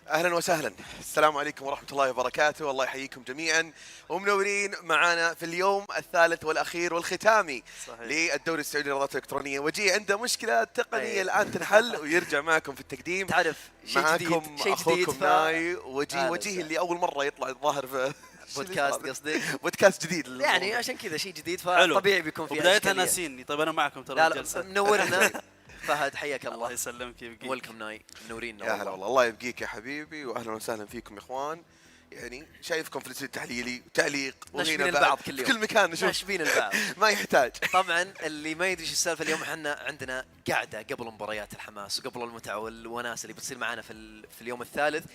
اهلا وسهلا، السلام عليكم ورحمه الله وبركاته، والله يحييكم جميعا ومنورين معانا في اليوم الثالث والاخير والختامي صحيح. للدوري السعودي للرياضات الالكترونيه. وجي عنده مشكله تقنيه الان تنحل ويرجع معكم في التقديم. تعرف شيء جديد، معاكم شيء جديد. اخوكم ناي وجيه اللي اول مره يطلع الظاهر في بودكاست قصدي بودكاست جديد يعني عشان كذا شيء جديد فطبيعي بيكون في بدايتها ناسيني. طيب انا معكم ترى لا الجلسه. منورنا فهد، حياك الله. الله يسلمك يبقيك. ويلكم ناي، منورين. يا هلا والله، الله يبقيك يا حبيبي، واهلا وسهلا فيكم يا اخوان. يعني شايفكم في الاستوديو التحليلي وتعليق ناشبين البعض كل يوم، في كل مكان نشوف ناشبين البعض ما يحتاج. طبعا اللي ما يدري ايش السالفه، اليوم احنا عندنا قاعده قبل مباريات الحماس وقبل المتعه والوناسه اللي بتصير معنا في اليوم الثالث.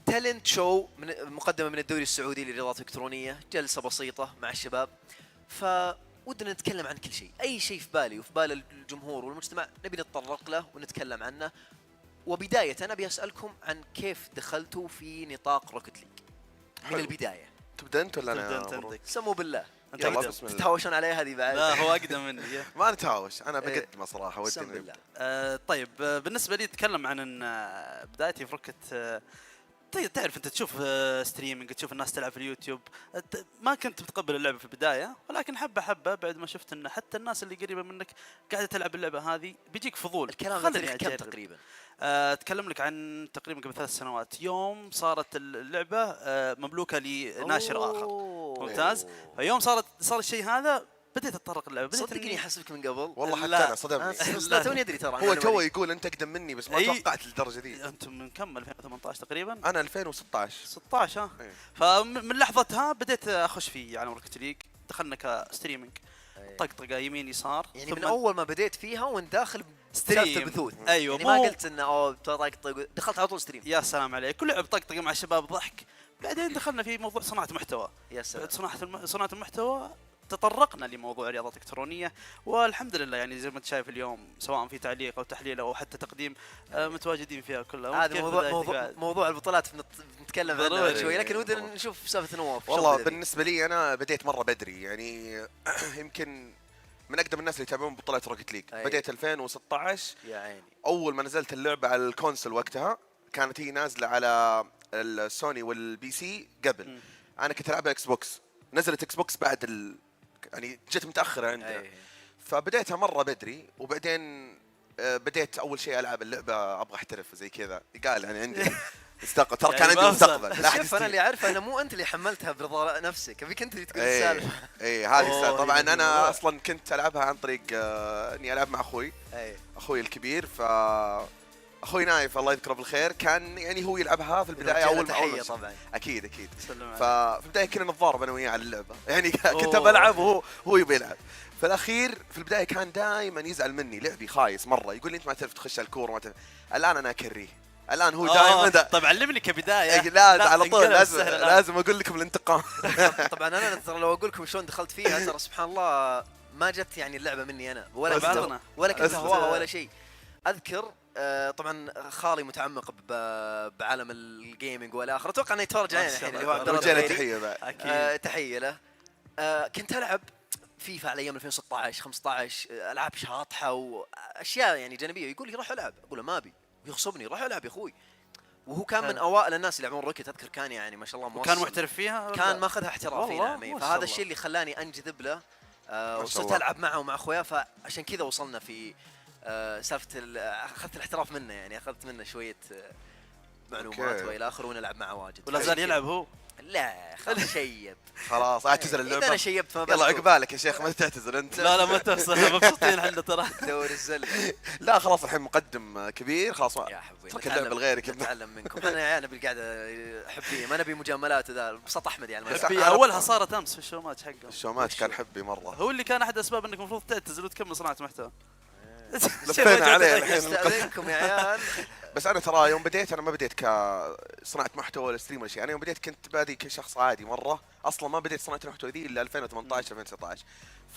تالنت شو مقدمه من الدوري السعودي للرياضات الالكترونيه، جلسه بسيطه مع الشباب. ودنا نتكلم عن كل شيء، اي شيء في بالي وفي بال الجمهور والمجتمع نبي نتطرق له ونتكلم عنه. وبدايه انا ابي اسالكم عن كيف دخلتوا في نطاق روكت ليج من البدايه. تبدا انت ولا انا؟ تبدأ انت. سموا بالله. يلا بسم الله. تتهاوشون علي هذه بعد؟ لا هو اقدم مني. ما نتهاوش، انا بقدم صراحه بسم ودي الله. طيب بالنسبه لي اتكلم عن ان بدايتي في روكت. تعرف انت تشوف ستريمينج، تشوف الناس تلعب في اليوتيوب. ما كنت متقبل اللعبه في البدايه، ولكن حبه حبه بعد ما شفت ان حتى الناس اللي قريبه منك قاعده تلعب اللعبه هذه بيجيك فضول. الكلام خليني كم تقريبا؟ اتكلم لك عن تقريبا قبل 3 سنوات، يوم صارت اللعبه مملوكه لناشر اخر. ممتاز. فيوم صار الشيء هذا بديت اتطرق اللعبه. صدقني احسبك من قبل والله حتى لا. انا صدمني. لا توني ادري ترى. هو تو يقول انت اقدم مني، بس ما توقعت للدرجه دي. انتم من كم؟ 2018 تقريبا. انا 2016 16 ها. ايه. فمن لحظتها بديت اخش في عالم روكت ليج. دخلنا كستريمينج، ايه. طقطقه يمين يسار. يعني من اول ما بديت فيها وانت داخل ستريم البثوث. ايوه، يعني ما قلت انه طقطق، دخلت على طول ستريم. يا سلام عليك، كل لعب طقطقه مع الشباب ضحك. بعدين دخلنا في موضوع صناعه محتوى. يا سلام. صناعه المحتوى تطرقنا لموضوع الرياضات الالكترونيه، والحمد لله يعني زي ما انت شايف اليوم سواء في تعليق او تحليل او حتى تقديم متواجدين فيها كلها. هذا موضوع البطولات نتكلم عنه شوي، لكن ودنا نشوف سالفه نواف. والله بالنسبه لي انا بديت مره بدري، يعني يمكن من اقدم الناس اللي يتابعون بطولات روكت ليج. بديت 2016 يا عيني. اول ما نزلت اللعبه على الكونسول، وقتها كانت هي نازله على السوني والبي سي قبل. انا كنت العب اكس بوكس، نزلت اكس بوكس بعد يعني جت متاخره عندنا. فبديتها مره بدري، وبعدين بديت اول شيء العب اللعبه ابغى احترف زي كذا، قال يعني عندي ترى كان عندي مستقبل. شوف انا اللي اعرفه انا مو انت اللي حملتها برضا نفسك، ابيك انت اللي تقول السالفه. اي هذه السالفه. طبعا انا اصلا كنت العبها عن طريق اني العب مع اخوي الكبير. اخوي نايف الله يذكره بالخير كان يعني هو يلعبها في البدايه اول طبعا. اكيد ففي البدايه كنا نتضارب انا وياه على اللعبه، يعني كنت بلعب وهو يبي يلعب. في الاخير في البدايه كان دائما يزعل مني، لعبي خايس مره، يقول لي انت ما تعرف تخش الكوره ما تعرف. الان انا اكريه، الان هو دائما طب علمني كبدايه. لا على طول لازم اقول لكم الانتقام. طبعا انا ترى لو اقول لكم شلون دخلت فيها، ترى سبحان الله ما جت يعني اللعبه مني انا ولا كنت هواها ولا شيء. اذكر طبعا خالي متعمق بعالم الجيمنج والاخر، اتوقع انه يتفرج علينا الحين اللي هو عبد الله. تحيه له. كنت العب فيفا على ايام 2016 15، العاب شاطحه واشياء يعني جانبيه. يقول لي روح العب، اقول له ما ابي، ويغصبني روح العب يا اخوي. وهو كان من اوائل الناس اللي يلعبون روكت، اذكر كان يعني ما شاء الله موصل، كان محترف فيها، كان ماخذها احترافي. نعم. فهذا الشيء اللي خلاني انجذب له، وصرت العب معه ومع اخويا. فعشان كذا وصلنا في سالفه اخذت الاحتراف منه، يعني اخذت منه شويه معلومات والى اخره، ونلعب معه واجد. ولا زال يلعب هو؟ لا خلاص شيب خلاص اعتزل اللعبه. انا شيبت، ما يلا عقبالك يا شيخ، ما تعتزل انت. لا ما توصل، مبسوطين احنا ترى. دور الزل. لا خلاص الحين مقدم كبير، خلاص يا حبيبي ترك اللعبه لغيرك. نتعلم منكم. انا نبي القعده حبيه، ما نبي مجاملات وذا. بسط احمد يعني اولها صارت امس في الشو ماتش حقه. الشو ماتش كان حبي مره، هو اللي كان احد اسباب انك المفروض تعتزل وتكمل صناعه محتوى. لفينا عليه الحين. استاذنكم يا عيال. بس انا ترى يوم بديت انا ما بديت كصناعه محتوى ولا ستريم ولا شيء. انا يوم بديت كنت بادي كشخص عادي مره، اصلا ما بديت صناعه المحتوى ذي الا 2018 2019.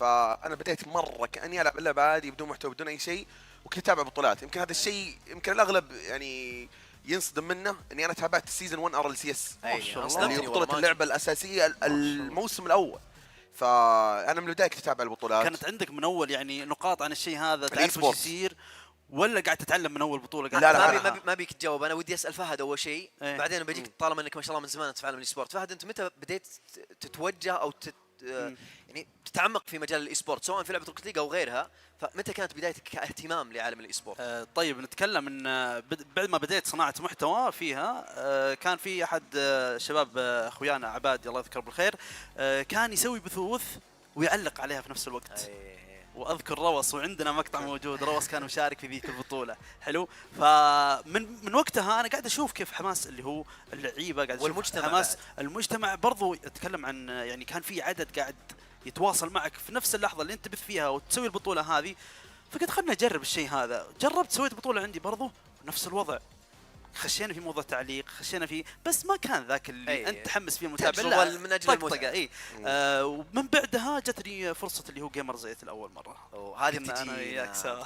فانا بديت مره كاني العب اللعبه عادي بدون محتوى بدون اي شيء، وكنت اتابع بطولات. يمكن هذا الشيء يمكن الاغلب يعني ينصدم منه، اني انا تابعت السيزون 1 ار ال سي اس اللي بطوله اللعبه الاساسيه الموسم الاول. فانا من البدايه كنت اتابع البطولات. كانت عندك من اول يعني نقاط عن الشيء هذا، تعرف وش يصير ولا قاعد تتعلم من اول بطوله؟ قاعد لا، لا، ما بيك تجاوب. انا ودي اسال فهد اول شيء، إيه. بعدين بجيك. طالما انك ما شاء الله من زمان تفعل من الاي سبورت، فهد انت متى بديت تتوجه او يعني تتعمق في مجال الاي سبورت سواء في لعبه روكت ليج او غيرها؟ فمتى كانت بدايتك كاهتمام لعالم الاي سبورت؟ طيب نتكلم ان بعد ما بديت صناعه محتوى فيها، كان في احد شباب اخويانا عباد الله يذكره بالخير، كان يسوي بثوث ويعلق عليها في نفس الوقت. واذكر روس، وعندنا مقطع موجود، روس كان مشارك في ذيك البطوله. حلو. فمن وقتها انا قاعد اشوف كيف حماس اللي هو اللعيبه، قاعد اشوف والمجتمع حماس المجتمع برضو. اتكلم عن يعني كان في عدد قاعد يتواصل معك في نفس اللحظه اللي انت بث فيها وتسوي البطوله هذه. فقلت خلنا نجرب الشيء هذا. جربت سويت بطوله عندي برضو نفس الوضع. خشينا في موضوع تعليق، خشينا فيه، بس ما كان ذاك اللي انت تحمس فيه المتابع، لا من اجل المتعه. اي. ومن بعدها جتني فرصه اللي هو جيمر زيت الاول مره. هذه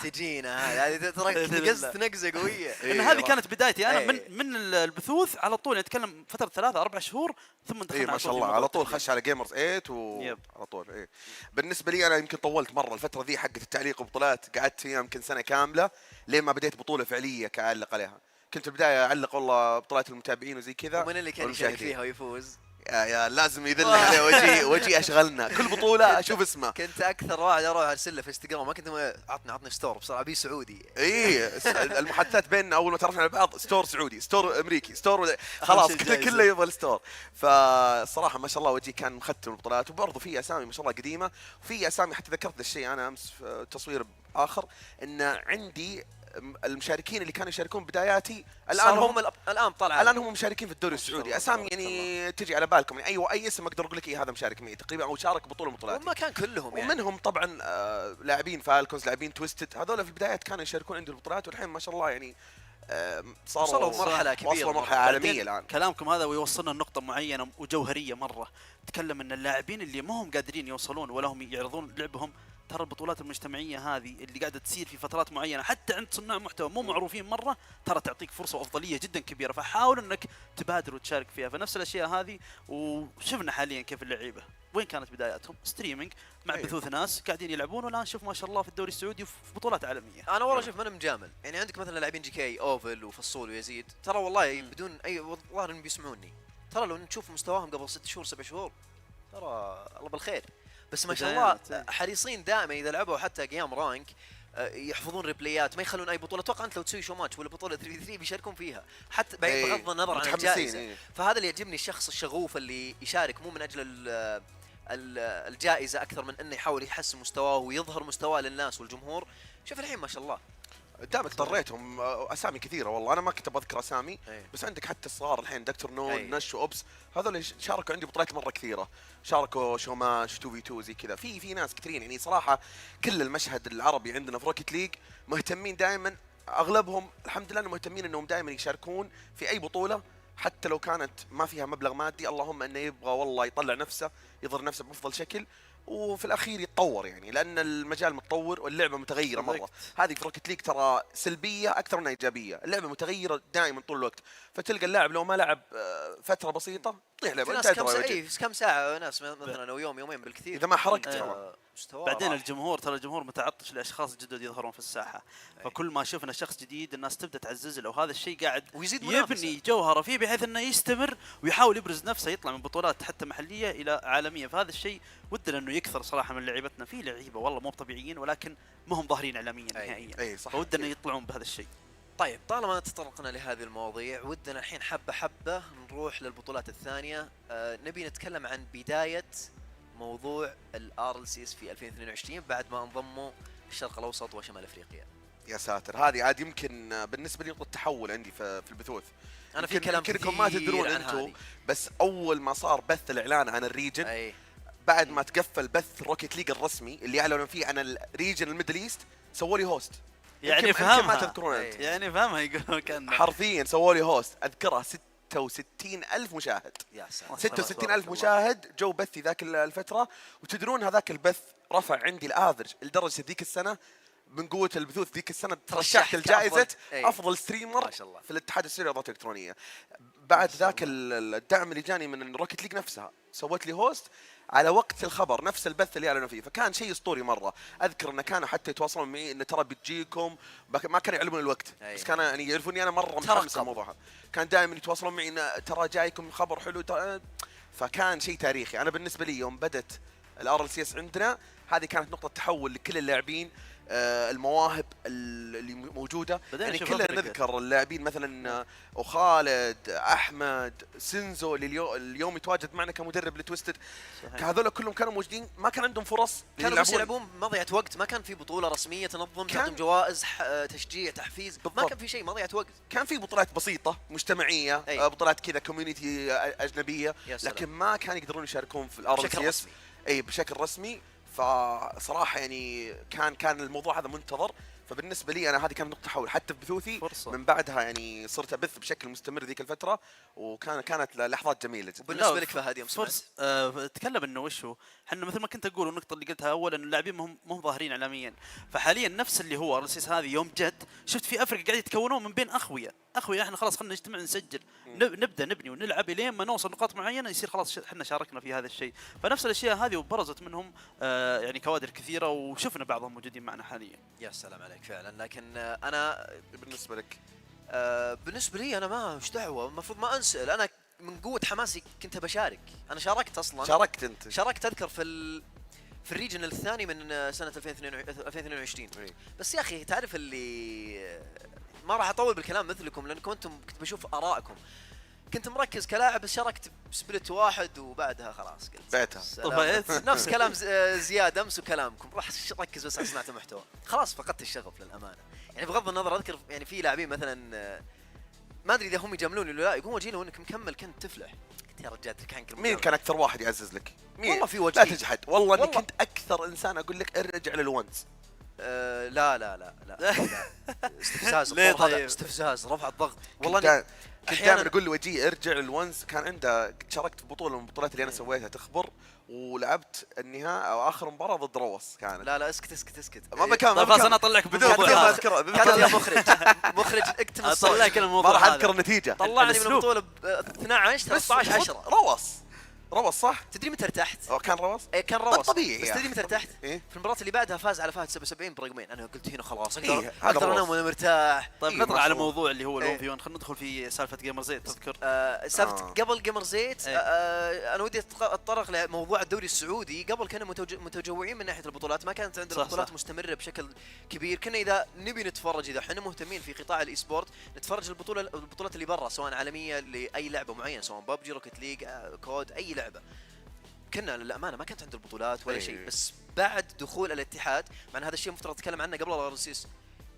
تجينا هذه ترى نقزت نقزه قويه. ان هذه كانت بدايتي انا من البثوث على طول. نتكلم فتره 3-4 شهور ثم دخلنا ما شاء الله على طول خش على جيمرز 8 على طول. بالنسبه لي انا يمكن طولت مره الفتره ذي حقت التعليق وبطولات، قعدت فيها يمكن سنه كامله لين ما بديت بطوله فعليه كاعلق عليها. كنت البدايه اعلق والله بطولات المتابعين وزي كذا. ومن اللي كان يشارك فيها ويفوز؟ يا لازم يذل عليه وجي اشغلنا كل بطوله اشوف اسمه. كنت اكثر واحد اروح ارسل له في انستغرام، ما كنت عطني ستور بصراحه، ابي سعودي. المحادثات بيننا اول ما تعرفنا على بعض، ستور سعودي، ستور امريكي، ستور خلاص كله يبغى الستور. فصراحه ما شاء الله وجهي كان مختم البطولات، وبرضه في اسامي ما شاء الله قديمه، وفي اسامي حتى ذكرت الشيء انا امس في تصوير اخر ان عندي المشاركين اللي كانوا يشاركون بداياتي الان هم مشاركين في الدوري السعودي. اسامي يعني تجي على بالكم يعني اي اسم اقدر اقول لك هذا مشارك معي تقريبا او شارك بطوله بطولات. وما كان كلهم يعني. ومنهم طبعا لاعبين فالكونز، لاعبين تويستد، هذول في البدايات كانوا يشاركون عندي البطولات، والحين ما شاء الله يعني وصلوا مرحله كبيره، وصلوا مرحله عالميه الان. كلامكم هذا ويوصلنا لنقطه معينه وجوهريه مره. تكلم ان اللاعبين اللي ما هم قادرين يوصلون ولا هم يعرضون لعبهم، ترى البطولات المجتمعيه هذه اللي قاعده تصير في فترات معينه حتى عند صناع محتوى مو معروفين مره، ترى تعطيك فرصه وافضليه جدا كبيره. فحاول انك تبادر وتشارك فيها. فنفس الاشياء هذه. وشفنا حاليا كيف اللعيبه وين كانت بداياتهم، ستريمينج مع بثوث ناس قاعدين يلعبون، والان شوف ما شاء الله في الدوري السعودي وفي بطولات عالميه. انا والله شوف ما انا مجامل يعني. عندك مثلا لاعبين جي كي اوفل وفصول ويزيد، ترى والله بدون اي والله انهم بيسمعوني، ترى لو نشوف مستواهم قبل 6 شهور 7 شهور ترى الله بالخير. بس ما شاء الله حريصين دائما اذا لعبوا حتى قيام رانك يحفظون ريبليات، ما يخلون اي بطوله. اتوقع انت لو تسوي شو ماتش ولا بطوله 3 بيشاركون فيها حتى بغض النظر عن الجائزه. فهذا اللي يعجبني، الشخص الشغوف اللي يشارك مو من اجل الجائزه اكثر من انه يحاول يحسن مستواه ويظهر مستواه للناس والجمهور. شوف الحين ما شاء الله دام اضطريتهم اسامي كثيره والله انا ما كنت بذكر اسامي بس عندك حتى الصغار الحين دكتور نون نش واوبس هذول شاركوا عندي بطولات مره كثيره، شاركوا شوماش 2v2 زي كذا. في ناس كثيرين يعني صراحه. كل المشهد العربي عندنا في روكيت ليج مهتمين دائما، اغلبهم الحمد لله مهتمين انهم دائما يشاركون في اي بطوله حتى لو كانت ما فيها مبلغ مادي، اللهم انه يبغى والله يطلع نفسه يظهر نفسه بافضل شكل وفي الاخير يتطور يعني، لان المجال متطور واللعبه متغيره مره. هذه في روكيت ليج ترى سلبيه اكثر منها ايجابيه، اللعبه متغيره دائما طول الوقت، فتلقى اللاعب لو ما لعب فتره بسيطه يطيح لعبه. انت كم ساعه ناس مثلا او يومين بالكثير اذا ما حرقت بعدين الجمهور ترى الجمهور متعطش لاشخاص جدد يظهرون في الساحه. فكل ما شفنا شخص جديد الناس تبدا تعزز له، وهذا الشيء قاعد يبني جوهره فيه بحيث انه يستمر ويحاول يبرز نفسه، يطلع من بطولات حتى محليه الى عالميه. فهذا الشيء ودنا انه يكثر صراحه من لعيبتنا. في لعيبه والله مو طبيعيين ولكن ما هم ظاهرين اعلاميا نهائيا، فودنا يطلعون بهذا الشيء. طيب طالما تطرقنا لهذه المواضيع ودنا الحين حبه نروح للبطولات الثانيه. نبي نتكلم عن بدايه موضوع الRLCS في 2022 بعد ما انضموا الشرق الاوسط وشمال افريقيا. يا ساتر، هذه عاد يمكن بالنسبه لي نقطه تحول عندي في البثوث. انا في كلام يمكنكم ما تدرون انتم، بس اول ما صار بث الاعلان عن الريجن بعد ما تقفل بث روكيت ليج الرسمي اللي اعلنوا فيه عن الريجن الميدل ايست، سووا لي هوست. يعني فهمها ما تذكرون انت يعني فهمها يقولون كان حرفيا سووا لي هوست. اذكرها 66,000 مشاهد. يا سلام 66,000 مشاهد جو بثي ذاك الفتره. وتدرون هذاك البث رفع عندي الافرج لدرجه ذيك السنه من قوه البثوث ذيك السنه ترشحت لجائزه افضل ستريمر في الاتحاد السعودي للرياضات الالكترونيه. بعد ذاك الدعم اللي جاني من روكيت ليج نفسها سوت لي هوست. على وقت الخبر نفس البث اللي اعلنوا فيه، فكان شيء اسطوري مره. اذكر انه كانوا حتى يتواصلون معي ان ترى بتجيكم، ما كانوا يعلمون الوقت بس كانوا يعني يعرفوني انا مره متحمس الموضوع هذا. كان دائما يتواصلون معي ان ترى جايكم خبر حلو فكان شيء تاريخي. انا بالنسبه لي يوم بدت الRLCS عندنا هذه كانت نقطه تحول لكل اللاعبين، المواهب اللي موجوده. يعني كلنا نذكر اللاعبين مثلا وخالد احمد سينزو اللي اليوم يتواجد معنا كمدرب لتويستد، هذول كلهم كانوا موجودين ما كان عندهم فرص، كانوا بس يلعبون مضيعه وقت، ما كان في بطوله رسميه تنظم تعطيهم جوائز تشجيع تحفيز بالضبط. ما كان في شيء، مضيعه وقت. كان في بطولات بصيته مجتمعيه، بطولات كذا كوميونتي اجنبيه، لكن ما كانوا يقدرون يشاركون في الRLCS بشكل رسمي. فصراحه يعني كان الموضوع هذا منتظر. فبالنسبه لي انا هذه كانت نقطه تحول حتى في بثوثي فرصة. من بعدها يعني صرت ابث بشكل مستمر ذيك الفتره، كانت لحظات جميله جدا. وبالنسبه لك فهد يوم تكلم انه وش هو، احنا مثل ما كنت اقول النقطه اللي قلتها اول انه اللاعبين مو ظاهرين اعلاميا. فحاليا نفس اللي هو الرسيس هذه يوم جد شفت في افريقيا قاعد يتكونون من بين اخويا احنا خلاص خلينا نجتمع نسجل نبدا نبني ونلعب لين ما نوصل نقاط معينه يصير خلاص احنا شاركنا في هذا الشيء. فنفس الاشياء هذه وبرزت منهم يعني كوادر كثيره وشفنا بعضهم موجودين معنا حاليا. يا سلام عليك فعلا. لكن انا بالنسبه لك بالنسبه لي انا ما وش دعوه، المفروض ما انسال. انا من قوه حماسي كنت بشارك. انا شاركت اصلا. شاركت اذكر في الريجن الثاني من سنه 2022. بس يا اخي تعرف اللي ما راح اطول بالكلام مثلكم لان كنت بشوف ارائكم. كنت مركز كلاعب بس شاركت بسبلت واحد وبعدها خلاص قلت بعتها نفس كلام زياد امس وكلامكم، راح ركز بس على صناعه المحتوى. خلاص فقدت الشغف للامانه. يعني بغض النظر اذكر يعني في لاعبين مثلا ما ادري اذا هم يجاملوني ولا لا، يقولون وجهي انك مكمل كنت تفلح. قلت يا رجال اترك عنك. مين كان اكثر واحد يعزز لك؟ مين؟ والله في وجهي. لا تجحد والله اني كنت اكثر انسان اقول لك ارجع للونز. لا استفزاز. استفزاز رفع الضغط. والله كنت دائما اقول لوجهي ارجع للونز. كان عنده شاركت في بطوله من البطولات اللي انا سويتها تخبر، ولعبت النهائي او اخر مباراه ضد روس كانت. لا اسكت ما بكام. خلاص انا اطلعك بدون كان يا مخرج اكتب الصوت. اطلعك الموضوع. ما راح اذكر النتيجه. طلعني من البطوله 12 13 10 روس صح؟ تدري متى ارتحت؟ كان روس؟ كان روس طبيعي. بس تدري متى ارتحت؟ إيه؟ في المباراة اللي بعدها فاز على فهد 77 برقمين. انا قلت هنا خلاص اقدر انام وانا مرتاح. طيب نطلع على موضوع اللي هو ال1 في 1. خلينا ندخل في سالفه جيمر زيت. تذكر سالفه قبل جيمر زيت. انا ودي اتطرق لموضوع الدوري السعودي. قبل كنا متجوعين من ناحيه البطولات، ما كانت عندنا البطولات مستمره بشكل كبير. كنا اذا نبي نتفرج، اذا احنا مهتمين في قطاع الاي سبورت نتفرج البطولات اللي برا سواء عالميه لاي لعبه معينه، سواء ببجي روكت ليج كود اي لعبه. كنا للامانه ما كانت عند البطولات ولا شيء. بس بعد دخول الاتحاد، مع ان هذا الشيء مفترض نتكلم عنه قبل الرسيس،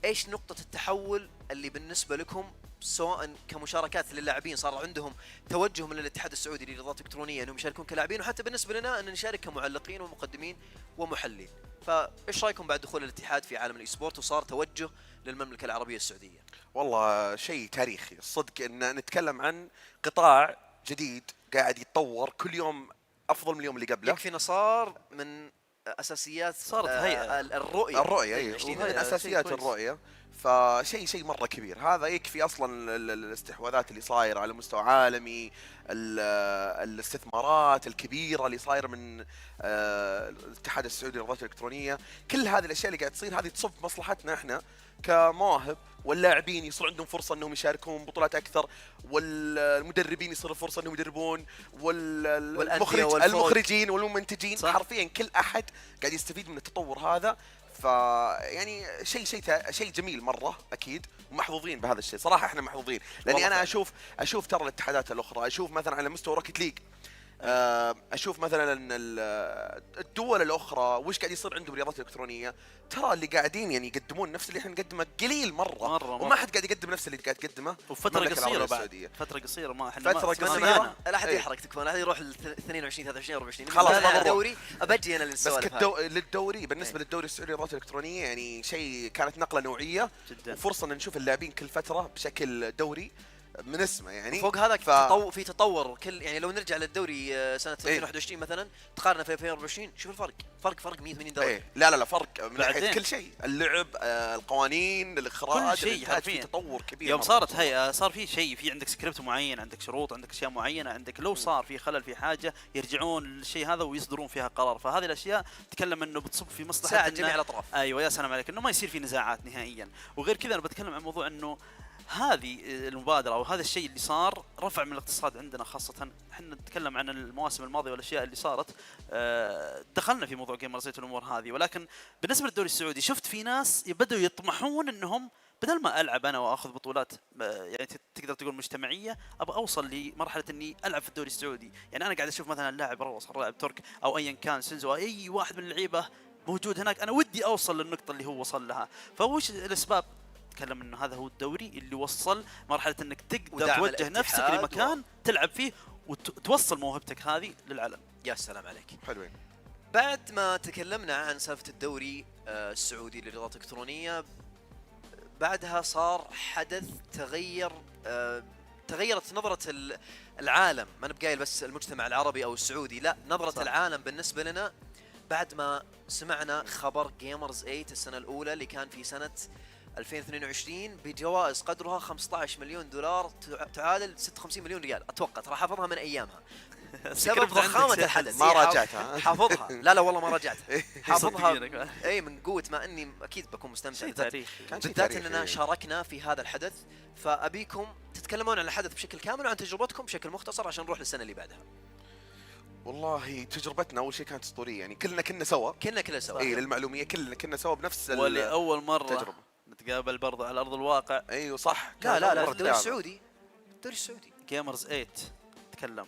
ايش نقطه التحول اللي بالنسبه لكم سواء كمشاركات للاعبين صار عندهم توجه من الاتحاد السعودي لرياضات الكترونيه انهم يشاركون كلاعبين، وحتى بالنسبه لنا ان نشارك كمعلقين ومقدمين ومحللين. فايش رايكم بعد دخول الاتحاد في عالم الاي سبورت وصار توجه للمملكه العربيه السعوديه؟ والله شيء تاريخي الصدق ان نتكلم عن قطاع جديد قاعد يتطور كل يوم افضل من اليوم اللي قبله. يكفينا صار من اساسيات صارت هيئه الرؤيه من اساسيات الرؤيه. فشيء مره كبير. هذا يكفي اصلا الاستحواذات اللي صايره على مستوى عالمي، الاستثمارات الكبيره اللي صايره من الاتحاد السعودي للرياضات الالكترونيه. كل هذه الاشياء اللي قاعد تصير هذه تصب مصلحتنا احنا كمواهب، واللاعبين يصير عندهم فرصه انهم يشاركون بطولات اكثر، والمدربين يصير فرصه انهم يدربون، والمخرجين والمنتجين. حرفيا كل احد قاعد يستفيد من التطور هذا. فيعني شيء جميل مره اكيد، ومحظوظين بهذا الشيء صراحه. احنا محظوظين لاني انا اشوف ترى الاتحادات الاخرى، اشوف مثلا على مستوى روكت ليج، اشوف مثلا الدول الاخرى وش قاعد يصير عندهم رياضات الكترونيه. ترى اللي قاعدين يعني يقدمون نفس اللي احنا نقدمه قليل مرة. وما حد قاعد يقدم نفس اللي قاعد تقدمه وفتره قصيره بعد فتره قصيره. ما احنا فتره قصيره لا احد يحرق تكفى. لا احد يروح ل 22 23 24 خلاص الدوري ابجي انا للسوالف. بس للدوري بالنسبه للدوري السعودي للرياضات الالكترونيه يعني شيء كانت نقله نوعيه جدا، وفرصه ان نشوف اللاعبين كل فتره بشكل دوري. من اسمه يعني. فوق هذا في تطور كل يعني لو نرجع للدوري سنه 2021 مثلا تقارنه في 2024 شوف الفرق فرق 180 درجه. إيه. لا فرق من ناحيه كل شيء، اللعب، القوانين، الاخراج، كل شيء في تطور كبير. يوم صارت هيئه صار في شيء، في عندك سكريبت معين، عندك شروط، عندك اشياء معينه، عندك لو صار في خلل في حاجه يرجعون للشيء هذا ويصدرون فيها قرار. فهذه الاشياء تتكلم انه بتصب في مصلحه تساعد جميع الاطراف. ايوه يا سلام عليك، انه ما يصير في نزاعات نهائيا. وغير كذا انا بتكلم عن موضوع انه هذه المبادرة أو هذا الشيء اللي صار رفع من الاقتصاد عندنا، خاصة احنا نتكلم عن المواسم الماضية والأشياء اللي صارت. دخلنا في موضوع جيمرز والأمور هذه، ولكن بالنسبة للدوري السعودي شفت في ناس بدأوا يطمحون انهم بدل ما العب انا واخذ بطولات يعني تقدر تقول مجتمعيه، ابغى اوصل لمرحله اني العب في الدوري السعودي. يعني انا قاعد اشوف مثلا لاعب روس، لاعب ترك او ايا كان سنزو، اي واحد من اللعيبه موجود هناك، انا ودي اوصل للنقطه اللي هو وصل لها. فوش الاسباب؟ تكلم انه هذا هو الدوري اللي وصل مرحله انك تقدر توجه نفسك لمكان تلعب فيه وتوصل موهبتك هذه للعلن. يا سلام عليك. حلوين. بعد ما تكلمنا عن سالفه الدوري السعودي للرياضات الالكترونيه، بعدها صار حدث تغيرت نظره العالم. ما نبقايل بس المجتمع العربي او السعودي، لا، نظره صح. العالم بالنسبه لنا بعد ما سمعنا خبر جيمرز 8 السنه الاولى اللي كان في سنه 2022 بجوائز قدرها 15 مليون دولار تعادل 56 مليون ريال. اتوقع ترى حافظها من ايامها بسبب ضخامه الحدث. ما راجعتها حافظها. لا والله ما راجعتها. حافظها اي من قوه ما اني اكيد بكون مستمتع، بالذات اننا شاركنا في هذا الحدث. فابيكم تتكلمون عن الحدث بشكل كامل وعن تجربتكم بشكل مختصر عشان نروح للسنه اللي بعدها. والله تجربتنا اول شيء كانت اسطوريه، يعني كنا سوا اي للمعلوميه كنا سوا بنفس ولأول مرة تجربة. نتقابل برضو على ارض الواقع. ايوه صح. لا الدوري السعودي جيمرز 8 تكلم.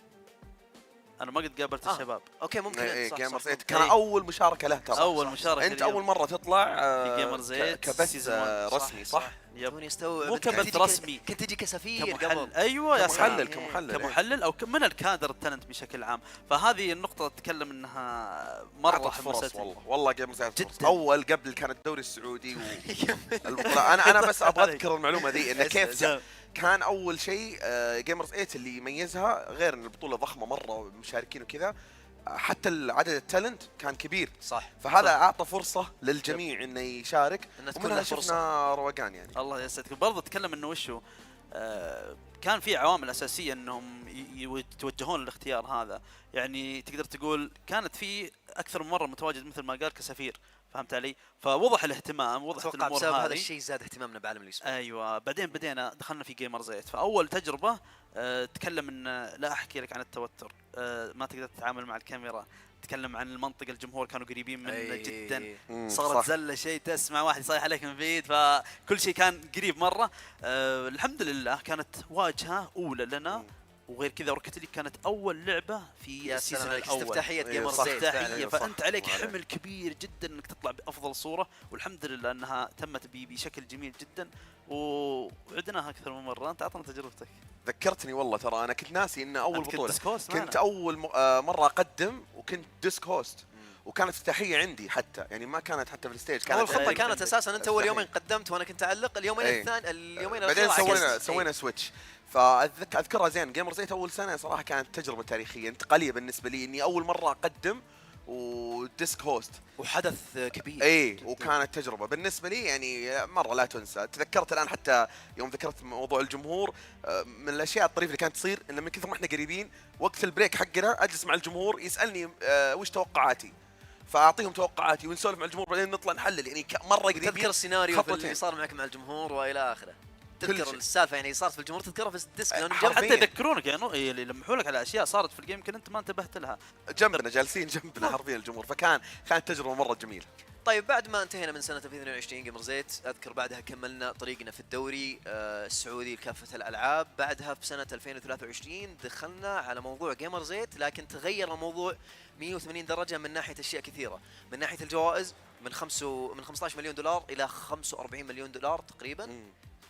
انا ما قد قابلت الشباب. اوكي ممكن. جيمرز 8 كان اول مشاركه له ترى. اول مشاركه انت اول مره تطلع في جيمرز 8 كبث رسمي صح. توني استوعب. مو كبث رسمي، كنت تجي كسفير قبل. ايوه يا كمحلل او من الكادر التالنت بشكل عام. فهذه النقطه اتكلم انها مره حمستني والله جيمرز 8 اول قبل كان الدوري السعودي انا بس ابغى اذكر المعلومه ذي انه كيف كان اول شيء جيمرز 8 اللي يميزها غير ان البطوله ضخمه مره مشاركين وكذا، حتى عدد التالنت كان كبير صح. فهذا اعطى فرصه للجميع انه يشارك ومنها شفنا روقان يعني. الله يسعدك. برضه اتكلم انه وشو كان في عوامل اساسيه انهم يتوجهون للاختيار هذا. يعني تقدر تقول كانت في اكثر من مره متواجد مثل ما قال كسفير، فهمت علي؟ فوضح الاهتمام، وضحت الامور هذه. هذا الشيء زاد اهتمامنا بعالم الإسبوع. ايوه بعدين بدينا دخلنا في جيمرز 8. فاول تجربه تكلم ان لا احكي لك عن التوتر، ما تقدر تتعامل مع الكاميرا، تكلم عن المنطقه، الجمهور كانوا قريبين منه جدا. صارت زله شيء تسمع واحد يصيح عليك من بعيد، فكل شيء كان قريب مره. الحمد لله كانت واجهه اولى لنا. وغير كذا روكيت ليج كانت اول لعبه في السيزون الاول، استفتاحيه جيمرز 8. فانت عليك حمل كبير جدا انك تطلع بافضل صوره، والحمد لله انها تمت بشكل جميل جدا وعدناها اكثر من مره. انت اعطنا تجربتك. ذكرتني والله ترى انا كنت ناسي ان اول بطوله كنت اول مره اقدم وكنت ديسك هوست، وكانت افتتاحيه عندي حتى، يعني ما كانت حتى في الستيج. كانت اول خطه كانت اساسا انت اول يومين قدمت وانا كنت اعلق، اليومين بعدين سوينا سويتش. فاذكرها زين. جيمرز 8 اول سنه صراحه كانت تجربه تاريخيه انتقاليه بالنسبه لي، اني اول مره اقدم وديسك هوست وحدث كبير. وكانت تجربه بالنسبه لي يعني مره لا تنسى. تذكرت الان حتى يوم ذكرت موضوع الجمهور، من الاشياء الطريفه اللي كانت تصير ان من كثر ما احنا قريبين وقت البريك حقنا اجلس مع الجمهور يسالني وش توقعاتي، فاعطيهم توقعاتي ونسولف مع الجمهور، بعدين نطلع نحلل. يعني مره قريبين. تذكر السيناريو اللي صار معك مع الجمهور والى اخره؟ تذكر السالفه يعني صارت في الجمهور تذكرها في الديسك حتى يذكرونك يعني يلمحوا لك على اشياء صارت في الجيم يمكن انت ما انتبهت لها. جنبنا جالسين جنبنا حرفيا الجمهور، كانت تجربه مره جميله. طيب بعد ما انتهينا من سنه 2022 جيمرز 8 اذكر بعدها كملنا طريقنا في الدوري السعودي لكافه الالعاب. بعدها في سنه 2023 دخلنا على موضوع جيمرز 8، لكن تغير الموضوع 180 درجه من ناحيه اشياء كثيره. من ناحيه الجوائز من 15 مليون دولار الى 45 مليون دولار تقريبا.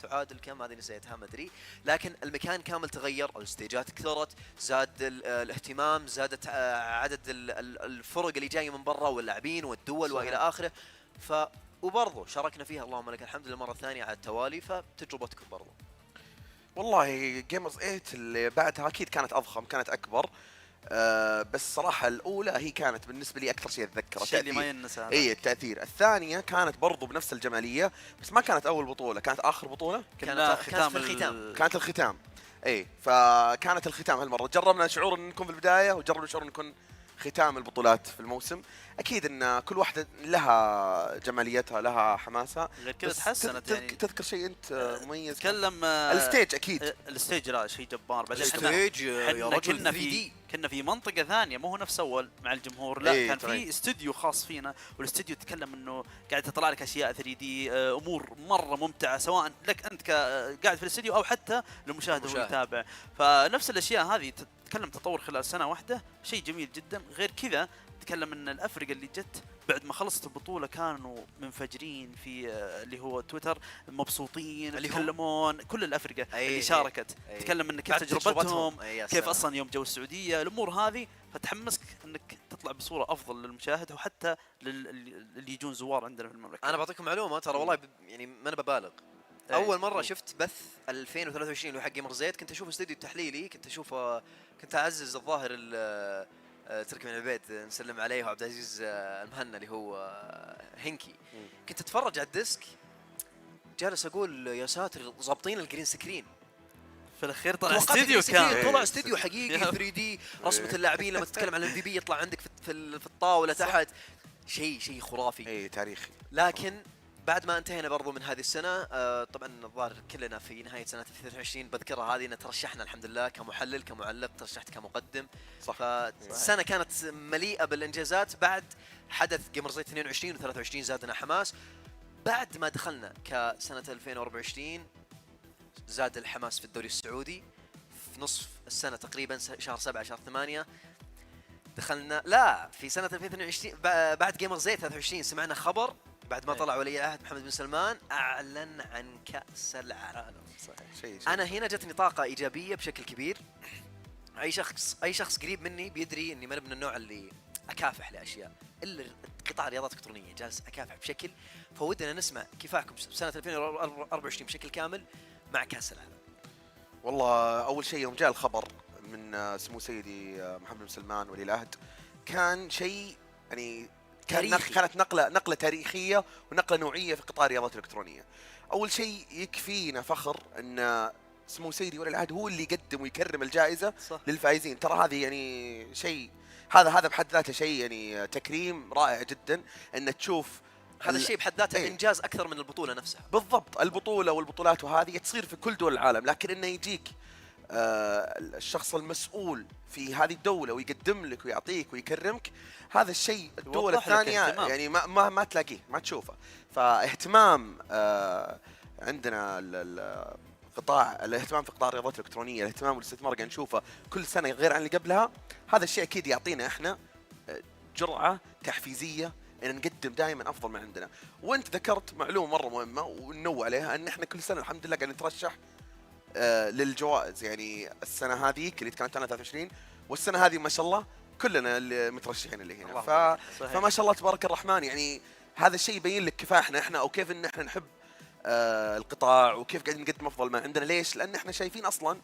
تعادل كم هذه نسيتها ما ادري، لكن المكان كامل تغير، الستيجات كثرت، زاد الاهتمام، زادت عدد الفرق اللي جايه من برا واللاعبين والدول والى اخره. وبرضه شاركنا فيها اللهم لك الحمد لله المره الثانيه على التوالي. فتجربتكم برضه؟ والله جيمرز 8 اللي بعدها اكيد كانت اضخم، كانت اكبر. بس صراحة الأولى هي كانت بالنسبة لي أكثر شيء أتذكره. الشيء اللي ما ينسى هذا. إيه التأثير. الثانية كانت برضو بنفس الجمالية، بس ما كانت أول بطولة، كانت آخر بطولة. كانت في الختام. كانت الختام. إيه فكانت الختام هالمرة. جربنا شعور إن نكون في البداية، وجربنا شعور إن نكون ختام البطولات في الموسم. أكيد إن كل واحدة لها جماليتها، لها حماسها. غير كذا تحسنت يعني. تذكر شيء أنت مميز؟ تكلم الستيج أكيد. الستيج لا شيء جبار. بعدين الستيج يا رجل كنا في منطقة ثانية، مو هو نفس أول مع الجمهور، لا إيه كان في استوديو خاص فينا، والاستوديو تكلم إنه قاعد تطلع لك أشياء 3D، أمور مرة ممتعة سواء لك أنت قاعد في الاستوديو أو حتى للمشاهد وهو يتابع. فنفس الأشياء هذه تتكلم تطور خلال سنة واحدة، شيء جميل جدا. غير كذا تكلم ان الافرقه اللي جت بعد ما خلصت البطوله كانوا منفجرين في اللي هو تويتر، مبسوطين، يتكلمون كل الافرقه اللي شاركت. تكلم ان كيف تجربتهم، كيف اصلا يوم جو السعوديه، الامور هذه فتحمسك انك تطلع بصوره افضل للمشاهد وحتى اللي يجون زوار عندنا في المملكه. انا بعطيكم معلومه ترى والله يعني ما انا ببالغ. اول مره شفت بث 2023 اللي هو حق جيمر زيت، كنت اشوف استوديو تحليلي، كنت اعزز الظاهر تركي من البيت نسلم عليه، وعبد العزيز المهنا اللي هو هنكي. كنت اتفرج على الديسك جالس اقول يا ساتر ضابطين الجرين سكرين. في الاخير طلع استوديو، كان طلع استوديو حقيقي 3D. رسمه اللاعبين لما تتكلم عن الMVP يطلع عندك في الطاوله تحت، شيء خرافي. اي تاريخي. لكن بعد ما انتهينا برضو من هذه السنة، طبعا الظاهر كلنا في نهاية سنة 2023 بذكرها هذه ان ترشحنا الحمد لله كمحلل كمعلق، ترشحت كمقدم. صح. فالسنة كانت مليئة بالانجازات. بعد حدث جيمر زيت 22 و23 زادنا حماس. بعد ما دخلنا كسنة 2024 زاد الحماس في الدوري السعودي. في نصف السنة تقريبا شهر 7 شهر 8 دخلنا، لا في سنة 2022 بعد جيمر زيت 23 سمعنا خبر بعد ما طلع ولي العهد محمد بن سلمان اعلن عن كأس العالم. شيء. انا هنا جتني طاقة ايجابية بشكل كبير. اي شخص قريب مني بيدري اني ما من النوع اللي اكافح لاشياء، الا قطاع الرياضات الالكترونية جالس اكافح بشكل. فودنا نسمع كفاحكم سنة 2024 بشكل كامل مع كأس العالم. والله اول شيء يوم جاء الخبر من سمو سيدي محمد بن سلمان ولي العهد، كان شيء يعني كانت نقلة تاريخية ونقلة نوعية في قطاع الرياضات الإلكترونية. أول شيء يكفينا فخر أن سمو سيدي ولي العهد هو اللي يقدم ويكرم الجائزة للفائزين. ترى هذه يعني شيء، هذا بحد ذاته شيء يعني تكريم رائع جدا. أن تشوف هذا الشيء بحد ذاته إنجاز أكثر من البطولة نفسها. بالضبط. البطولة والبطولات وهذه تصير في كل دول العالم، لكن إنه يجيك الشخص المسؤول في هذه الدولة ويقدم لك ويعطيك ويكرمك، هذا الشيء الدول الثانية يعني ما تلاقيه، ما تشوفه. فاهتمام عندنا الاهتمام في قطاع الرياضات الإلكترونية، الاهتمام والاستثمار قاعد نشوفه كل سنة غير عن اللي قبلها. هذا الشيء أكيد يعطينا إحنا جرعة تحفيزية ان نقدم دائما افضل من عندنا. وانت ذكرت معلومة مرة مهمة وننوه عليها، ان احنا كل سنة الحمد لله قاعد نترشح للجوائز. يعني السنة هذه اللي تكلمت عنها 23 والسنة هذه ما شاء الله كلنا اللي مترشحين اللي هنا. فما شاء الله تبارك الرحمن. يعني هذا الشيء يبين لك كفاحنا احنا، او كيف ان احنا نحب القطاع، وكيف قاعدين نقدم افضل ما عندنا. ليش؟ لان احنا شايفين اصلا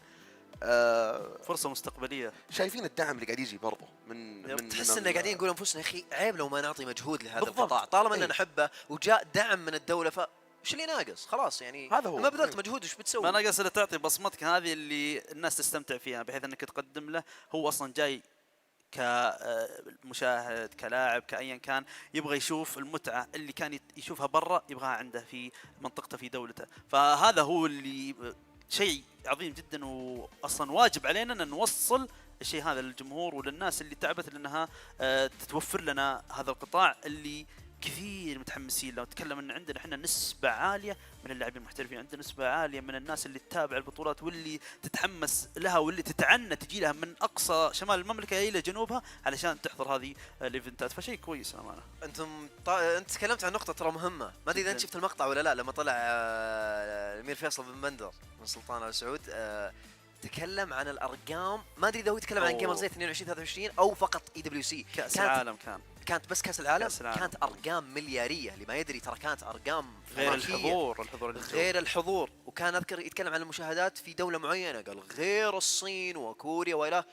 فرصة مستقبلية، شايفين الدعم اللي قاعد يجي برضه من تحس اننا قاعدين نقول انفسنا يا اخي عيب لو ما نعطي مجهود لهذا القطاع طالما اننا نحبه وجاء دعم من الدولة. وش اللي ناقص؟ خلاص يعني هذا هو. ما بذلت مجهود وش بتسوي؟ ما ناقص الا تعطي بصمتك هذه اللي الناس تستمتع فيها، بحيث انك تقدم له. هو اصلا جاي كمشاهد كلاعب كأيا كان يبغى يشوف المتعة اللي كان يشوفها برا يبغاها عنده في منطقته في دولته. فهذا هو اللي شيء عظيم جدا، واصلا واجب علينا ان نوصل الشيء هذا للجمهور وللناس اللي تعبت لانها تتوفر لنا هذا القطاع اللي كثير متحمسين. لو نتكلم ان عندنا احنا نسبة عالية من اللاعبين المحترفين، عندنا نسبة عالية من الناس اللي تتابع البطولات واللي تتحمس لها واللي تتعنى تجي لها من اقصى شمال المملكة الى جنوبها علشان تحضر هذه الايفنتات. فشيء كويس امانة. انت تكلمت عن نقطة ترى مهمة، ما ادري اذا انت شفت المقطع ولا لا، لما طلع الامير فيصل بن بندر من سلطان ال سعود تكلم عن الارقام. ما ادري اذا هو يتكلم عن جيمر زيت 22 23 او فقط EWC كأس العالم. كانت بس كاس العالم كأس العالم. كانت ارقام ملياريه، اللي ما يدري ترى كانت ارقام غير فلكية. الحضور غير الحضور. وكان اذكر يتكلم عن المشاهدات في دوله معينه، قال غير الصين وكوريا والى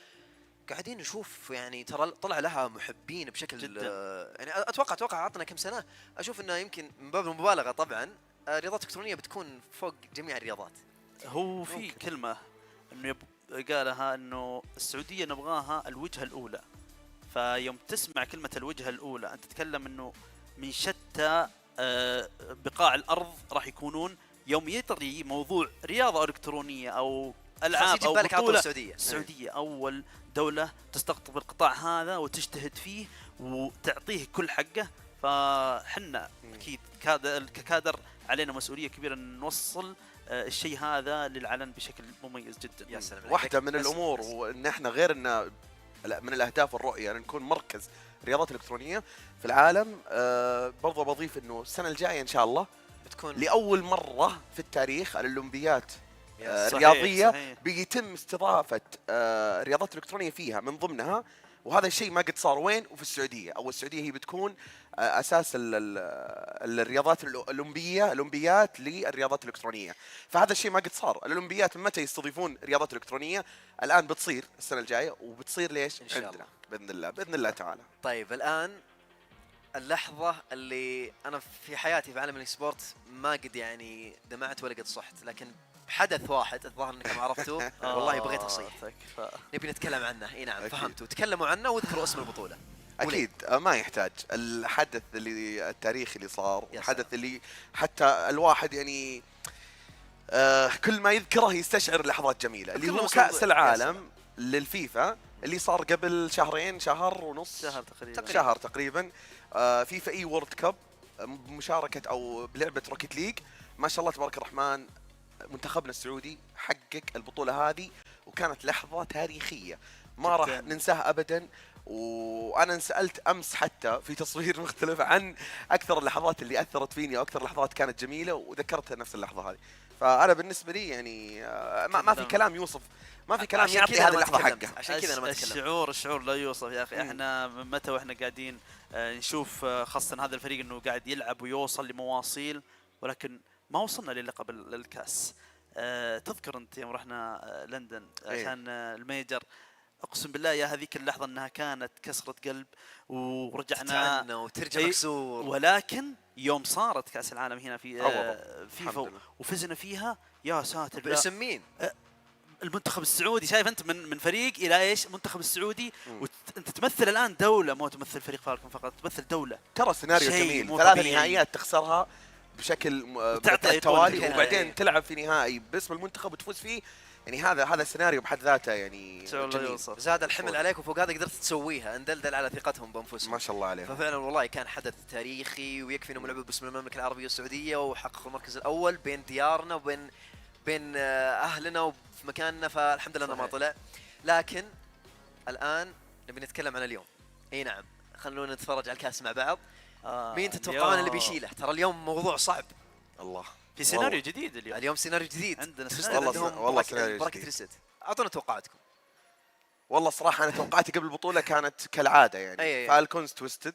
قاعدين نشوف يعني ترى طلع لها محبين بشكل جداً. يعني اتوقع عطنا كم سنه اشوف انه يمكن من باب المبالغه طبعا الرياضات الالكترونيه بتكون فوق جميع الرياضات. هو في كلمة انه قالها انه السعودية نبغاها الوجهة الاولى، فيوم تسمع كلمة الوجهة الاولى انت تتكلم انه من شتى بقاع الارض راح يكونون يوم يطري موضوع رياضة الكترونية او العاب او بطولة. السعودية اول دولة تستقطب القطاع هذا وتجتهد فيه وتعطيه كل حقه، فحنا اكيد ككادر علينا مسؤولية كبيرة ان نوصل الشيء هذا للعلن بشكل مميز جدا. يا سلام. واحدة من الامور وان احنا غير ان من الاهداف والرؤية ان نكون مركز رياضات الكترونية في العالم. برضو بضيف انه السنة الجاية ان شاء الله بتكون لأول مرة في التاريخ الأولمبيات صحيح الرياضية صحيح. بيتم استضافة رياضات إلكترونية فيها من ضمنها، وهذا الشيء ما قد صار وين وفي السعودية. أو السعودية هي بتكون أساس الرياضات الأولمبيات للرياضات الإلكترونية، فهذا الشيء ما قد صار. الأولمبيات متى يستضيفون رياضات إلكترونية؟ الآن بتصير السنة الجاية، وبتصير ليش؟ إن شاء عندنا بإذن الله تعالى. طيب الآن اللحظة اللي أنا في حياتي في عالم الإكسبورت ما قد يعني دمعت ولا قد صحت، لكن حدث واحد الظاهر انكم عرفتوه والله بغيت اصيح. نبي نتكلم عنه. اي نعم فهمتوا، تكلموا عنه واذكروا اسم البطولة. اكيد ما يحتاج. الحدث اللي التاريخي اللي صار، الحدث اللي حتى الواحد يعني كل ما يذكره يستشعر لحظات جميلة، اللي هو كأس العالم للفيفا اللي صار قبل شهر ونص، شهر تقريبا. فيفا اي وورلد كاب بمشاركة او بلعبة روكيت ليج. ما شاء الله تبارك الرحمن منتخبنا السعودي حقق البطولة هذه، وكانت لحظة تاريخية ما راح ننساها ابدا. وانا انسألت امس حتى في تصوير مختلف عن اكثر اللحظات اللي اثرت فيني واكثر اللحظات كانت جميلة، وذكرت نفس اللحظة هذه. فانا بالنسبة لي يعني ما في كلام يوصف، ما في كلام يعطي هذه اللحظة حقها. عشان كذا انا ما اتكلم. الشعور لا يوصف يا اخي. احنا متى واحنا قاعدين نشوف خاصة هذا الفريق انه قاعد يلعب ويوصل لمواصيل، ولكن ما وصلنا للقب الكاس. تذكر انت يوم رحنا لندن عشان الميجر، اقسم بالله يا هذيك اللحظه انها كانت كسرة قلب، ورجعنا وترجع مكسور. ولكن يوم صارت كاس العالم هنا في فيفا وفزنا فيها، يا ساتر باسم مين؟ المنتخب السعودي. شايف انت من فريق الى ايش؟ منتخب السعودي، وانت تمثل الان دوله، مو تمثل فريق فالكون فقط، تمثل دوله. ترى سيناريو جميل، 3 نهائيات تخسرها بشكل توالي، وبعدين تلعب في نهائي باسم المنتخب وتفوز فيه. يعني هذا سيناريو بحد ذاته يعني جميل. زاد الحمل عليك، وفوق هذا قدرت تسويها، اندلدل على ثقتهم بانفسهم ما شاء الله عليهم. ففعلا والله كان حدث تاريخي، ويكفي انهم لعبوا باسم المملكه العربيه السعوديه وحققوا المركز الاول بين ديارنا بين اهلنا وفي مكاننا، فالحمد لله انه ما طلع. لكن الان نبي نتكلم عن اليوم. اي نعم، خلونا نتفرج على الكاس مع بعض. مين تتوقعون اللي بيشيله؟ ترى اليوم موضوع صعب. الله، في سيناريو جديد اليوم سيناريو جديد عندنا. والله سيناريو براكت ريست. اعطونا توقعاتكم. والله صراحه انا توقعاتي قبل البطوله كانت كالعاده يعني فالكونز تويستد،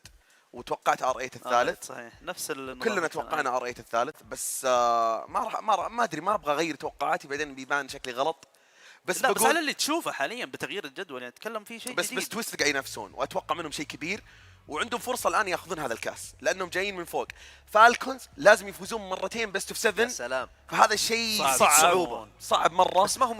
وتوقعت ار 8 الثالث. صحيح، نفس كلنا توقعنا ار 8 الثالث، بس ما ادري، ما ابغى اغير توقعاتي بعدين بيبان شكلي غلط. بس على اللي تشوفه حاليا بتغيير الجدول يعني نتكلم فيه شيء جديد. بس تويستد قاعد ينافسون، واتوقع منهم شيء كبير، وعندهم فرصه الان ياخذون هذا الكاس لانهم جايين من فوق. فالكونز لازم يفوزون مرتين بست اوف 7. يا سلام، فهذا الشيء صعب مره، بس ما هو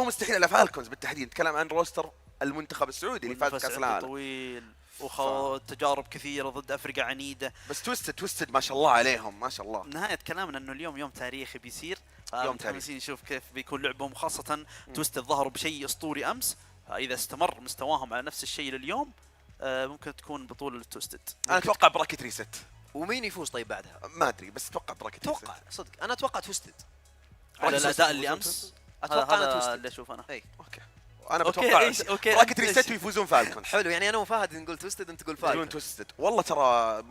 مستحيل. على فالكونز بالتحديد. نتكلم عن روستر المنتخب السعودي اللي فاز بكاس العالم طويل، وتجارب كثيره ضد افريقيا عنيده. بس تويستد ما شاء الله عليهم، ما شاء الله. نهايه كلامنا انه اليوم يوم تاريخي بيصير، يوم تاريخي. نشوف كيف بيكون لعبهم، خاصه تويستد ظهروا بشيء اسطوري امس، فاذا استمر مستواهم على نفس الشيء لليوم ممكن تكون بطوله للتويستد. انا اتوقع براكت ريست. ومين يفوز طيب بعدها؟ ما ادري، بس اتوقع براكت ريست. اتوقع صدق، انا اتوقع تويستد على الاداء اللي امس. اتوقع انا تويستد اللي اشوف انا. اوكي، انا بتوقع براكت ريست ويفوزون فالكون. حلو، يعني انا وفهد نقول تويستد، انت تقول فالكون. تويستد والله ترى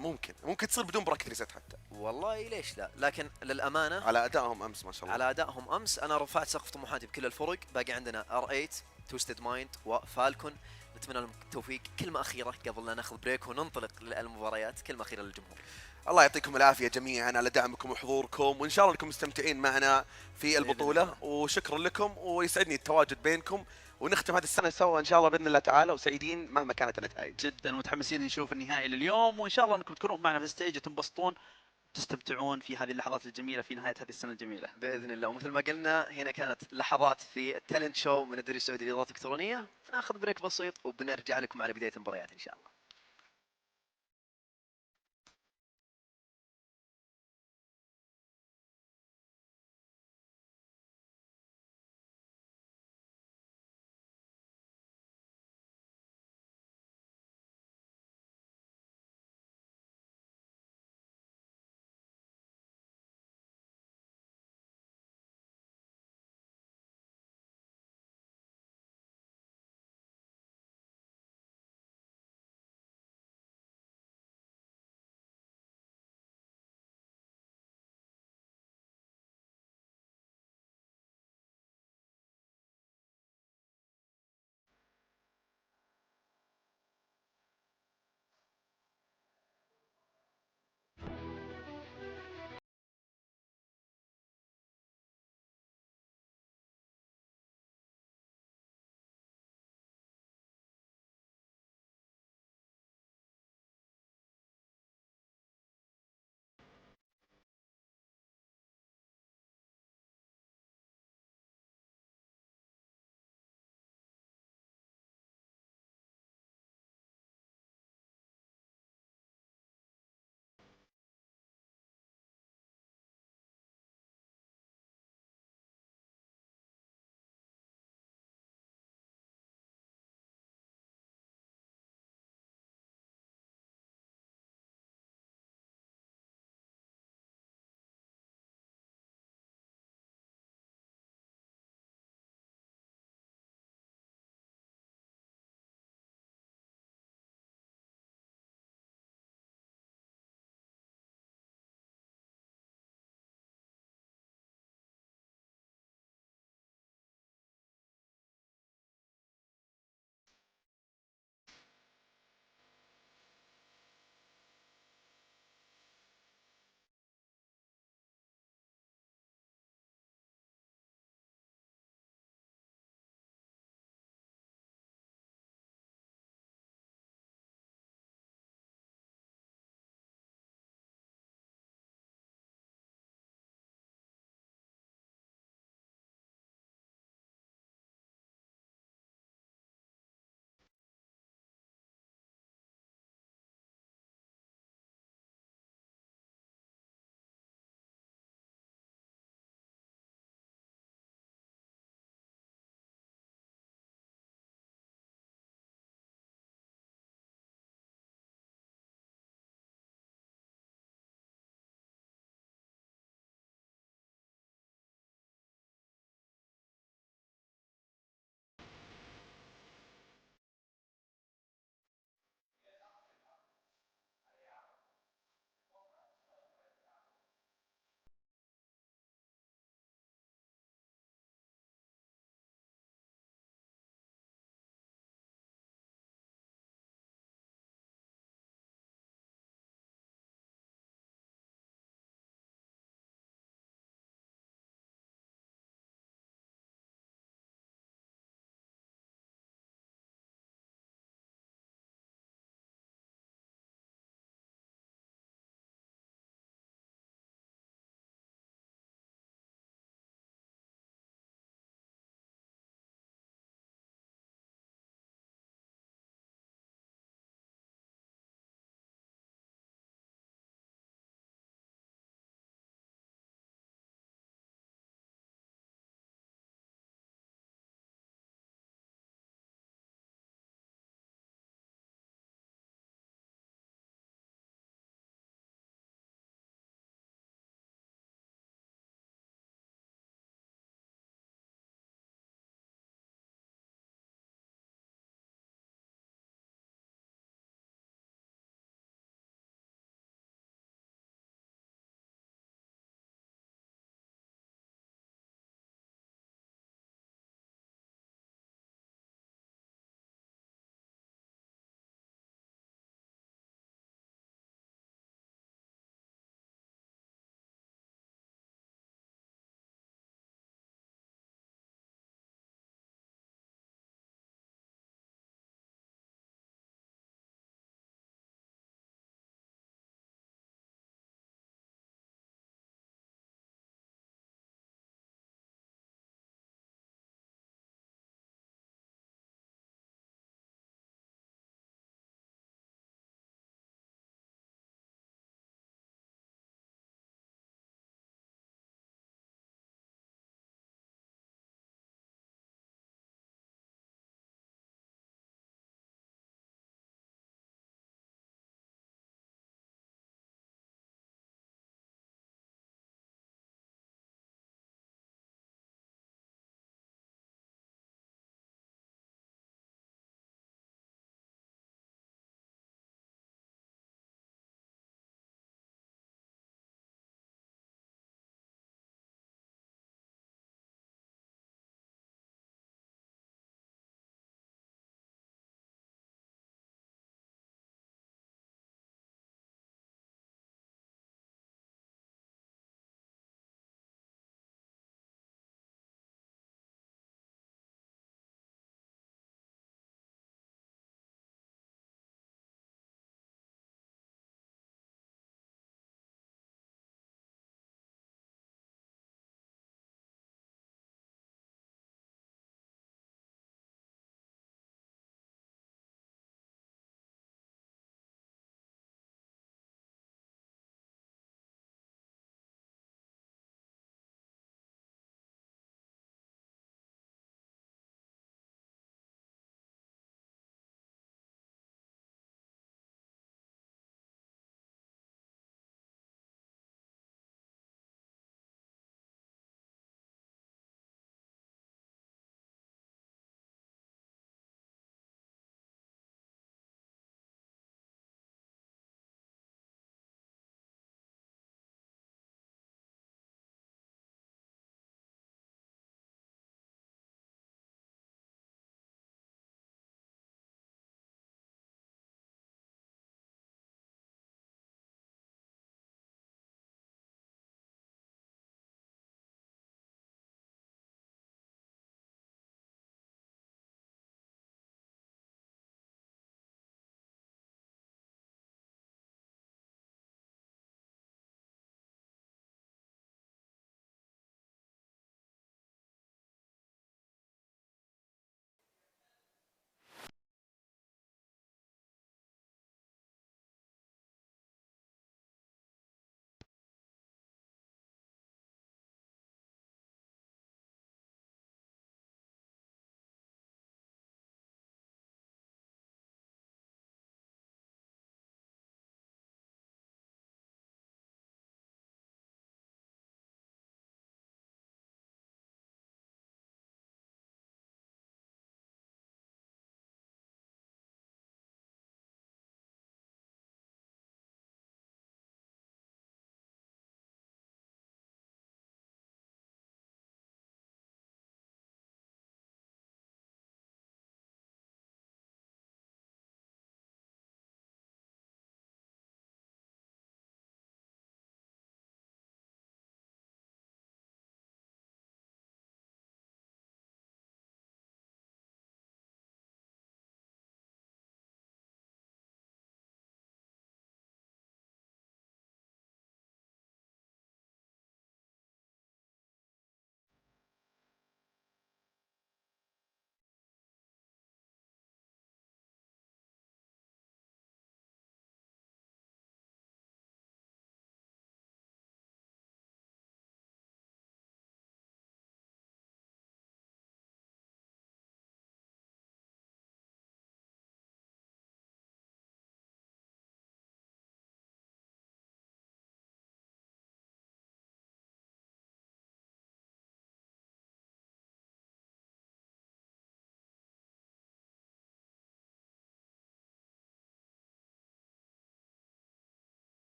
ممكن تصير بدون براكت ريست حتى. والله ليش لا، لكن للامانه على ادائهم امس ما شاء الله، على ادائهم امس انا رفعت سقف طموحاتي بكل الفرق. باقي عندنا ار 8 توستد مايند وفالكون. نتمنى لهم التوفيق. كلمة أخيرة قبل لا ناخذ بريك وننطلق للمباريات، كلمة أخيرة للجمهور. الله يعطيكم العافية جميعا على دعمكم وحضوركم، وإن شاء الله انكم مستمتعين معنا في البطولة، وشكرا لكم، ويسعدني التواجد بينكم، ونختم هذه السنة سوا إن شاء الله بإذن الله تعالى، وسعيدين مهما كانت النتائج. جدا متحمسين نشوف النهائي لليوم، وإن شاء الله أنكم تكونون معنا في الستيج وتنبسطون تستمتعون في هذه اللحظات الجميلة في نهاية هذه السنة الجميلة بإذن الله. ومثل ما قلنا هنا كانت لحظات في التالنت شو من الدوري السعودي للرياضات الإلكترونية. ناخذ بريك بسيط وبنرجع لكم على بداية المباريات إن شاء الله.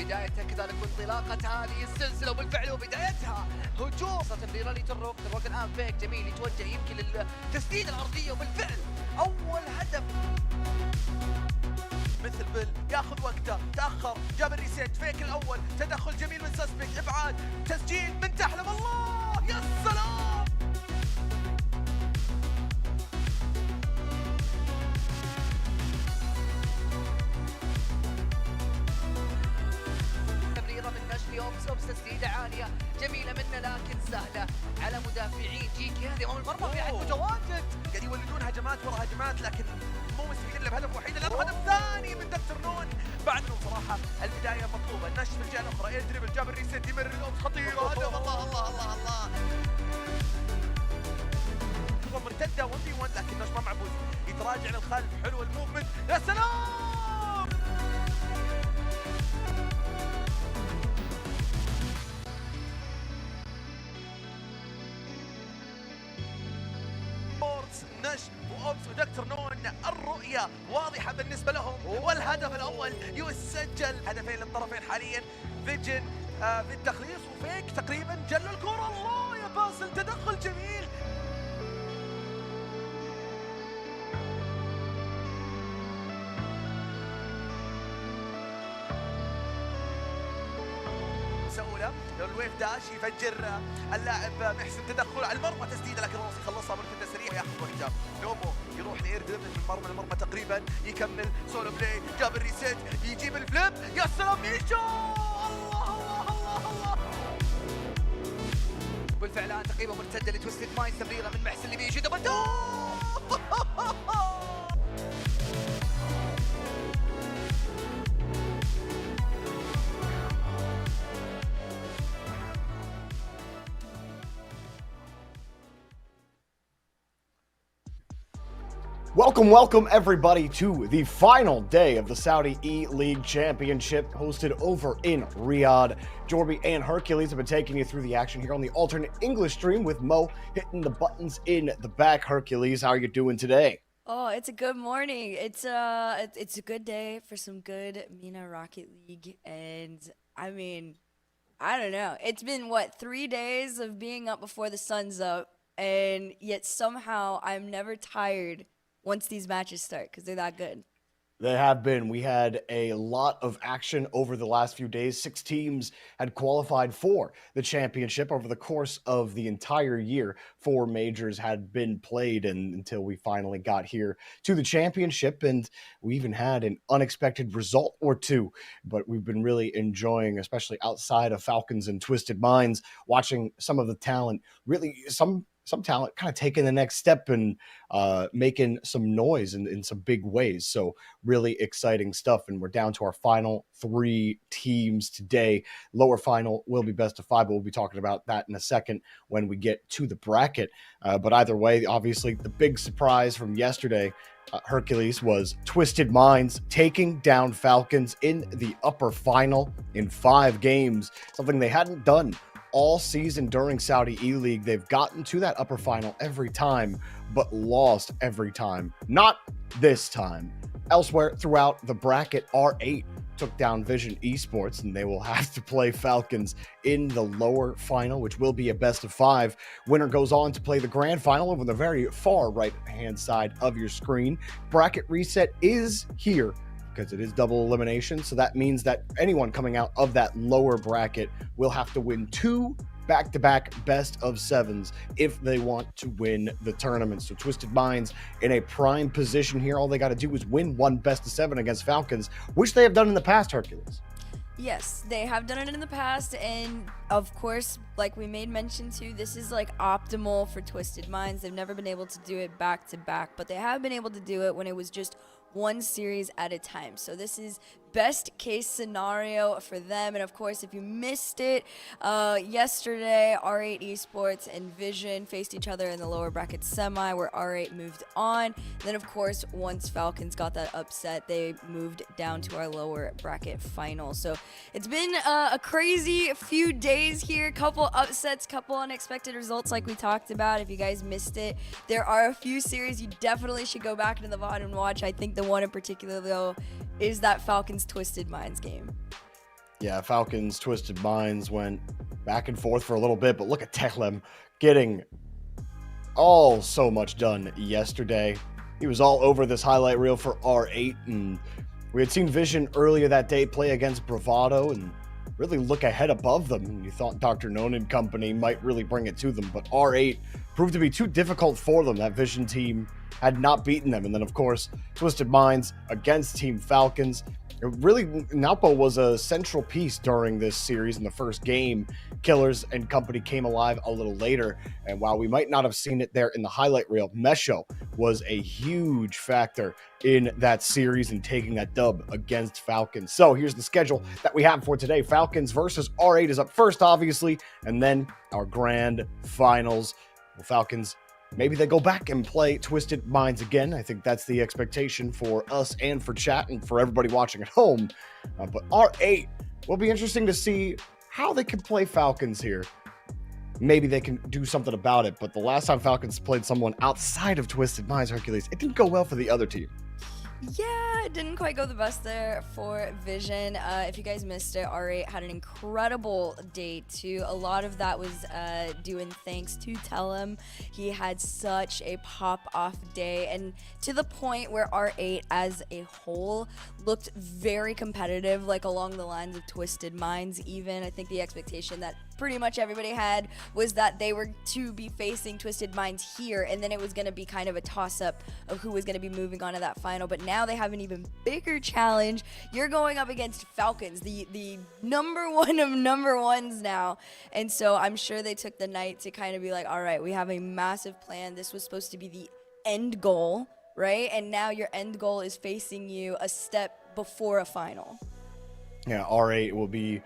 وبدايتها كذلك وانطلاقة هذه السلسلة وبالفعل وبدايتها هجوم تمريرة لتروك الآن فيك جميل يتوجه يمكن للتسديد الأرضية وبالفعل أول هدف مثل بيل ياخذ وقته تأخر جاب الريسيت فيك الأول تدخل جميل من سسبك إبعاد تسجيل من تحلم الله يا سلام أوبس تسديدة عالية جميلة منه لكن سهلة على مدافعين جيكي هذه أول مرة في عد متواجد قاعد يولدون هجمات ورا هجمات لكن مو مستفيدين الا بهدف وحيد الان هدف ثاني من دكتور نون بعدهم صراحة البداية مطلوبة النشف في الجهة الأخرى اير دريبل جاب الريسيت يمر الأوبس خطيرة هدف الله الله الله الله مرتدة 1v1 لكن نش ما معبوز يتراجع للخلف حلو الموفمنت يا سلام نش وأوبس ودكتور نون الرؤية واضحة بالنسبة لهم والهدف الأول يسجل هدفين للطرفين حاليا فيجن في التخليص وفيك تقريبا جل الكرة الله يا باسل تدخل جميل سهولة لو الويف داش يفجر اللاعب محسن تدخل على المرمى تسديده لكن راسي خلصها مرتده سريع ياخذ وقته نومو يروح لاير دريبل من مرمى لمرمى تقريبا يكمل سولو بلاي جاب الريسيت يجيب الفليب يا سلام ميشو الله الله الله الله بالفعل الآن تقريبا مرتدة لتويستد مايند تمريرة من محسن لميشو دبل Welcome everybody to the final day of the Saudi eLeague Championship hosted over in Riyadh. Jorby and Hercules have been taking you through the action here on the alternate English stream with Mo hitting the buttons in the back. Hercules, how are you doing today? Oh, it's a good morning. It's a good day for some good Mina Rocket League, and I mean, I don't know. It's been 3 days of being up before the sun's up, and yet somehow I'm never tired once these matches start because they're that good. They have been. We had a lot of action over the last few days. 6 teams had qualified for the championship over the course of the entire year. 4 majors had been played until we finally got here to the championship, and we even had an unexpected result or two. But we've been really enjoying, especially outside of Falcons and Twisted Minds, watching some of the talent, really some talent kind of taking the next step and making some noise in some big ways. So really exciting stuff. And we're down to our final 3 teams today. Lower final will be best of 5, but we'll be talking about that in a second when we get to the bracket. But either way, obviously the big surprise from yesterday, Hercules, was Twisted Minds taking down Falcons in the upper final in 5 games, something they hadn't done all season during Saudi eLeague. They've gotten to that upper final every time, but lost every time. Not this time. Elsewhere throughout the bracket, R8 took down Vision Esports, and they will have to play Falcons in the lower final, which will be a best of 5. Winner goes on to play the grand final over the very far right-hand side of your screen. Bracket reset is here, because it is double elimination. So that means that anyone coming out of that lower bracket will have to win 2 back-to-back best of 7s if they want to win the tournament. So Twisted Minds in a prime position here. All they got to do is win 1 best of 7 against Falcons, which they have done in the past, Hercules. Yes, they have done it in the past, and of course, like we made mention to, this is like optimal for Twisted Minds. They've never been able to do it back to back, but they have been able to do it when it was just 1 series at a time. So this is best case scenario for them. And of course, if you missed it, yesterday R8 Esports and Vision faced each other in the lower bracket semi, where R8 moved on. Then of course, once Falcons got that upset, they moved down to our lower bracket final. So it's been a crazy few days here, couple upsets, couple unexpected results like we talked about. If you guys missed it, there are a few series you definitely should go back into the VOD and watch. I think the one in particular though is that Falcons Twisted Minds game. Yeah, Falcons Twisted Minds went back and forth for a little bit, but look at Techlem getting so much done yesterday. He was all over this highlight reel for R8, and we had seen Vision earlier that day play against Bravado and really look ahead above them. And you thought Dr. Noon and company might really bring it to them, but R8 proved to be too difficult for them. That Vision team had not beaten them. And then, of course, Twisted Minds against Team Falcons. Really, Naupo was a central piece during this series in the first game. Killers and company came alive a little later, and while we might not have seen it there in the highlight reel, Mesho was a huge factor in that series and taking that dub against Falcons. So here's the schedule that we have for today. Falcons versus R8 is up first, obviously, and then our grand finals. Well, Falcons, maybe they go back and play Twisted Minds again. I think that's the expectation for us and for chat and for everybody watching at home. But R8 will be interesting to see how they can play Falcons here. Maybe they can do something about it. But the last time Falcons played someone outside of Twisted Minds, Hercules, it didn't go well for the other team. Yeah, it didn't quite go the best there for Vision. If you guys missed it, R8 had an incredible day too. A lot of that was due in thanks to Tellem. He had such a pop-off day, and to the point where R8 as a whole looked very competitive, like along the lines of Twisted Minds even. I think the expectation that pretty much everybody had was that they were to be facing Twisted Minds here, and then it was going to be kind of a toss-up of who was going to be moving on to that final. But now they have an even bigger challenge. You're going up against Falcons, the number one of number ones now. And so I'm sure they took the night to kind of be like, all right, we have a massive plan. This was supposed to be the end goal, right? And now your end goal is facing you a step before a final. Yeah, R8 will be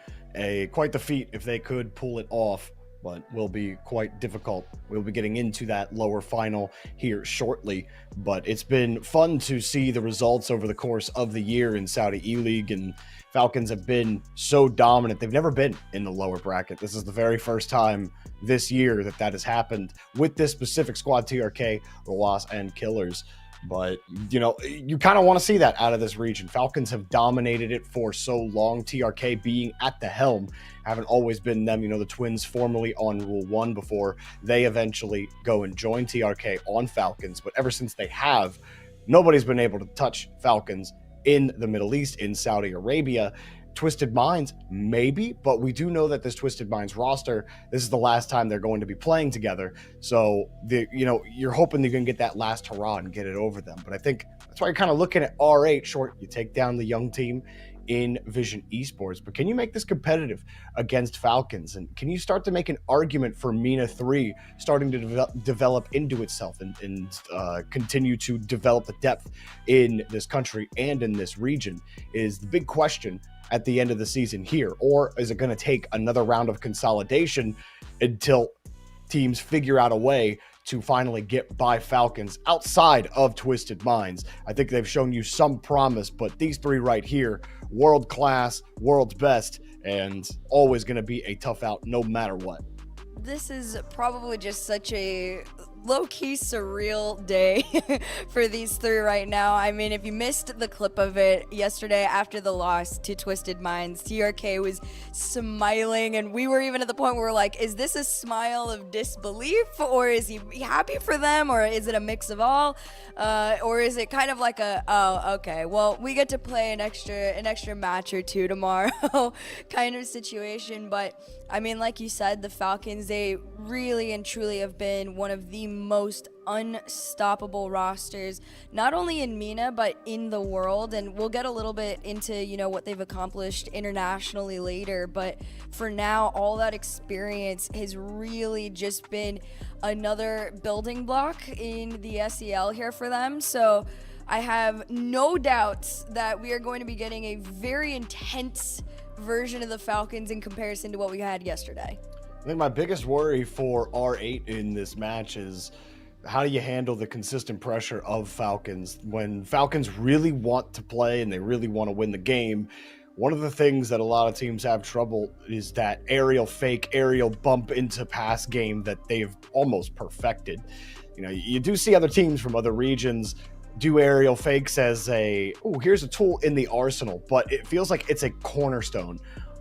quite the feat if they could pull it off, but will be quite difficult. We'll be getting into that lower final here shortly, but it's been fun to see the results over the course of the year in Saudi eLeague, and Falcons have been so dominant. They've never been in the lower bracket. This is the very first time this year that has happened with this specific squad, TRK, Rawas, and Killers. But, you know, you kind of want to see that out of this region. Falcons have dominated it for so long. TRK being at the helm haven't always been them. You know, the Twins formerly on Rule 1 before they eventually go and join TRK on Falcons. But ever since they have, nobody's been able to touch Falcons in the Middle East, in Saudi Arabia. Twisted Minds, maybe, but we do know that this Twisted Minds roster, this is the last time they're going to be playing together. So, you're hoping they're going to get that last hurrah and get it over them. But I think that's why you're kind of looking at R8 short. You take down the young team in Vision Esports, but can you make this competitive against Falcons? And can you start to make an argument for MENA 3 starting to develop into itself and continue to develop the depth in this country and in this region is the big question at the end of the season here? Or is it going to take another round of consolidation until teams figure out a way to finally get by Falcons outside of Twisted Minds? I think they've shown you some promise, but these three right here, world class, world's best, and always going to be a tough out no matter what. This is probably just such a low-key surreal day for these three right now. I mean, if you missed the clip of it yesterday after the loss to Twisted Minds, TRK was smiling, and we were even at the point where we're like, is this a smile of disbelief, or is he happy for them, or is it a mix of all, or is it kind of like oh, okay, well, we get to play an extra match or two tomorrow kind of situation. But I mean, like you said, the Falcons, they really and truly have been one of the most unstoppable rosters, not only in MENA, but in the world. And we'll get a little bit into, what they've accomplished internationally later. But for now, all that experience has really just been another building block in the SEL here for them. So I have no doubts that we are going to be getting a very intense version of the Falcons in comparison to what we had yesterday. I think my biggest worry for R8 in this match is how do you handle the consistent pressure of Falcons when Falcons really want to play and they really want to win the game. One of the things that a lot of teams have trouble is that aerial bump into pass game that they've almost perfected. You do see other teams from other regions do aerial fakes as here's a tool in the arsenal, but it feels like it's a cornerstone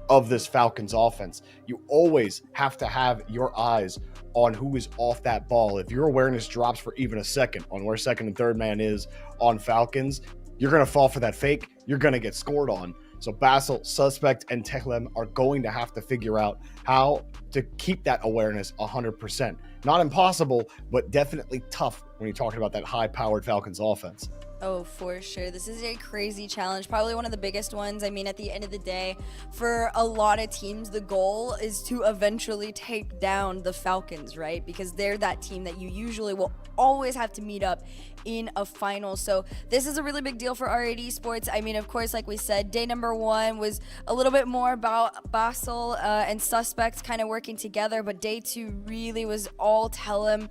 of this Falcons offense. You always have to have your eyes on who is off that ball. If your awareness drops for even a second on where second and third man is on Falcons, you're going to fall for that fake. You're going to get scored on. So Basil, Suspect, and Techlem are going to have to figure out how to keep that awareness 100%. Not impossible, but definitely tough when you're talking about that high-powered Falcons offense. Oh, for sure. This is a crazy challenge, probably one of the biggest ones. I mean, at the end of the day, for a lot of teams, the goal is to eventually take down the Falcons, right? Because they're that team that you usually will always have to meet up in a final. So this is a really big deal for R8 Esports. I mean, of course, like we said, day number 1 was a little bit more about Basil and Suspects kind of working together, but day 2 really was all Telem,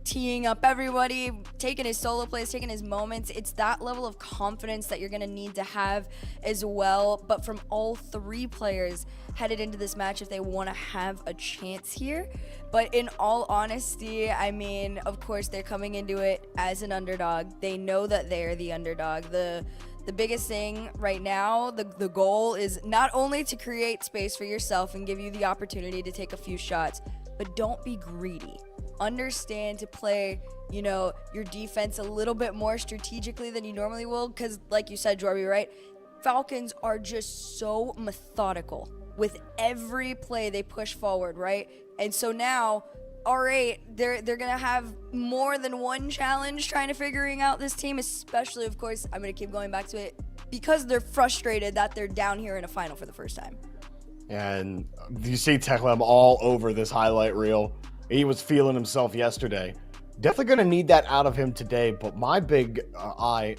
teeing up everybody, taking his solo plays, taking his moments. It's that level of confidence that you're going to need to have as well, but from all 3 players headed into this match if they want to have a chance here. But in all honesty, I mean, of course, they're coming into it as an underdog. They know that they're the underdog. The biggest thing right now, the goal is not only to create space for yourself and give you the opportunity to take a few shots, but don't be greedy. Understand to play, you know, your defense a little bit more strategically than you normally will, because like you said, Jorby, right? Falcons are just so methodical with every play they push forward, right? And so now R8, they're gonna have more than one challenge trying to figuring out this team, especially, of course, I'm gonna keep going back to it, because they're frustrated that they're down here in a final for the first time. And you see Techlem all over this highlight reel. He was feeling himself yesterday. Definitely going to need that out of him today, but my eye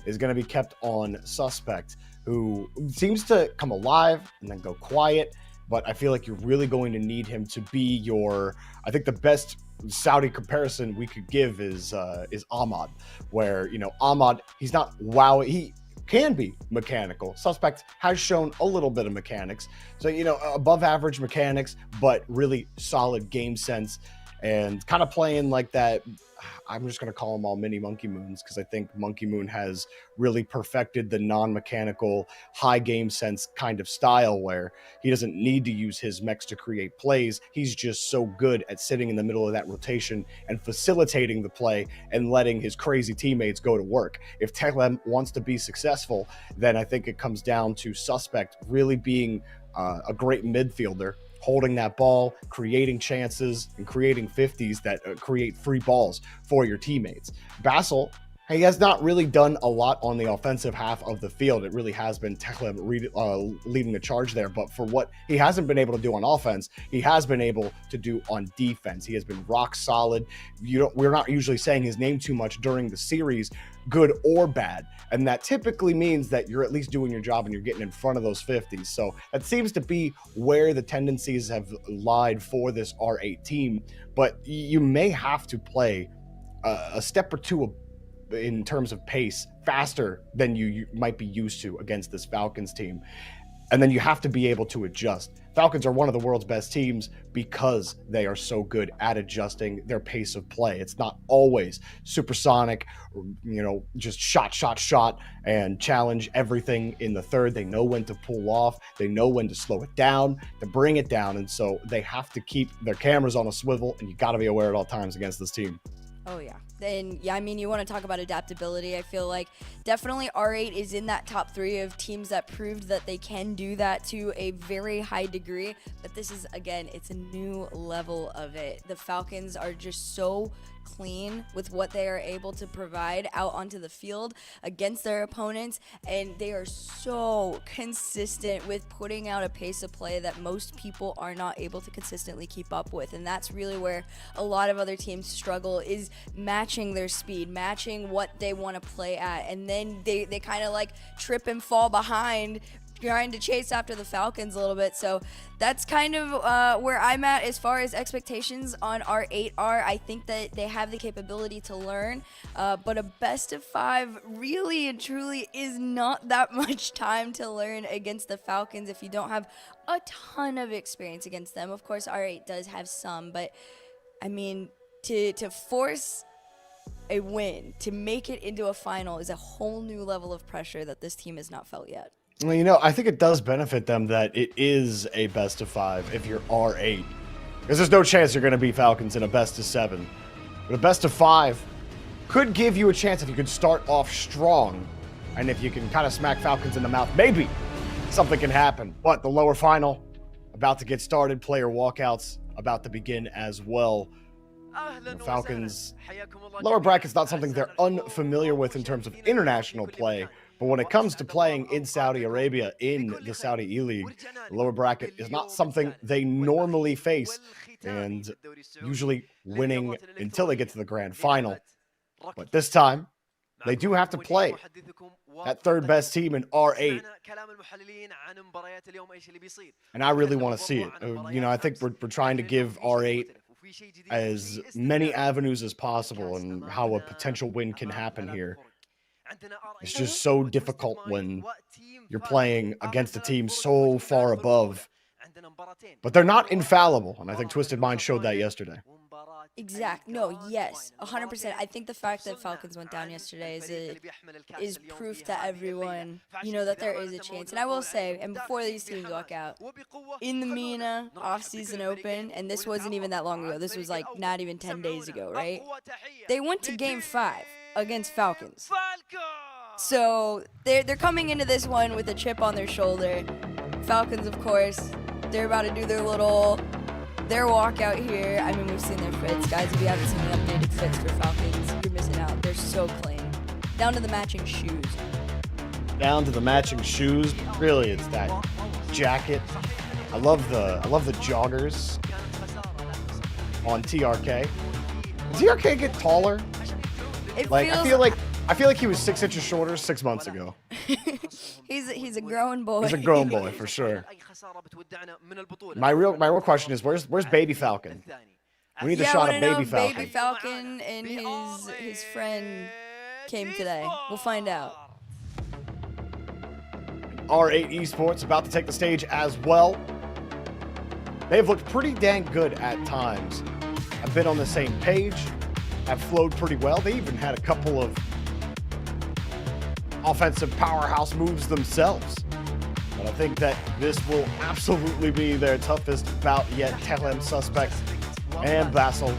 is going to be kept on Suspect, who seems to come alive and then go quiet, but I feel like you're really going to need him to be I think the best Saudi comparison we could give is Ahmad, where, you know, Ahmad, he's not wow, he can be mechanical. Suspect has shown a little bit of mechanics. So, you know, above average mechanics, but really solid game sense and kind of playing like that. I'm just going to call them all mini Monkey Moons, because I think Monkey Moon has really perfected the non-mechanical high game sense kind of style where he doesn't need to use his mechs to create plays. He's just so good at sitting in the middle of that rotation and facilitating the play and letting his crazy teammates go to work. If Techlem wants to be successful, then I think it comes down to Suspect really being a great midfielder, holding that ball, creating chances, and creating 50s that create free balls for your teammates. Basil, he has not really done a lot on the offensive half of the field. It really has been Techlem leading the charge there. But for what he hasn't been able to do on offense, he has been able to do on defense. He has been rock solid. We're not usually saying his name too much during the series, good or bad. And that typically means that you're at least doing your job and you're getting in front of those 50s. So that seems to be where the tendencies have lied for this R8 team. But you may have to play a step or two in terms of pace faster than you might be used to against this Falcons team. And then you have to be able to adjust. Falcons are one of the world's best teams because they are so good at adjusting their pace of play. It's not always supersonic, you know, just shot, and challenge everything in the third. They know when to pull off. They know when to slow it down, to bring it down. And so they have to keep their cameras on a swivel, and you got to be aware at all times against this team. Oh, yeah. And yeah, I mean, you want to talk about adaptability. I feel like definitely R8 is in that top 3 of teams that proved that they can do that to a very high degree. But this is, again, it's a new level of it. The Falcons are just so clean with what they are able to provide out onto the field against their opponents, and they are so consistent with putting out a pace of play that most people are not able to consistently keep up with. And that's really where a lot of other teams struggle, is matching their speed, matching what they want to play at, and then they kind of like trip and fall behind trying to chase after the Falcons a little bit. So that's kind of where I'm at as far as expectations on R8 are. I think that they have the capability to learn, but a best of 5 really and truly is not that much time to learn against the Falcons if you don't have a ton of experience against them. Of course, R8 does have some, but I mean, to force a win, to make it into a final, is a whole new level of pressure that this team has not felt yet. Well, I think it does benefit them that it is a best of 5 if you're R8. Because there's no chance you're going to beat Falcons in a best of 7. But a best of 5 could give you a chance if you could start off strong. And if you can kind of smack Falcons in the mouth, maybe something can happen. But the lower final about to get started. Player walkouts about to begin as well. The Falcons' lower bracket's not something they're unfamiliar with in terms of international play. But when it comes to playing in Saudi Arabia in the Saudi eLeague, the lower bracket is not something they normally face, and usually winning until they get to the grand final. But this time, they do have to play that third best team in R8. And I really want to see it. I think we're trying to give R8 as many avenues as possible and how a potential win can happen here. It's just so difficult when you're playing against a team so far above. But they're not infallible, and I think Twisted Mind showed that yesterday. No, yes, 100%. I think the fact that Falcons went down yesterday is proof to everyone, that there is a chance. And I will say, and before these teams walk out, in the MENA off-season open, and this wasn't even that long ago, this was like not even 10 days ago, right? They went to Game 5 against Falcons. So they're coming into this one with a chip on their shoulder. Falcons, of course, they're about to do their walkout here. I mean, we've seen their fits. Guys, if you haven't seen the updated fits for Falcons, you're missing out. They're so clean. Down to the matching shoes. Down to the matching shoes. Really, it's that jacket. I love the joggers on TRK. Did TRK get taller? I feel like he was 6 inches shorter 6 months ago. He's a grown boy. He's a grown boy for sure. My real question is, where's Baby Falcon? We need a shot of Baby Falcon. Baby Falcon and his friend came today. We'll find out. R8 Esports about to take the stage as well. They've looked pretty dang good at times. I've been on the same page. Have flowed pretty well. They even had a couple of offensive powerhouse moves themselves. But I think that this will absolutely be their toughest bout yet. Telem, Suspect, and Basil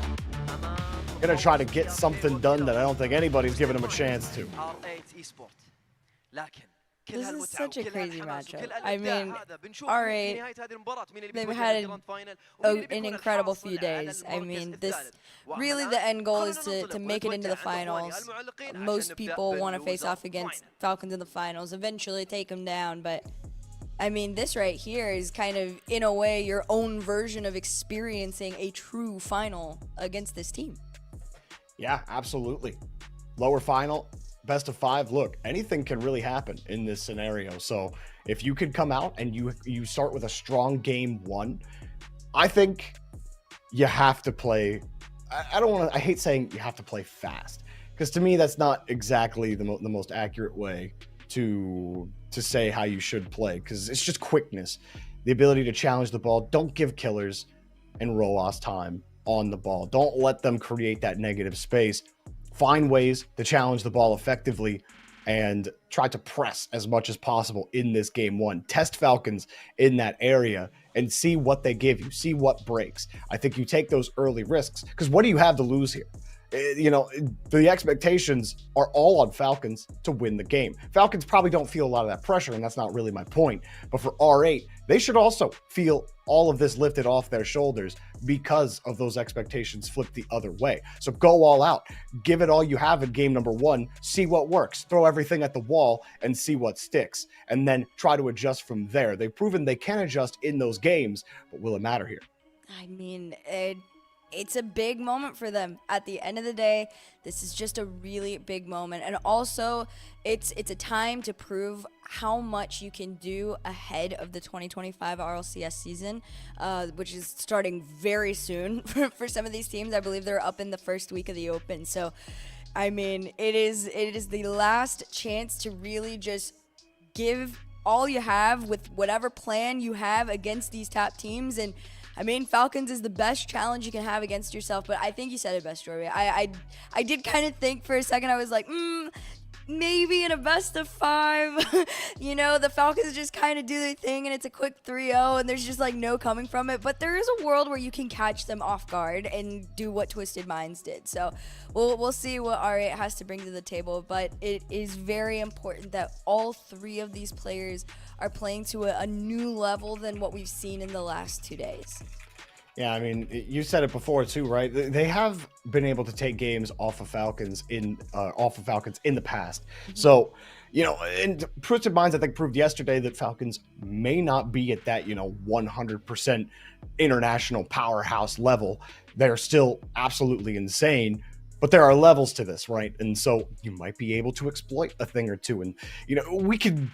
gonna try to get something done that I don't think anybody's giving them a chance to. This is such a crazy matchup. I mean, R8, they've had an incredible few days. I mean, really the end goal is to make it into the finals. Most people want to face off against Falcons in the finals, eventually take them down, but I mean, this right here is kind of, in a way, your own version of experiencing a true final against this team. Yeah, absolutely. Lower final. Best of 5. Look, anything can really happen in this scenario. So if you could come out and you start with a strong game 1, I think you have to play. I hate saying you have to play fast, because to me that's not exactly the most accurate way to say how you should play, because it's just quickness, the ability to challenge the ball. Don't give killers and Roas time on the ball. Don't let them create that negative space. Find ways to challenge the ball effectively and try to press as much as possible in this game 1. Test Falcons in that area and see what they give you, see what breaks. I think you take those early risks, because what do you have to lose here? The expectations are all on Falcons to win the game. Falcons probably don't feel a lot of that pressure, and that's not really my point. But for R8, they should also feel all of this lifted off their shoulders because of those expectations flipped the other way. So go all out. Give it all you have in game number 1. See what works. Throw everything at the wall and see what sticks. And then try to adjust from there. They've proven they can adjust in those games, but will it matter here? I mean, it's a big moment for them. At the end of the day, this is just a really big moment. And also, it's a time to prove how much you can do ahead of the 2025 RLCS season, which is starting very soon for some of these teams. I believe they're up in the first week of the Open. So, I mean, it is the last chance to really just give all you have with whatever plan you have against these top teams. And I mean, Falcons is the best challenge you can have against yourself, but I think you said it best, Jory. I did kind of think for a second, I was like, maybe in a best of 5, you know, the Falcons just kind of do their thing and it's a quick 3-0 and there's just like no coming from it. But there is a world where you can catch them off guard and do what Twisted Minds did. So we'll see what R8 has to bring to the table. But it is very important that all 3 of these players are playing to a new level than what we've seen in the last 2 days. Yeah, I mean, you said it before too, right? They have been able to take games off of Falcons in the past. So, you know, and Twisted Minds, I think, proved yesterday that Falcons may not be at that, you know, 100% international powerhouse level. They're still absolutely insane, but there are levels to this, right? And so you might be able to exploit a thing or two. And, you know, we could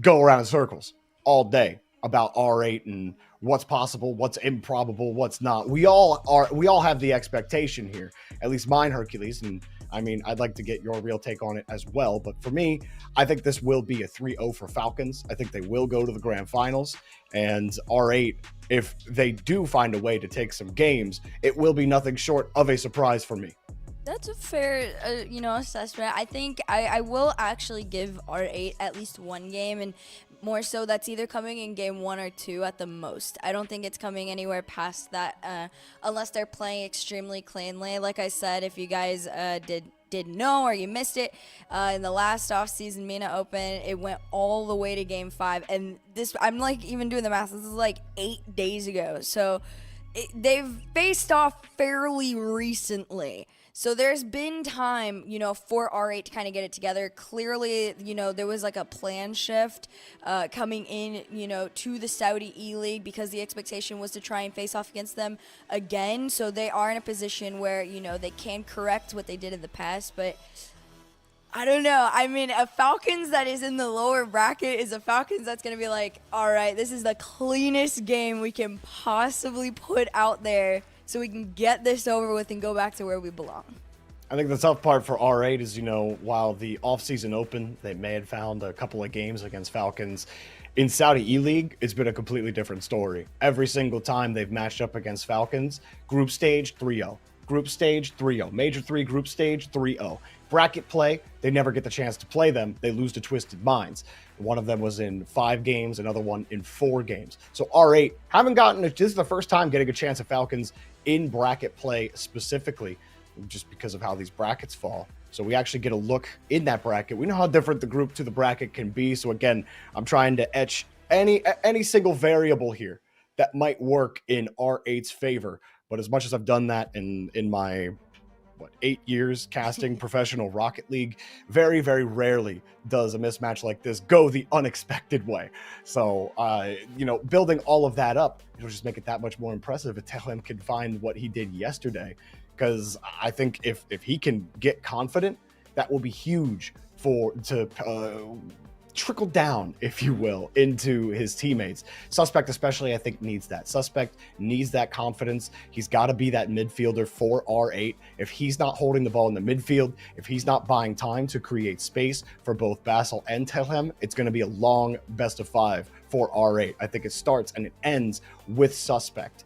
go around in circles all day about R8 and what's possible, what's improbable, what's not. We all have the expectation here, at least mine, Hercules. And I mean, I'd like to get your real take on it as well. But for me, I think this will be a 3-0 for Falcons. I think they will go to the grand finals. And R8, if they do find a way to take some games, it will be nothing short of a surprise for me. That's a fair, assessment. I think I will actually give R8 at least one game, and more so that's either coming in game 1 or 2 at the most. I don't think it's coming anywhere past that unless they're playing extremely cleanly. Like I said, if you guys didn't know or you missed it, in the last offseason MENA Open, it went all the way to game 5. And this, I'm like even doing the math, this is like 8 days ago. So they've faced off fairly recently. So there's been time, you know, for R8 to kind of get it together. Clearly, you know, there was like a plan shift coming in, you know, to the Saudi eLeague because the expectation was to try and face off against them again. So they are in a position where, you know, they can correct what they did in the past. But I don't know. I mean, a Falcons that is in the lower bracket is a Falcons that's going to be like, all right, this is the cleanest game we can possibly put out there, so we can get this over with and go back to where we belong. I think the tough part for R8 is, you know, while the offseason open, they may have found a couple of games against Falcons. In Saudi eLeague, it's been a completely different story. Every single time they've matched up against Falcons, group stage 3-0. Group stage 3-0. Major 3 group stage 3-0. Bracket play, they never get the chance to play them. They lose to Twisted Minds. One of them was in 5 games, another one in 4 games. So R8 haven't gotten this is the first time getting a chance at Falcons in bracket play specifically, just because of how these brackets fall. So we actually get a look in that bracket. We know how different the group to the bracket can be. So again, I'm trying to etch any single variable here that might work in R8's favor. But as much as I've done that in my 8 years casting professional Rocket League, very, very rarely does a mismatch like this go the unexpected way. So, you know, building all of that up, it'll just make it that much more impressive if Telem can find what he did yesterday. Because I think if he can get confident, that will be huge to trickle down, if you will, into his teammates. Suspect especially, I think, needs that. Suspect needs that confidence. He's got to be that midfielder for R8. If he's not holding the ball in the midfield, if he's not buying time to create space for both Basel and Telhem, it's going to be a long best of 5 for R8. I think it starts and it ends with Suspect.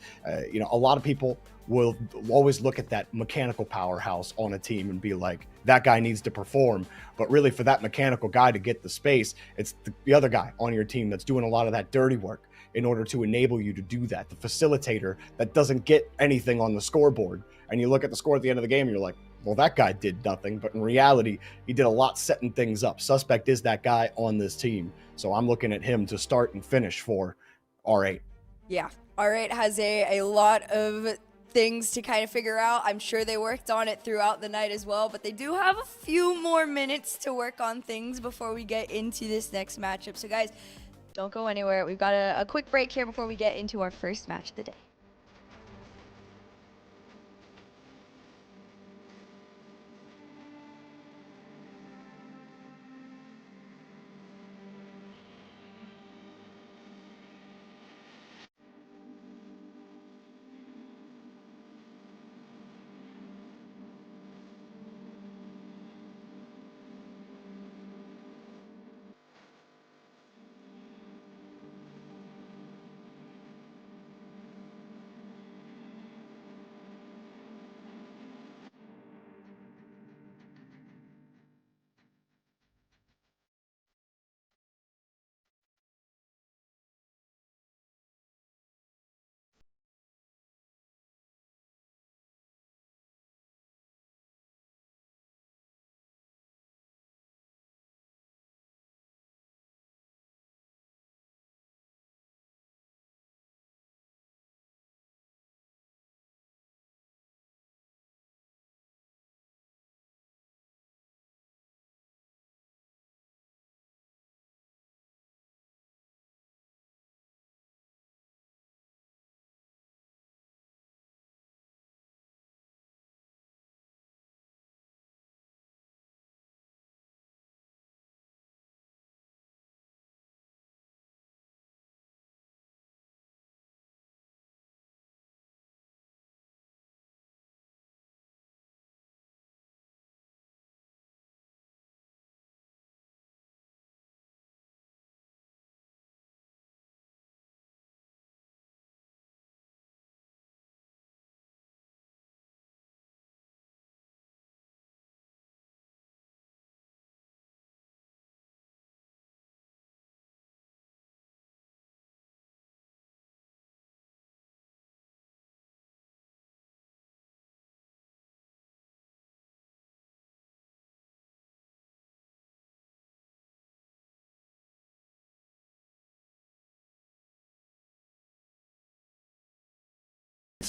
You know, a lot of people will always look at that mechanical powerhouse on a team and be like, that guy needs to perform. But really, for that mechanical guy to get the space, it's the other guy on your team that's doing a lot of that dirty work in order to enable you to do that. The facilitator that doesn't get anything on the scoreboard. And you look at the score at the end of the game and you're like, well, that guy did nothing. But in reality, he did a lot setting things up. Suspect is that guy on this team. So I'm looking at him to start and finish for R8. Yeah, R8 has a lot of things to kind of figure out. I'm sure they worked on it throughout the night as well, but they do have a few more minutes to work on things before we get into this next matchup. So guys, don't go anywhere. We've got a quick break here before we get into our first match of the day.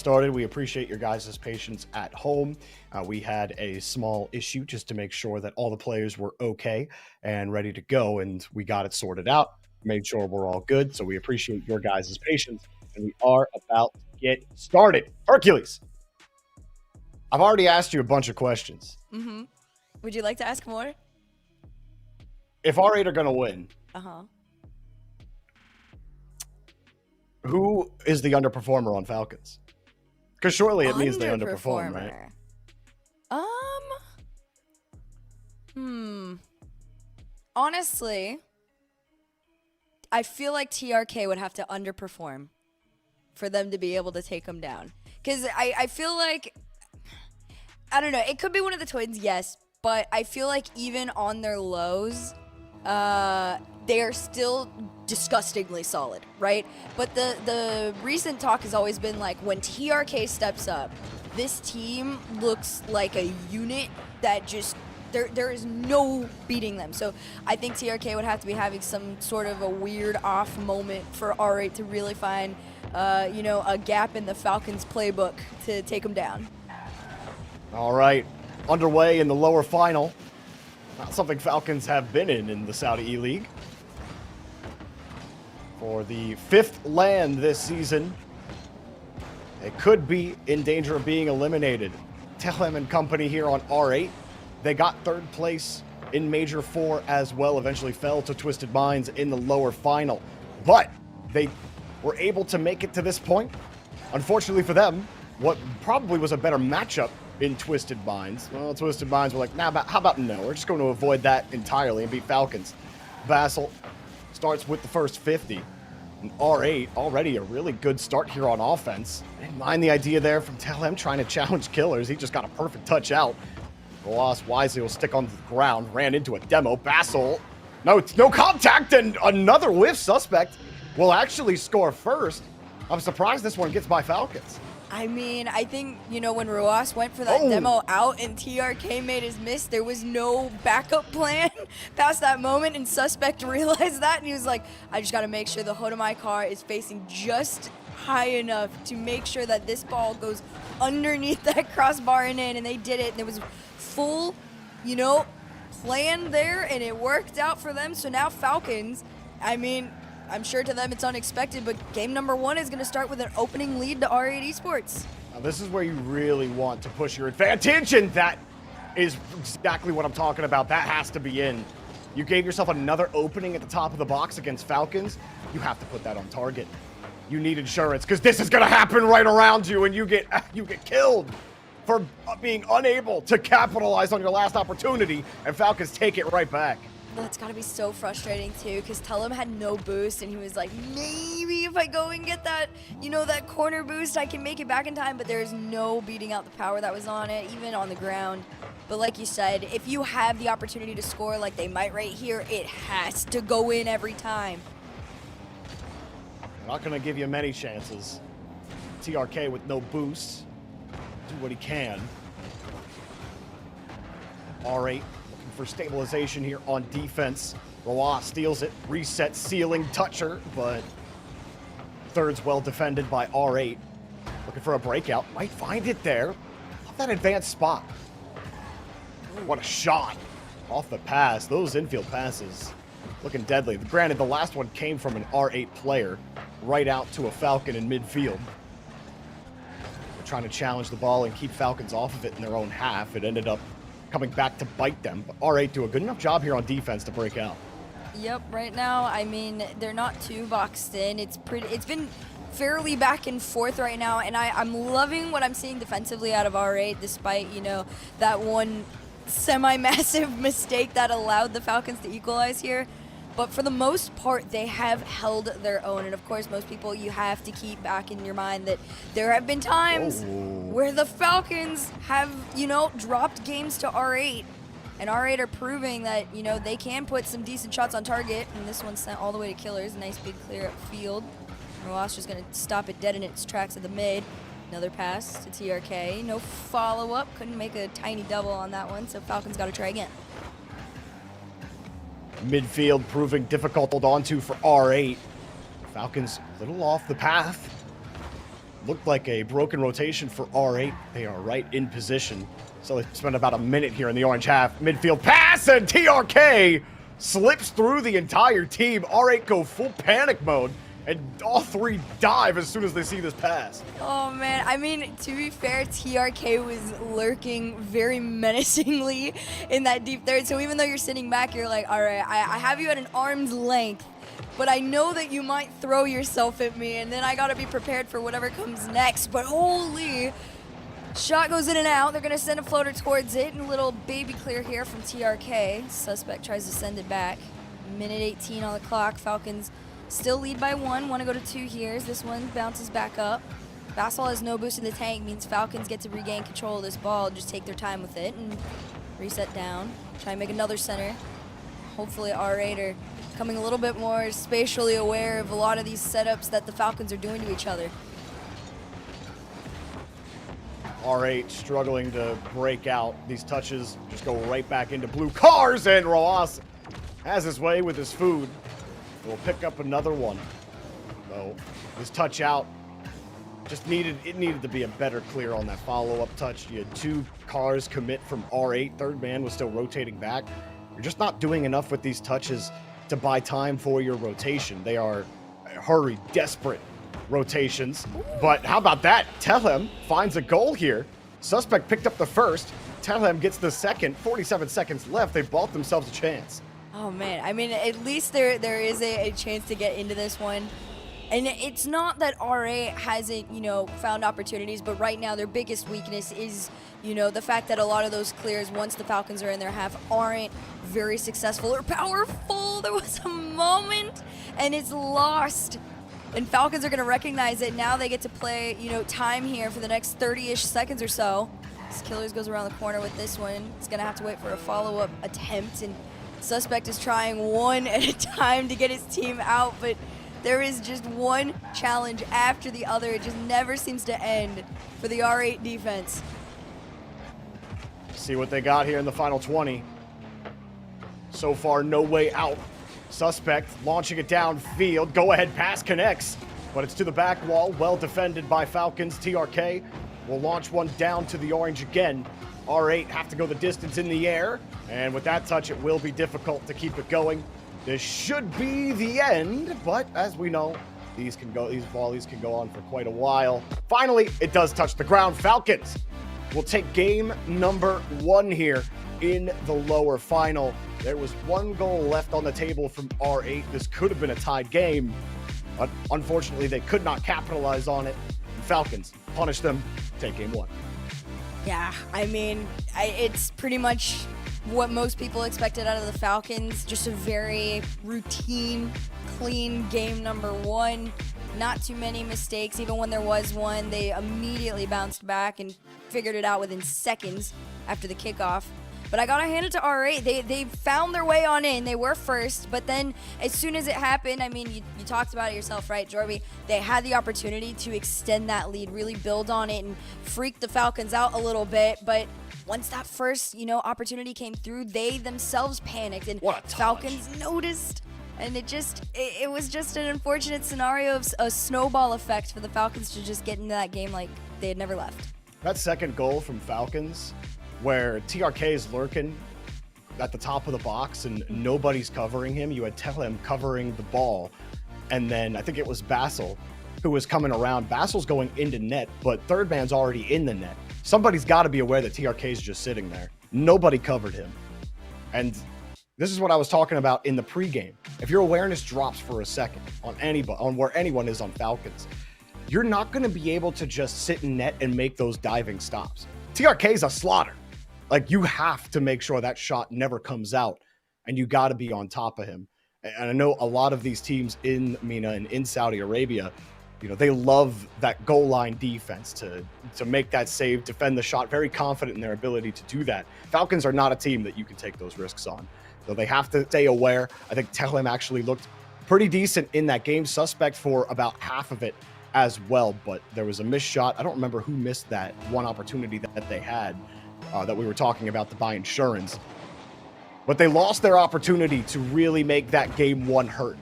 started. We appreciate your guys' patience at home. We had a small issue just to make sure that all the players were okay and ready to go, and we got it sorted out, made sure we're all good. So we appreciate your guys' patience, and we are about to get started. Hercules, I've already asked you a bunch of questions. Mm-hmm. Would you like to ask more? If R8 are going to win, who is the underperformer on Falcons? Because surely it means they underperform, right? Honestly, I feel like TRK would have to underperform for them to be able to take them down. Because I feel like, I don't know, it could be one of the twins, yes, but I feel like even on their lows, they are still disgustingly solid, right? But the recent talk has always been like, when TRK steps up, this team looks like a unit that just, there is no beating them. So I think TRK would have to be having some sort of a weird off moment for R8 to really find, a gap in the Falcons playbook to take them down. All right, underway in the lower final. Not something Falcons have been in the Saudi eLeague. For the 5th LAN this season, they could be in danger of being eliminated. Telem and company here on R8. They got 3rd place in Major 4 as well, eventually fell to Twisted Minds in the lower final. But they were able to make it to this point. Unfortunately for them, what probably was a better matchup in Twisted Minds. Well, Twisted Minds were like, how about no? We're just going to avoid that entirely and beat Falcons. Vassal starts with the first 50. And R8, already a really good start here on offense. Didn't mind the idea there from Telem trying to challenge killers. He just got a perfect touch out. Roas wisely will stick on the ground, ran into a demo. Vassal, no contact, and another whiff. Suspect will actually score first. I'm surprised this one gets by Falcons. I mean, I think, when Roas went for that demo out and TRK made his miss, there was no backup plan past that moment, and Suspect realized that, and he was like, I just got to make sure the hood of my car is facing just high enough to make sure that this ball goes underneath that crossbar and in, and they did it, and there was full, plan there, and it worked out for them. So now Falcons, I mean, I'm sure to them it's unexpected, but game number 1 is going to start with an opening lead to R8 Esports. Now this is where you really want to push your advantage, and that is exactly what I'm talking about. That has to be in. You gave yourself another opening at the top of the box against Falcons. You have to put that on target. You need insurance, because this is going to happen right around you, and you get killed for being unable to capitalize on your last opportunity, and Falcons take it right back. That's gotta be so frustrating too, because Telem had no boost, and he was like, maybe if I go and get that, that corner boost, I can make it back in time, but there's no beating out the power that was on it, even on the ground. But like you said, if you have the opportunity to score like they might right here, it has to go in every time. They're not gonna give you many chances. TRK with no boosts. Do what he can. R8 looking for stabilization here on defense. Roas steals it, resets, ceiling, toucher, but third's well defended by R8. Looking for a breakout, might find it there. Love that advanced spot. What a shot off the pass. Those infield passes looking deadly. Granted, the last one came from an R8 player right out to a Falcon in midfield. Trying to challenge the ball and keep Falcons off of it in their own half. It ended up coming back to bite them. But R8 do a good enough job here on defense to break out. Yep, right now, I mean, they're not too boxed in. It's been fairly back and forth right now, and I'm loving what I'm seeing defensively out of R8, despite, that one semi-massive mistake that allowed the Falcons to equalize here. But for the most part, they have held their own. And of course, most people, you have to keep back in your mind that there have been times where the Falcons have, dropped games to R8. And R8 are proving that, they can put some decent shots on target. And this one's sent all the way to killers. Nice big clear up field. Roas just going to stop it dead in its tracks at the mid. Another pass to TRK. No follow-up. Couldn't make a tiny double on that one. So Falcons got to try again. Midfield proving difficult to hold on to for R8. Falcons a little off the path. looked like a broken rotation for R8. They are right in position. So they spent about a minute here in the orange half. Midfield pass, and TRK slips through the entire team. R8 go full panic mode, and all three dive as soon as they see this pass. Oh man, I mean, to be fair, TRK was lurking very menacingly in that deep third. So even though you're sitting back, you're like, all right, I have you at an arm's length, but I know that you might throw yourself at me, and then I gotta be prepared for whatever comes next. But holy, shot goes in and out. They're gonna send a floater towards it, and a little baby clear here from TRK. Suspect tries to send it back. Minute 18 on the clock. Falcons still lead by 1. Want to go to 2 here. This one bounces back up. Basel has no boost in the tank, means Falcons get to regain control of this ball, just take their time with it and reset down. Try and make another center. Hopefully R8 are becoming a little bit more spatially aware of a lot of these setups that the Falcons are doing to each other. R8 struggling to break out. These touches just go right back into blue cars, and Roas has his way with his food. We'll pick up another one. So this touch out just needed to be a better clear on that follow-up touch. You had 2 cars commit from R8. Third man was still rotating back. You're just not doing enough with these touches to buy time for your rotation. They are hurry, desperate rotations. But how about that? Telhem finds a goal here. Suspect picked up the first. Telhem gets the second. 47 seconds left. They bought themselves a chance. Oh man, I mean, at least there is a chance to get into this one. And it's not that RA hasn't, found opportunities, but right now their biggest weakness is, the fact that a lot of those clears, once the Falcons are in their half, aren't very successful or powerful. There was a moment, and it's lost. And Falcons are going to recognize it. Now they get to play, time here for the next 30-ish seconds or so. As Killers goes around the corner with this one. He's going to have to wait for a follow-up attempt, and Suspect is trying one at a time to get his team out, but there is just one challenge after the other. It just never seems to end for the R8 defense. See what they got here in the final 20. So far, no way out. Suspect launching it downfield. Go-ahead pass connects, but it's to the back wall. Well defended by Falcons. TRK will launch one down to the orange again. R8 have to go the distance in the air, and with that touch, it will be difficult to keep it going. This should be the end, but as we know, these volleys can go on for quite a while. Finally, it does touch the ground. Falcons will take game number 1 here in the lower final. There was 1 goal left on the table from R8. This could have been a tied game, but unfortunately, they could not capitalize on it. Falcons punish them, take game 1. Yeah, I mean, it's pretty much what most people expected out of the Falcons. Just a very routine, clean game number 1. Not too many mistakes. Even when there was one, they immediately bounced back and figured it out within seconds after the kickoff. But I gotta hand it to R8. They found their way on in. They were first, but then as soon as it happened, I mean, you talked about it yourself, right, Jorby? They had the opportunity to extend that lead, really build on it, and freak the Falcons out a little bit. But once that first, opportunity came through, they themselves panicked, and Falcons noticed. And it was just an unfortunate scenario of a snowball effect for the Falcons to just get into that game like they had never left. That second goal from Falcons, where TRK is lurking at the top of the box and nobody's covering him. You had Telem covering the ball, and then I think it was Basel who was coming around. Basel's going into net, but third man's already in the net. Somebody's got to be aware that TRK is just sitting there. Nobody covered him. And this is what I was talking about in the pregame. If your awareness drops for a second on where anyone is on Falcons, you're not going to be able to just sit in net and make those diving stops. TRK's a slaughter. Like, you have to make sure that shot never comes out, and you got to be on top of him. And I know a lot of these teams in MENA and in Saudi Arabia, they love that goal line defense to make that save, defend the shot, very confident in their ability to do that. Falcons are not a team that you can take those risks on. So they have to stay aware. I think Telem actually looked pretty decent in that game. Suspect for about half of it as well, but there was a missed shot. I don't remember who missed that one opportunity that they had. That we were talking about to buy insurance. But they lost their opportunity to really make that game 1 hurt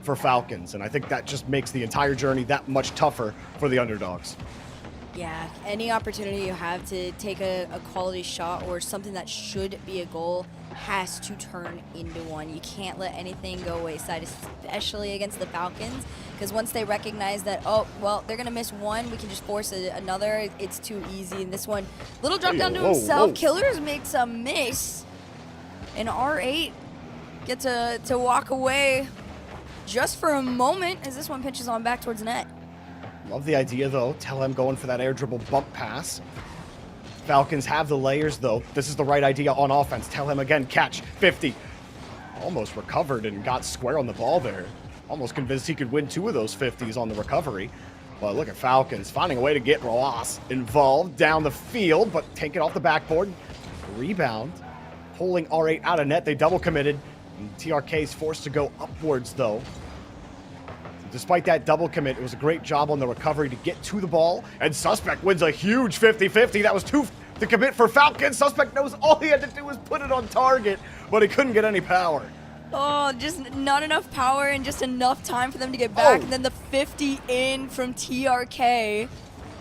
for Falcons, and I think that just makes the entire journey that much tougher for the underdogs. Yeah, any opportunity you have to take a quality shot or something that should be a goal has to turn into one. You can't let anything go wayside, especially against the Falcons, because once they recognize that, oh, well, they're going to miss one, we can just force another, it's too easy. And this one, little drop down to himself. Killers makes a miss, and R8 get to walk away just for a moment as this one pitches on back towards net. Love the idea, though. Telhem going for that air dribble bump pass. Falcons have the layers, though. This is the right idea on offense. Telhem again, catch, 50. Almost recovered and got square on the ball there. Almost convinced he could win 2 of those 50s on the recovery. But look at Falcons finding a way to get Roas involved down the field, but take it off the backboard. Rebound, pulling R8 out of net. They double committed. And TRK is forced to go upwards, though. Despite that double commit, it was a great job on the recovery to get to the ball, and Suspect wins a huge 50-50. That was 2 to commit for Falcons. Suspect knows all he had to do was put it on target, but he couldn't get any power. Oh, just not enough power and just enough time for them to get back. And then the 50 in from TRK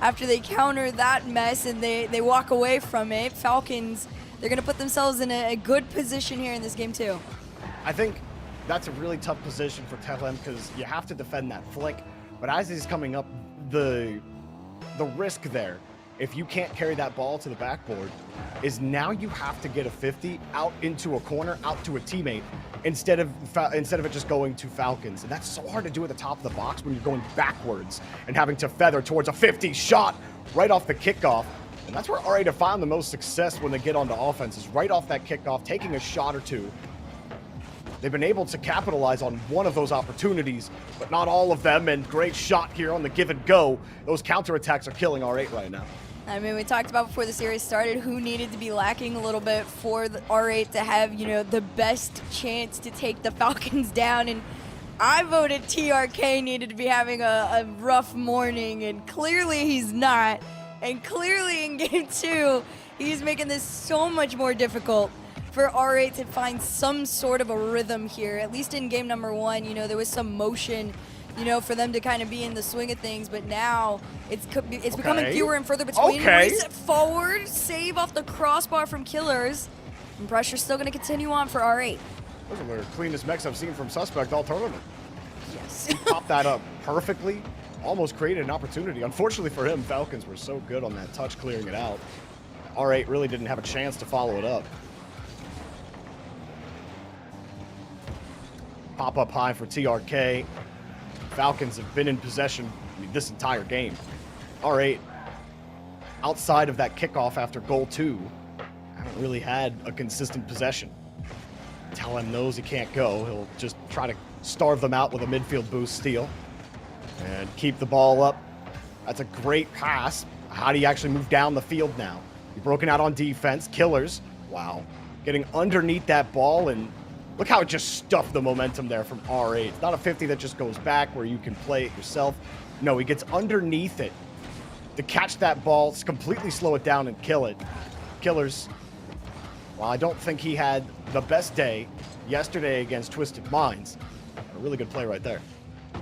after they counter that mess and they walk away from it. Falcons, they're going to put themselves in a good position here in this game too. I think that's a really tough position for Telhem because you have to defend that flick. But as he's coming up, the risk there, if you can't carry that ball to the backboard, is now you have to get a 50 out into a corner, out to a teammate, instead of it just going to Falcons. And that's so hard to do at the top of the box when you're going backwards and having to feather towards a 50 shot right off the kickoff. And that's where R8 have found the most success when they get onto offense, is right off that kickoff, taking a shot or two. They've been able to capitalize on one of those opportunities, but not all of them, and great shot here on the give and go. Those counterattacks are killing R8 right now. I mean, we talked about before the series started who needed to be lacking a little bit for the R8 to have, you know, the best chance to take the Falcons down, and I voted TRK needed to be having a rough morning, and clearly he's not. And clearly in game 2, he's making this so much more difficult for R8 to find some sort of a rhythm here. At least in game number 1, you know, there was some motion, you know, for them to kind of be in the swing of things, but now it's becoming fewer and further between. Reset forward, save off the crossbar from Killers, and pressure's still going to continue on for R8. Those are the cleanest mechs I've seen from Suspect all tournament. Yes. He popped that up perfectly, almost created an opportunity. Unfortunately for him, Falcons were so good on that touch clearing it out. R8 really didn't have a chance to follow it up. Pop up high for TRK. Falcons have been in possession this entire game. R8, outside of that kickoff after goal 2, haven't really had a consistent possession. Telhem knows he can't go. He'll just try to starve them out with a midfield boost steal and keep the ball up. That's a great pass. How do you actually move down the field now? You've broken out on defense. Killers, wow, getting underneath that ball, and look how it just stuffed the momentum there from R8. It's not a 50 that just goes back where you can play it yourself. No, he gets underneath it to catch that ball, completely slow it down and kill it. Killers, well, I don't think he had the best day yesterday against Twisted Minds. A really good play right there.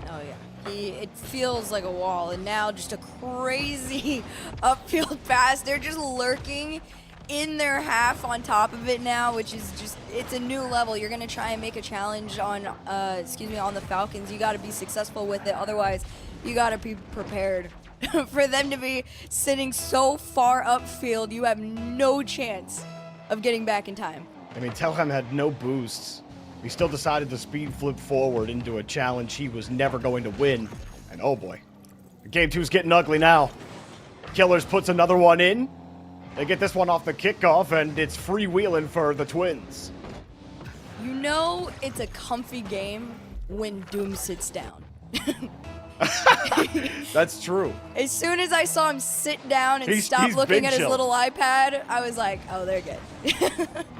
Oh, yeah. It feels like a wall, and now just a crazy upfield pass. They're just lurking in their half on top of it now, which is just, it's a new level. You're gonna try and make a challenge on, on the Falcons. You gotta be successful with it. Otherwise, you gotta be prepared. For them to be sitting so far upfield, you have no chance of getting back in time. I mean, Telhem had no boosts. He still decided to speed flip forward into a challenge he was never going to win. And oh boy, game 2's getting ugly now. Killers puts another one in. They get this one off the kickoff, and it's freewheeling for the Twins. You know it's a comfy game when Doom sits down. That's true. As soon as I saw him sit down and stop looking at his little iPad, I was like, oh, they're good.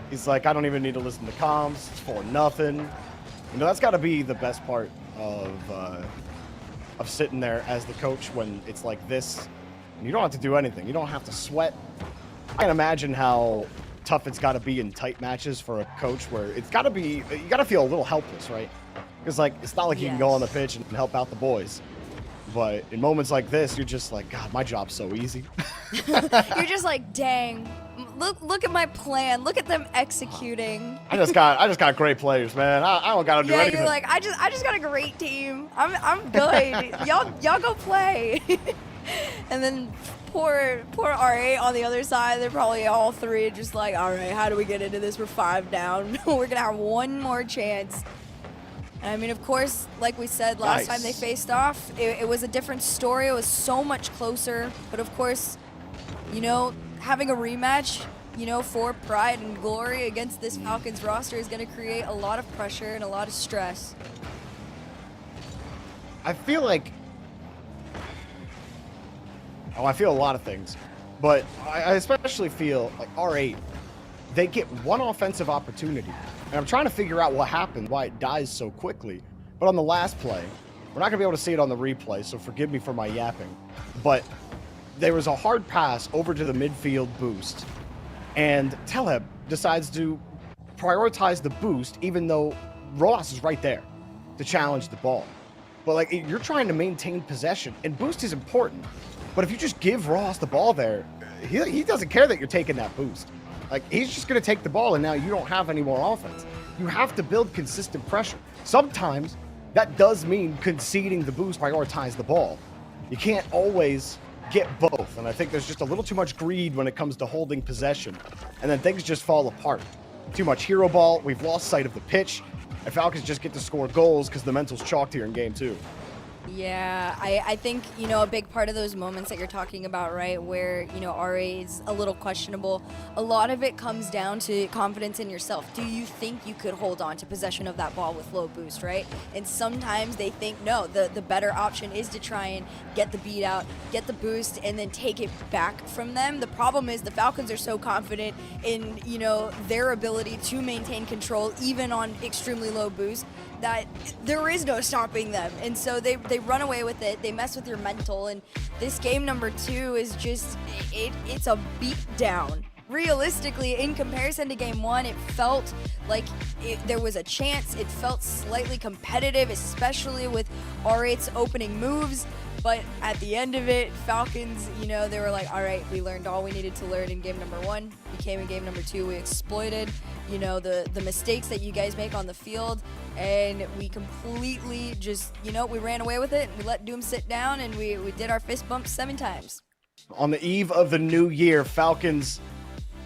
He's like, I don't even need to listen to comms. It's 4-0. You know, that's got to be the best part of sitting there as the coach when it's like this. You don't have to do anything. You don't have to sweat. I can imagine how tough it's got to be in tight matches for a coach where it's got to be, you got to feel a little helpless, right? Because, like, it's not like you can go on the pitch and help out the boys. But in moments like this, you're just like, God, my job's so easy. You're just like, dang, look at my plan. Look at them executing. I just got great players, man. I don't gotta do anything. Yeah, you're like, I just got a great team. I'm good. y'all go play. And then poor R8 on the other side, they're probably all three just like, all right, how do we get into this? We're 5 down. We're gonna have one more chance. And I mean, of course, like we said last time they faced off, it was a different story. It was so much closer. But of course, you know, having a rematch, you know, for pride and glory against this Falcons roster is going to create a lot of pressure and a lot of stress. I feel like... I feel a lot of things. But I especially feel like R8, they get one offensive opportunity. And I'm trying to figure out what happened, why it dies so quickly. But on the last play, we're not going to be able to see it on the replay, so forgive me for my yapping. But there was a hard pass over to the midfield boost. And Teleb decides to prioritize the boost, even though Ross is right there to challenge the ball. But, like, you're trying to maintain possession, and boost is important. But if you just give Ross the ball there, he doesn't care that you're taking that boost. Like, he's just going to take the ball, and now you don't have any more offense. You have to build consistent pressure. Sometimes that does mean conceding the boost, prioritize the ball. You can't always get both, and I think there's just a little too much greed when it comes to holding possession, and then things just fall apart. Too much hero ball, we've lost sight of the pitch, and Falcons just get to score goals because the mental's chalked here in game 2. Yeah, I think, you know, a big part of those moments that you're talking about, right, where, you know, RA is a little questionable, a lot of it comes down to confidence in yourself. Do you think you could hold on to possession of that ball with low boost, right? And sometimes they think, no, the better option is to try and get the beat out, get the boost, and then take it back from them. The problem is the Falcons are so confident in, you know, their ability to maintain control, even on extremely low boost, that there is no stopping them. And so they run away with it, they mess with your mental, and this game number 2 is just, it's a beat down. Realistically, in comparison to game 1, it felt like there was a chance, it felt slightly competitive, especially with R8's opening moves. But at the end of it, Falcons, you know, they were like, all right, we learned all we needed to learn in game number 1. We came in game number 2, we exploited, you know, the mistakes that you guys make on the field, and we completely just, you know, we ran away with it, and we let Doom sit down, and we did our fist bumps 7 times. On the eve of the new year, Falcons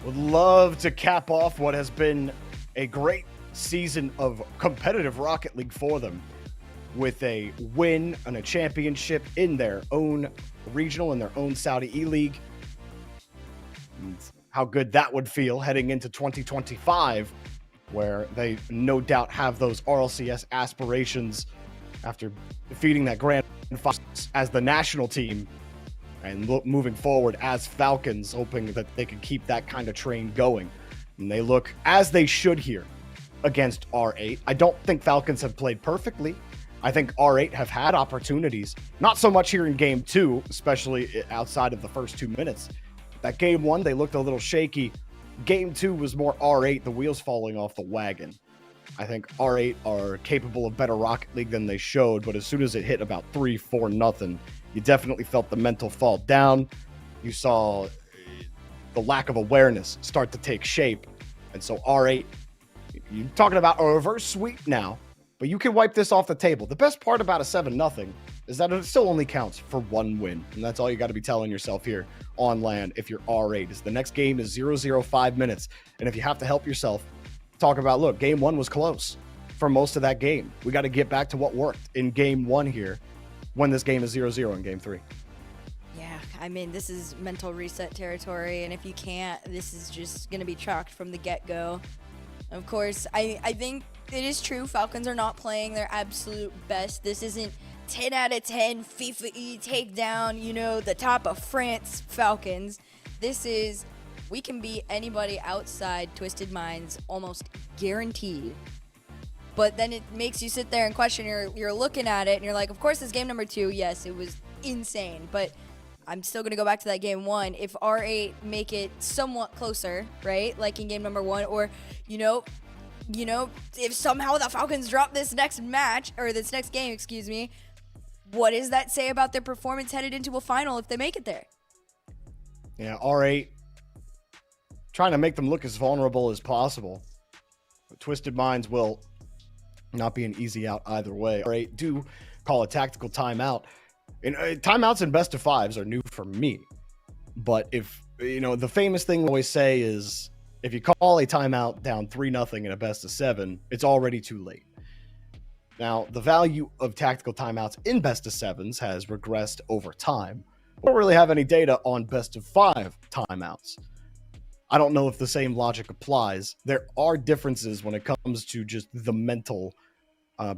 would love to cap off what has been a great season of competitive Rocket League for them, with a win and a championship in their own regional, in their own Saudi eLeague. And how good that would feel heading into 2025, where they no doubt have those RLCS aspirations after defeating that Grand Finals as the national team, and moving forward as Falcons, hoping that they can keep that kind of train going. And they look as they should here against R8. I don't think Falcons have played perfectly. I think R8 have had opportunities, not so much here in game 2, especially outside of the first 2 minutes. That game 1, they looked a little shaky. Game 2 was more R8, the wheels falling off the wagon. I think R8 are capable of better Rocket League than they showed, but as soon as it hit about 3-4-0, you definitely felt the mental fall down. You saw the lack of awareness start to take shape. And so R8, you're talking about a reverse sweep now, but you can wipe this off the table. The best part about a 7-0 is that it still only counts for 1 win. And that's all you got to be telling yourself here on land if you're R8. Is the next game is 0-0 5 minutes. And if you have to help yourself, talk about, look, game 1 was close for most of that game. We got to get back to what worked in game 1 here when this game is 0-0 in game 3. Yeah, I mean, this is mental reset territory. And if you can't, this is just going to be chalked from the get-go. Of course, I think it is true. Falcons are not playing their absolute best. This isn't 10 out of 10 FIFA takedown, you know, the top of France Falcons. This is, we can beat anybody outside Twisted Minds almost guaranteed. But then it makes you sit there and question, you're looking at it and you're like, of course, this game number 2, yes, it was insane. But I'm still going to go back to that game 1. If R8 make it somewhat closer, right, like in game number 1, or, you know, you know, if somehow the Falcons drop this next match, or this next game, excuse me, what does that say about their performance headed into a final if they make it there? Yeah, R8 trying to make them look as vulnerable as possible. But Twisted Minds will not be an easy out either way. R8 do call a tactical timeout. And timeouts in best of fives are new for me. But if, you know, the famous thing we always say is if you call a timeout down 3-0 in a best of 7, it's already too late. Now, the value of tactical timeouts in best of 7s has regressed over time. We don't really have any data on best of 5 timeouts. I don't know if the same logic applies. There are differences when it comes to just the mental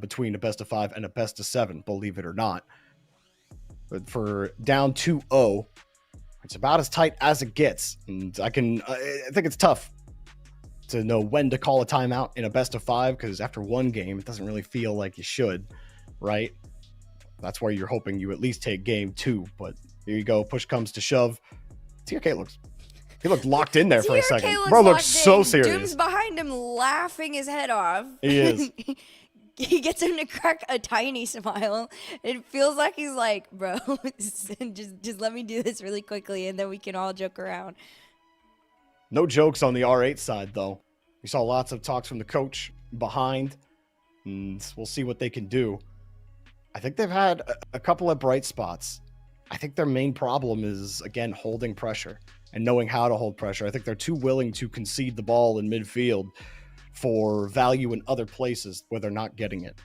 between a best of 5 and a best of 7, believe it or not. But for down 2-0, it's about as tight as it gets. And I think it's tough to know when to call a timeout in a best of 5, because after one game, it doesn't really feel like you should, right? That's where you're hoping you at least take game 2. But here you go. Push comes to shove. TRK he looked locked in there for a second. Bro looks so serious. Doom's behind him laughing his head off. He is. He gets him to crack a tiny smile. It feels like he's like, bro, just let me do this really quickly and then we can all joke around. No jokes on the R8 side, though. We saw lots of talks from the coach behind, and we'll see what they can do. I think they've had a couple of bright spots. I think their main problem is, again, holding pressure and knowing how to hold pressure. I think they're too willing to concede the ball in midfield for value in other places where they're not getting it.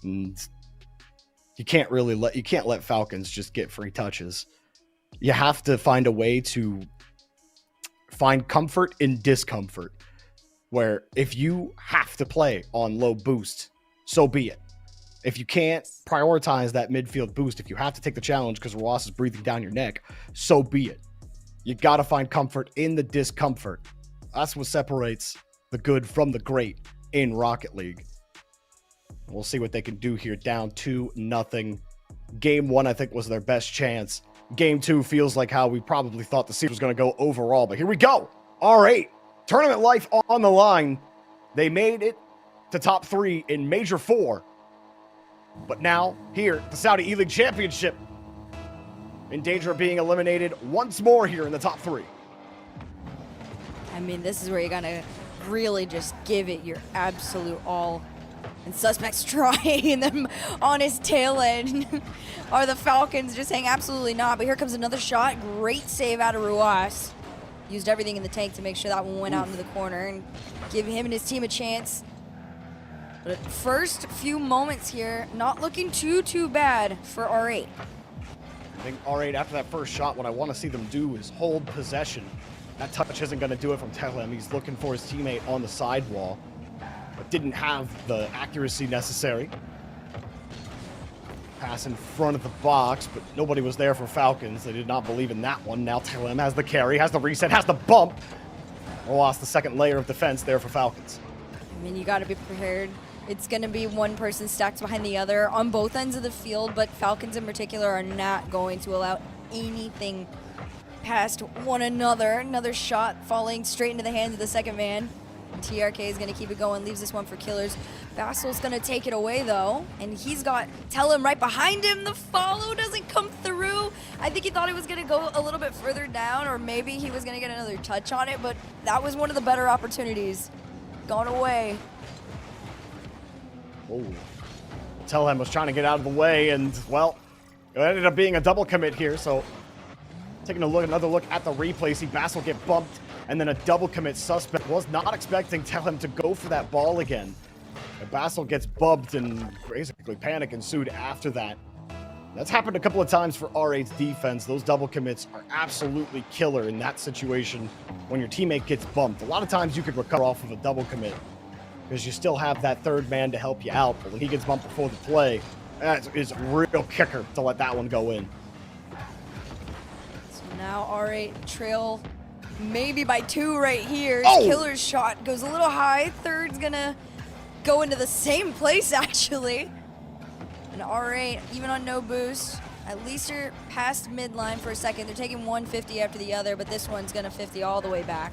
And you can't let Falcons just get free touches. You have to find a way to find comfort in discomfort, where if you have to play on low boost, so be it. If you can't prioritize that midfield boost, if you have to take the challenge because Ross is breathing down your neck, so be it. You got to find comfort in the discomfort. That's what separates the good from the great in Rocket League. We'll see what they can do here. Down 2-0. Game 1, I think, was their best chance. Game 2 feels like how we probably thought the series was going to go overall. But here we go. R8. Tournament life on the line. They made it to top 3 in Major 4. But now, here, the Saudi eLeague Championship, in danger of being eliminated once more here in the top 3. I mean, this is where you're going to really just give it your absolute all. And Suspect's trying them on his tail end. Are the Falcons just saying absolutely not? But here comes another shot. Great save out of Ruas. Used everything in the tank to make sure that one went out into the corner and give him and his team a chance. But first few moments here, not looking too bad for R8. I think R8, after that first shot, what I want to see them do is hold possession. That touch isn't going to do it from Telem. He's looking for his teammate on the sidewall, but didn't have the accuracy necessary. Pass in front of the box, but nobody was there for Falcons. They did not believe in that one. Now Telem has the carry, has the reset, has the bump. Lost the second layer of defense there for Falcons. I mean, you got to be prepared. It's going to be one person stacked behind the other on both ends of the field, but Falcons in particular are not going to allow anything past one another. Another shot falling straight into the hands of the second man. TRK is going to keep it going, leaves this one for Killers. Basil's going to take it away, though, and he's got Telem right behind him. The follow doesn't come through. I think he thought it was going to go a little bit further down, or maybe he was going to get another touch on it, but that was one of the better opportunities. Gone away. Oh. Telem was trying to get out of the way, and, well, it ended up being a double commit here, so taking another look at the replay, see Basil get bumped, and then a double commit. Suspect was not expecting Telem to go for that ball again. And Basil gets bumped, and basically panic ensued after that. That's happened a couple of times for R8's defense. Those double commits are absolutely killer in that situation when your teammate gets bumped. A lot of times you could recover off of a double commit because you still have that third man to help you out. But when he gets bumped before the play, that is a real kicker to let that one go in. So now R8 trail maybe by 2 right here. Oh! Killer's shot goes a little high. Third's gonna go into the same place, actually. And R8, even on no boost, at least are past midline for a second. They're taking 150 after the other, but this one's gonna 50 all the way back.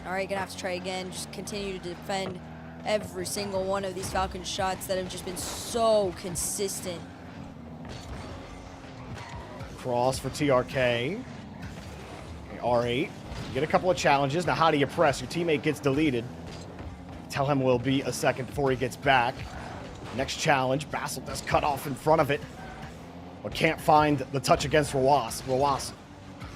R8 gonna have to try again, just continue to defend every single one of these Falcons shots that have just been so consistent. Cross for TRK. Okay, R8. You get a couple of challenges. Now, how do you press? Your teammate gets deleted. Tell him will be a second before he gets back. Next challenge. Basil does cut off in front of it, but can't find the touch against Rawas. Rawas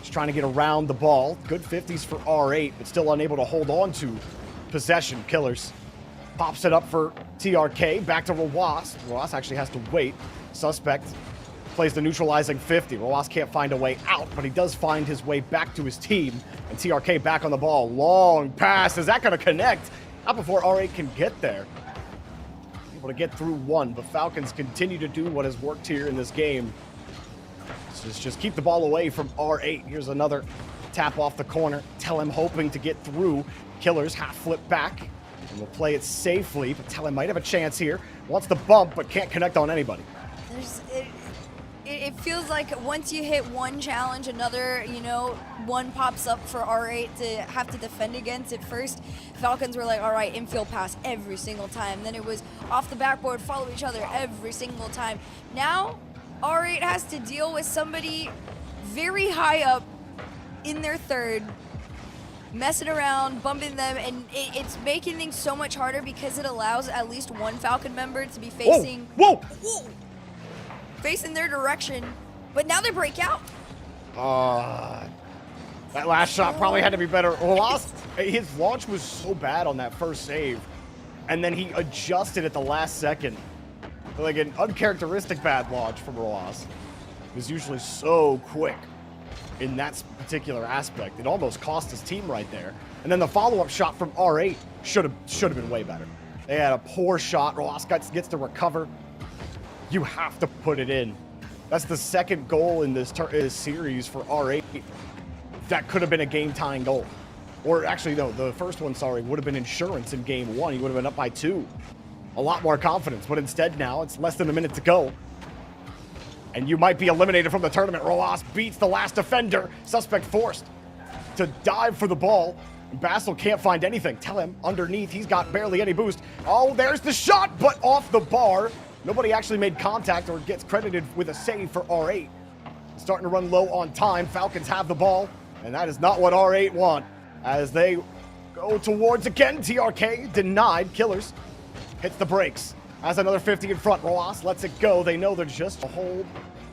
is trying to get around the ball. Good 50s for R8, but still unable to hold on to possession. Killers pops it up for TRK. Back to Rawas. Rawas actually has to wait. Suspect plays the neutralizing 50. Rawas can't find a way out, but he does find his way back to his team. And TRK back on the ball. Long pass. Is that going to connect? Not before R8 can get there. Able to get through one, but Falcons continue to do what has worked here in this game. Just keep the ball away from R8. Here's another tap off the corner. Tell him hoping to get through. Killers half flip back and will play it safely, but Tell him might have a chance here. Wants the bump, but can't connect on anybody. It feels like once you hit one challenge, another, one pops up for R8 to have to defend against. At first, Falcons were like, all right, infield pass every single time. Then it was off the backboard, follow each other every single time. Now, R8 has to deal with somebody very high up in their third, messing around, bumping them, and it's making things so much harder because it allows at least one Falcon member to be facing... Whoa! Facing their direction, but now they break out. That last shot probably had to be better. His launch was so bad on that first save, and then he adjusted at the last second. Like an uncharacteristic bad launch from Roas. He was usually so quick in that particular aspect. It almost cost his team right there. And then the follow-up shot from R8 should have been way better. They had a poor shot. Roas gets to recover. You have to put it in. That's the second goal in this series for R8. That could have been a game-tying goal. Or actually, no, the first one, would have been insurance in game one. He would have been up by 2. A lot more confidence, but instead now it's less than a minute to go. And you might be eliminated from the tournament. Roas beats the last defender. Suspect forced to dive for the ball. Basil can't find anything. Tell him underneath, he's got barely any boost. Oh, there's the shot, but off the bar. Nobody actually made contact or gets credited with a save for R8. Starting to run low on time. Falcons have the ball, and that is not what R8 want. As they go towards again, TRK denied. Killers hits the brakes. Has another 50 in front. Roas lets it go. They know they're just a hold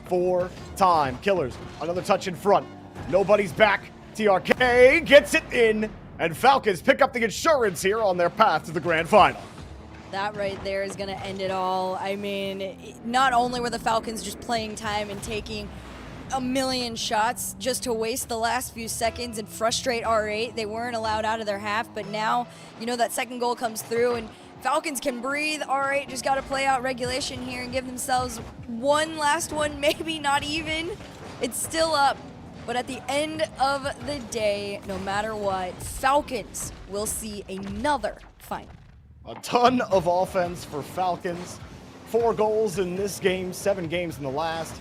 for time. Killers, another touch in front. Nobody's back. TRK gets it in, and Falcons pick up the insurance here on their path to the grand final. That right there is going to end it all. I mean, not only were the Falcons just playing time and taking a million shots just to waste the last few seconds and frustrate R8, they weren't allowed out of their half, but now, that second goal comes through and Falcons can breathe. R8 just got to play out regulation here and give themselves one last one, maybe not even. It's still up, but at the end of the day, no matter what, Falcons will see another final. A ton of offense for Falcons. 4 goals in this game, 7 games in the last,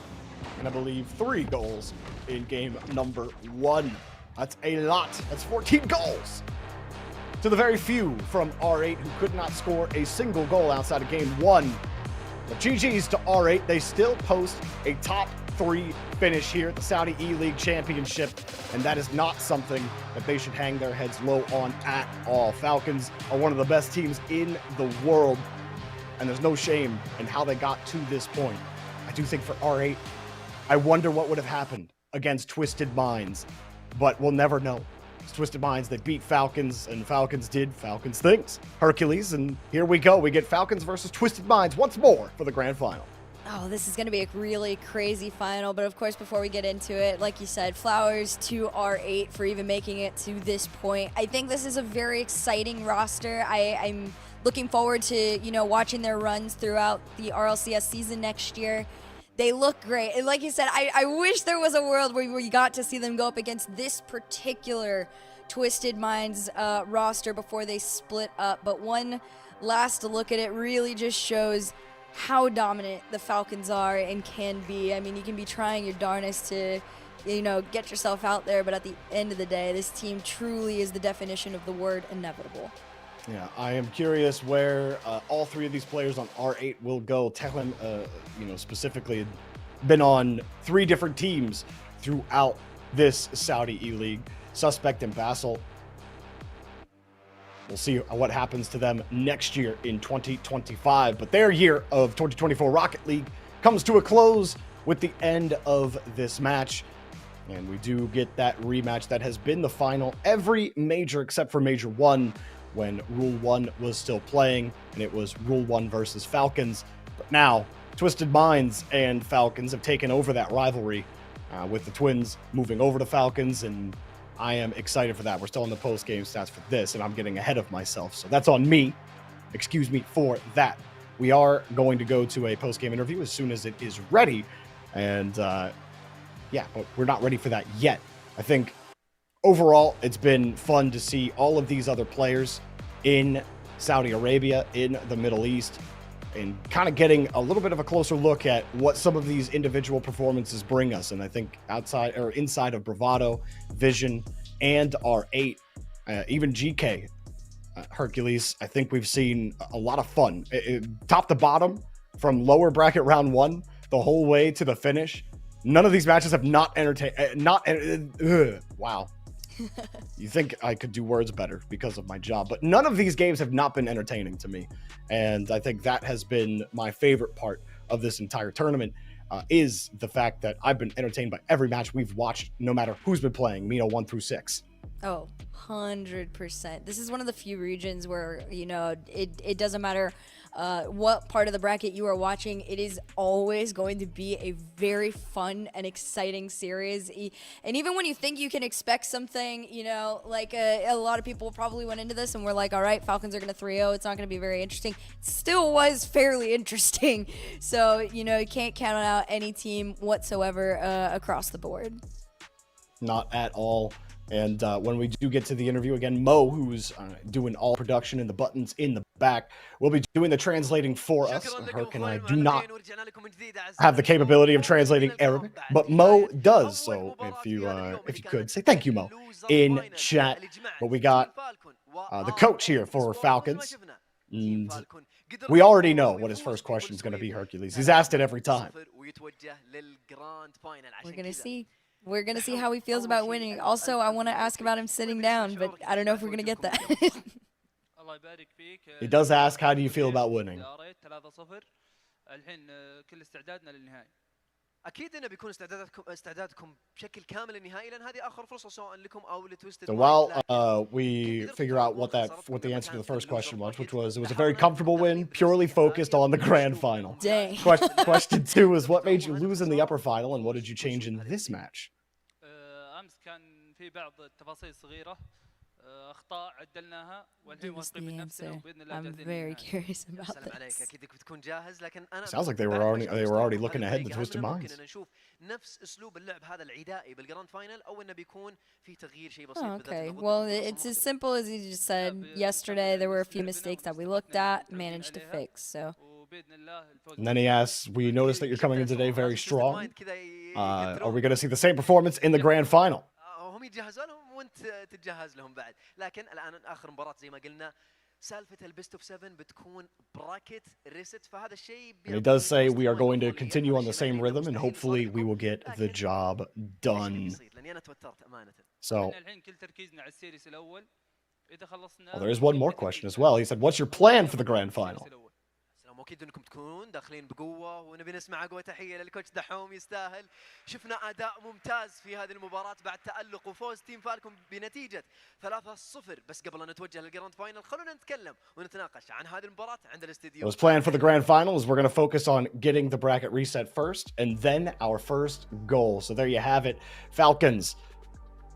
and I believe 3 goals in game number 1. That's a lot. That's 14 goals. To the very few from R8 who could not score a single goal outside of game 1. But GG's to R8. They still post a top 3 finish here at the Saudi eLeague Championship, and that is not something that they should hang their heads low on at all. Falcons are one of the best teams in the world, and there's no shame in how they got to this point. I do think for R8, I wonder what would have happened against Twisted Minds, but we'll never know. It's Twisted Minds that beat Falcons, and Falcons did Falcons things. Hercules, and here we go. We get Falcons versus Twisted Minds once more for the grand final. Oh, this is going to be a really crazy final, but of course, before we get into it, like you said, flowers to R8 for even making it to this point. I think this is a very exciting roster. I'm looking forward to, watching their runs throughout the RLCS season next year. They look great. And like you said, I wish there was a world where we got to see them go up against this particular Twisted Minds roster before they split up. But one last look at it really just shows how dominant the Falcons are and can be. I mean, you can be trying your darnest to, get yourself out there, but at the end of the day, this team truly is the definition of the word inevitable. Yeah, I am curious where all three of these players on R8 will go. Tehran, specifically been on 3 different teams throughout this Saudi eLeague. Suspect and Basel. We'll see what happens to them next year in 2025. But their year of 2024 Rocket League comes to a close with the end of this match. And we do get that rematch that has been the final every major except for Major 1 when Rule 1 was still playing, and it was Rule 1 versus Falcons. But now, Twisted Minds and Falcons have taken over that rivalry with the Twins moving over to Falcons, and I am excited for that. We're still in the post-game stats for this, and I'm getting ahead of myself, so that's on me. Excuse me for that. We are going to go to a post-game interview as soon as it is ready, and but we're not ready for that yet. I think overall, it's been fun to see all of these other players in Saudi Arabia, in the Middle East, and kind of getting a little bit of a closer look at what some of these individual performances bring us. And I think outside or inside of Bravado, Vision, and R8, even GK, Hercules, I think we've seen a lot of fun. Top to bottom, from lower bracket round 1 the whole way to the finish. None of these matches have not entertained. Wow. You think I could do words better because of my job, but none of these games have not been entertaining to me. And I think that has been my favorite part of this entire tournament, is the fact that I've been entertained by every match we've watched, no matter who's been playing, Mino 1 through 6. Oh, 100%. This is one of the few regions where, it doesn't matter what part of the bracket you are watching. It is always going to be a very fun and exciting series. And even when you think you can expect something, like a lot of people probably went into this and were like, all right, Falcons are going to 3-0. It's not going to be very interesting. It still was fairly interesting. So, you can't count out any team whatsoever across the board. Not at all. And when we do get to the interview again, Mo, who's doing all production and the buttons in the back, will be doing the translating for us. Herc and I do not have the capability of translating Arabic, but Mo does. So if you could say thank you, Mo, in chat. But we got the coach here for Falcons. And we already know what his first question is going to be, Hercules. He's asked it every time. We're going to see. We're going to see how he feels about winning. Also, I want to ask about him sitting down, but I don't know if we're going to get that. He does ask, how do you feel about winning? اكيد انه بيكون استعدادكم بشكل كامل للنهائي لان هذه اخر فرصه سواء لكم او لتويستد. So while we figure out what the answer to the first question was, which was, it was a very comfortable win, purely focused on the grand final. Dang. Question 2 is, what made you lose in the upper final and what did you change in this match? امس كان في بعض التفاصيل صغيره اخطاء عدلناها والحين واثقين من نفسنا وباذن الله I'm very curious about this. اكيد بتكون جاهز لكن انا Sounds like they were already looking ahead to Twisted Minds. ممكن نشوف نفس اسلوب اللعب هذا العدائي بالجراند فاينل او انه بيكون في تغيير شيء بسيط. Okay, well, it's as simple as you just said. Yesterday there were a few mistakes that we looked at, managed to fix. So. And then he asks, we noticed that you're coming in today very strong. Are we going to see the same performance in the grand final? هم يتجهزوا لهم وانت تتجهز لهم بعد، لكن الان اخر مباراه زي ما قلنا سالفه البيست اوف 7 بتكون براكت ريست فهذا الشيء. And he does say we are going to continue on the same rhythm and hopefully we will get the job done. So, well, there is one more question as well. He said, what's your plan for the grand final? اكيد انكم تكونون داخلين بقوه ونبي نسمع قوه. تحيه للكوتش دحوم يستاهل. شفنا اداء ممتاز في هذه المباراه بعد تالق وفوز تيم فالكون بنتيجه 3-0. بس قبل ان نتوجه للجراند فاينل خلونا نتكلم ونتناقش عن هذه المباراه عند الاستديو. His plan for the grand final is we're going to focus on getting the bracket reset first and then our first goal. So there you have it. Falcons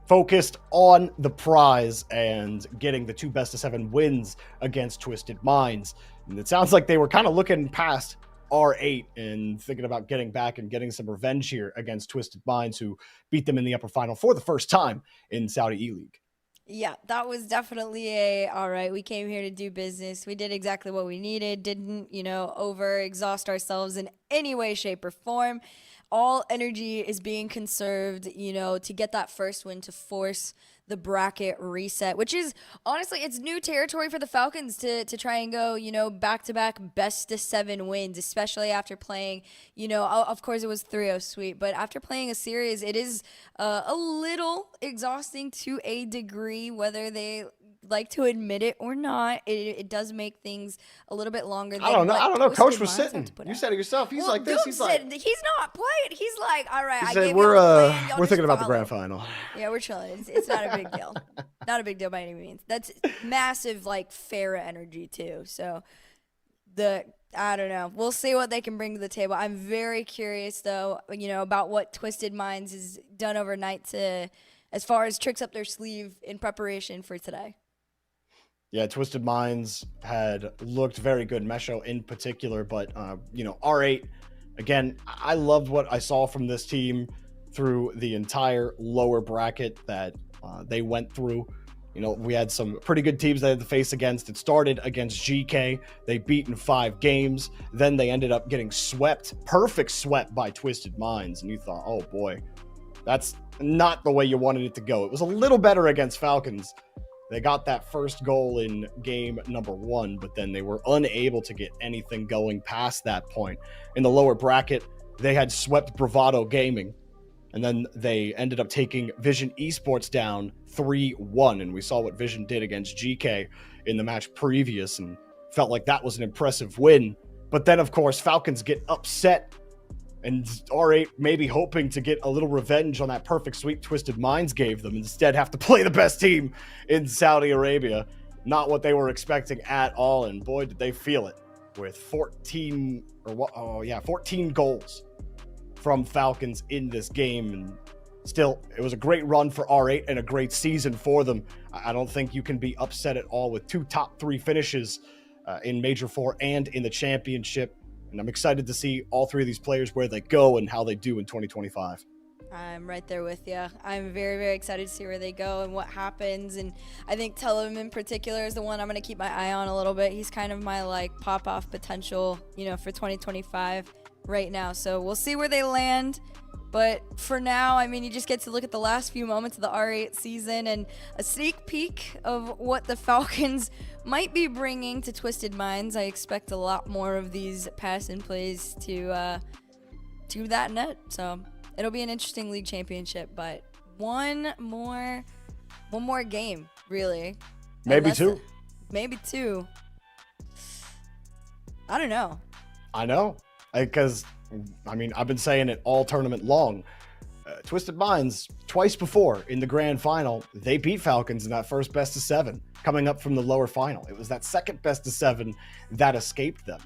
focused on the prize and getting the 2 best-of-7 wins against Twisted Minds. And it sounds like they were kind of looking past R8 and thinking about getting back and getting some revenge here against Twisted Minds, who beat them in the upper final for the first time in Saudi eLeague. Yeah, that was definitely all right, we came here to do business. We did exactly what we needed. Didn't, over-exhaust ourselves in any way, shape, or form. All energy is being conserved, to get that first win, to force the bracket reset, which is honestly, it's new territory for the Falcons to try and go, back-to-back best-of-7 wins, especially after playing, of course it was 3-0 sweep, but after playing a series, it is a little exhausting to a degree, whether they like to admit it or not. It does make things a little bit longer. I don't know. Coach was sitting. You said it yourself. He's like this. He's like, he's not playing. He's like, all right. He said, we're thinking about the grand final. Yeah, we're chilling. It's not a big deal. Not a big deal by any means. That's massive, like, Farah energy too. So I don't know. We'll see what they can bring to the table. I'm very curious though, about what Twisted Minds has done overnight as far as tricks up their sleeve in preparation for today. Yeah, Twisted Minds had looked very good, Mesho in particular, but, R8, again, I loved what I saw from this team through the entire lower bracket that they went through. We had some pretty good teams they had to face against. It started against GK. They beat in 5 games. Then they ended up getting perfect swept by Twisted Minds. And you thought, oh boy, that's not the way you wanted it to go. It was a little better against Falcons. They got that first goal in game number 1, but then they were unable to get anything going past that point. In the lower bracket, they had swept Bravado Gaming, and then they ended up taking Vision Esports down 3-1, and we saw what Vision did against GK in the match previous, and felt like that was an impressive win. But then, of course, Falcons get upset, and R8 maybe hoping to get a little revenge on that perfect sweep Twisted Minds gave them, instead have to play the best team in Saudi Arabia. Not what they were expecting at all, and boy, did they feel it with 14 goals from Falcons in this game. And still, it was a great run for R8 and a great season for them. I don't think you can be upset at all with 2 top 3 finishes in Major 4 and in the championship. And I'm excited to see all 3 of these players where they go and how they do in 2025. I'm right there with you. I'm very, very excited to see where they go and what happens. And I think Tellum in particular is the one I'm going to keep my eye on a little bit. He's kind of my pop-off potential, for 2025 right now. So we'll see where they land. But for now, you just get to look at the last few moments of the R8 season and a sneak peek of what the Falcons might be bringing to Twisted Minds. I expect a lot more of these pass and plays to that net. So it'll be an interesting league championship, but one more game, really. Maybe 2. Maybe 2. I don't know. I know, because I've been saying it all tournament long. Twisted Minds, twice before in the grand final, they beat Falcons in that first best of 7, coming up from the lower final. It was that second best of 7 that escaped them.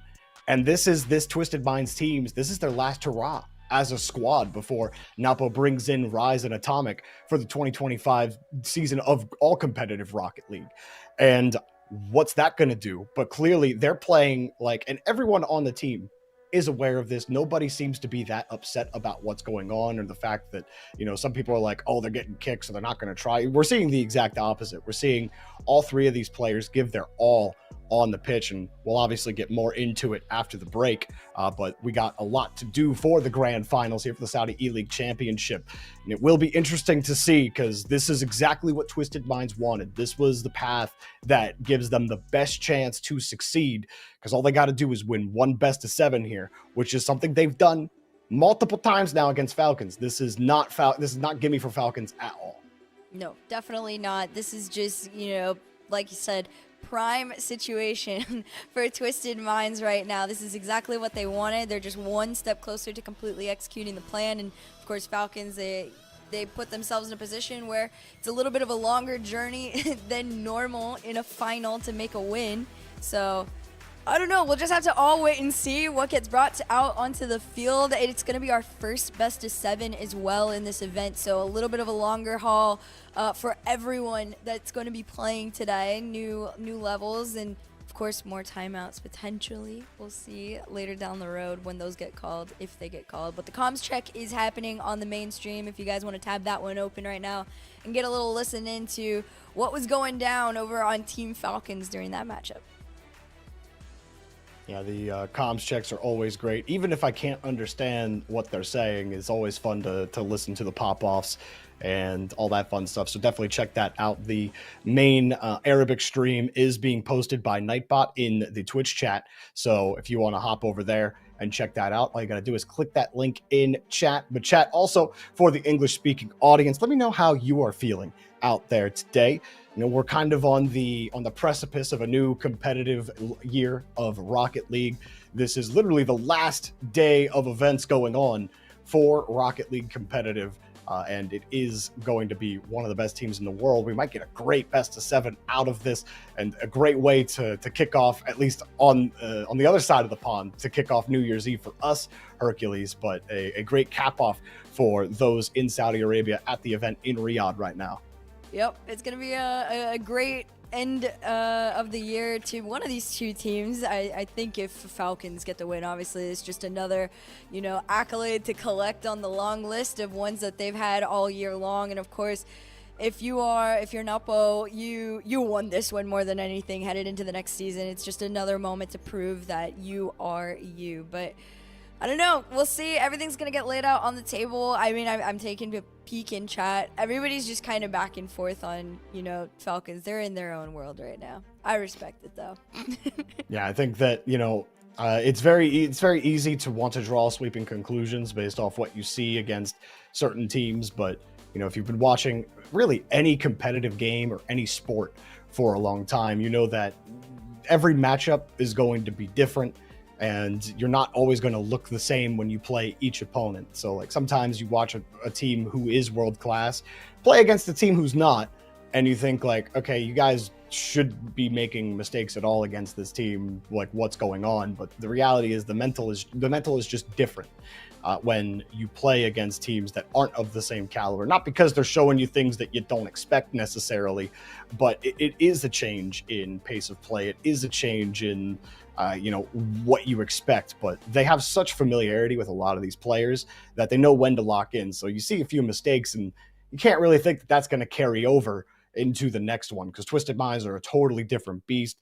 And this Twisted Minds teams, this is their last hurrah as a squad before Napo brings in Rise and Atomic for the 2025 season of all competitive Rocket League. And what's that going to do? But clearly they're playing and everyone on the team is aware of this. Nobody seems to be that upset about what's going on, or the fact that, some people are like, oh, they're getting kicked, so they're not going to try. We're seeing the exact opposite. We're seeing all 3 of these players give their all on the pitch, and we'll obviously get more into it after the break. But we got a lot to do for the grand finals here for the Saudi eLeague Championship. And it will be interesting to see, because this is exactly what Twisted Minds wanted. This was the path that gives them the best chance to succeed, because all they got to do is win 1 best of 7 here, which is something they've done multiple times now against Falcons. This is not gimme for Falcons at all. No, definitely not. This is just, like you said, prime situation for Twisted Minds right now. This is exactly what they wanted. They're just one step closer to completely executing the plan. And of course, Falcons, they put themselves in a position where it's a little bit of a longer journey than normal in a final to make a win. So I don't know. We'll just have to all wait and see what gets brought out onto the field. It's going to be our first best of 7 as well in this event. So a little bit of a longer haul for everyone that's going to be playing today. New levels, and of course more timeouts potentially. We'll see later down the road when those get called, if they get called. But the comms check is happening on the main stream if you guys want to tab that one open right now and get a little listen into what was going down over on Team Falcons during that matchup. Yeah, the comms checks are always great. Even if I can't understand what they're saying, it's always fun to listen to the pop-offs and all that fun stuff. So definitely check that out. The main Arabic stream is being posted by Nightbot in the Twitch chat. So if you want to hop over there and check that out, all you got to do is click that link in chat. But chat also for the English speaking audience, let me know how you are feeling out there today. We're kind of on the precipice of a new competitive year of Rocket League. This is literally the last day of events going on for Rocket League competitive. And it is going to be one of the best teams in the world. We might get a great best of 7 out of this, and a great way to kick off, at least on the other side of the pond, to kick off New Year's Eve for us, Hercules, but a great cap off for those in Saudi Arabia at the event in Riyadh right now. Yep, it's going to be a great end of the year to one of these two teams. I think if Falcons get the win, obviously it's just another, accolade to collect on the long list of ones that they've had all year long. And of course, if you're Napo, you won this one more than anything headed into the next season. It's just another moment to prove that you are you. But I don't know. We'll see. Everything's going to get laid out on the table. I mean, I'm taking a peek in chat. Everybody's just kind of back and forth on, Falcons. They're in their own world right now. I respect it, though. Yeah, I think that, it's very easy to want to draw sweeping conclusions based off what you see against certain teams. But, if you've been watching really any competitive game or any sport for a long time, you know that every matchup is going to be different. And you're not always going to look the same when you play each opponent. So, like, sometimes you watch a team who is world class play against a team who's not, and you think, like, okay, you guys should be making mistakes at all against this team. Like, what's going on? But the reality is the mental is just different when you play against teams that aren't of the same caliber. Not because they're showing you things that you don't expect necessarily, but it is a change in pace of play. It is a change in what you expect, but they have such familiarity with a lot of these players that they know when to lock in. So you see a few mistakes and you can't really think that that's going to carry over into the next one, because Twisted Minds are a totally different beast.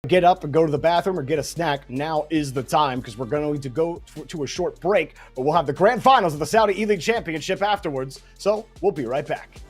Get up and go to the bathroom or get a snack, now is the time, because we're going to go to a short break, but we'll have the grand finals of the Saudi eLeague Championship afterwards. So we'll be right back.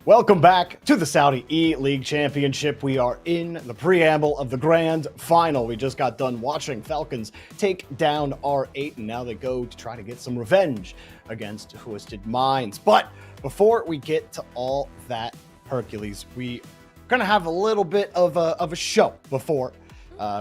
Welcome back to the Saudi eLeague Championship. We are in the preamble of the grand final. We just got done watching Falcons take down R8, and now they go to try to get some revenge against Twisted Minds. But before we get to all that Hercules, we going to have a little bit of a show before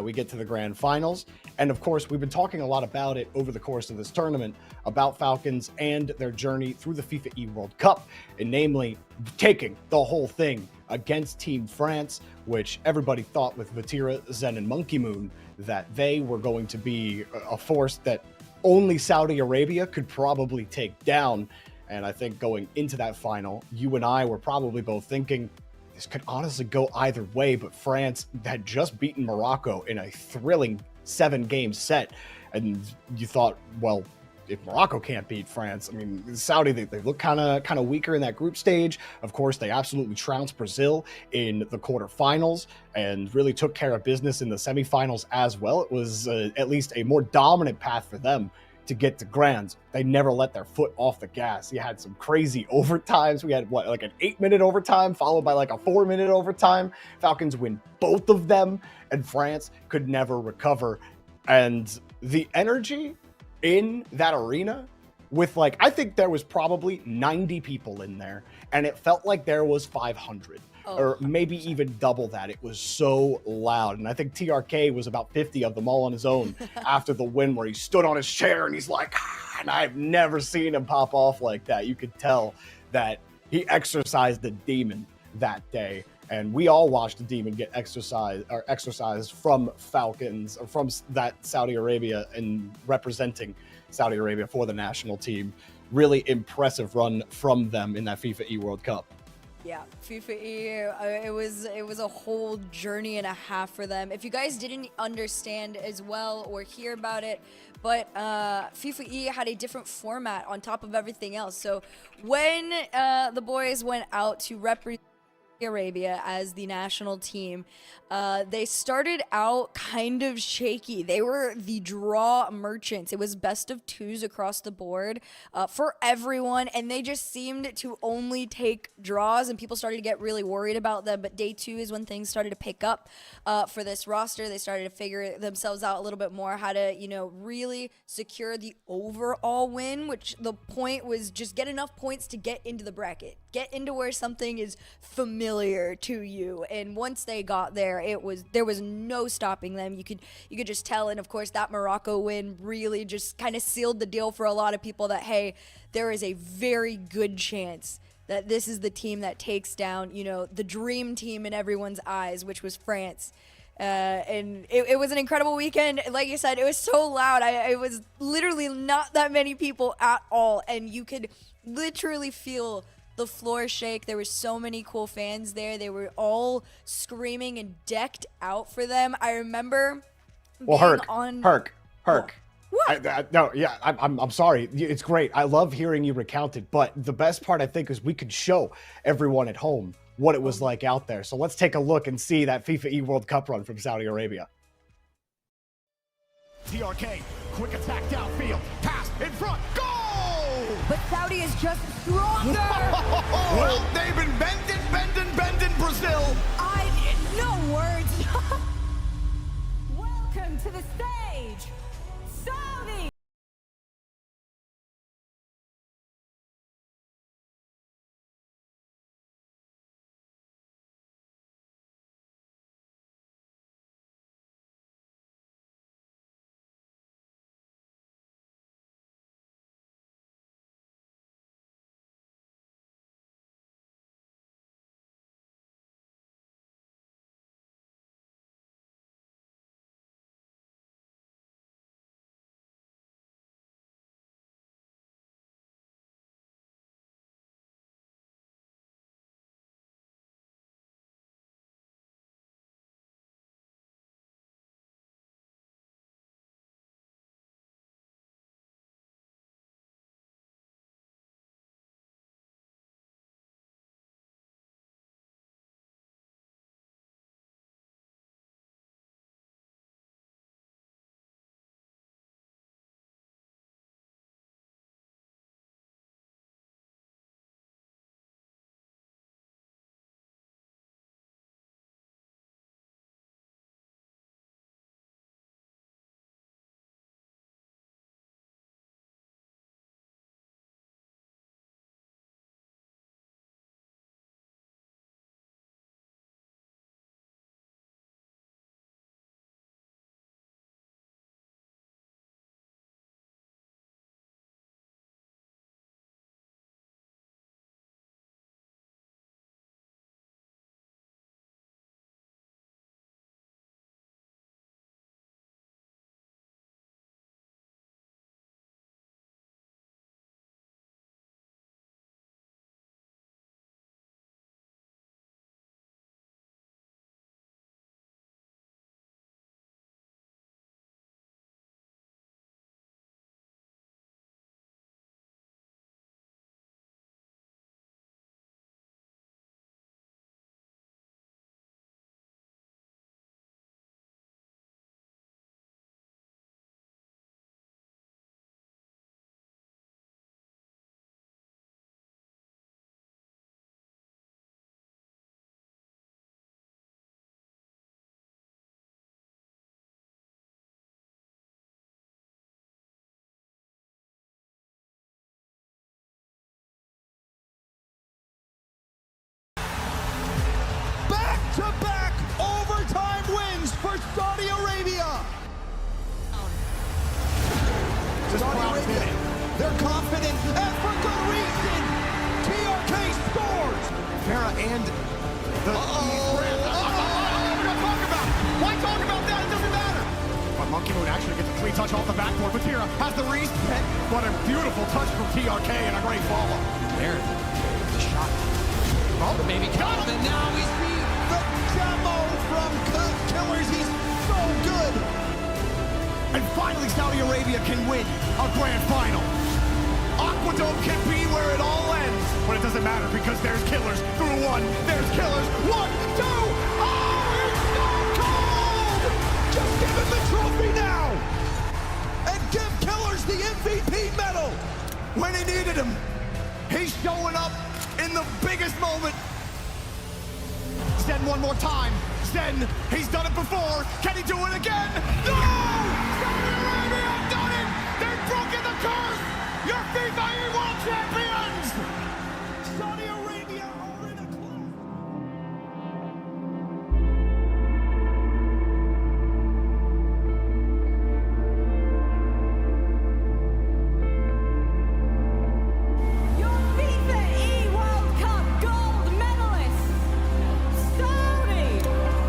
we get to the grand finals. And of course, we've been talking a lot about it over the course of this tournament, about Falcons and their journey through the FIFA E World Cup, and namely taking the whole thing against Team France, which everybody thought with Vatira, Zen, and Monkey Moon that they were going to be a force that only Saudi Arabia could probably take down. And I think going into that final, you and I were probably both thinking, this could honestly go either way, but France had just beaten Morocco in a thrilling 7-game set, and you thought, well, if Morocco can't beat France, I mean, Saudi, they look kind of weaker in that group stage. Of course, they absolutely trounced Brazil in the quarterfinals and really took care of business in the semifinals as well. It was at least a more dominant path for them to get to grands. They never let their foot off the gas. You had some crazy overtimes. We had like an 8-minute overtime followed by like a 4-minute overtime. Falcons win both of them, and France could never recover. And the energy in that arena with I think there was probably 90 people in there, and it felt like there was 500. Or maybe even double that. It was so loud. And I think TRK was about 50 of them all on his own after the win, where he stood on his chair and he's like, and I've never seen him pop off like that. You could tell that he exercised the demon that day. And we all watched the demon get exercised from Falcons, or from that Saudi Arabia, and representing Saudi Arabia for the national team. Really impressive run from them in that FIFA E World Cup. Yeah, FIFA E, it was a whole journey and a half for them. If you guys didn't understand as well or hear about it, but FIFA E had a different format on top of everything else. So when the boys went out to represent Arabia as the national team, they started out kind of shaky. They were the draw merchants. It was best of 2s across the board for everyone, and they just seemed to only take draws, and people started to get really worried about them. But day 2 is when things started to pick up for this roster. They started to figure themselves out a little bit more, how to really secure the overall win, which the point was just get enough points to get into the bracket, get into where something is familiar to you. And once they got there, there was no stopping them. You could just tell. And of course, that Morocco win really just kind of sealed the deal for a lot of people that, hey, there is a very good chance that this is the team that takes down, the dream team in everyone's eyes, which was France. And it was an incredible weekend. Like you said, it was so loud. It was literally not that many people at all, and you could literally feel the floor shake. There were so many cool fans there. They were all screaming and decked out for them. I remember Herc. What? I'm sorry. It's great. I love hearing you recount it, but the best part, I think, is we could show everyone at home what it was like out there. So let's take a look and see that FIFA E World Cup run from Saudi Arabia. TRK, quick attack downfield, pass in front, goal! But Saudi is just stronger! Well, they've been bending Brazil! No words! Welcome to the stage, Saudi! confident, and for good reason. TRK scores. Farah and the talk about it. Why talk about that? It doesn't matter. But Monkey Moon actually gets a clean touch off the backboard. Batira has the reset. What a beautiful touch from TRK and a great follow. There, the shot. Oh, maybe got him, and now he's beat the demo from Killers. He's so good. And finally, Saudi Arabia can win a grand final. Aquadome can be where it all ends, but it doesn't matter because there's Killers through one. There's Killers. 1, 2. Oh, it's so cold! Just give him the trophy now, and give Killers the MVP medal when he needed him. He's showing up in the biggest moment. Zen one more time. Zen, he's done it before. Can he do it again? No! Saudi Arabia have done it! They've broken the curse! You're FIFA World Champions! Saudi Arabia are in a close. Your FIFA World Cup gold medalist, Saudi Arabia!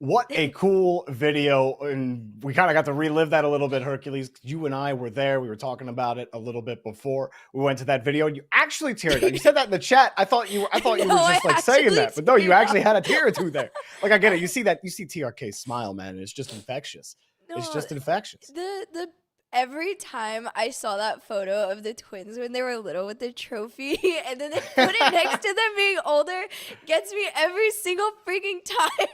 What a cool video, and we kind of got to relive that a little bit, Hercules. You and I were there. We were talking about it a little bit before we went to that video. And you actually teared up. You said that in the chat. I thought you were just like saying that, but no, you actually had a tear or two there. Like, I get it. You see TRK's smile, man. And it's just infectious. It's just infectious. Every time I saw that photo of the twins when they were little with the trophy, and then they put it next to them being older, gets me every single freaking time.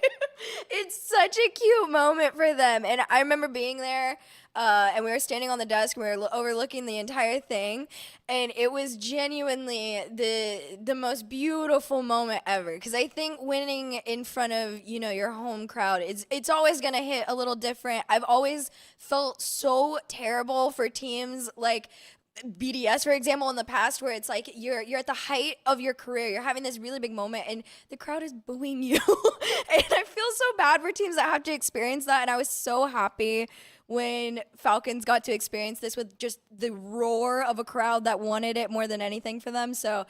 It's such a cute moment for them. And I remember being there, and we were standing on the desk, and we were overlooking the entire thing, and it was genuinely the most beautiful moment ever. Because I think winning in front of, your home crowd, it's always gonna hit a little different. I've always felt so terrible for teams like BDS, for example, in the past, where it's like you're at the height of your career, you're having this really big moment, and the crowd is booing you. And I feel so bad for teams that have to experience that. And I was so happy when Falcons got to experience this with just the roar of a crowd that wanted it more than anything for them. So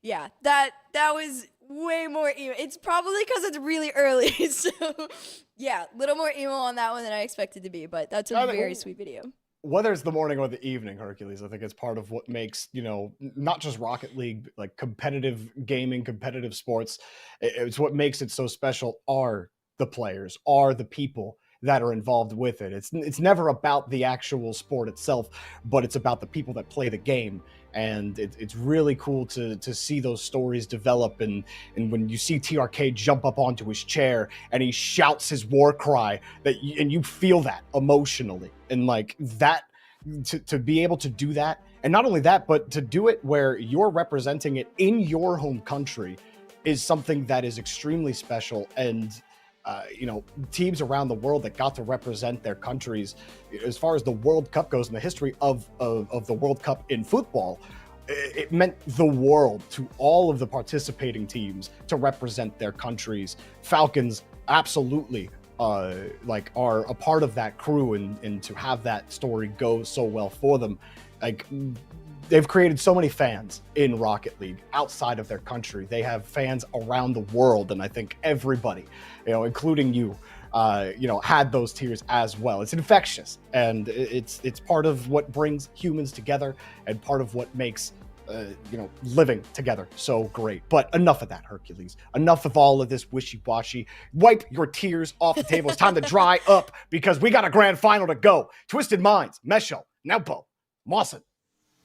yeah, that was way more emo. It's probably because it's really early. So yeah, a little more emo on that one than I expected to be, but that's a very sweet video. Whether it's the morning or the evening, Hercules, I think it's part of what makes, not just Rocket League, like competitive gaming, competitive sports. It's what makes it so special are the players, are the people that are involved with it. It's never about the actual sport itself, but it's about the people that play the game. And it's really cool to see those stories develop. And when you see TRK jump up onto his chair and he shouts his war cry, and you feel that emotionally, and like that, to be able to do that, and not only that, but to do it where you're representing it in your home country, is something that is extremely special. And teams around the world that got to represent their countries, as far as the World Cup goes in the history of the World Cup in football, it meant the world to all of the participating teams to represent their countries. Falcons absolutely are a part of that crew, and to have that story go so well for them. Like, they've created so many fans in Rocket League outside of their country. They have fans around the world, and I think everybody, including you, had those tears as well. It's infectious, and it's part of what brings humans together, and part of what makes living together so great. But enough of that, Hercules. Enough of all of this wishy-washy. Wipe your tears off the table. It's time to dry up because we got a grand final to go. Twisted Minds, Mesho, Naupo, Mawson.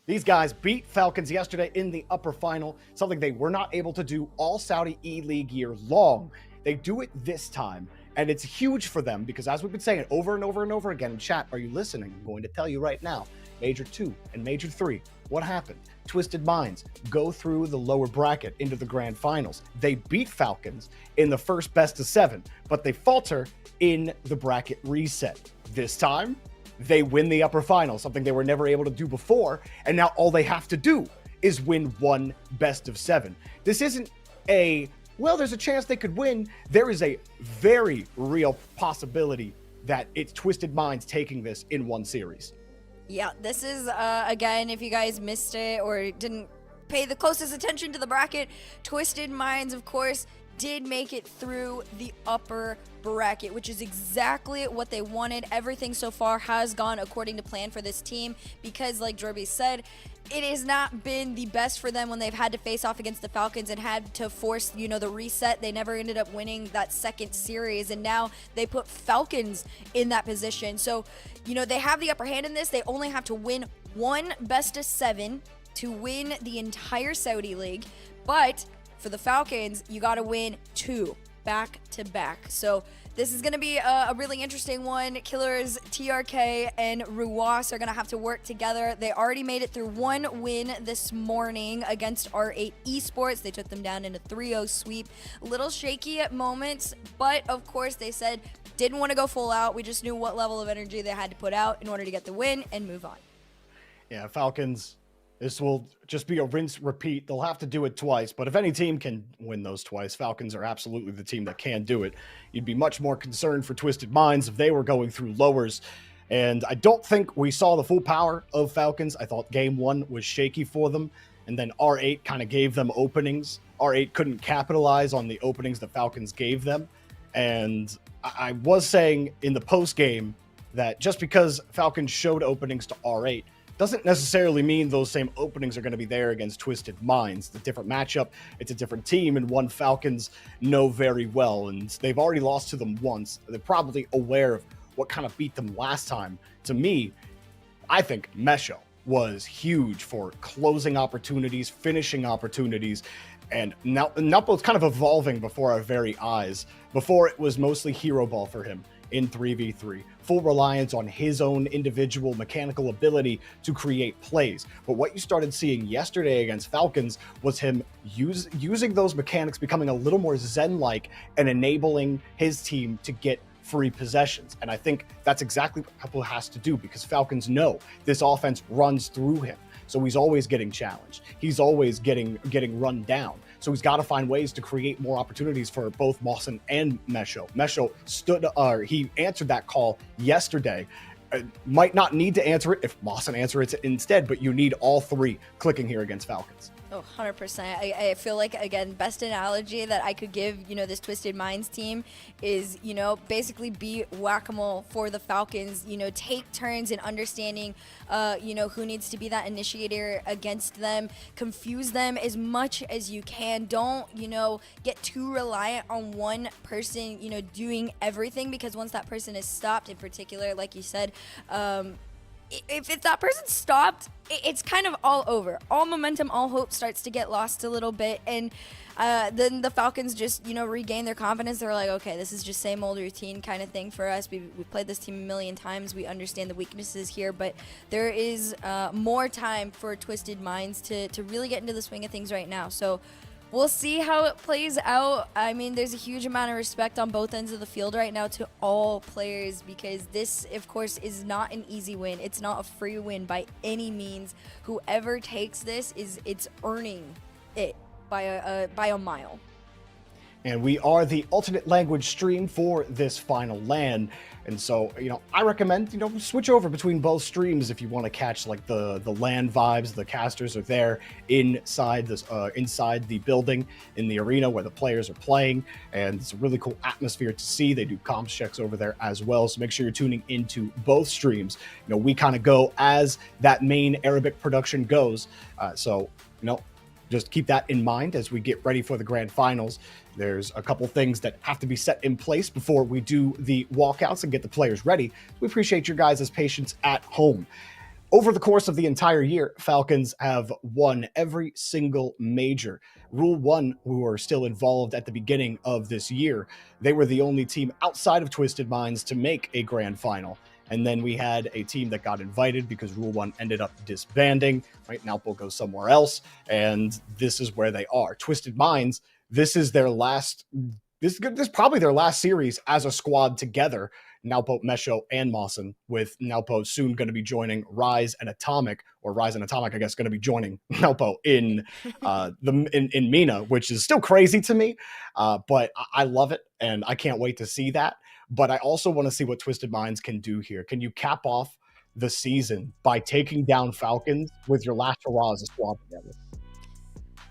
These guys beat Falcons yesterday in the upper final, something they were not able to do all Saudi eLeague year long. They do it this time, and it's huge for them because, as we've been saying over and over and over again in chat, are you listening? I'm going to tell you right now. Major 2 and Major 3, what happened? Twisted Minds go through the lower bracket into the grand finals. They beat Falcons in the first best of 7, but they falter in the bracket reset. This time, they win the upper final, something they were never able to do before, and now all they have to do is win one best of 7. This isn't there's a chance they could win. There is a very real possibility that it's Twisted Minds taking this in one series. Yeah, this is, again, if you guys missed it or didn't pay the closest attention to the bracket, Twisted Minds, of course, did make it through the upper bracket, which is exactly what they wanted. Everything so far has gone according to plan for this team because, like Jorby said, it has not been the best for them when they've had to face off against the Falcons and had to force, the reset. They never ended up winning that second series, and now they put Falcons in that position. So, they have the upper hand in this. They only have to win one best of 7 to win the entire Saudi League, but for the Falcons, you got to win 2 back-to-back. So this is going to be a really interesting one. Killers, TRK, and Ruas are going to have to work together. They already made it through one win this morning against R8 Esports. They took them down in a 3-0 sweep. A little shaky at moments, but of course they said didn't want to go full out. We just knew what level of energy they had to put out in order to get the win and move on. Yeah, Falcons, this will just be a rinse repeat. They'll have to do it twice, but if any team can win those twice, Falcons are absolutely the team that can do it. You'd be much more concerned for Twisted Minds if they were going through lowers. And I don't think we saw the full power of Falcons. I thought game 1 was shaky for them, and then R8 kind of gave them openings. R8 couldn't capitalize on the openings that Falcons gave them. And I was saying in the post game that just because Falcons showed openings to R8 doesn't necessarily mean those same openings are going to be there against Twisted Minds. It's a different matchup, it's a different team, and one Falcons know very well, and they've already lost to them once. They're probably aware of what kind of beat them last time. To me, I think Mesho was huge for closing opportunities, finishing opportunities, and now Napo's kind of evolving before our very eyes. Before, it was mostly hero ball for him in 3v3, full reliance on his own individual mechanical ability to create plays. But what you started seeing yesterday against Falcons was him using those mechanics, becoming a little more Zen-like and enabling his team to get free possessions. And I think that's exactly what Apple has to do because Falcons know this offense runs through him. So he's always getting challenged. He's always getting run down. So he's got to find ways to create more opportunities for both Mawson and Mesho. Mesho he answered that call yesterday. Might not need to answer it if Mawson answers it instead, but you need all 3 clicking here against Falcons. Oh, 100%. I feel like, again, best analogy that I could give, this Twisted Minds team is, basically be whack-a-mole for the Falcons, take turns in understanding, who needs to be that initiator against them, confuse them as much as you can. Don't, get too reliant on one person, doing everything because once that person is stopped, in particular, like you said, if that person stopped, it's kind of all over. All momentum, all hope starts to get lost a little bit. And then the Falcons just, regain their confidence. They're like, okay, this is just same old routine kind of thing for us. We've played this team a million times. We understand the weaknesses here. But there is more time for Twisted Minds to really get into the swing of things right now. So we'll see how it plays out. I mean, there's a huge amount of respect on both ends of the field right now to all players because this, of course, is not an easy win. It's not a free win by any means. Whoever takes this it's earning it by a mile. And we are the alternate language stream for this final LAN. And so, I recommend, switch over between both streams if you want to catch like the LAN vibes. The casters are there inside the building in the arena where the players are playing. And it's a really cool atmosphere to see. They do comms checks over there as well. So make sure you're tuning into both streams. We kind of go as that main Arabic production goes. Just keep that in mind as we get ready for the grand finals. There's a couple things that have to be set in place before we do the walkouts and get the players ready. We appreciate your guys' patience at home. Over the course of the entire year, Falcons have won every single major. Rule 1, who were still involved at the beginning of this year, they were the only team outside of Twisted Minds to make a grand final. And then we had a team that got invited because Rule 1 ended up disbanding, right? Nalpo goes somewhere else, and this is where they are. Twisted Minds, this is their last, this is probably their last series as a squad together. Nalpo, Mesho, and Mawson, with Nalpo soon going to be joining Rise and Atomic, or Rise and Atomic, I guess, going to be joining Nalpo in in MENA, which is still crazy to me, but I love it, and I can't wait to see that. But I also want to see what Twisted Minds can do here. Can you cap off the season by taking down Falcons with your last hurrah as a squad together?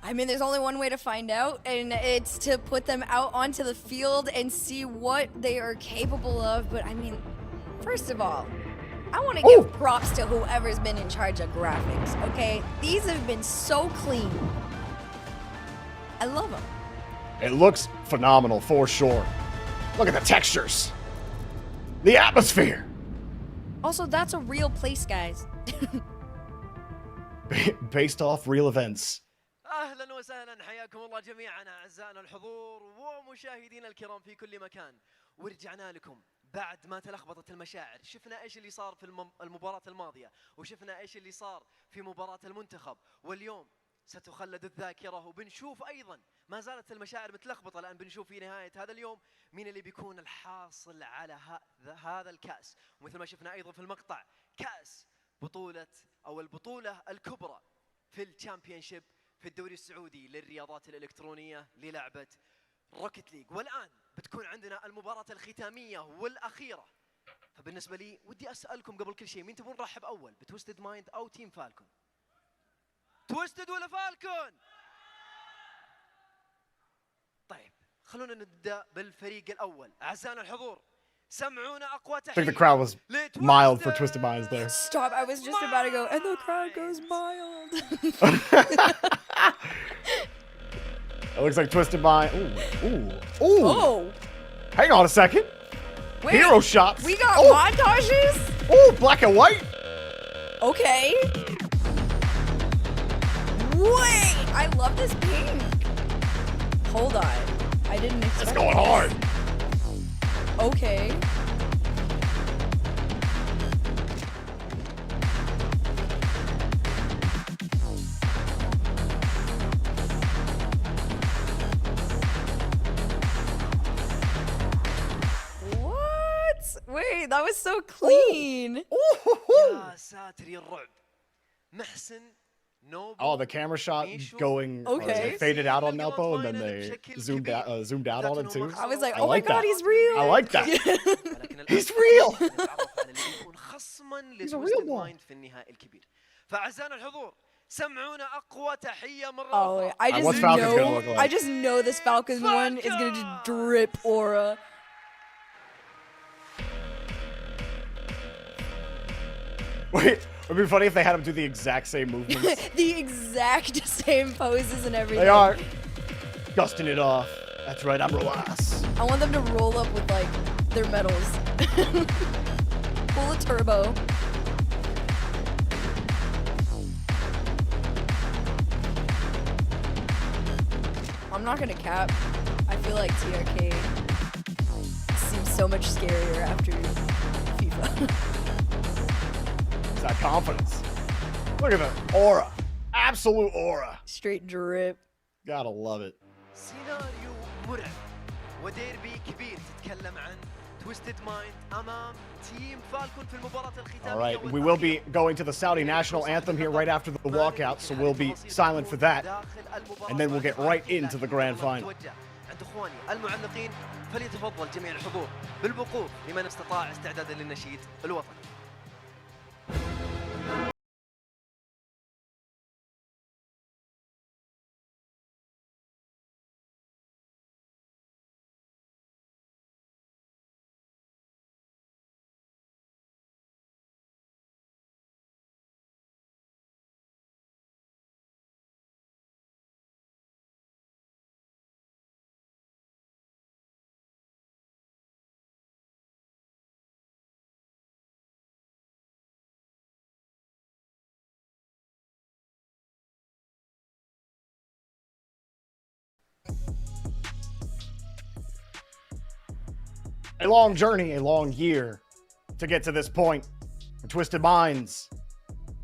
I mean, there's only one way to find out, and it's to put them out onto the field and see what they are capable of. But I mean, first of all, I want to give props to whoever's been in charge of graphics, okay? These have been so clean. I love them. It looks phenomenal for sure. Look at the textures. The atmosphere. Also, that's a real place, guys. Based off real events. اهلا وسهلا حياكم الله جميعا اعزائنا الحضور ومشاهدينا الكرام في كل مكان ورجعنا لكم بعد ما تلخبطت المشاعر. شفنا ايش اللي صار في المباراة الماضية وشفنا ايش اللي صار في مباراة المنتخب، واليوم ستخلد الذاكرة وبنشوف ايضا ما زالت المشاعر متلخبطة، لان بنشوف في نهاية هذا اليوم مين اللي بيكون الحاصل على هذا الكأس. ومثل ما شفنا ايضا في المقطع كأس بطولة او البطولة الكبرى في الشامبيونشيب في الدوري السعودي للرياضات الإلكترونية للعبة روكيت ليج. والآن بتكون عندنا المباراة الختامية والأخيرة. فبالنسبة لي ودي أسألكم قبل كل شيء، مين تبون نرحب أول، بتويستد مايند أو تيم فالكون؟ تويستد ولا فالكون؟ طيب خلونا نبدأ بالفريق الأول. أعزائنا الحضور سمعونا أقوى تحية. I think the crowd was mild for Twisted Minds there. Stop, I was just about to go, and the crowd goes mild. It looks like Twisted Mind. Ooh. Oh. Hang on a second. Wait, Hero shots. We got montages? Oh, black and white. Okay. Wait, I love this pink. Hold on. I didn't expect It's going hard. Okay. Wait, that was so clean. يا ساتر يا الرعب. محسن Oh, the camera shot going faded out on Nelpo, and then they zoomed out on it too. I was like, oh my god, he's real. I like that. He's real. He's a real one. في النهائي الكبير. فأعزائنا الحضور سمعونا أقوى تحية مرة. Oh, I just know this Falcons one is gonna just drip aura. Wait, it'd be funny if they had him do the exact same movements. The exact same poses and everything. They are. Dusting it off. That's right, I'm Roas. I want them to roll up with, like, their medals. Pull a turbo. I'm not gonna cap. I feel like TRK seems so much scarier after FIFA. It's that confidence. Look at the aura. Absolute aura. Straight drip. Gotta love it. سيناريو مرعب وديربي كبير تتكلم عن تويستد مايند أمام تيم فالكون في المباراة الختامية. All right, we will be going to the Saudi national anthem here right after the walkout, so we'll be silent for that. And then we'll get right into the grand final. إخواني المعلقين فليتفضل جميع الحضور بالوقوف لمن استطاع استعدادا للنشيد الوطني. A long journey, a long year to get to this point. Twisted Minds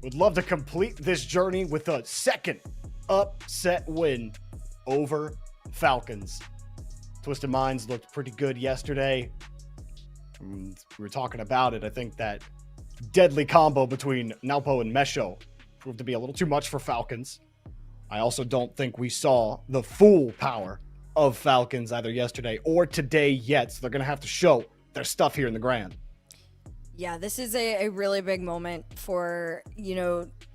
would love to complete this journey with a second upset win over Falcons. Twisted Minds looked pretty good yesterday. And we were talking about it. I think that deadly combo between Naupo and Mesho proved to be a little too much for Falcons. I also don't think we saw the full power of Falcons either yesterday or today yet, so they're going to have to show their stuff here in the Grand. Yeah, this is a really big moment for,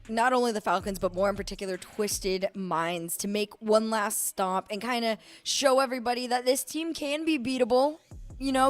not only the Falcons, but more in particular Twisted Minds to make one last stop and kind of show everybody that this team can be beatable,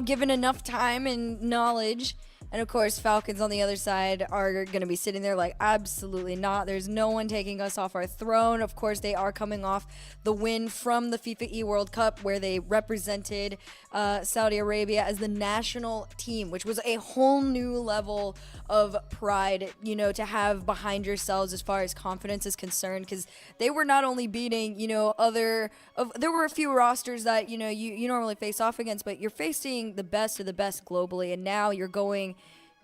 given enough time and knowledge. And of course, Falcons on the other side are going to be sitting there like, absolutely not. There's no one taking us off our throne. Of course, they are coming off the win from the FIFA eWorld Cup where they represented Saudi Arabia as the national team, which was a whole new level of pride, to have behind yourselves as far as confidence is concerned, because they were not only beating, there were a few rosters that, you normally face off against, but you're facing the best of the best globally, and now you're going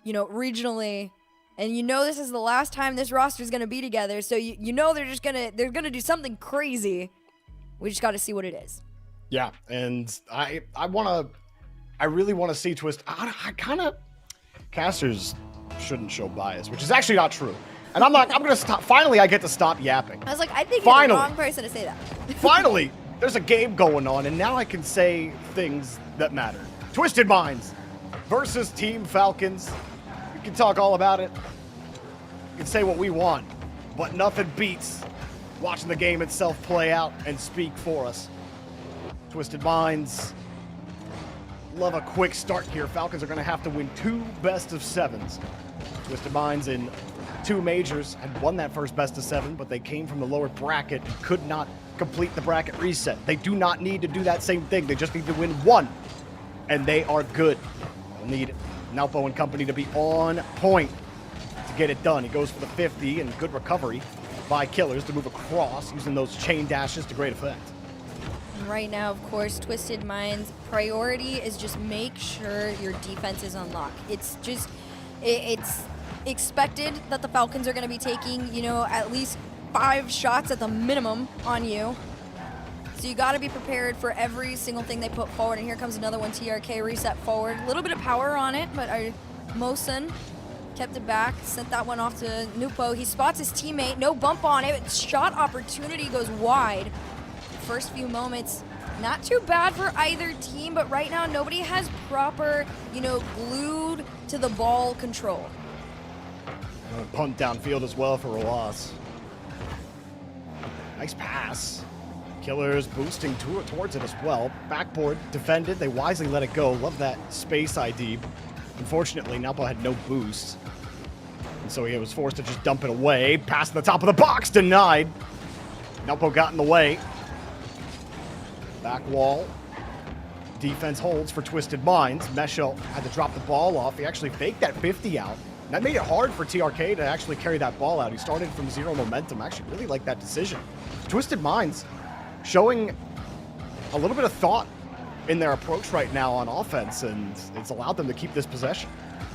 regionally, and this is the last time this roster is going to be together, so they're gonna do something crazy. We just got to see what it is. Yeah, and I really want to see Twist. I kind of, casters shouldn't show bias, which is actually not true. And I'm gonna stop. Finally, I get to stop yapping. I was like, I think you're the wrong person to say that. Finally, there's a game going on, and now I can say things that matter. Twisted Minds versus Team Falcons. We can talk all about it. We can say what we want, but nothing beats watching the game itself play out and speak for us. Twisted Minds love a quick start here. Falcons are going to have to win 2 best-of-7s. Twisted Minds in 2 majors had won that first best-of-7, but they came from the lower bracket and could not complete the bracket reset. They do not need to do that same thing. They just need to win 1, and they are good. They'll need Naupo and company to be on point to get it done. He goes for the 50, and good recovery by Killers to move across, using those chain dashes to great effect. Right now, of course, Twisted Minds' priority is just make sure your defense is on lock. It's expected that the Falcons are going to be taking, at least 5 shots at the minimum on you. So you got to be prepared for every single thing they put forward. And here comes another one, TRK reset forward. A little bit of power on it, but Mosin kept it back, sent that one off to Nupo. He spots his teammate, no bump on it. Shot opportunity goes wide. First few moments, not too bad for either team, but right now nobody has proper, glued to the ball control. Punt downfield as well for Roas. Nice pass. Killers boosting towards it as well. Backboard defended. They wisely let it go. Love that space ID. Unfortunately, Naupo had no boost, and so he was forced to just dump it away. Pass to the top of the box, denied. Naupo got in the way. Back wall. Defense holds for Twisted Minds. Mesho had to drop the ball off. He actually faked that 50 out. And that made it hard for TRK to actually carry that ball out. He started from 0 momentum. I actually really like that decision. Twisted Minds showing a little bit of thought in their approach right now on offense, and it's allowed them to keep this possession.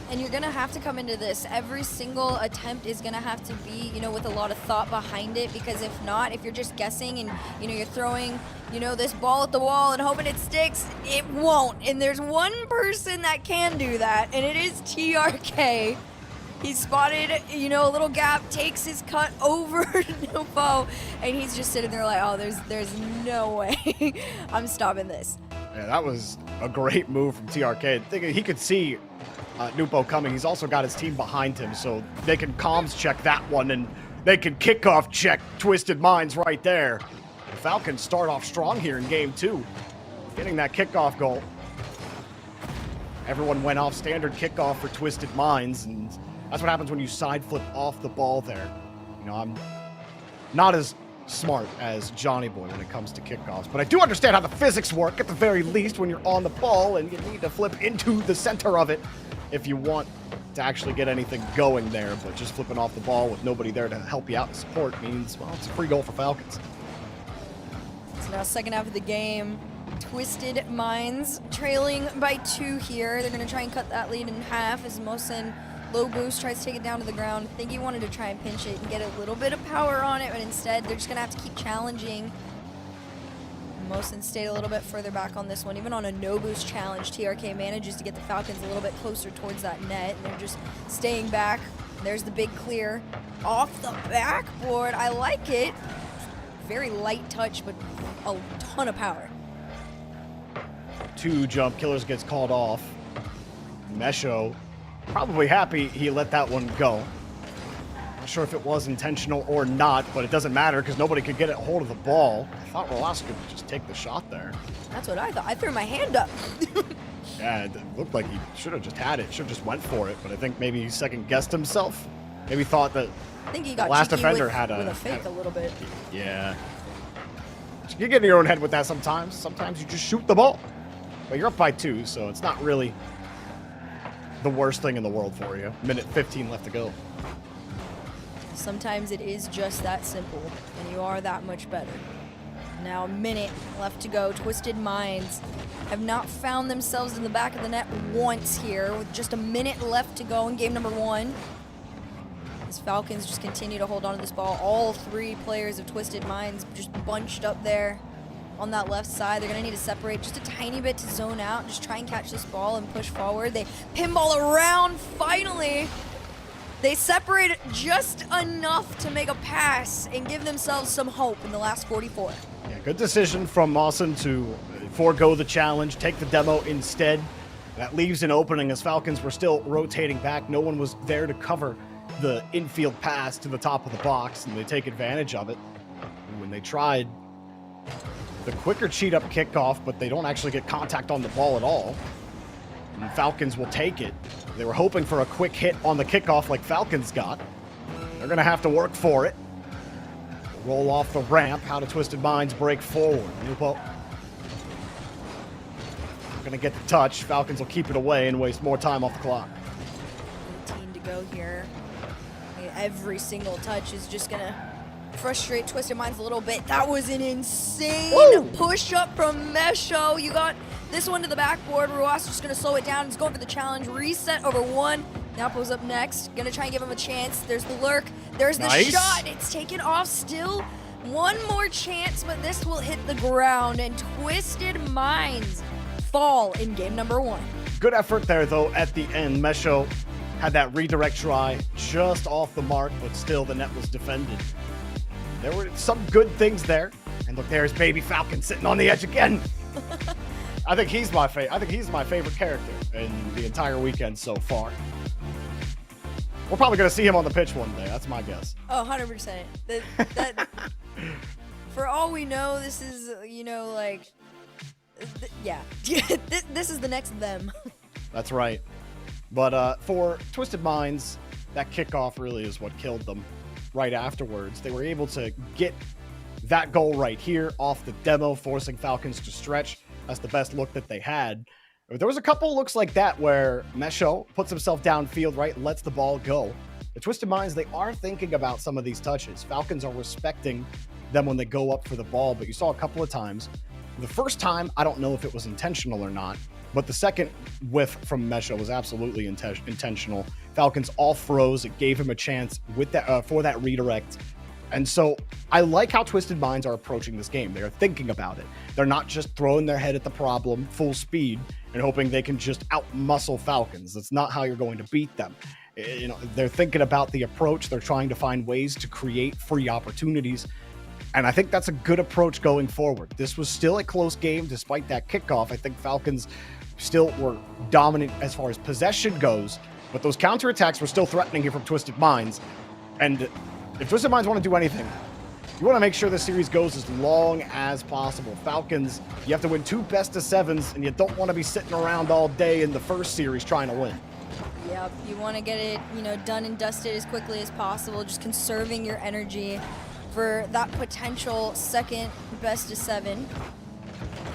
And you're going to have to come into this. Every single attempt is going to have to be, with a lot of thought behind it, because if not, if you're just guessing and, you're throwing, this ball at the wall and hoping it sticks, it won't. And there's one person that can do that, and it is TRK. He spotted, you know, a little gap, takes his cut over Nupo, and he's just sitting there like, oh, there's no way I'm stopping this. Yeah, that was a great move from TRK. Thinking he could see Nupo coming. He's also got his team behind him, so they can comms check that one, and they can kickoff check Twisted Minds right there. The Falcons start off strong here in game 2, getting that kickoff goal. Everyone went off standard kickoff for Twisted Minds, and that's what happens when you side flip off the ball there. You know, I'm not as smart as Johnny Boy when it comes to kickoffs, but I do understand how the physics work at the very least when you're on the ball and you need to flip into the center of it if you want to actually get anything going there. But just flipping off the ball with nobody there to help you out and support means, well, it's a free goal for Falcons. So now second half of the game, Twisted Minds trailing by 2 here. They're going to try and cut that lead in half as Mosin low boost tries to take it down to the ground. I think he wanted to try and pinch it and get a little bit of power on it, but instead they're just going to have to keep challenging. Mosin stayed a little bit further back on this one. Even on a no boost challenge, TRK manages to get the Falcons a little bit closer towards that net, and they're just staying back. There's the big clear off the backboard. I like it. Very light touch, but a ton of power. 2 jump killers gets called off. Mesho probably happy he let that one go. Not sure if it was intentional or not, but it doesn't matter because nobody could get a hold of the ball. I thought Rolasco could just take the shot there. That's what I thought. I threw my hand up. Yeah, it looked like he should have just had it, should have just went for it, but I think maybe he second guessed himself. Maybe thought that I think he got the last cheeky defender with, had with a fake a little bit. Yeah. You get in your own head with that sometimes. Sometimes you just shoot the ball. But you're up by 2, so it's not really the worst thing in the world for you. Minute 15 left to go. Sometimes it is just that simple, and you are that much better. Now a minute left to go. Twisted Minds have not found themselves in the back of the net once here, with just a minute left to go in game number 1. As Falcons just continue to hold on to this ball. All 3 players of Twisted Minds just bunched up there on that left side. They're going to need to separate just a tiny bit to zone out and just try and catch this ball and push forward. They pinball around finally. They separate just enough to make a pass and give themselves some hope in the last 44. Yeah, good decision from Mawson to forego the challenge, take the demo instead. That leaves an opening as Falcons were still rotating back. No one was there to cover the infield pass to the top of the box, and they take advantage of it. And when they tried the quicker cheat up kickoff, but they don't actually get contact on the ball at all. And Falcons will take it. They were hoping for a quick hit on the kickoff like Falcons got. They're going to have to work for it. Roll off the ramp. How do Twisted Minds break forward? Nupo going to get the touch. Falcons will keep it away and waste more time off the clock. 18 to go here. Every single touch is just going to frustrate Twisted Minds a little bit. That was an insane push up from Mesho. You got this one to the backboard. Ruas just going to slow it down. He's going for the challenge. Reset over 1. Napo's up next. Going to try and give him a chance. There's the lurk. There's the shot. It's taken off still. One more chance, but this will hit the ground. And Twisted Minds fall in game number 1. Good effort there, though, at the end. Mesho had that redirect try just off the mark, but still the net was defended. There were some good things there. And look, there's Baby Falcon sitting on the edge again. I think he's my favorite character in the entire weekend so far. We're probably going to see him on the pitch one day. That's my guess. Oh, 100%. That for all we know, this is, you know, like, yeah. This is the next them. That's right. But for Twisted Minds, that kickoff really is what killed them. Right afterwards, they were able to get that goal right here off the demo, forcing Falcons to stretch. That's the best look that they had. There was a couple looks like that where Mesho puts himself downfield, right, lets the ball go. The Twisted Minds, they are thinking about some of these touches. Falcons are respecting them when they go up for the ball, but you saw a couple of times. The first time, I don't know if it was intentional or not, but the second whiff from Mesho was absolutely intentional. Falcons all froze. It gave him a chance with that for that redirect. And so I like how Twisted Minds are approaching this game. They are thinking about it. They're not just throwing their head at the problem full speed and hoping they can just out-muscle Falcons. That's not how you're going to beat them. You know, they're thinking about the approach. They're trying to find ways to create free opportunities. And I think that's a good approach going forward. This was still a close game despite that kickoff. I think Falcons still were dominant as far as possession goes, but those counterattacks were still threatening here from Twisted Minds. And if Twisted Minds want to do anything, you want to make sure this series goes as long as possible. Falcons, you have to win 2 best-of-7s, and you don't want to be sitting around all day in the first series trying to win. Yep, you want to get it, done and dusted as quickly as possible, just conserving your energy for that potential second best-of-7.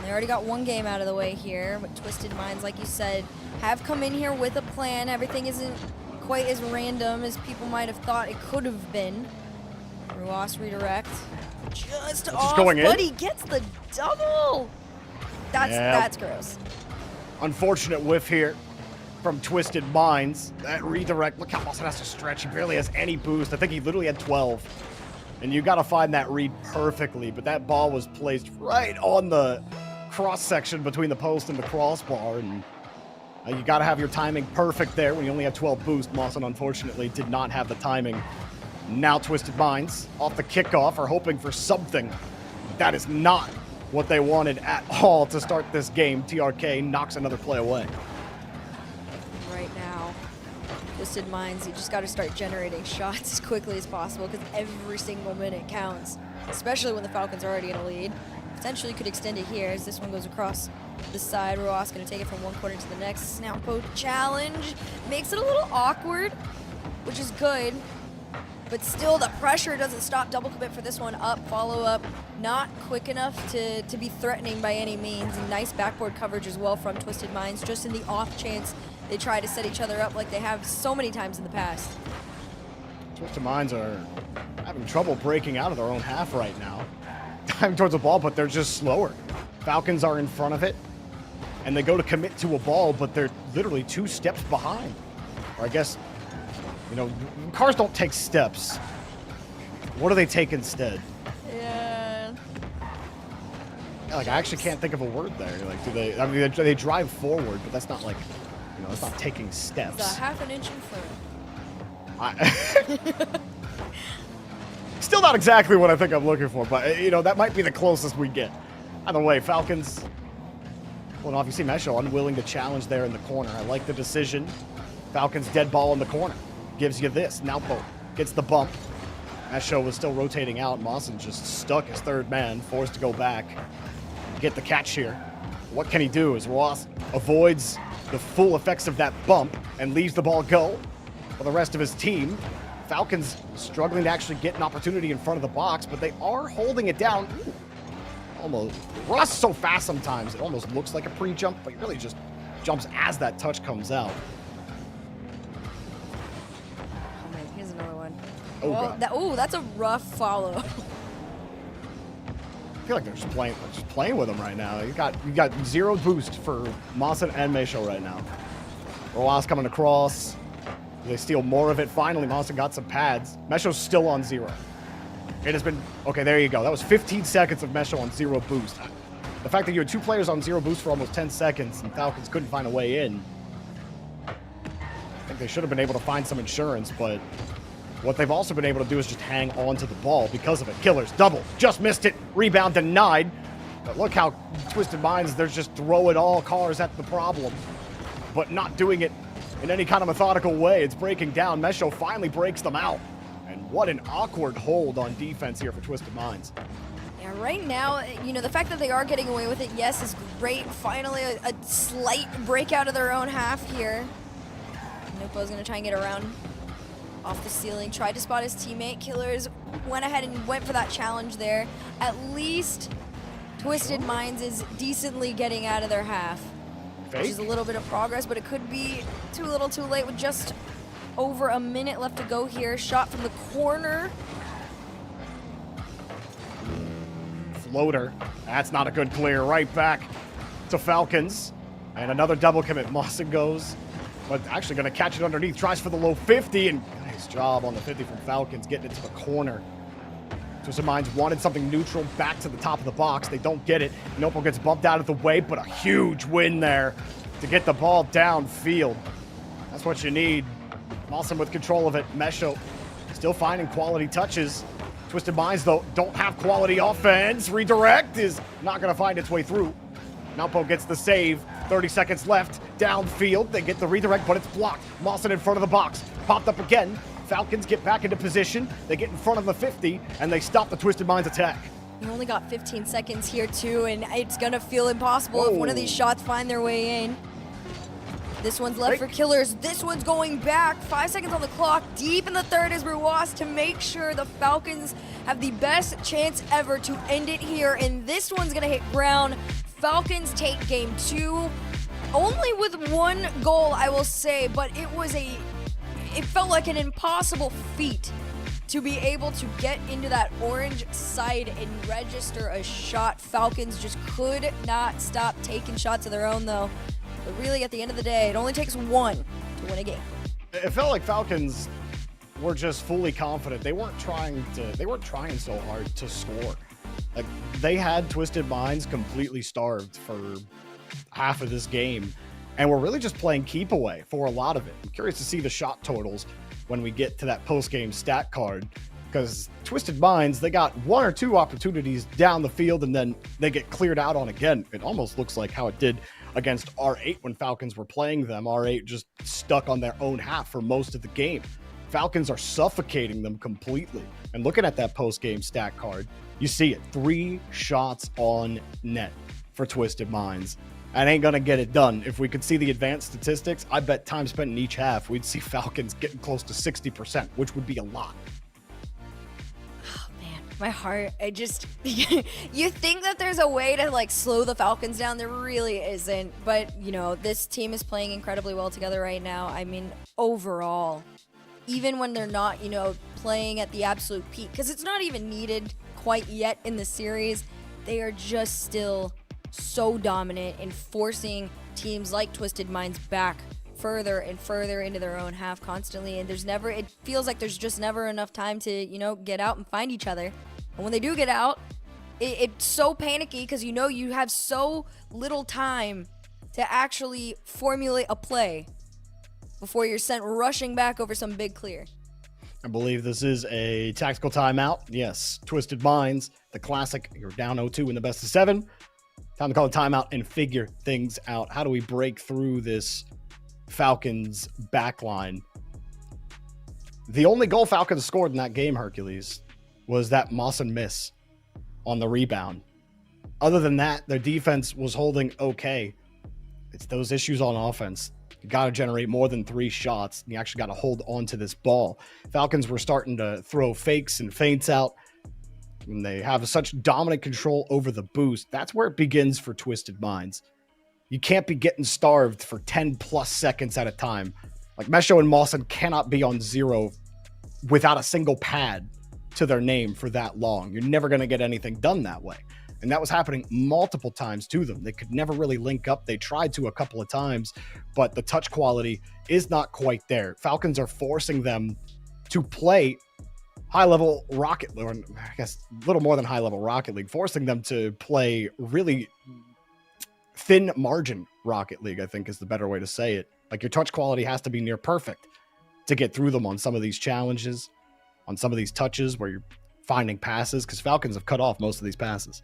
They already got 1 game out of the way here, but Twisted Minds, like you said, have come in here with a plan. Everything isn't quite as random as people might have thought it could have been. Ruas redirect. Just off, going in? but he gets the double. That's gross. Unfortunate whiff here from Twisted Minds. That redirect, look how Lawson has to stretch. He barely has any boost. I think he literally had 12. And you got to find that read perfectly, but that ball was placed right on the cross-section between the post and the crossbar, and you got to have your timing perfect there when you only have 12 boost. Mawson, unfortunately, did not have the timing. Now Twisted Minds, off the kickoff, are hoping for something. That is not what they wanted at all to start this game. TRK knocks another play away. Right now, Twisted Minds, you just got to start generating shots as quickly as possible because every single minute counts, especially when the Falcons are already in a lead. Potentially could extend it here as this one goes across the side. Roas going to take it from one corner to the next. Snout poke challenge makes it a little awkward, which is good. But still, the pressure doesn't stop. Double commit for this one. Up, follow up. Not quick enough to be threatening by any means. And nice backboard coverage as well from Twisted Minds, just in the off chance they try to set each other up like they have so many times in the past. Twisted Minds are having trouble breaking out of their own half right now. Diving towards the ball, but they're just slower. Falcons are in front of it, and they go to commit to a ball, but they're literally 2 steps behind. Or I guess, cars don't take steps. What do they take instead? Yeah. I actually can't think of a word there. Like, do they? I mean, they drive forward, but that's not like, it's not taking steps. It's a half an inch in front. Still not exactly what I think I'm looking for, but, that might be the closest we get. Either way, Falcons, well, off. You see Mesho unwilling to challenge there in the corner. I like the decision. Falcons dead ball in the corner. Gives you this. Naupo gets the bump. Mesho was still rotating out. Mawson just stuck as third man, forced to go back. Get the catch here. What can he do as Ross avoids the full effects of that bump and leaves the ball go for the rest of his team. Falcons struggling to actually get an opportunity in front of the box, but they are holding it down. Ooh, almost. Ross is so fast sometimes, it almost looks like a pre-jump, but he really just jumps as that touch comes out. Oh man, here's another one. Oh, That's a rough follow. I feel like they're just playing with him right now. You got 0 boost for Mawson and Mesho right now. Roas coming across. They steal more of it. Finally, Mawson got some pads. Mesho's still on 0. It has been... Okay, there you go. That was 15 seconds of Mesho on 0 boost. The fact that you had 2 players on 0 boost for almost 10 seconds and Falcons couldn't find a way in. I think they should have been able to find some insurance, but what they've also been able to do is just hang on to the ball because of it. Killers, double, just missed it. Rebound denied. But look how Twisted Minds, they're just throwing all cars at the problem, but not doing it in any kind of methodical way. It's breaking down. Mesho finally breaks them out. And what an awkward hold on defense here for Twisted Minds. Yeah, right now, the fact that they are getting away with it, yes, is great. Finally, a slight breakout of their own half here. Nupo's going to try and get around off the ceiling. Tried to spot his teammate. Killers went ahead and went for that challenge there. At least Twisted Minds is decently getting out of their half. Fake? Which is a little bit of progress, but it could be too little too late with just over a minute left to go here. Shot from the corner. Floater. That's not a good clear. Right back to Falcons. And another double commit. Mawson goes, but actually going to catch it underneath. Tries for the low 50, and nice job on the 50 from Falcons, getting it to the corner. Twisted Minds wanted something neutral back to the top of the box. They don't get it. Nopo gets bumped out of the way, but a huge win there to get the ball downfield. That's what you need Mawson with control of it. Mesho still finding quality touches. Twisted Minds, though, don't have quality offense. Redirect is not going to find its way through. Naupo gets the save. 30 seconds left. Downfield. They get the redirect, but it's blocked. Mawson in front of the box. Popped up again. Falcons get back into position. They get in front of the 50, and they stop the Twisted Minds attack. You only got 15 seconds here, too, and it's going to feel impossible if one of these shots find their way in. This one's left for Killers. This one's going back. 5 seconds on the clock. Deep in the third is Ruas to make sure the Falcons have the best chance ever to end it here. And this one's going to hit ground. Falcons take game 2. Only with 1 goal, I will say, but it felt like an impossible feat to be able to get into that orange side and register a shot. Falcons just could not stop taking shots of their own, though. But really, at the end of the day, it only takes 1 to win a game. It felt like Falcons were just fully confident. They weren't trying so hard to score. Like, they had Twisted Minds completely starved for half of this game, and were really just playing keep away for a lot of it. I'm curious to see the shot totals when we get to that post-game stat card, because Twisted Minds, they got 1 or 2 opportunities down the field, and then they get cleared out on again. It almost looks like how it did against R8 when Falcons were playing them. R8 just stuck on their own half for most of the game. Falcons are suffocating them completely. And looking at that post-game stat card, you see it. 3 shots on net for Twisted Minds. And ain't gonna get it done. If we could see the advanced statistics, I bet time spent in each half, we'd see Falcons getting close to 60%, which would be a lot. My heart, you think that there's a way to like slow the Falcons down. There really isn't. But, you know, this team is playing incredibly well together right now. I mean, overall, even when they're not, you know, playing at the absolute peak, because it's not even needed quite yet in the series, they are just still so dominant in forcing teams like Twisted Minds back further and further into their own half constantly, and it feels like there's just never enough time to, you know, get out and find each other. And when they do get out, it's so panicky because, you know, you have so little time to actually formulate a play before you're sent rushing back over some big clear. I believe this is a tactical timeout. Yes, Twisted Minds, the classic. You're down 0-2 in the best of 7. Time to call a timeout and figure things out. How do we break through this Falcons backline? The only goal Falcons scored in that game, Hercules, was that Mawson miss on the rebound. Other than that, their defense was holding okay. It's those issues on offense. You got to generate more than 3 shots. You actually got to hold on to this ball. Falcons were starting to throw fakes and feints out. When they have such dominant control over the boost, that's where it begins for Twisted Minds. You can't be getting starved for 10 plus seconds at a time. Like, Mesho and Mawson cannot be on 0 without a single pad to their name for that long. You're never going to get anything done that way. And that was happening multiple times to them. They could never really link up. They tried to a couple of times, but the touch quality is not quite there. Falcons are forcing them to play high-level Rocket League, or I guess a little more than high-level Rocket League, forcing them to play really thin margin Rocket League, I think is the better way to say it. Like, your touch quality has to be near perfect to get through them on some of these challenges, on some of these touches where you're finding passes, because Falcons have cut off most of these passes.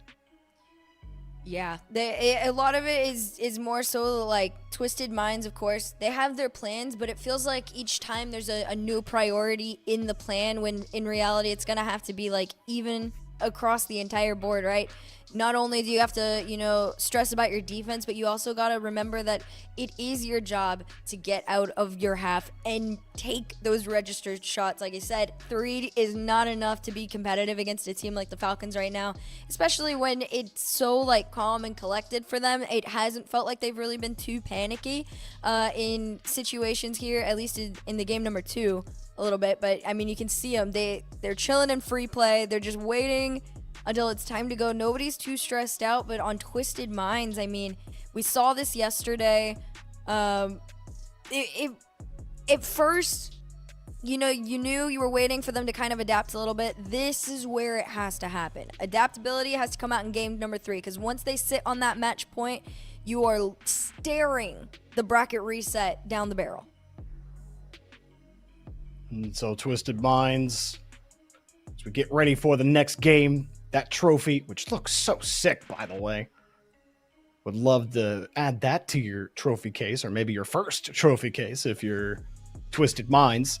Yeah, a lot of it is more so like Twisted Minds, of course. They have their plans, but it feels like each time there's a new priority in the plan, when in reality it's going to have to be like even across the entire board, right? Not only do you have to, you know, stress about your defense, but you also got to remember that it is your job to get out of your half and take those registered shots. Like I said, 3 is not enough to be competitive against a team like the Falcons right now, especially when it's so like calm and collected for them. It hasn't felt like they've really been too panicky in situations here, at least in the game number 2 a little bit. But I mean, you can see them. They're chilling in free play. They're just waiting until it's time to go. Nobody's too stressed out, but on Twisted Minds, I mean, we saw this yesterday. At first, you know, you knew you were waiting for them to kind of adapt a little bit. This is where it has to happen. Adaptability has to come out in game number 3, because once they sit on that match point, you are staring the bracket reset down the barrel. And so Twisted Minds, as we get ready for the next game, that trophy, which looks so sick, by the way. Would love to add that to your trophy case, or maybe your first trophy case if you're Twisted Minds.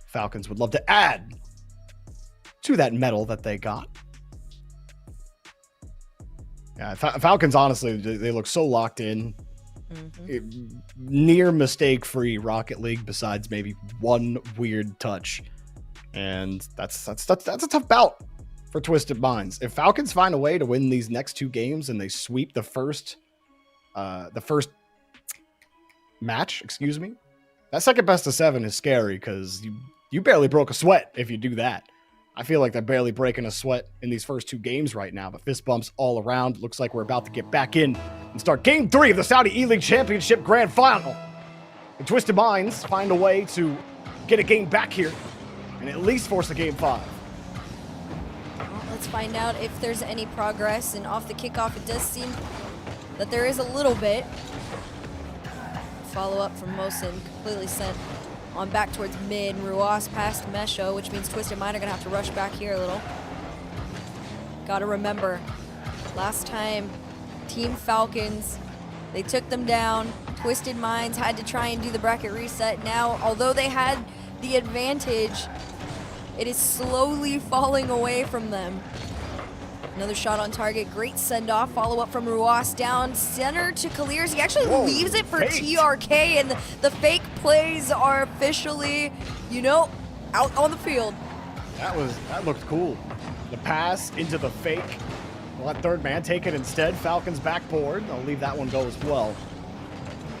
Falcons would love to add to that medal that they got. Yeah, Falcons, honestly, they look so locked in. Near mistake-free Rocket League, besides maybe one weird touch. And that's a tough bout for Twisted Minds. If Falcons find a way to win these next two games and they sweep the first match, that second best of 7 is scary because you barely broke a sweat if you do that. I feel like they're barely breaking a sweat in these first two games right now, but fist bumps all around. Looks like we're about to get back in and start Game 3 of the Saudi eLeague Championship Grand Final. The Twisted Minds find a way to get a game back here and at least force a Game 5. Well, let's find out if there's any progress, and off the kickoff, it does seem that there is a little bit. Follow up from Mosin, completely sent on back towards mid. Ruas past Mesho, which means Twisted Mind are going to have to rush back here a little. Got to remember, last time, Team Falcons, they took them down. Twisted Minds had to try and do the bracket reset. Now, although they had the advantage, it is slowly falling away from them. Another shot on target. Great send-off. Follow-up from Ruas down center to Kaliers. He actually leaves it for TRK, and the fake plays are officially, out on the field. That looked cool. The pass into the fake. We'll let third man take it instead. Falcons backboard. I'll leave that one go as well.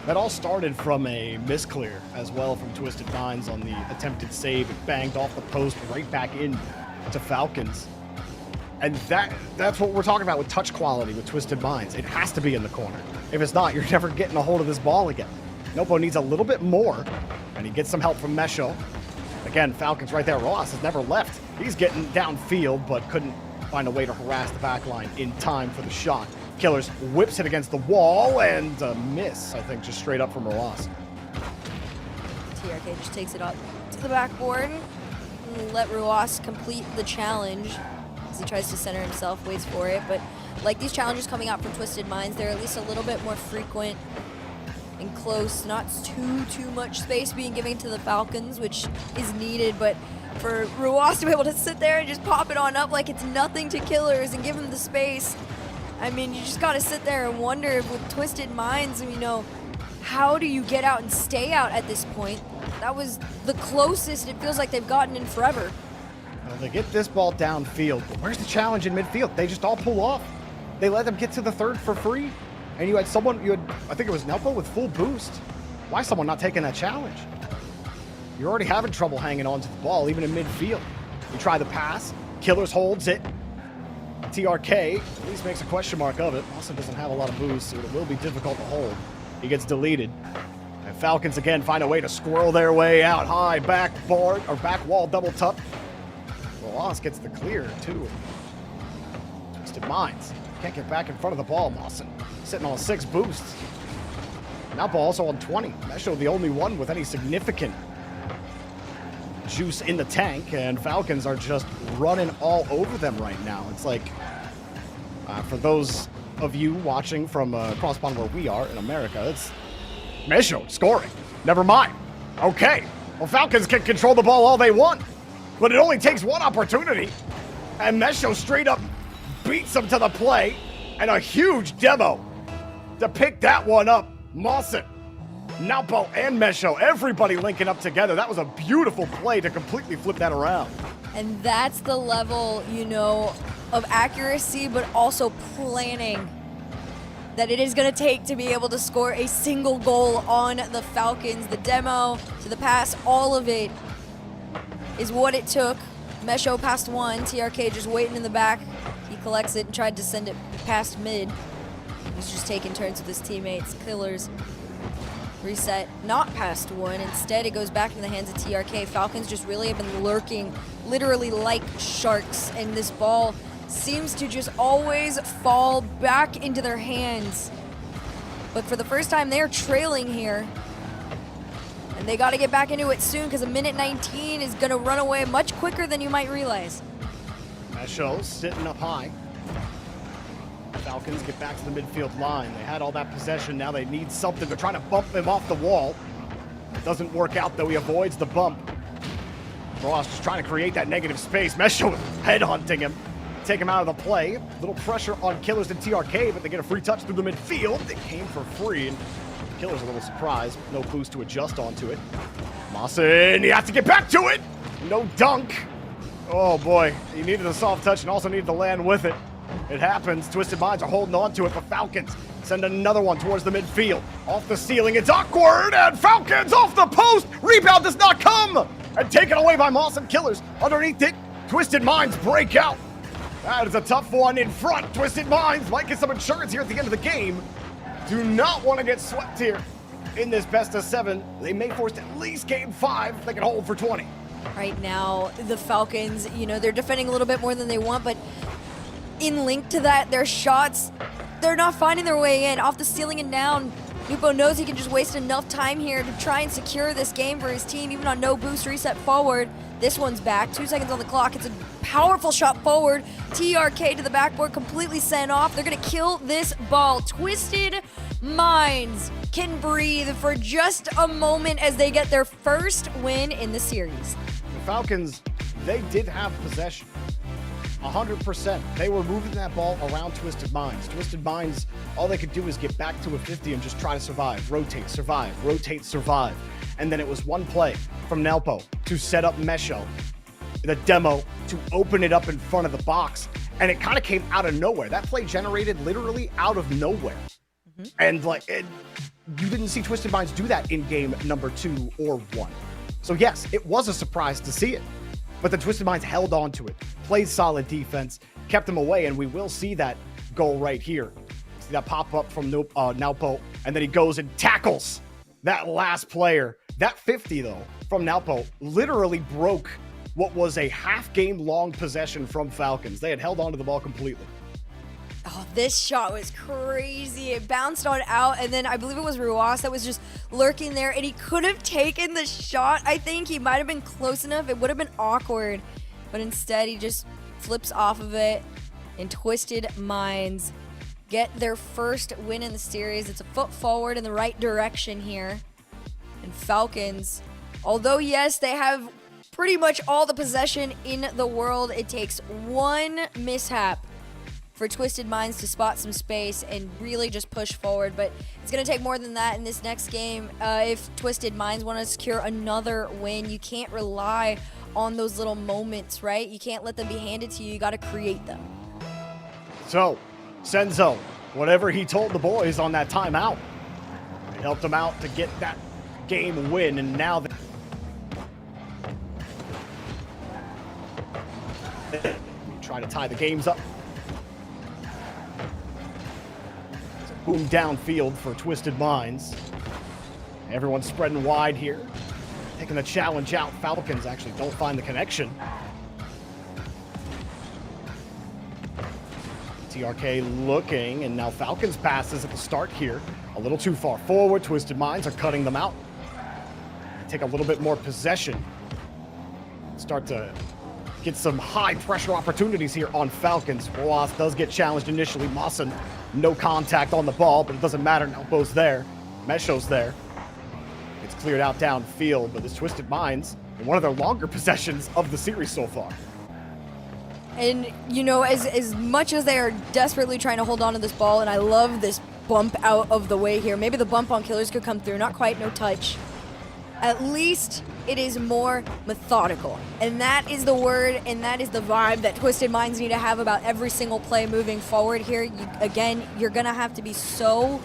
That all started from a misclear as well from Twisted Minds on the attempted save. It banged off the post right back in to Falcons. And that's what we're talking about with touch quality with Twisted Minds. It has to be in the corner. If it's not, you're never getting a hold of this ball again. Nopo needs a little bit more, and he gets some help from Mesho. Again, Falcons right there. Ross has never left. He's getting downfield, but couldn't find a way to harass the backline in time for the shot. Killers whips it against the wall, and a miss, I think, just straight up from Ross. TRK just takes it up to the backboard. Let Ruas complete the challenge. He tries to center himself, waits for it, but like these challenges coming out from Twisted Minds, they're at least a little bit more frequent and close, not too much space being given to the Falcons, which is needed, but for Ruas to be able to sit there and just pop it on up like it's nothing to Killers and give him the space, I mean, you just gotta sit there and wonder if with Twisted Minds, how do you get out and stay out at this point? That was the closest it feels like they've gotten in forever. Well, they get this ball downfield, but where's the challenge in midfield? They just all pull off. They let them get to the third for free. And you had, I think it was Nelpo with full boost. Why is someone not taking that challenge? You're already having trouble hanging on to the ball, even in midfield. You try the pass, Killers holds it. TRK at least makes a question mark of it. Also doesn't have a lot of boost, so it will be difficult to hold. He gets deleted. And Falcons again find a way to squirrel their way out high, back wall double tuck. Ross gets the clear, too. Twisted Minds. Can't get back in front of the ball, Mawson. Sitting on 6 boosts. Now ball also on 20. Mesho the only one with any significant juice in the tank, and Falcons are just running all over them right now. It's like, for those of you watching from across pond where we are in America, it's Mesho scoring. Never mind. Okay. Well, Falcons can control the ball all they want. But it only takes one opportunity, and Mesho straight up beats him to the play, and a huge demo to pick that one up. Mawson, Naupo, and Mesho, everybody linking up together. That was a beautiful play to completely flip that around. And that's the level, of accuracy, but also planning that it is going to take to be able to score a single goal on the Falcons. The demo to the pass, all of it is what it took. Mesho passed one, TRK just waiting in the back. He collects it and tried to send it past mid. He's just taking turns with his teammates. Killers reset, not past one. Instead, it goes back in the hands of TRK. Falcons just really have been lurking, literally like sharks, and this ball seems to just always fall back into their hands. But for the first time, they're trailing here. And And they got to get back into it soon because a minute 19 is going to run away much quicker than you might realize. Mesho sitting up high. Falcons get back to the midfield line. They had all that possession. Now they need something. They're trying to bump him off the wall. It doesn't work out, though. He avoids the bump. Ross just trying to create that negative space. Mesho headhunting him. Take him out of the play. Little pressure on Killers and TRK, but they get a free touch through the midfield. It came for free, and Killers a little surprised. No boost to adjust onto it. Mawson, he has to get back to it. No dunk. Oh boy, he needed a soft touch and also needed to land with it. It happens. Twisted Minds are holding on to it, but Falcons send another one towards the midfield. Off the ceiling, it's awkward, and Falcons off the post. Rebound does not come, and taken away by Mawson. Killers underneath it. Twisted Minds break out. That is a tough one in front. Twisted Minds might get some insurance here at the end of the game. Do not want to get swept here in this best of 7. They may force at least game 5. They can hold for 20. Right now, the Falcons, they're defending a little bit more than they want, but in link to that, their shots, they're not finding their way in. Off the ceiling and down, Nupo knows he can just waste enough time here to try and secure this game for his team, even on no boost reset forward. This one's back, 2 seconds on the clock. It's a powerful shot forward. TRK to the backboard, completely sent off. They're gonna kill this ball. Twisted Minds can breathe for just a moment as they get their first win in the series. The Falcons, they did have possession. 100%. They were moving that ball around Twisted Minds. Twisted Minds, all they could do is get back to a 50 and just try to survive. Rotate, survive, rotate, survive. And then it was one play from Nelpo to set up Mesho, the demo, to open it up in front of the box. And it kind of came out of nowhere. That play generated literally out of nowhere. And you didn't see Twisted Minds do that in game number 2 or 1. So yes, it was a surprise to see it. But the Twisted Minds held on to it, played solid defense, kept them away, and we will see that goal right here. See that pop up from Naupo, and then he goes and tackles that last player. That 50, though, from Naupo literally broke what was a half-game long possession from Falcons. They had held on to the ball completely. Oh, this shot was crazy. It bounced on out, and then I believe it was Ruas that was just lurking there, and he could have taken the shot. I think he might have been close enough. It would have been awkward, but instead he just flips off of it, and Twisted Minds get their first win in the series. It's a foot forward in the right direction here. And Falcons, although yes, they have pretty much all the possession in the world, it takes one mishap for Twisted Minds to spot some space and really just push forward. But it's going to take more than that in this next game. If Twisted Minds want to secure another win, you can't rely on those little moments, right? You can't let them be handed to you. You got to create them. So, Senzo, whatever he told the boys on that timeout, it helped them out to get that game win, and now they try to tie the games up. Boom downfield for Twisted Minds. Everyone's spreading wide here. Taking the challenge out. Falcons actually don't find the connection. TRK looking, and now Falcons passes at the start here. A little too far forward. Twisted Minds are cutting them out. Take a little bit more possession. Start to get some high pressure opportunities here on Falcons. Roas does get challenged initially. Mawson, no contact on the ball, but it doesn't matter. Nelpo's there. Mesho's there. It's cleared out downfield, but this Twisted Minds in one of their longer possessions of the series so far. And, as much as they are desperately trying to hold on to this ball, and I love this bump out of the way here. Maybe the bump on Killers could come through. Not quite, no touch. At least it is more methodical. And that is the word, and that is the vibe that Twisted Minds need to have about every single play moving forward here. You're going to have to be so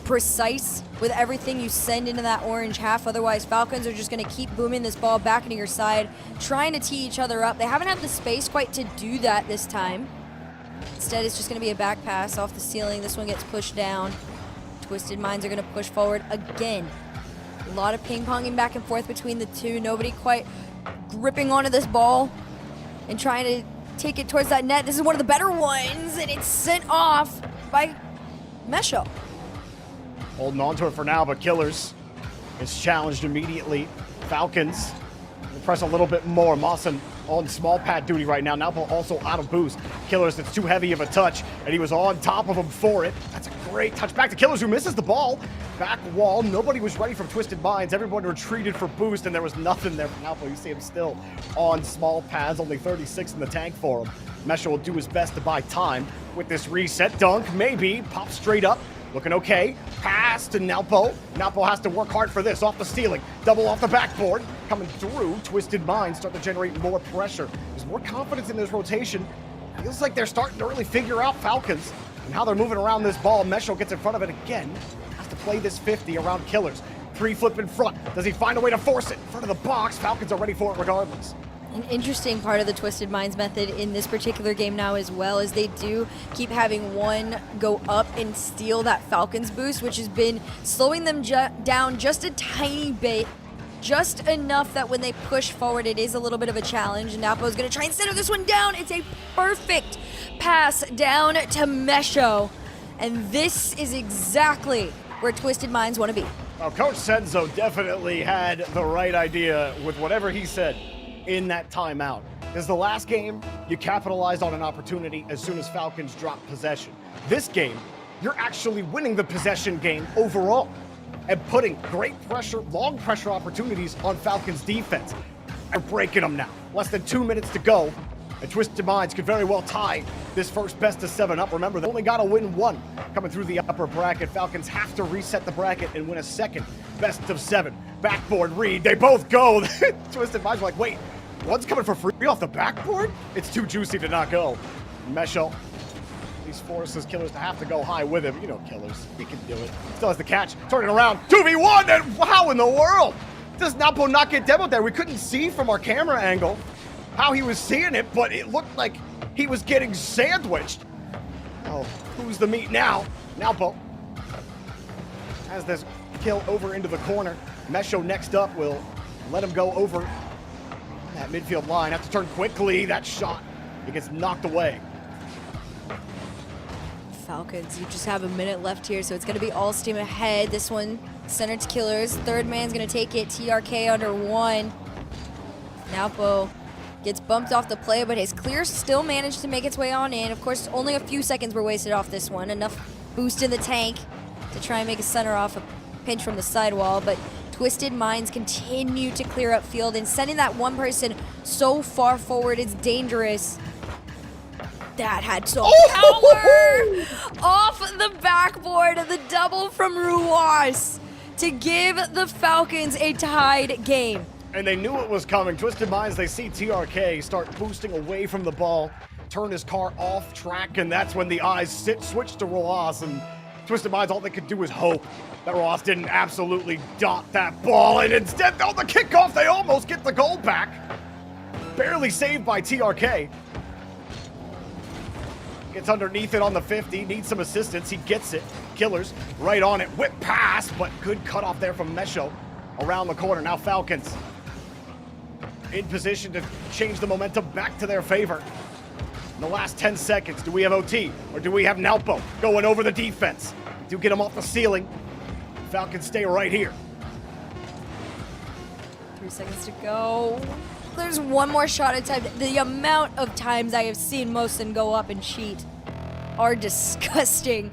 precise with everything you send into that orange half. Otherwise, Falcons are just going to keep booming this ball back into your side, trying to tee each other up. They haven't had the space quite to do that this time. Instead, it's just going to be a back pass off the ceiling. This one gets pushed down. Twisted Minds are going to push forward again. A lot of ping-ponging back and forth between the two. Nobody quite gripping onto this ball and trying to take it towards that net. This is one of the better ones, and it's sent off by Mesho. Holding on to it for now, but Killers It's challenged immediately. Falcons press a little bit more. Mawson on small pad duty right now. Napo also out of boost. Killers, it's too heavy of a touch, and he was on top of him for it. That's a great touch back to Killers, who misses the ball. Back wall, nobody was ready from Twisted Minds. Everyone retreated for boost, and there was nothing there for Napo. You see him still on small pads, only 36 in the tank for him. Mesha will do his best to buy time with this reset. Dunk, maybe, pop straight up. Looking okay. Pass to Nalpo. Nalpo has to work hard for this. Off the ceiling. Double off the backboard. Coming through. Twisted Minds start to generate more pressure. There's more confidence in this rotation. Feels like they're starting to really figure out Falcons and how they're moving around this ball. Mesho gets in front of it again. Has to play this 50 around Killers. 3 flip in front. Does he find a way to force it in front of the box? Falcons are ready for it regardless. An interesting part of the Twisted Minds method in this particular game now as well is they do keep having one go up and steal that Falcons boost, which has been slowing them down just a tiny bit, just enough that when they push forward, it is a little bit of a challenge. Napo is going to try and center this one down. It's a perfect pass down to Mesho, and this is exactly where Twisted Minds want to be. Well, Coach Senzo definitely had the right idea with whatever he said in that timeout. Because the last game, you capitalized on an opportunity as soon as Falcons dropped possession. This game, you're actually winning the possession game overall and putting great pressure, long pressure opportunities on Falcons defense. They're breaking them now. Less than 2 minutes to go, and Twisted Minds could very well tie this first best of 7 up. Remember, they only got to win 1 coming through the upper bracket. Falcons have to reset the bracket and win a second best of 7. Backboard read, they both go. Twisted Minds are like, wait, one's coming for free off the backboard? It's too juicy to not go. Mesho, these forces Killers to have to go high with him. You know Killers, he can do it. Still has the catch, turning around, 2v1, and how in the world does Napo not get demoed there? We couldn't see from our camera angle how he was seeing it, but it looked like he was getting sandwiched. Oh, who's the meat now? Napo has this kill over into the corner. Mesho next up will let him go over that midfield line. Have to turn quickly. That shot, it gets knocked away. Falcons, you just have a minute left here, so it's going to be all steam ahead. This one centered to Killers. Third man's going to take it. TRK under 1. Napo gets bumped off the play, but his clear still managed to make its way on in. Of course, only a few seconds were wasted off this one. Enough boost in the tank to try and make a center off a pinch from the sidewall, but Twisted Minds continue to clear up field, and sending that one person so far forward is dangerous. That had some power off the backboard of the double from Ruas to give the Falcons a tied game. And they knew it was coming. Twisted Minds, they see TRK start boosting away from the ball, turn his car off track, and that's when the eyes switch to Roas, and Twisted Minds, all they could do is hope that Roas didn't absolutely dot that ball, and instead, on the kickoff, they almost get the goal back. Barely saved by TRK. Gets underneath it on the 50, needs some assistance, he gets it. Killers right on it, whip pass, but good cutoff there from Mesho around the corner. Now Falcons in position to change the momentum back to their favor. In the last 10 seconds, do we have OT or do we have Nalpo going over the defense? Do get him off the ceiling. Falcons stay right here. 3 seconds to go. There's one more shot at time. The amount of times I have seen Mosin go up and cheat are disgusting.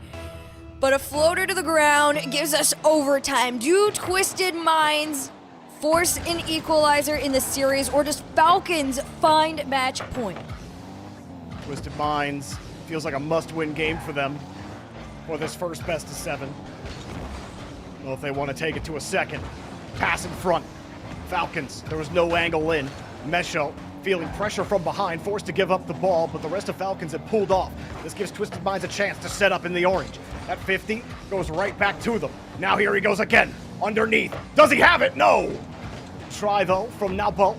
But a floater to the ground gives us overtime. Do Twisted Minds force an equalizer in the series, or does Falcons find match point? Twisted Minds feels like a must-win game for them for this first best of 7. I don't know if they want to take it to a second. Pass in front. Falcons, there was no angle in. Mesho feeling pressure from behind, forced to give up the ball, but the rest of Falcons have pulled off. This gives Twisted Minds a chance to set up in the orange. That 50 goes right back to them. Now here he goes again, underneath. Does he have it? No! Try though from Nalpo.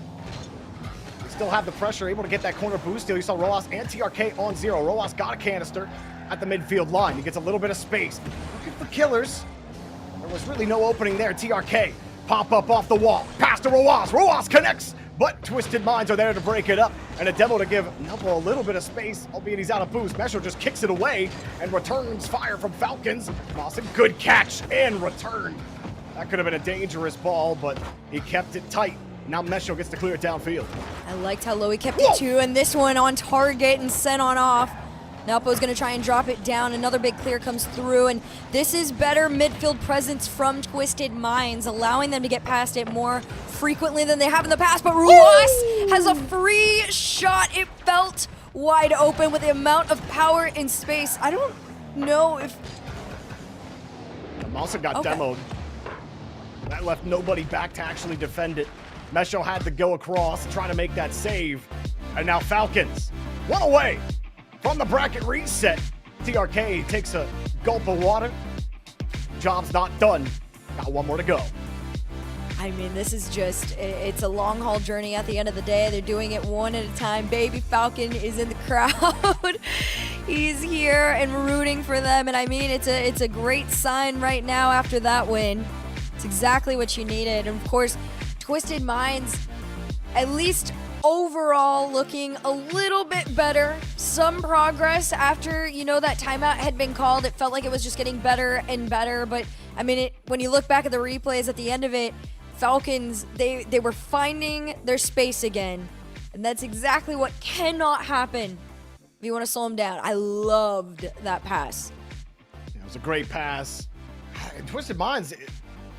They still have the pressure, able to get that corner boost steal. You saw Roas and TRK on 0. Roas got a canister at the midfield line. He gets a little bit of space. Looking for Killers. There was really no opening there. TRK pop up off the wall. Pass to Roas. Roas connects, but Twisted Minds are there to break it up. And a demo to give Nalpo a little bit of space, albeit he's out of boost. Mesho just kicks it away and returns fire from Falcons. Mawson, good catch and return That could have been a dangerous ball, but he kept it tight. Now Mesho gets to clear it downfield. I liked how low he kept it too, and this one on target and sent on off. Napo's gonna try and drop it down. Another big clear comes through, and this is better midfield presence from Twisted Minds, allowing them to get past it more frequently than they have in the past. But Ruas has a free shot. It felt wide open with the amount of power in space. I don't know if... Malsa got demoed. That left nobody back to actually defend it. Mesho had to go across, try to make that save. And now Falcons, one away from the bracket reset. TRK takes a gulp of water. Job's not done. Got one more to go. I mean, this is just, it's a long haul journey at the end of the day. They're doing it one at a time. Baby Falcon is in the crowd. He's here and rooting for them. And I mean, it's a great sign right now after that win. It's exactly what you needed. And of course, Twisted Minds, at least overall, looking a little bit better. Some progress after, you know, that timeout had been called. It felt like it was just getting better and better. But I mean, when you look back at the replays at the end of it, Falcons, they were finding their space again. And that's exactly what cannot happen if you want to slow them down. I loved that pass. Yeah, it was a great pass. Twisted Minds,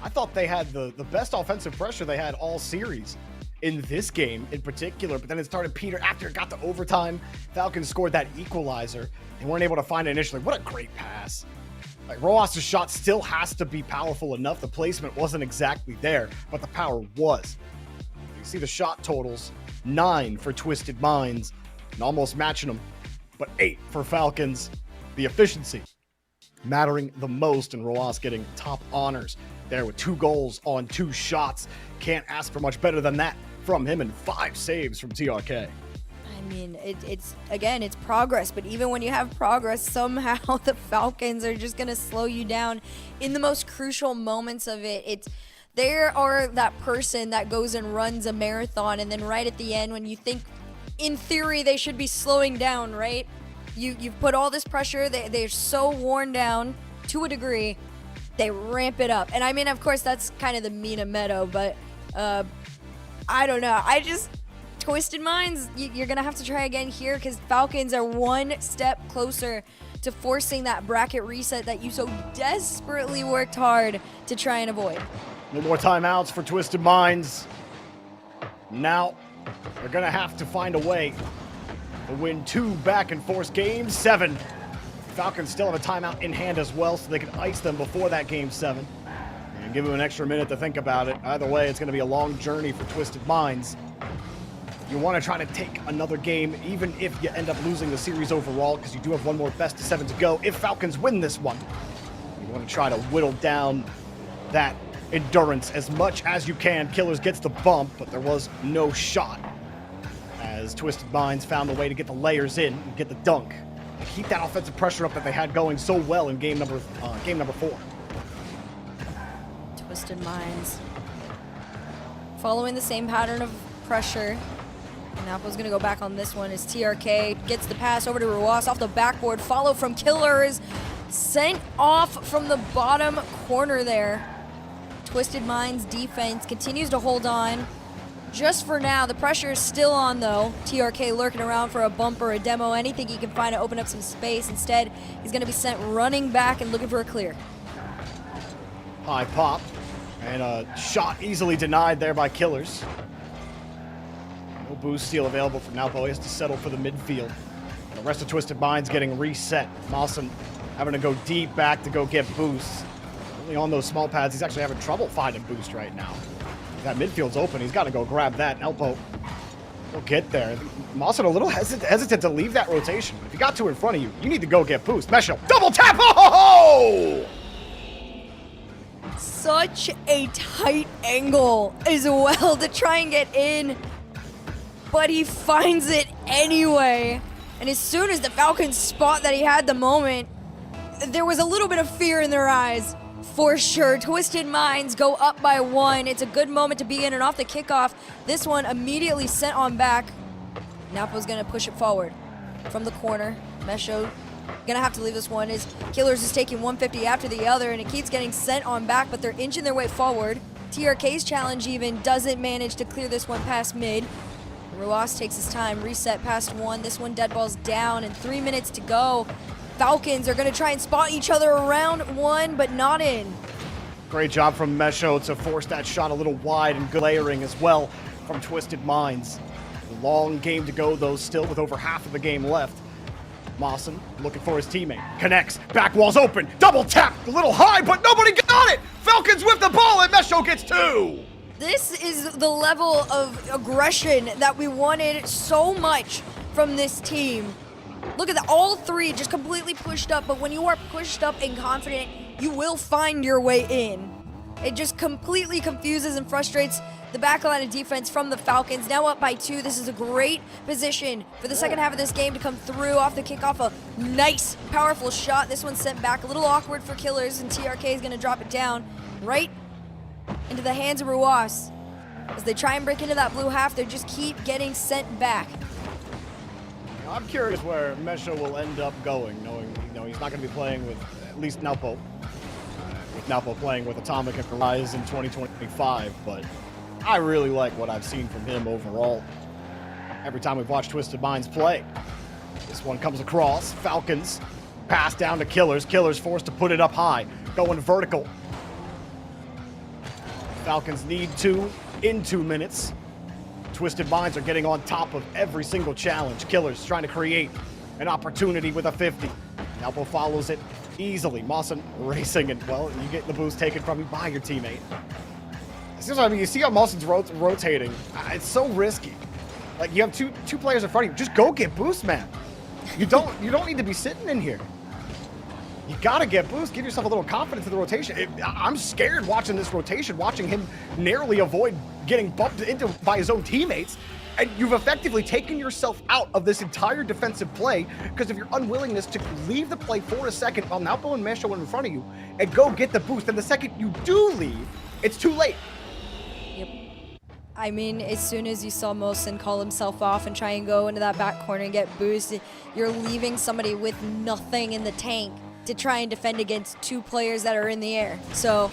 I thought they had the best offensive pressure they had all series in this game in particular, but then it started Peter after it got to overtime. Falcons scored that equalizer. They weren't able to find it initially. What a great pass. Like, Roas' shot still has to be powerful enough. The placement wasn't exactly there, but the power was. You see the shot totals, 9 for Twisted Minds, and almost matching them, but 8 for Falcons. The efficiency mattering the most, and Roas getting top honors there with 2 goals on 2 shots. Can't ask for much better than that from him, and 5 saves from TRK. I mean, it's progress, but even when you have progress, somehow the Falcons are just going to slow you down in the most crucial moments of it. They are that person that goes and runs a marathon, and then right at the end, when you think, in theory, they should be slowing down, right? You've put all this pressure, they're so worn down to a degree, they ramp it up. And I mean, of course, that's kind of the Mina Meadow, but I don't know. Twisted Minds, you're going to have to try again here because Falcons are one step closer to forcing that bracket reset that you so desperately worked hard to try and avoid. No more timeouts for Twisted Minds. Now, they're going to have to find a way to win 2 back-and-forth games. 7. Falcons still have a timeout in hand as well, so they can ice them before that game 7. And give them an extra minute to think about it. Either way, it's going to be a long journey for Twisted Minds. You want to try to take another game, even if you end up losing the series overall, because you do have one more best of 7 to go. If Falcons win this one, you want to try to whittle down that endurance as much as you can. Killers gets the bump, but there was no shot, as Twisted Minds found a way to get the layers in and get the dunk to keep that offensive pressure up that they had going so well in game number 4. Twisted Minds following the same pattern of pressure. Napo's going to go back on this one as TRK gets the pass over to Ruas off the backboard. Follow from Killers. Sent off from the bottom corner there. Twisted Minds defense continues to hold on. Just for now, the pressure is still on though. TRK lurking around for a bump or a demo, anything he can find to open up some space. Instead, he's going to be sent running back and looking for a clear. High pop, and a shot easily denied there by Killers. No boost steal available for Napo. He has to settle for the midfield. And the rest of Twisted Minds getting reset. Mawson having to go deep back to go get boosts. Only on those small pads, he's actually having trouble finding boost right now. That midfield's open. He's got to go grab that. Elpo will get there. Mawson a little hesitant to leave that rotation. If you got 2 in front of you, you need to go get boost. Mesho, double tap. Oh! Such a tight angle as well to try and get in. But he finds it anyway. And as soon as the Falcons spot that he had the moment, there was a little bit of fear in their eyes, for sure. Twisted Minds go up by 1. It's a good moment to be in, and off the kickoff, this one immediately sent on back. Napo's going to push it forward from the corner. Mesho Gonna have to leave this one as Killers is taking 150 after the other, and it keeps getting sent on back, but they're inching their way forward. TRK's challenge even doesn't manage to clear this one past mid. Ruas takes his time, reset past one. This one dead ball's down, and 3 minutes to go. Falcons are gonna try and spot each other around one, but not in. Great job from Mesho to force that shot a little wide, and good layering as well from Twisted Minds. A long game to go though, still with over half of the game left. Mawson looking for his teammate. Connects, back wall's open, double tap, a little high, but nobody got it! Falcons with the ball, and Mesho gets 2! This is the level of aggression that we wanted so much from this team. Look at that, all three just completely pushed up, but when you are pushed up and confident, you will find your way in. It just completely confuses and frustrates the backline of defense from the Falcons. Now up by 2. This is a great position for the second half of this game to come through off the kickoff. A nice, powerful shot. This one's sent back. A little awkward for Killers, and TRK is going to drop it down right into the hands of Ruas. As they try and break into that blue half, they just keep getting sent back. I'm curious where Mesho will end up going, knowing he's not going to be playing with at least Naupo. With Naupo playing with Atomic and Rise in 2025, but I really like what I've seen from him overall. Every time we've watched Twisted Minds play. This one comes across, Falcons, pass down to Killers. Killers forced to put it up high, going vertical. Falcons need 2 in 2 minutes. Twisted Minds are getting on top of every single challenge. Killers trying to create an opportunity with a 50. Alpo follows it easily. Mawson racing, and well, you get the boost taken from you by your teammate. I mean, you see how Mawson's rotating. It's so risky. Like, you have two players in front of you. Just go get boost, man. You don't need to be sitting in here. You gotta get boost. Give yourself a little confidence in the rotation. I'm scared watching this rotation, watching him narrowly avoid getting bumped into by his own teammates. And you've effectively taken yourself out of this entire defensive play because of your unwillingness to leave the play for a second while Naupo and Mesho are in front of you and go get the boost. And the second you do leave, it's too late. Yep. I mean, as soon as you saw Mosin call himself off and try and go into that back corner and get boosted, you're leaving somebody with nothing in the tank to try and defend against 2 players that are in the air. So,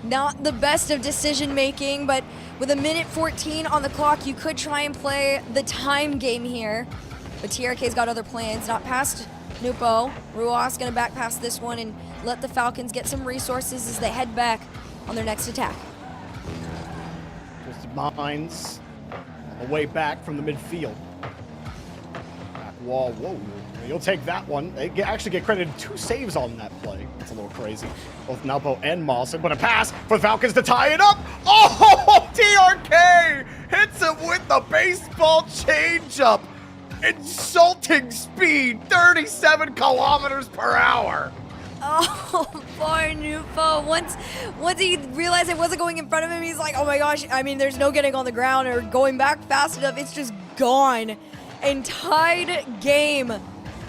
not the best of decision making, but with 1:14 on the clock, you could try and play the time game here. But TRK's got other plans, not past Nupo. Ruas gonna back pass this one and let the Falcons get some resources as they head back on their next attack. Twisted Minds on the way back from the midfield. Back wall, whoa. You'll take that one. They actually get credited 2 saves on that play. That's a little crazy. Both Naupo and Mawson, but a pass for the Falcons to tie it up. Oh, TRK hits him with the baseball changeup. Insulting speed, 37 kilometers per hour. Oh, poor Nupo. Once he realized it wasn't going in front of him, he's like, oh my gosh, I mean, there's no getting on the ground or going back fast enough. It's just gone. And tied game.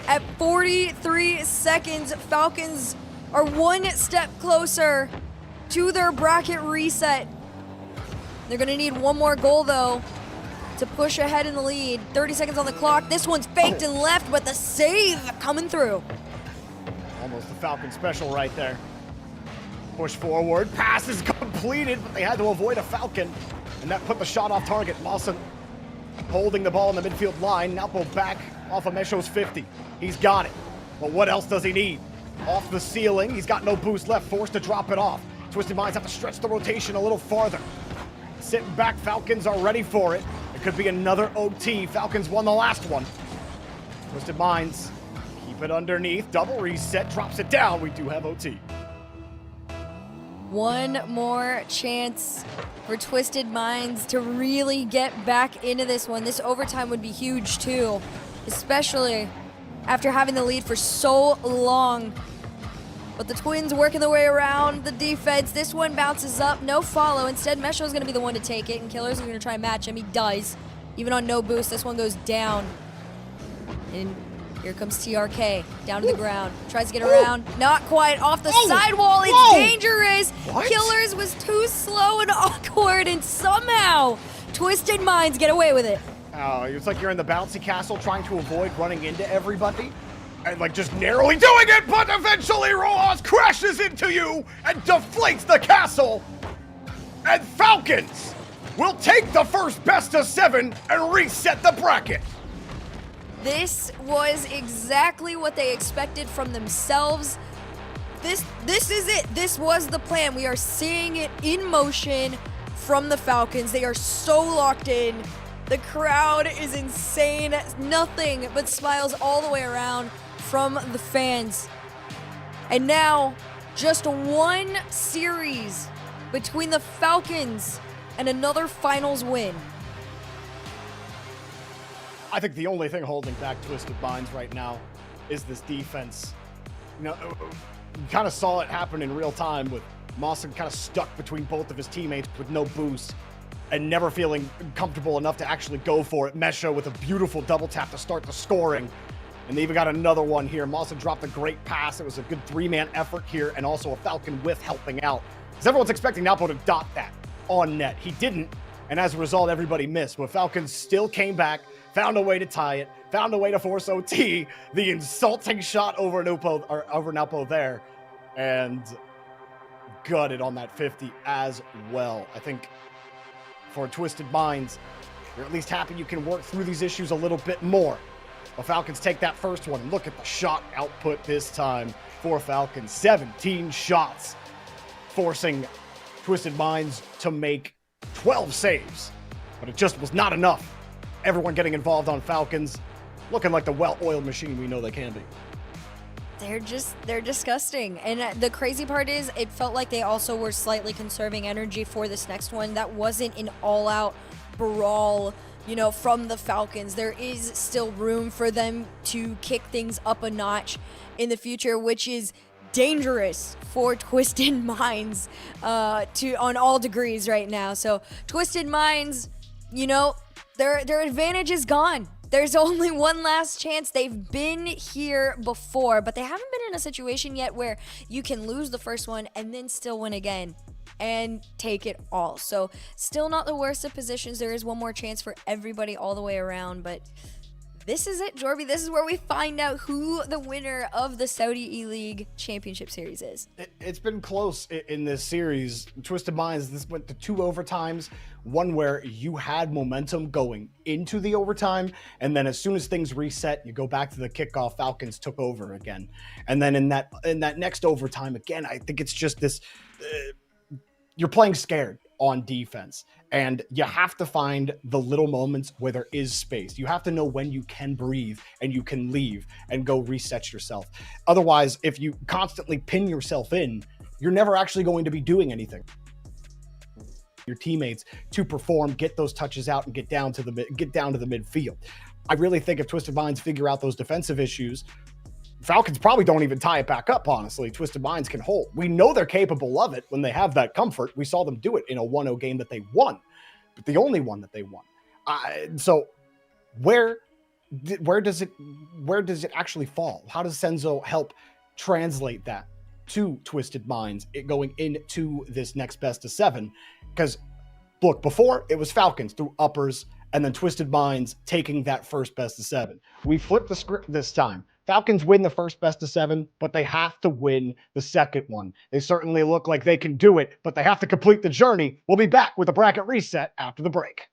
At 43 seconds, Falcons are 1 step closer to their bracket reset. They're gonna need 1 more goal though to push ahead in the lead. 30 seconds on the clock. This one's faked and left, but the save coming through. Almost a Falcon special right there. Push forward, pass is completed, but they had to avoid a Falcon, and that put the shot off target. Mawson holding the ball in the midfield line. Naupo back off of Mesho's 50. He's got it. But what else does he need? Off the ceiling. He's got no boost left. Forced to drop it off. Twisted Minds have to stretch the rotation a little farther. Sitting back. Falcons are ready for it. It could be another OT. Falcons won the last one. Twisted Minds keep it underneath. Double reset. Drops it down. We do have OT. 1 more chance for Twisted Minds to really get back into this one. This overtime would be huge too, especially after having the lead for so long. But the Twins working their way around the defense. This one bounces up, no follow. Instead, Mesho's gonna be the one to take it, and Killers are gonna try and match him. He does. Even on no boost, this one goes down. And here comes TRK, down to the ground. Tries to get around, not quite. Off the sidewall, it's dangerous. What? Killers was too slow and awkward, and somehow Twisted Minds get away with it. Oh, it's like you're in the bouncy castle trying to avoid running into everybody. And like just narrowly doing it, but eventually Rojas crashes into you and deflates the castle. And Falcons will take the first best of 7 and reset the bracket. This was exactly what they expected from themselves. This is it. This was the plan. We are seeing it in motion from the Falcons. They are so locked in. The crowd is insane. Nothing but smiles all the way around from the fans. And now, just one series between the Falcons and another finals win. I think the only thing holding back Twisted Minds right now is this defense. You know, you kind of saw it happen in real time with Mawson kind of stuck between both of his teammates with no boost and never feeling comfortable enough to actually go for it. Mesha with a beautiful double tap to start the scoring. And they even got another one here. Mawson dropped a great pass. It was a good 3-man effort here and also a Falcon whiff helping out. Because everyone's expecting Napo to dot that on net. He didn't. And as a result, everybody missed. But Falcons still came back, found a way to tie it, found a way to force OT. The insulting shot over Napo there. And gutted on that 50 as well. I think for Twisted Minds, you're at least happy you can work through these issues a little bit more. The Falcons take that first one. Look at the shot output this time for Falcons. 17 shots, forcing Twisted Minds to make 12 saves. But it just was not enough. Everyone getting involved on Falcons, looking like the well-oiled machine we know they can be. They're disgusting. And the crazy part is it felt like they also were slightly conserving energy for this next one. That wasn't an all-out brawl, you know, from the Falcons. There is still room for them to kick things up a notch in the future, which is dangerous for Twisted Minds on all degrees right now. So Twisted Minds, you know, their advantage is gone. There's only one last chance. They've been here before, but they haven't been in a situation yet where you can lose the first one and then still win again and take it all. So still not the worst of positions. There is one more chance for everybody all the way around, but this is it, Jorby. This is where we find out who the winner of the Saudi eLeague Championship Series is. It's been close in this series. Twisted Minds, this went to 2 overtimes. One where you had momentum going into the overtime, and then as soon as things reset, you go back to the kickoff, Falcons took over again. And then in that next overtime, again, I think it's just this, you're playing scared on defense. And you have to find the little moments where there is space. You have to know when you can breathe and you can leave and go reset yourself. Otherwise, if you constantly pin yourself in, you're never actually going to be doing anything. Your teammates to perform, get those touches out, and get down to the midfield. I really think if Twisted Minds figure out those defensive issues, Falcons probably don't even tie it back up, honestly. Twisted Minds can hold. We know they're capable of it when they have that comfort. We saw them do it in a 1-0 game that they won, but the only one that they won. So where does it actually fall? How does Senzo help translate that to Twisted Minds going into this next best of 7? Because look, before it was Falcons through uppers and then Twisted Minds taking that first best of 7. We flipped the script this time. Falcons win the first best of 7, but they have to win the second one. They certainly look like they can do it, but they have to complete the journey. We'll be back with a bracket reset after the break.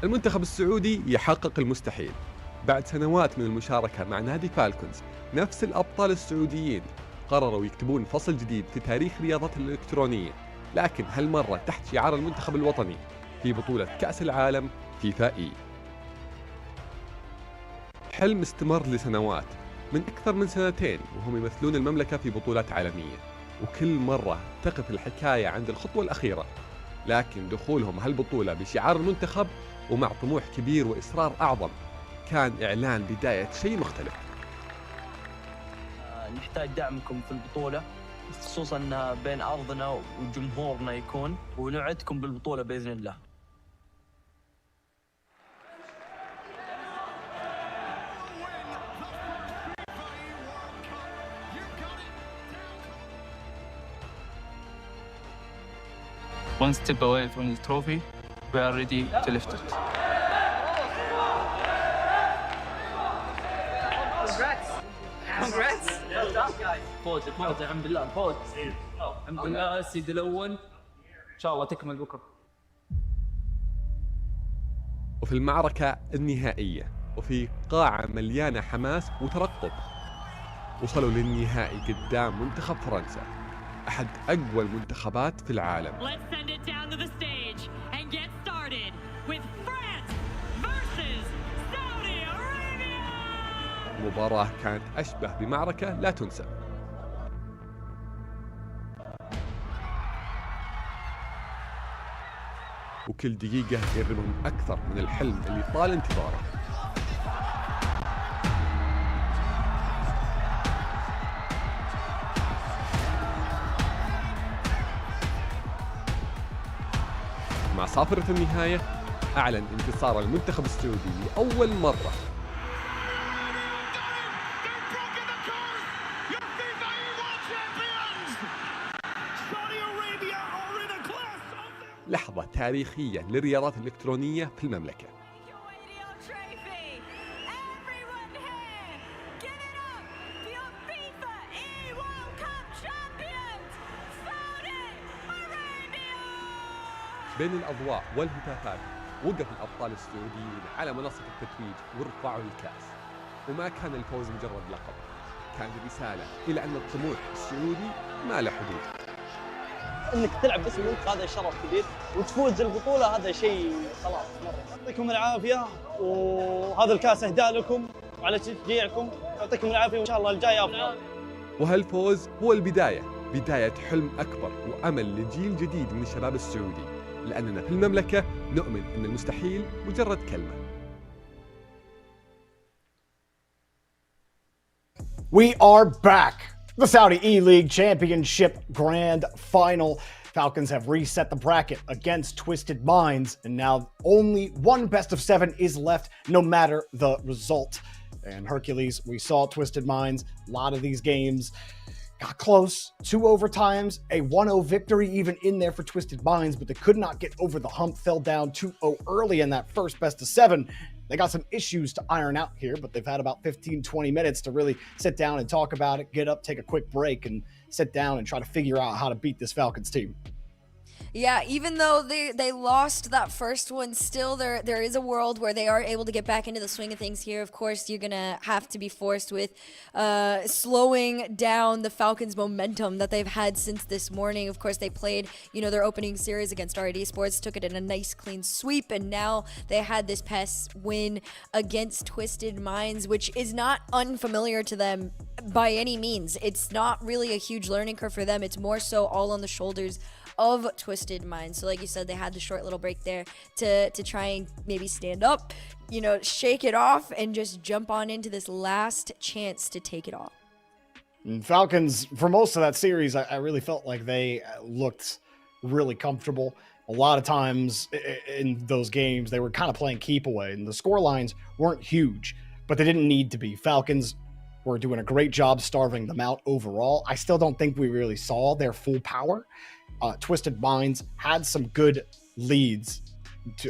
المنتخب السعودي يحقق المستحيل. بعد سنوات من المشاركة مع نادي فالكونز، نفس الأبطال السعوديين قرروا يكتبون فصل جديد في تاريخ رياضة الإلكترونية، لكن هالمرة تحت شعار المنتخب الوطني في بطولة كأس العالم فيفا إي. حلم استمر لسنوات، من أكثر من سنتين وهم يمثلون المملكة في بطولات عالمية، وكل مرة تقف الحكاية عند الخطوة الأخيرة، لكن دخولهم هالبطولة بشعار المنتخب ومع طموح كبير وإصرار أعظم كان إعلان بداية شيء مختلف. نحتاج دعمكم في البطولة، خصوصا بين أرضنا وجمهورنا يكون، ونوعدكم بالبطولة بإذن الله. One step away from the trophy, we are ready to lift it. Congrats. فوز الحمد لله، الفوز الحمد لله. السيد الأول إن شاء الله تكمل بكرة. وفي المعركة النهائية وفي قاعة مليانة حماس وترقب، وصلوا للنهائي قدام منتخب فرنسا، أحد أقوى المنتخبات في العالم. Let's send it down to the stage and get started with France versus Saudi Arabia. المباراة كانت أشبه بمعركة لا تنسى. وكل دقيقة يقربهم أكثر من الحلم اللي طال انتظاره. مع صافرة النهاية أعلن انتصار المنتخب السعودي لأول مرة. لحظة تاريخية للرياضات الإلكترونية في المملكة. بين الأضواء والهتافات وقف الأبطال السعوديين على منصة التتويج ورفعوا الكأس، وما كان الفوز مجرد لقب، كان رسالة إلى أن الطموح السعودي ما له حدود. انك تلعب باسم المنتخب هذا شرف كبير، وتفوز البطوله هذا شيء خلاص مره. يعطيكم العافيه، وهذا الكاس اهداء لكم وعلى تشجيعكم، يعطيكم العافيه وان شاء الله الجاي افضل. وهالفوز هو البدايه، بدايه حلم اكبر وامل لجيل جديد من الشباب السعودي، لاننا في المملكه نؤمن ان المستحيل مجرد كلمه. We are back. The Saudi eLeague Championship Grand Final. Falcons have reset the bracket against Twisted Minds, and now only one best of 7 is left, no matter the result. And Hercules, we saw Twisted Minds. A lot of these games got close. 2 overtimes, a 1-0 victory even in there for Twisted Minds, but they could not get over the hump, fell down 2-0 early in that first best of 7. They got some issues to iron out here, but they've had about 15-20 minutes to really sit down and talk about it, get up, take a quick break, and sit down and try to figure out how to beat this Falcons team. Yeah, even though they lost that first one, still there is a world where they are able to get back into the swing of things here. Of course, you're going to have to be forced with slowing down the Falcons' momentum that they've had since this morning. Of course, they played, their opening series against RD Sports, took it in a nice clean sweep, and now they had this past win against Twisted Minds, which is not unfamiliar to them by any means. It's not really a huge learning curve for them. It's more so all on the shoulders of Twisted Minds. So like you said, they had the short little break there to try and maybe stand up, shake it off and just jump on into this last chance to take it all. Falcons, for most of that series, I really felt like they looked really comfortable. A lot of times in those games, they were kind of playing keep away, and the score lines weren't huge, but they didn't need to be. Falcons were doing a great job starving them out overall. I still don't think we really saw their full power. Twisted Minds had some good leads,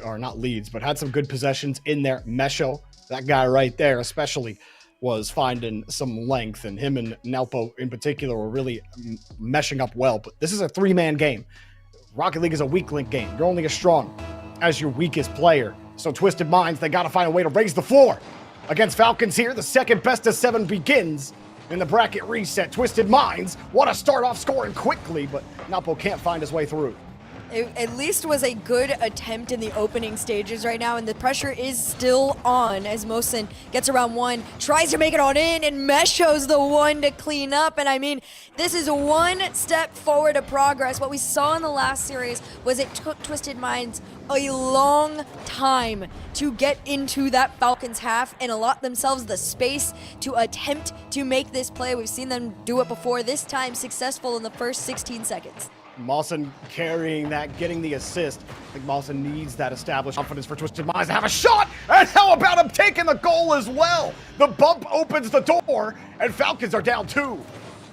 or not leads, but had some good possessions in there. Mesho, that guy right there especially, was finding some length, and him and Nelpo in particular were really meshing up well. But this is a 3-man game. Rocket League is a weak link game. You're only as strong as your weakest player. So Twisted Minds, they got to find a way to raise the floor. Against Falcons here, the second best of 7 begins in the bracket reset. Twisted Minds want to start off scoring quickly, but Napo can't find his way through. It at least was a good attempt in the opening stages right now, and the pressure is still on as Mosin gets around one, tries to make it on in, and Mesho's the one to clean up. And I mean, this is one step forward of progress. What we saw in the last series was it took Twisted Minds a long time to get into that Falcons half and allot themselves the space to attempt to make this play. We've seen them do it before, this time successful in the first 16 seconds. Mawson carrying that, getting the assist. I think Mawson needs that established confidence for Twisted Minds to have a shot, and how about him taking the goal as well? The bump opens the door, and Falcons are down 2.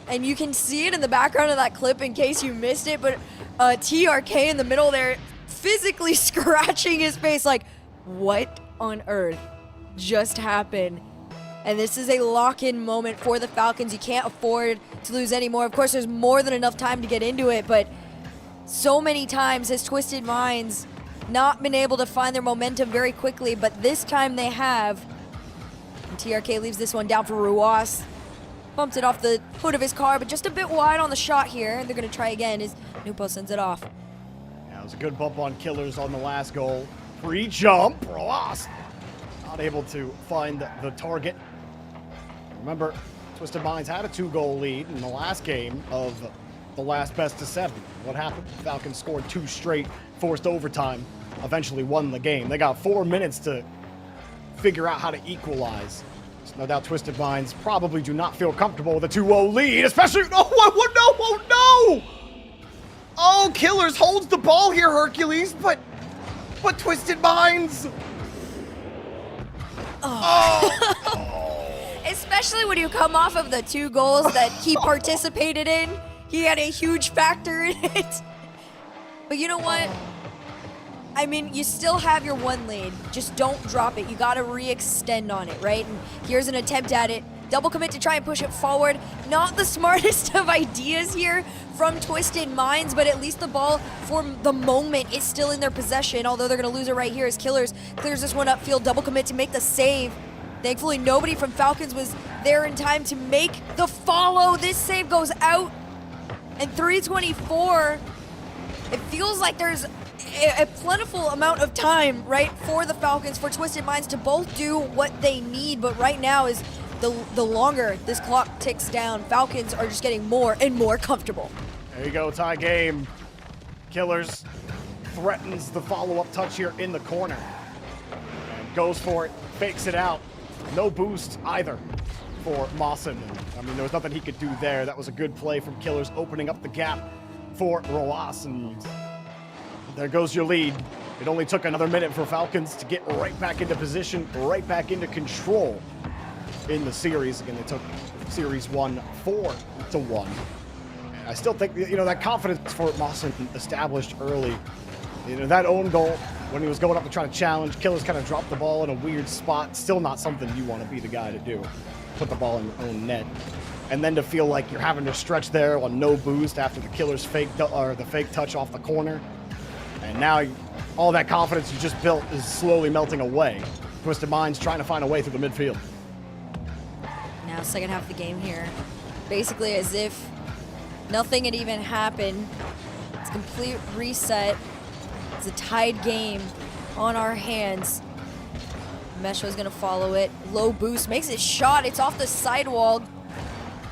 And you can see it in the background of that clip in case you missed it, but TRK in the middle there physically scratching his face like, what on earth just happened? And this is a lock-in moment for the Falcons. You can't afford to lose anymore. Of course, there's more than enough time to get into it, but so many times has Twisted Minds not been able to find their momentum very quickly, but this time they have. And TRK leaves this one down for Ruas. Bumped it off the hood of his car, but just a bit wide on the shot here. And they're going to try again as Nupo sends it off. Yeah, it was a good bump on Killers on the last goal. Pre-jump, Ruas not able to find the target. Remember, Twisted Minds had a 2-goal lead in the last game of the last best of 7. What happened? Falcons scored 2 straight, forced overtime, eventually won the game. They got 4 minutes to figure out how to equalize. So no doubt Twisted Minds probably do not feel comfortable with a 2-0 lead, especially, oh no! Oh, Killers holds the ball here, Hercules, but Twisted Minds. Especially when you come off of the 2 goals that he participated in. He had a huge factor in it. But you know what? I mean, you still have your 1 lead. Just don't drop it. You gotta re-extend on it, right? And here's an attempt at it. Double commit to try and push it forward. Not the smartest of ideas here from Twisted Minds, but at least the ball for the moment is still in their possession, although they're gonna lose it right here as Killers clears this one upfield. Double commit to make the save. Thankfully, nobody from Falcons was there in time to make the follow. This save goes out. And 3:24, it feels like there's a plentiful amount of time, right, for the Falcons, for Twisted Minds to both do what they need. But right now is the longer this clock ticks down, Falcons are just getting more and more comfortable. There you go, tie game. Killers threatens the follow-up touch here in the corner. And goes for it, fakes it out. No boost either for Mawson. I mean, there was nothing he could do there. That was a good play from Killers, opening up the gap for Roas, and there goes your lead. It only took another minute for Falcons to get right back into position, right back into control in the series. Again, they took Series 1 4-1. And I still think, you know, that confidence for Mawson established early. You know, that own goal, when he was going up to try to challenge, Killers kind of dropped the ball in a weird spot. Still not something you want to be the guy to do. Put the ball in your own net. And then to feel like you're having to stretch there on no boost after the Killers fake touch off the corner. And now all that confidence you just built is slowly melting away. Twisted Minds trying to find a way through the midfield. Now second half of the game here. Basically as if nothing had even happened. It's a complete reset. It's a tied game on our hands. Mesho's gonna follow it. Low boost, makes it shot. It's off the sidewall.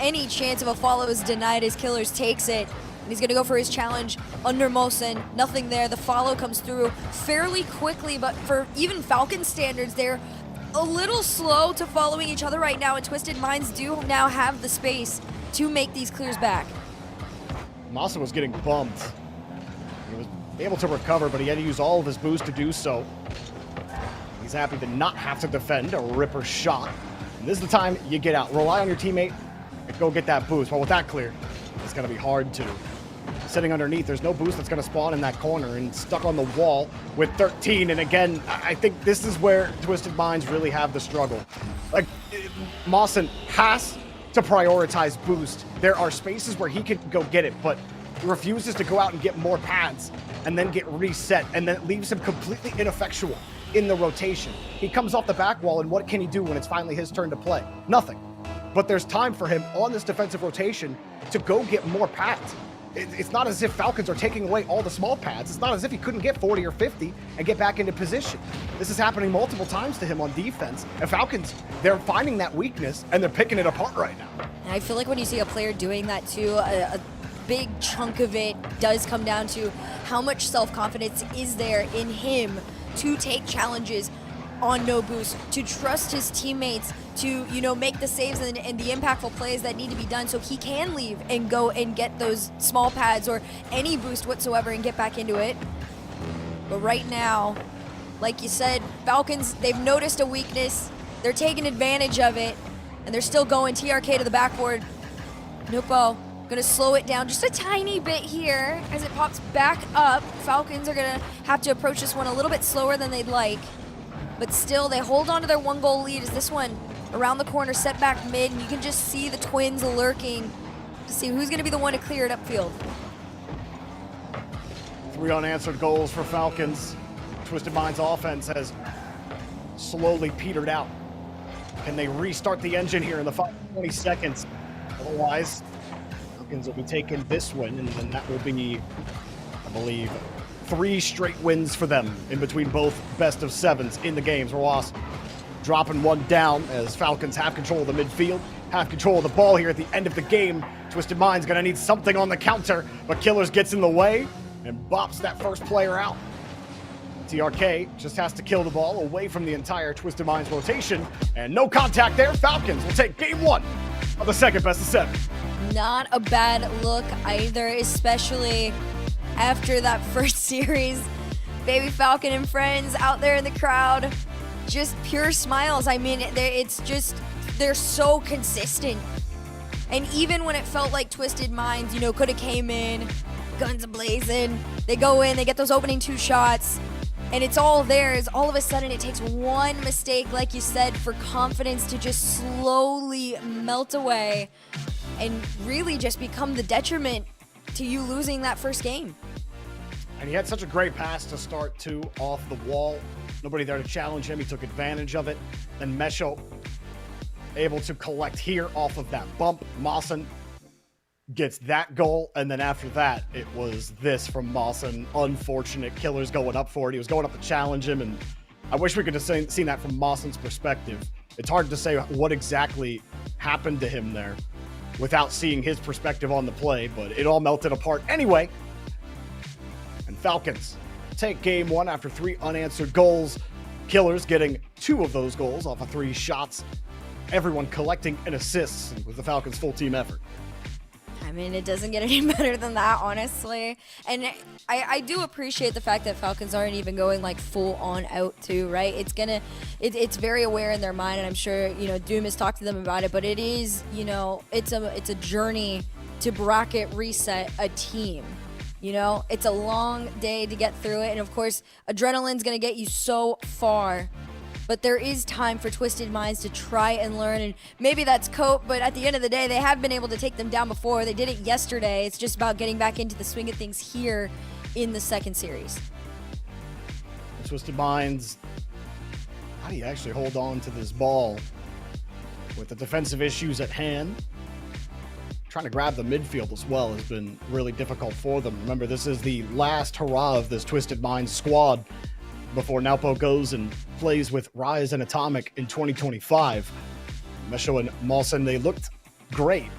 Any chance of a follow is denied as Killers takes it. And he's gonna go for his challenge under Mosin. Nothing there. The follow comes through fairly quickly, but for even Falcon standards, they're a little slow to following each other right now, and Twisted Minds do now have the space to make these clears back. Mawson was getting bumped. He was able to recover, but he had to use all of his boost to do so. He's happy to not have to defend a ripper shot. And this is the time you get out. Rely on your teammate and go get that boost. But with that clear, it's going to be hard to. Sitting underneath, there's no boost that's going to spawn in that corner, and stuck on the wall with 13. And again, I think this is where Twisted Minds really have the struggle. Like, Mawson has to prioritize boost. There are spaces where he can go get it, but refuses to go out and get more pads and then get reset, and then it leaves him completely ineffectual in the rotation. He comes off the back wall, and what can he do when it's finally his turn to play? Nothing. But there's time for him on this defensive rotation to go get more pads. It's not as if Falcons are taking away all the small pads. It's not as if he couldn't get 40 or 50 and get back into position. This is happening multiple times to him on defense. And Falcons, they're finding that weakness and they're picking it apart right now. And I feel like when you see a player doing that too, a big chunk of it does come down to how much self-confidence is there in him to take challenges on no boost, to trust his teammates, to, you know, make the saves and the impactful plays that need to be done so he can leave and go and get those small pads or any boost whatsoever and get back into it. But right now, like you said, Falcons, they've noticed a weakness, they're taking advantage of it, and they're still going TRK to the backboard. Nupo gonna slow it down just a tiny bit here as it pops back up. Falcons are gonna have to approach this one a little bit slower than they'd like. But still, they hold on to their 1-goal lead as this one around the corner, set back mid, and you can just see the Twins lurking to see who's going to be the one to clear it upfield. 3 unanswered goals for Falcons. Twisted Minds offense has slowly petered out. Can they restart the engine here in the final 20 seconds? Otherwise, Falcons will be taking this win, and then that will be, I believe, 3 straight wins for them in between both best of 7s in the games. Ross dropping one down as Falcons have control of the midfield, have control of the ball here at the end of the game. Twisted Mind's gonna need something on the counter, but Killers gets in the way and bops that first player out. TRK just has to kill the ball away from the entire Twisted Minds rotation, and no contact there. Falcons will take game 1 of the second best of 7. Not a bad look either, especially after that first series. Baby Falcon and friends out there in the crowd, just pure smiles. I mean, it's just, they're so consistent. And even when it felt like Twisted Minds, you know, could have came in, guns a-blazing, they go in, they get those opening 2 shots, and it's all theirs. All of a sudden, it takes one mistake, like you said, for confidence to just slowly melt away and really just become the detriment to you losing that first game. And he had such a great pass to start 2 off the wall. Nobody there to challenge him. He took advantage of it. Then Mesho able to collect here off of that bump. Mawson gets that goal, and then after that, it was this from Mawson. Unfortunate. Killers going up for it. He was going up to challenge him, and I wish we could have seen that from Mawson's perspective. It's hard to say what exactly happened to him there without seeing his perspective on the play, but it all melted apart anyway. And Falcons take game 1 after 3 unanswered goals. Killers getting 2 of those goals off of 3 shots. Everyone collecting an assist with the Falcons' full team effort. I mean, it doesn't get any better than that, honestly. And I do appreciate the fact that Falcons aren't even going like full on out too, right? It's very aware in their mind, and I'm sure, you know, Doom has talked to them about it, but it is, you know, it's a journey to bracket reset a team. You know, it's a long day to get through it, and of course, adrenaline's gonna get you so far. But there is time for Twisted Minds to try and learn, and maybe that's cope, but at the end of the day, they have been able to take them down before. They did it yesterday. It's just about getting back into the swing of things here in the second series. Twisted Minds, how do you actually hold on to this ball with the defensive issues at hand? Trying to grab the midfield as well has been really difficult for them. Remember, this is the last hurrah of this Twisted Minds squad before Naupo goes and plays with Rise and Atomic in 2025. Mesho and Mawson, they looked great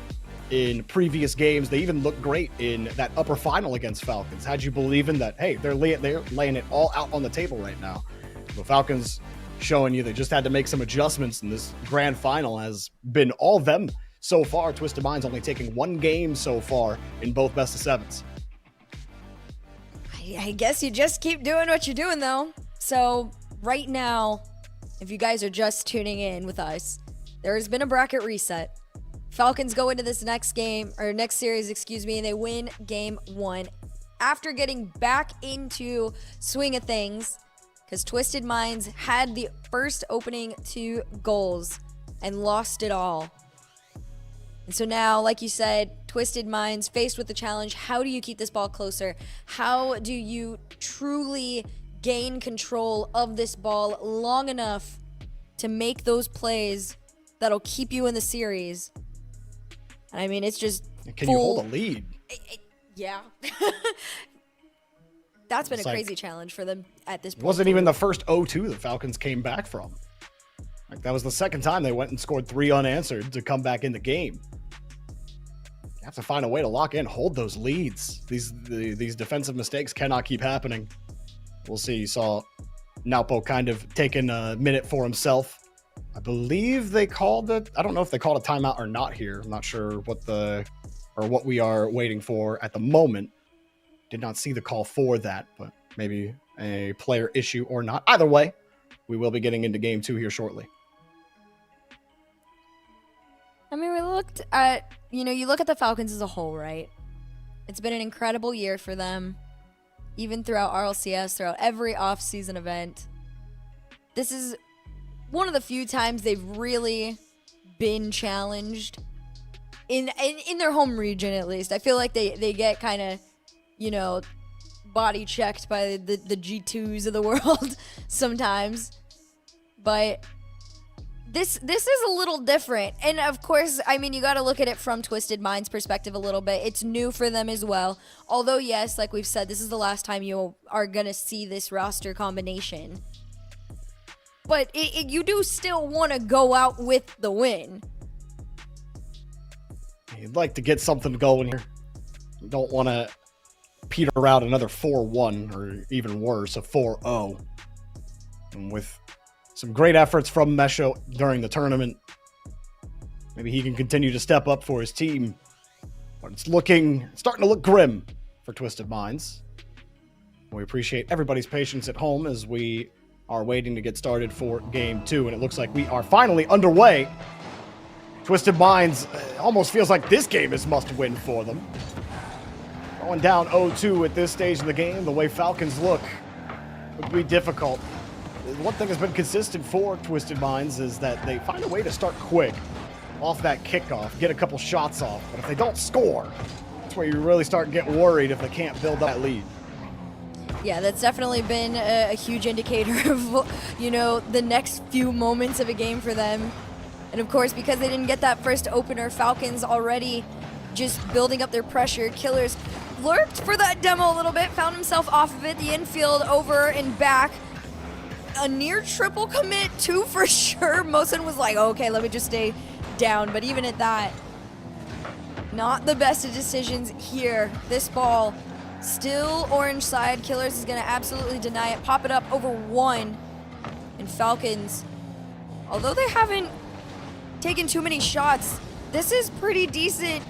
in previous games. They even looked great in that upper final against Falcons. Had you believing that, hey, they're laying it all out on the table right now. The Falcons showing you they just had to make some adjustments, and this grand final has been all them so far. Twisted Minds only taking 1 game so far in both best of 7s. I guess you just keep doing what you're doing, though. So right now, if you guys are just tuning in with us, there has been a bracket reset. Falcons go into this next game, or next series, and they win game 1 after getting back into swing of things, because Twisted Minds had the first opening 2 goals and lost it all. And so now, like you said, Twisted Minds faced with the challenge. How do you keep this ball closer? How do you truly gain control of this ball long enough to make those plays that'll keep you in the series. And I mean, it's just Can you hold a lead? Yeah. That's been a crazy challenge for them at this point. It wasn't even the first 0-2 the Falcons came back from. Like, that was the second time they went and scored 3 unanswered to come back in the game. You have to find a way to lock in, hold those leads. These defensive mistakes cannot keep happening. We'll see. You saw Naupo kind of taking a minute for himself. I believe they called it. I don't know if they called a timeout or not here. I'm not sure what we are waiting for at the moment. Did not see the call for that, but maybe a player issue or not. Either way, we will be getting into game 2 here shortly. I mean, we looked at, you look at the Falcons as a whole, right? It's been an incredible year for them, even throughout RLCS, throughout every off-season event. This is one of the few times they've really been challenged in their home region, at least. I feel like they get kind of, body checked by the G2s of the world sometimes. But this is a little different. And of course, I mean, you got to look at it from Twisted Mind's perspective a little bit. It's new for them as well. Although, yes, like we've said, this is the last time you are going to see this roster combination. But you do still want to go out with the win. You'd like to get something going here. You don't want to peter out another 4-1 or even worse, a 4-0. And with some great efforts from Mesho during the tournament, maybe he can continue to step up for his team. But it's starting to look grim for Twisted Minds. We appreciate everybody's patience at home as we are waiting to get started for game 2, and it looks like we are finally underway. Twisted Minds almost feels like this game is must-win for them. Going down 0-2 at this stage of the game, the way Falcons look, would be difficult. One thing that's been consistent for Twisted Minds is that they find a way to start quick off that kickoff, get a couple shots off, but if they don't score, that's where you really start getting worried if they can't build up that lead. Yeah, that's definitely been a huge indicator of, the next few moments of a game for them. And of course, because they didn't get that first opener, Falcons already just building up their pressure. Killers lurked for that demo a little bit, found himself off of it, the infield over and back. A near triple commit, 2 for sure. Mosin was like, okay, let me just stay down. But even at that, not the best of decisions here. This ball still orange side. Killers is going to absolutely deny it. Pop it up over 1. And Falcons, although they haven't taken too many shots, this is pretty decent,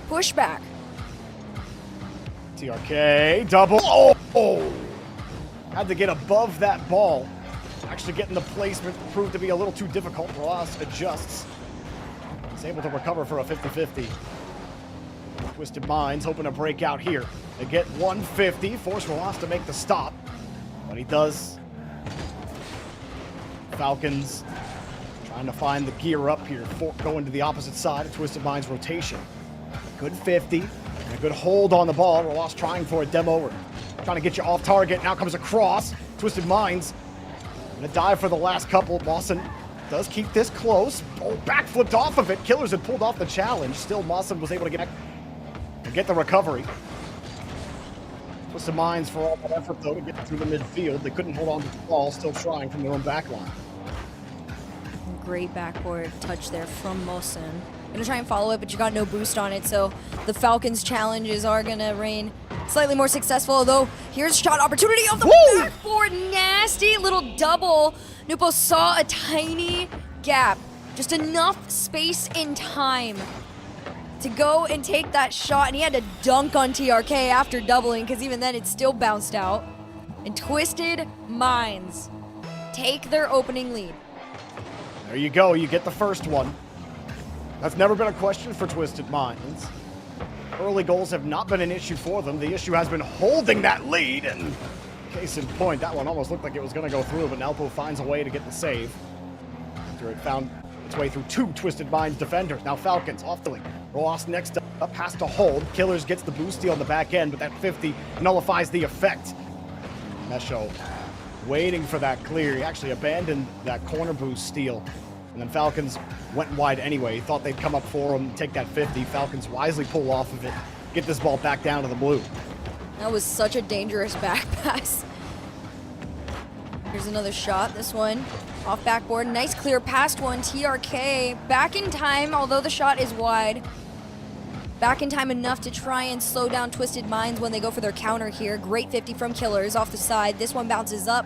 pushback. TRK, double. Oh! Had to get above that ball. Actually getting the placement proved to be a little too difficult. Ross adjusts. He's able to recover for a 50-50. Twisted Minds hoping to break out here. They get 150, force Ross to make the stop. But he does. Falcons trying to find the gear up here, going to the opposite side of Twisted Minds rotation. A good 50, and a good hold on the ball. Ross trying for a demo, or trying to get you off target. Now comes a cross. Twisted Minds gonna dive for the last couple. Mawson does keep this close. Oh, backflipped off of it. Killers had pulled off the challenge. Still, Mawson was able to get back and get the recovery. Twisted Minds for all that effort, though, to get through the midfield. They couldn't hold on to the ball, still trying from their own back line. Great backboard touch there from Mosin. Gonna try and follow it, but you got no boost on it, so the Falcons' challenges are gonna reign slightly more successful, although here's shot opportunity off the backboard. Nasty little double. Nupo saw a tiny gap, just enough space in time to go and take that shot, and he had to dunk on TRK after doubling, because even then it still bounced out. And Twisted Minds take their opening lead. There you go, you get the first one. That's never been a question for Twisted Minds. Early goals have not been an issue for them. The issue has been holding that lead, and case in point, that one almost looked like it was going to go through, but Nalpo finds a way to get the save. After it found its way through 2 Twisted Minds defenders. Now Falcons off the link. Ross next up has to hold. Killers gets the boosty on the back end, but that 50 nullifies the effect. Mesho waiting for that clear. He actually abandoned that corner boost steal. And then Falcons went wide anyway. He thought they'd come up for him, take that 50. Falcons wisely pull off of it, get this ball back down to the blue. That was such a dangerous back pass. Here's another shot, this one off backboard. Nice clear past one, TRK back in time, although the shot is wide. Back in time enough to try and slow down Twisted Minds when they go for their counter here. Great 50 from Killers off the side. This one bounces up.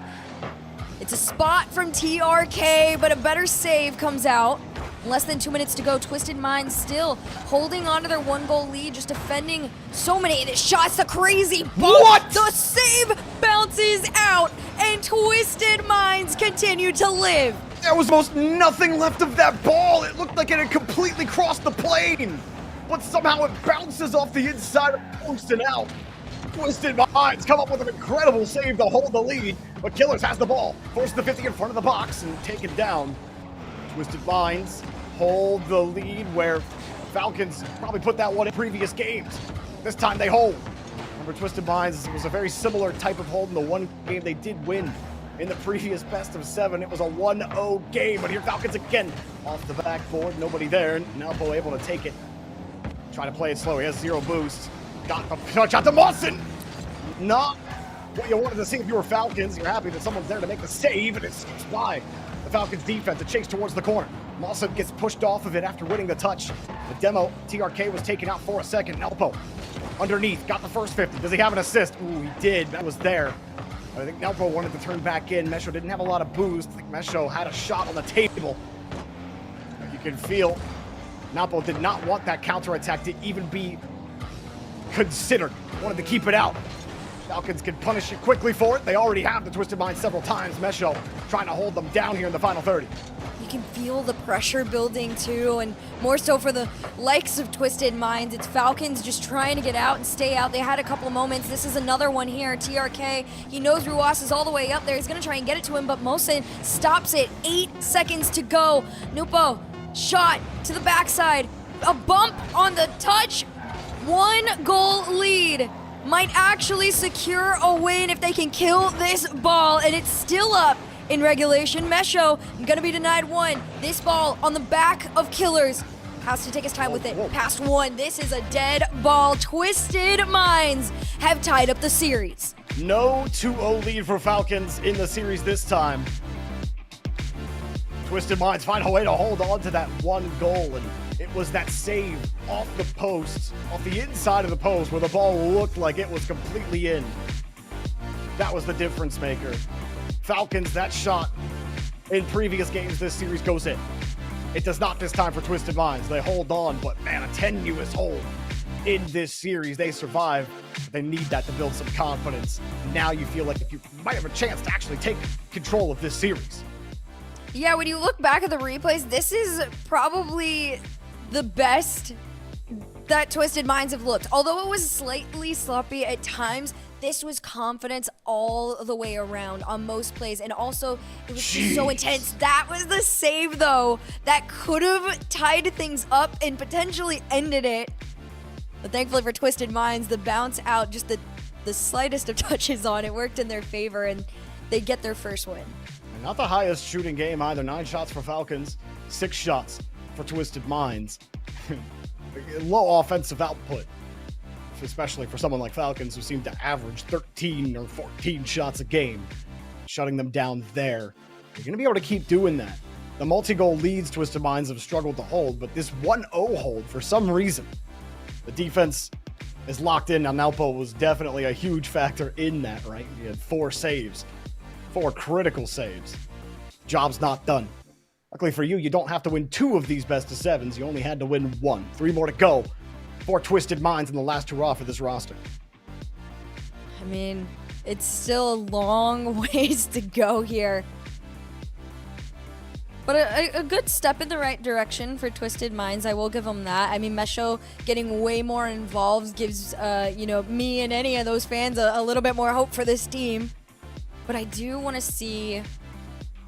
It's a spot from TRK, but a better save comes out. Less than 2 minutes to go. Twisted Minds still holding on to their 1-goal lead, just defending so many of the shots. The crazy bump. What? The save bounces out, and Twisted Minds continue to live. There was almost nothing left of that ball. It looked like it had completely crossed the plane, but somehow it bounces off the inside of the post and out. Twisted Minds come up with an incredible save to hold the lead, but Killers has the ball, forces the 50 in front of the box and take it down. Twisted Minds hold the lead where Falcons probably put that one in previous games. This time they hold. Remember, Twisted Minds was a very similar type of hold in the one game they did win in the previous best of 7. It was a 1-0 game, but here Falcons again off the backboard, nobody there. Nalpo able to take it. Try to play it slow, he has 0 boost. Got the touch out to Mawson. Not what you wanted to see if you were Falcons. You're happy that someone's there to make the save, and it's by the Falcons defense. A chase towards the corner. Mawson gets pushed off of it after winning the touch. The demo, TRK was taken out for a second. Nelpo underneath, got the first 50. Does he have an assist? Ooh, he did. That was there. I think Nelpo wanted to turn back in. Mesho didn't have a lot of boost. I think Mesho had a shot on the table. You can feel Nelpo did not want that counterattack to even be considered. Wanted to keep it out. Falcons can punish you quickly for it. They already have the Twisted Mind several times. Mesho trying to hold them down here in the final 30. You can feel the pressure building too, and more so for the likes of Twisted Minds. It's Falcons just trying to get out and stay out. They had a couple of moments. This is another one here. TRK, he knows Ruas is all the way up there. He's going to try and get it to him, but Mosin stops it. 8 seconds to go. Nupo, shot to the backside. A bump on the touch. 1-goal lead. Might actually secure a win if they can kill this ball, and it's still up in regulation. Mesho gonna be denied 1. This ball on the back of Killers. Has to take his time with it. Past 1. This is a dead ball. Twisted Minds have tied up the series. No 2-0 lead for Falcons in the series this time. Twisted Minds find a way to hold on to that 1 goal, and it was that save off the post, off the inside of the post, where the ball looked like it was completely in. That was the difference maker. Falcons, that shot in previous games this series goes in. It does not this time for Twisted Minds. They hold on, but man, a tenuous hold in this series. They survive. They need that to build some confidence. Now you feel like you might have a chance to actually take control of this series. Yeah, when you look back at the replays, this is probably the best that Twisted Minds have looked. Although it was slightly sloppy at times, this was confidence all the way around on most plays. And also, it was just so intense. That was the save, though, that could have tied things up and potentially ended it. But thankfully for Twisted Minds, the bounce out, just the slightest of touches on it worked in their favor, and they get their first win. And not the highest shooting game either. 9 shots for Falcons, 6 shots for Twisted Minds. Low offensive output, especially for someone like Falcons, who seem to average 13 or 14 shots a game. Shutting them down there. You're going to be able to keep doing that. The multi-goal leads Twisted Minds have struggled to hold, but this 1-0 hold, for some reason, the defense is locked in. Now, Nalpo was definitely a huge factor in that, right? He had 4 saves. 4 critical saves. Job's not done. Luckily for you, you don't have to win 2 of these best of 7s. You only had to win 1. 3 more to go for Twisted Minds in the last hurrah for this roster. I mean, it's still a long ways to go here. But a good step in the right direction for Twisted Minds. I will give them that. I mean, Mesho getting way more involved gives, me and any of those fans a little bit more hope for this team. But I do want to see...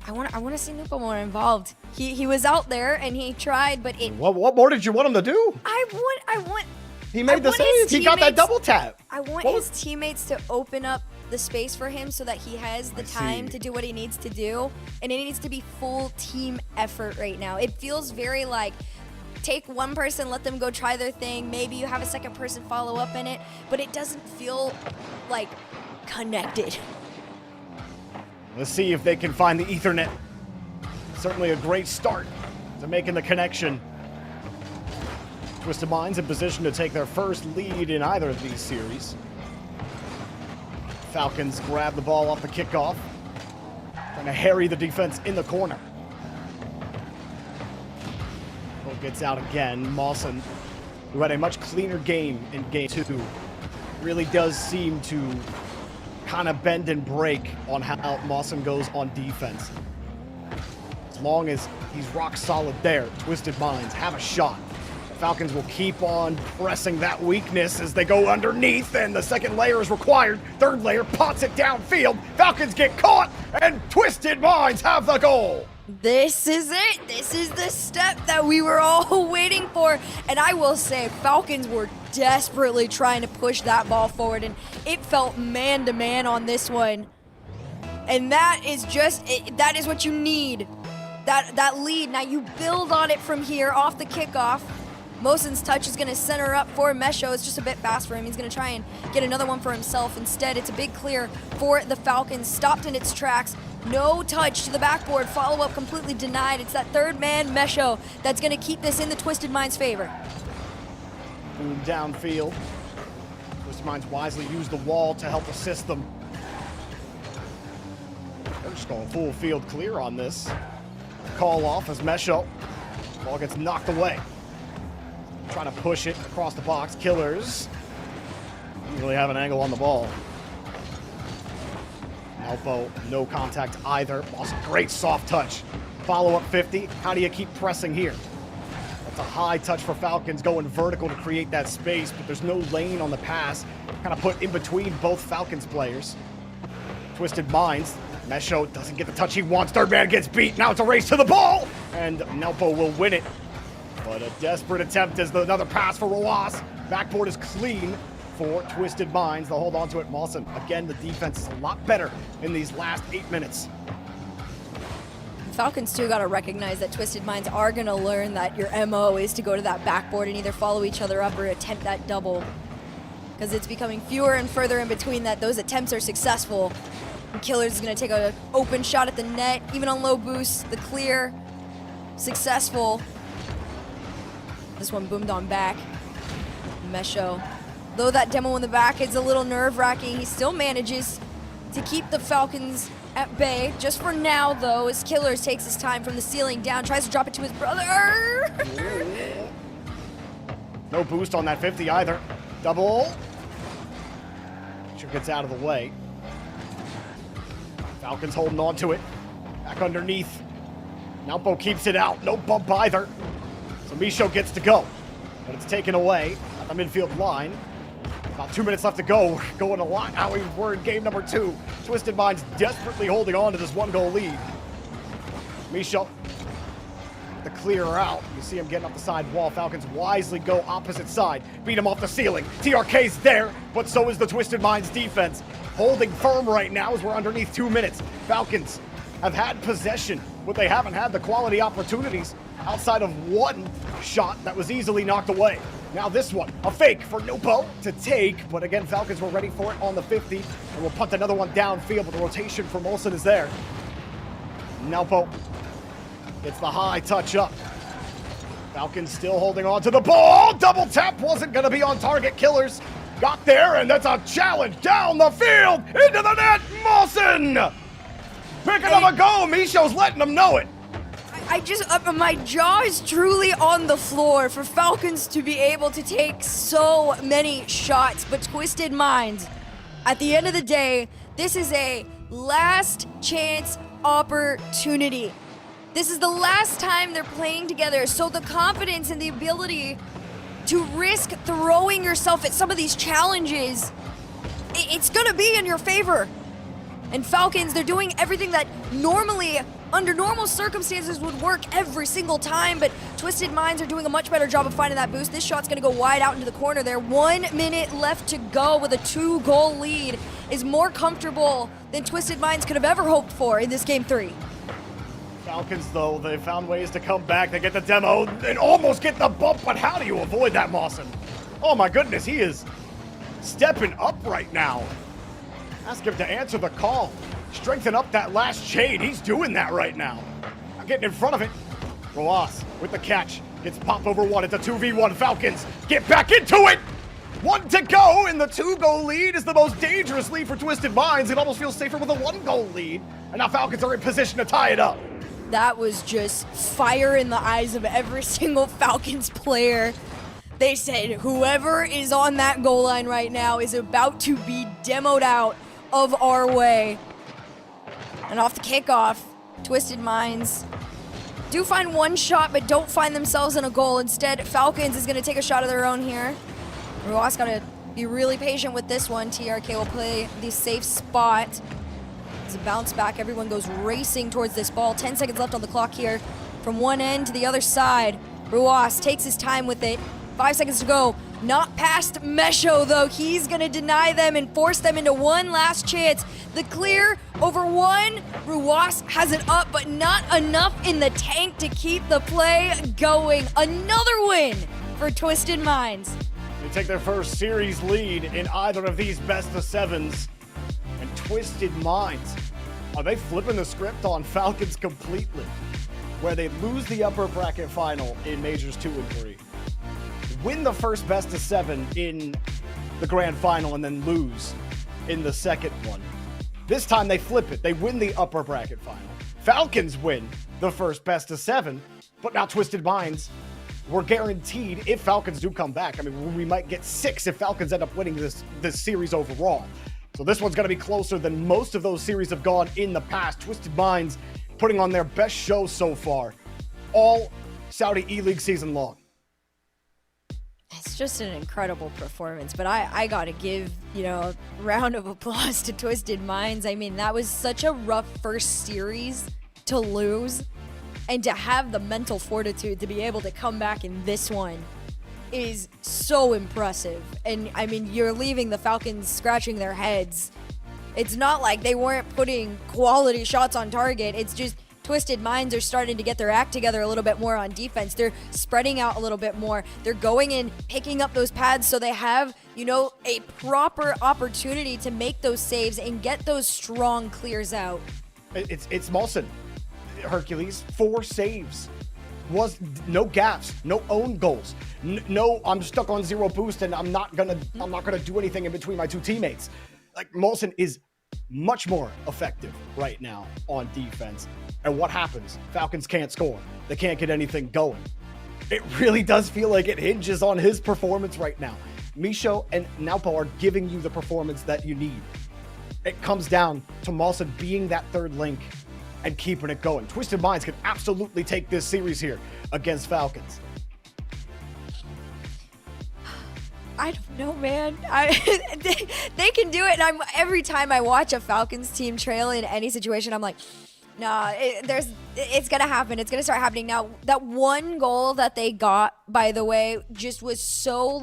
I want to see Nupo more involved. He was out there and he tried, but it... What more did you want him to do? I want... He made the save. He got that double tap. I want his teammates to open up the space for him so that he has the time to do what he needs to do, and it needs to be full team effort right now. It feels very like, take one person, let them go try their thing, maybe you have a second person follow up in it, but it doesn't feel like connected. Let's see if they can find the Ethernet. Certainly a great start to making the connection. Twisted Minds in position to take their first lead in either of these series. Falcons grab the ball off the kickoff, trying to harry the defense in the corner. Ball gets out again. Mawson, who had a much cleaner game in game 2, really does seem to kind of bend and break on how Mawson goes on defense. As long as he's rock solid there, Twisted Minds have a shot. Falcons will keep on pressing that weakness as they go underneath, and the second layer is required. Third layer pots it downfield. Falcons get caught, and Twisted Minds have the goal. This is it. This is the step that we were all waiting for. And I will say, Falcons were desperately trying to push that ball forward, and it felt man-to-man on this one. And that is that is what you need. That lead. Now you build on it from here off the kickoff. Mosen's touch is going to center up for Mesho. It's just a bit fast for him. He's going to try and get another one for himself. Instead, it's a big clear for the Falcons. Stopped in its tracks. No touch to the backboard. Follow-up completely denied. It's that third man, Mesho, that's going to keep this in the Twisted Minds' favor. Boom downfield. Twisted Minds wisely use the wall to help assist them. They're just going full field clear on this. Call off as Mesho. Ball gets knocked away. Trying to push it across the box. Killers don't really have an angle on the ball. Alpo, no contact either. Awesome, great soft touch. Follow-up 50. How do you keep pressing here? That's a high touch for Falcons, going vertical to create that space, but there's no lane on the pass. Kind of put in between both Falcons players. Twisted Minds. Mesho doesn't get the touch he wants. Third man gets beat. Now it's a race to the ball, and Nelpo will win it. But a desperate attempt as another pass for Roas. Backboard is clean for Twisted Minds. They'll hold on to it. Mawson, again, the defense is a lot better in these last 8 minutes. Falcons too got to recognize that Twisted Minds are going to learn that your MO is to go to that backboard and either follow each other up or attempt that double. Because it's becoming fewer and further in between that those attempts are successful. And Killers is going to take an open shot at the net, even on low boost. The clear, successful. This one boomed on back. Mesho. Though that demo in the back is a little nerve-wracking, he still manages to keep the Falcons at bay. Just for now, though, as Killers takes his time from the ceiling down, tries to drop it to his brother. No boost on that 50 either. Double. Sure gets out of the way. Falcons holding on to it. Back underneath. Nalpo keeps it out. No bump either. So Misho gets to go, but it's taken away at the midfield line. About 2 minutes left to go. We're going a lot how we were in game number 2. Twisted Minds desperately holding on to this 1-goal lead. Misho, the clear out. You see him getting up the side wall. Falcons wisely go opposite side. Beat him off the ceiling. TRK's there, but so is the Twisted Minds defense. Holding firm right now as we're underneath 2 minutes. Falcons have had possession, but they haven't had the quality opportunities outside of one shot that was easily knocked away. Now this one, a fake for Nupo to take, but again, Falcons were ready for it on the 50, and we'll punt another one downfield, but the rotation from Olsen is there. Nupo gets the high touch up. Falcons still holding on to the ball. Double tap wasn't going to be on target. Killers got there, and that's a challenge down the field into the net. Mawson picking up a go. Misho's letting them know it. My jaw is truly on the floor for Falcons to be able to take so many shots, but Twisted Minds, at the end of the day, this is a last chance opportunity. This is the last time they're playing together, so the confidence and the ability to risk throwing yourself at some of these challenges, it's gonna be in your favor. And Falcons, they're doing everything that normally, under normal circumstances, would work every single time, but Twisted Minds are doing a much better job of finding that boost. This shot's gonna go wide out into the corner there. 1 minute left to go with a 2-goal lead, is more comfortable than Twisted Minds could have ever hoped for in this Game 3. Falcons, though, they found ways to come back. They get the demo and almost get the bump, but how do you avoid that, Mawson? Oh my goodness, he is stepping up right now. Ask him to answer the call. Strengthen up that last chain. He's doing that right now. Getting in front of it. Roas with the catch. Gets popped over one. It's a 2v1. Falcons get back into it. 1 to go, and the 2-goal lead is the most dangerous lead for Twisted Minds. It almost feels safer with a 1-goal lead. And now Falcons are in position to tie it up. That was just fire in the eyes of every single Falcons player. They said whoever is on that goal line right now is about to be demoed out of our way. And off the kickoff, Twisted Minds do find one shot, but don't find themselves in a goal. Instead, Falcons is going to take a shot of their own here. Ruas got to be really patient with this one. TRK will play the safe spot. It's a bounce back. Everyone goes racing towards this ball. 10 seconds left on the clock here. From one end to the other side, Ruas takes his time with it. 5 seconds to go. Not past Mesho, though. He's going to deny them and force them into one last chance. The clear over one. Ruas has it up, but not enough in the tank to keep the play going. Another win for Twisted Minds. They take their first series lead in either of these best-of-sevens. And Twisted Minds, are they flipping the script on Falcons completely? Where they lose the upper bracket final in Majors 2 and 3. Win the first best-of-7 in the grand final and then lose in the second one. This time they flip it. They win the upper bracket final. Falcons win the first best-of-7, but now Twisted Minds, we're guaranteed if Falcons do come back. I mean, we might get 6 if Falcons end up winning this series overall. So this one's going to be closer than most of those series have gone in the past. Twisted Minds putting on their best show so far, all Saudi eLeague season long. It's just an incredible performance, but I gotta give, a round of applause to Twisted Minds. I mean, that was such a rough first series to lose, and to have the mental fortitude to be able to come back in this one is so impressive. And I mean, you're leaving the Falcons scratching their heads. It's not like they weren't putting quality shots on target. It's just Twisted Minds are starting to get their act together a little bit more on defense. They're spreading out a little bit more. They're going in, picking up those pads so they have, a proper opportunity to make those saves and get those strong clears out. It's Molson. Hercules, 4 saves. Was no gaps, no own goals. No, I'm stuck on 0 boost and I'm not gonna do anything in between my 2 teammates. Like, Molson is much more effective right now on defense. And what happens? Falcons can't score. They can't get anything going. It really does feel like it hinges on his performance right now. Misho and Naupo are giving you the performance that you need. It comes down to Molson being that third link and keeping it going. Twisted Minds can absolutely take this series here against Falcons. I don't know, man. They can do it. And every time I watch a Falcons team trail in any situation, I'm like, nah, it's going to happen. It's going to start happening. Now, that one goal that they got, by the way, just was so,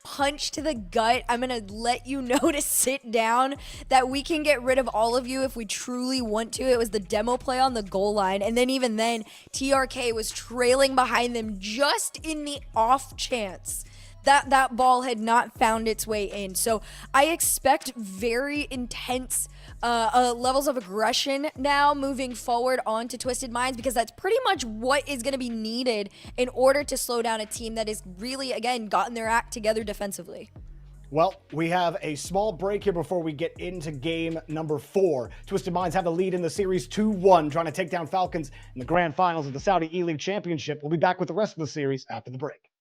punch to the gut. I'm going to let you know to sit down, that we can get rid of all of you if we truly want to. It was the demo play on the goal line. And then even then, TRK was trailing behind them just in the off chance that ball had not found its way in. So I expect very intense levels of aggression now moving forward onto Twisted Minds, because that's pretty much what is going to be needed in order to slow down a team that is really, again, gotten their act together defensively. Well, we have a small break here before we get into game number 4. Twisted Minds have the lead in the series 2-1, trying to take down Falcons in the grand finals of the Saudi eLeague Championship. We'll be back with the rest of the series after the break.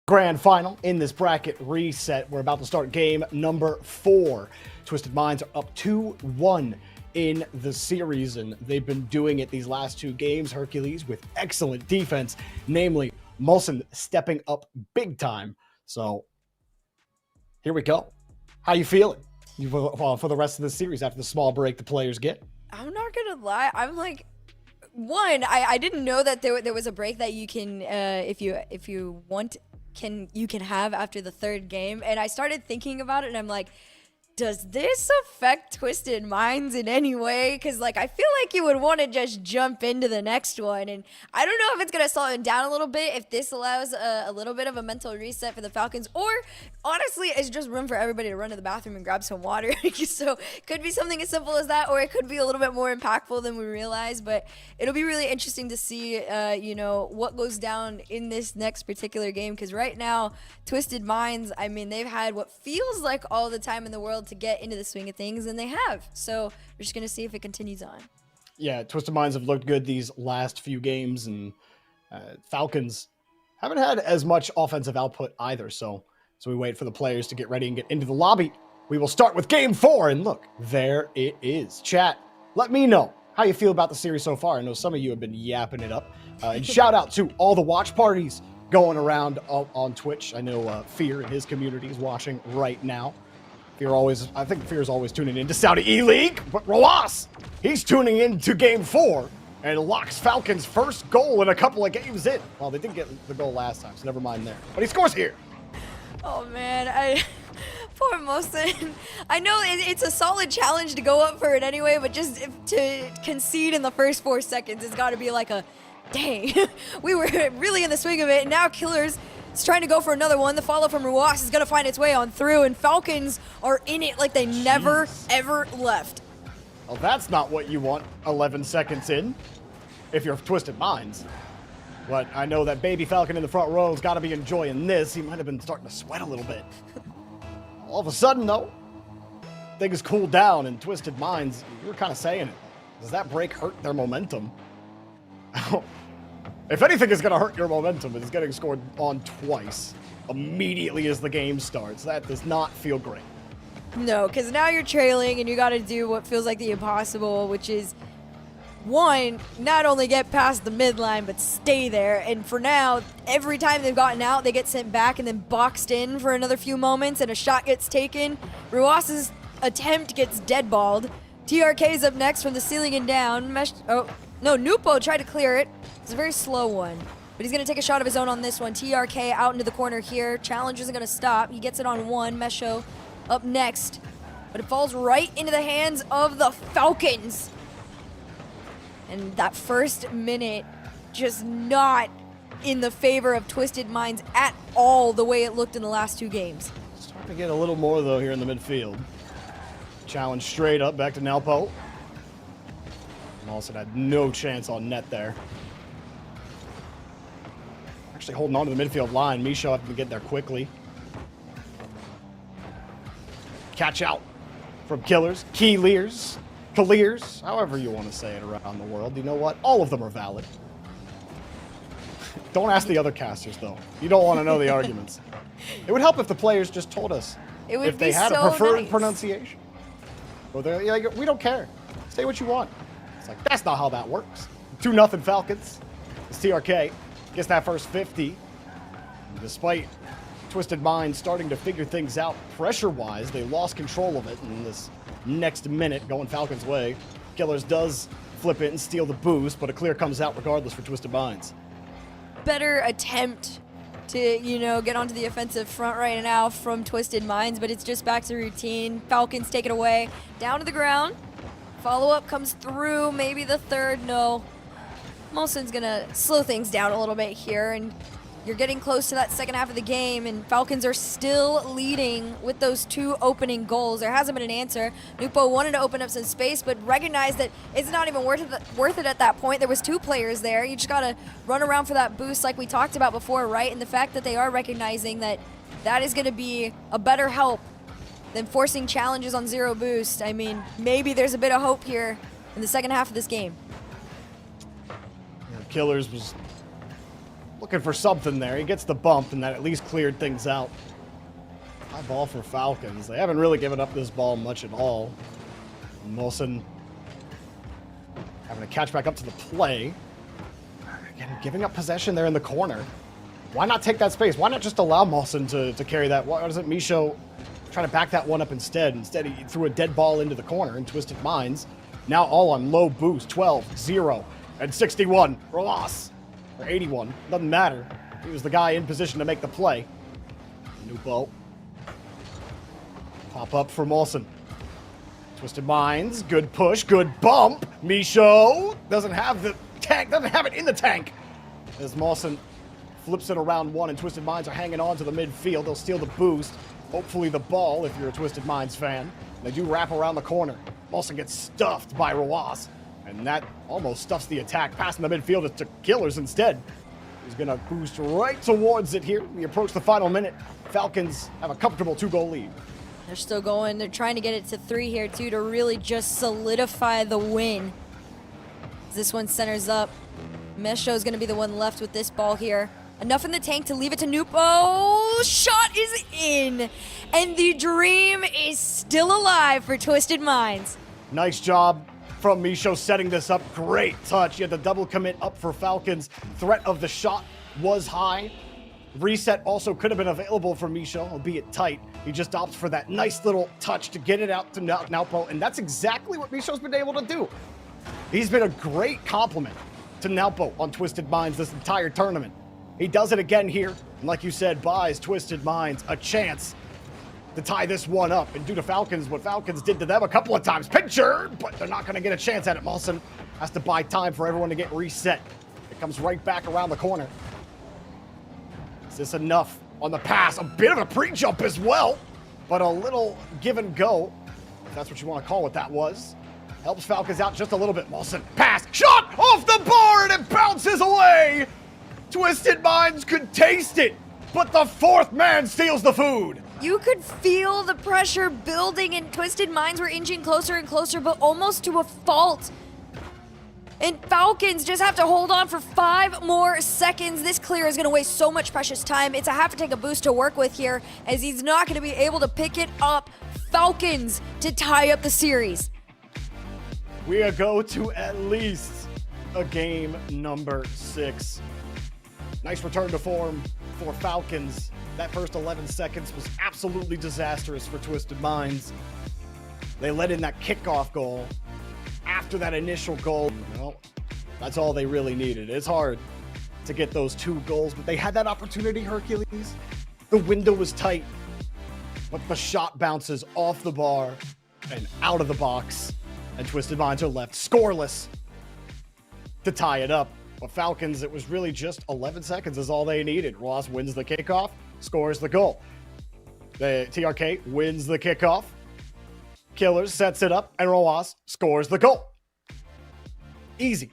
Grand final in this bracket reset. We're about to start game number 4. Twisted Minds are up 2-1 in the series, and they've been doing it these last 2 games. Hercules with excellent defense, namely Molson stepping up big time. So here we go. How you feeling for the rest of the series after the small break the players get? I'm not gonna lie. I'm like, I didn't know that there was a break that you can, if you want, you can have after the 3rd game. And I started thinking about it, and I'm like, does this affect Twisted Minds in any way? Because, like, I feel like you would want to just jump into the next one. And I don't know if it's going to slow it down a little bit, if this allows a little bit of a mental reset for the Falcons, or honestly, it's just room for everybody to run to the bathroom and grab some water. So it could be something as simple as that, or it could be a little bit more impactful than we realize. But it'll be really interesting to see, what goes down in this next particular game. Because right now, Twisted Minds, I mean, they've had what feels like all the time in the world to get into the swing of things, and they have. So we're just gonna see if it continues on. Yeah, Twisted Minds have looked good these last few games, and Falcons haven't had as much offensive output either. So we wait for the players to get ready and get into the lobby. We will start with game 4, and look, there it is. Chat, let me know how you feel about the series so far. I know some of you have been yapping it up. And shout out to all the watch parties going around on Twitch. I know Fear and his community is watching right now. I think Fear's always tuning into Saudi eLeague, but Roas, he's tuning in to game 4 and locks Falcons' first goal in a couple of games in. Well, they didn't get the goal last time, so never mind there. But he scores here. Oh man, poor Mosin. I know it's a solid challenge to go up for it anyway, but just to concede in the first 4 seconds, it's got to be like a, dang, we were really in the swing of it, and now Killers is trying to go for another one. The follow from Ruas is going to find its way on through, and Falcons are in it like they never, ever left. Well, that's not what you want 11 seconds in, if you're Twisted Minds. But I know that baby Falcon in the front row has got to be enjoying this. He might have been starting to sweat a little bit. All of a sudden, though, things cooled down, and Twisted Minds, you were kind of saying it. Does that break hurt their momentum? If anything is going to hurt your momentum, it is getting scored on twice immediately as the game starts. That does not feel great. No, because now you're trailing and you got to do what feels like the impossible, which is, one, not only get past the midline, but stay there. And for now, every time they've gotten out, they get sent back and then boxed in for another few moments, and a shot gets taken. Ruas's attempt gets deadballed. TRK's up next from the ceiling and down. Nupo tried to clear it. It's a very slow one, but he's going to take a shot of his own on this one. TRK out into the corner here. Challenge isn't going to stop. He gets it on one. Mesho up next, but it falls right into the hands of the Falcons. And that first minute, just not in the favor of Twisted Minds at all, the way it looked in the last 2 games. Starting to get a little more, though, here in the midfield. Challenge straight up back to Nalpo. Mawson had no chance on net there. Actually holding on to the midfield line. Misho having to get there quickly. Catch out from Killers, Keyleers, Kaleers, however you want to say it around the world. You know what? All of them are valid. Don't ask the other casters, though. You don't want to know the arguments. It would help if the players just told us if they had a preferred pronunciation. Or they're like, we don't care. Say what you want. It's like, that's not how that works. 2-0 Falcons. It's TRK gets that first 50. And despite Twisted Minds starting to figure things out pressure-wise, they lost control of it in this next minute going Falcons' way. Killers does flip it and steal the boost, but a clear comes out regardless for Twisted Minds. Better attempt to, get onto the offensive front right now from Twisted Minds, but it's just back to routine. Falcons take it away, down to the ground. Follow-up comes through, maybe the third, no. Molson's gonna slow things down a little bit here, and you're getting close to that second half of the game, and Falcons are still leading with those 2 opening goals. There hasn't been an answer. Nupo wanted to open up some space, but recognized that it's not even worth it at that point. There was 2 players there. You just gotta run around for that boost like we talked about before, right? And the fact that they are recognizing that that is gonna be a better help than forcing challenges on 0 boost. I mean, maybe there's a bit of hope here in the second half of this game. Killers was looking for something there. He gets the bump, and that at least cleared things out. High ball for Falcons. They haven't really given up this ball much at all. Molson having to catch back up to the play. Again, giving up possession there in the corner. Why not take that space? Why not just allow Molson to carry that? Why doesn't Micho try to back that one up instead? Instead, he threw a dead ball into the corner and Twisted Minds. Now all on low boost. 12, 0, and 61. Rolas. Or 81. Doesn't matter. He was the guy in position to make the play. Nupo. Pop up for Molson. Twisted Minds. Good push. Good bump. Micho doesn't have the tank. Doesn't have it in the tank. As Molson flips it around one and Twisted Minds are hanging on to the midfield. They'll steal the boost. Hopefully the ball if you're a Twisted Minds fan. They do wrap around the corner. Molson gets stuffed by Roas. And that almost stuffs the attack. Passing the midfield to Killers instead. He's going to boost right towards it here. We approach the final minute. Falcons have a comfortable 2-goal lead. They're still going. They're trying to get it to 3 here, too, to really just solidify the win. This one centers up. Mesho is going to be the one left with this ball here. Enough in the tank to leave it to Nupo. Shot is in. And the dream is still alive for Twisted Minds. Nice job from Micho setting this up. Great touch. He had the double commit up for Falcons. Threat of the shot was high. Reset also could have been available for Micho, albeit tight. He just opts for that nice little touch to get it out to Naupo, and that's exactly what Micho's been able to do. He's been a great compliment to Naupo on Twisted Minds this entire tournament. He does it again here, and like you said, buys Twisted Minds a chance to tie this one up. And due to Falcons, what Falcons did to them a couple of times, picture, but they're not going to get a chance at it. Molson has to buy time for everyone to get reset. It comes right back around the corner. Is this enough on the pass? A bit of a pre-jump as well, but a little give and go, if that's what you want to call what that was. Helps Falcons out just a little bit. Molson, pass, shot off the bar, and it bounces away. Twisted Minds could taste it, but the fourth man steals the food. You could feel the pressure building, and Twisted Minds were inching closer and closer, but almost to a fault. And Falcons just have to hold on for 5 more seconds. This clear is going to waste so much precious time. It's a have to take a boost to work with here, as he's not going to be able to pick it up. Falcons to tie up the series. We go to at least a game number 6. Nice return to form for Falcons. That first 11 seconds was absolutely disastrous for Twisted Minds. They let in that kickoff goal. After that initial goal, well, that's all they really needed. It's hard to get those 2 goals, but they had that opportunity, Hercules. The window was tight, but the shot bounces off the bar and out of the box, and Twisted Minds are left scoreless to tie it up. But Falcons, it was really just 11 seconds is all they needed. Ross wins the kickoff, scores the goal. The TRK wins the kickoff. Killers sets it up, and Roas scores the goal. Easy.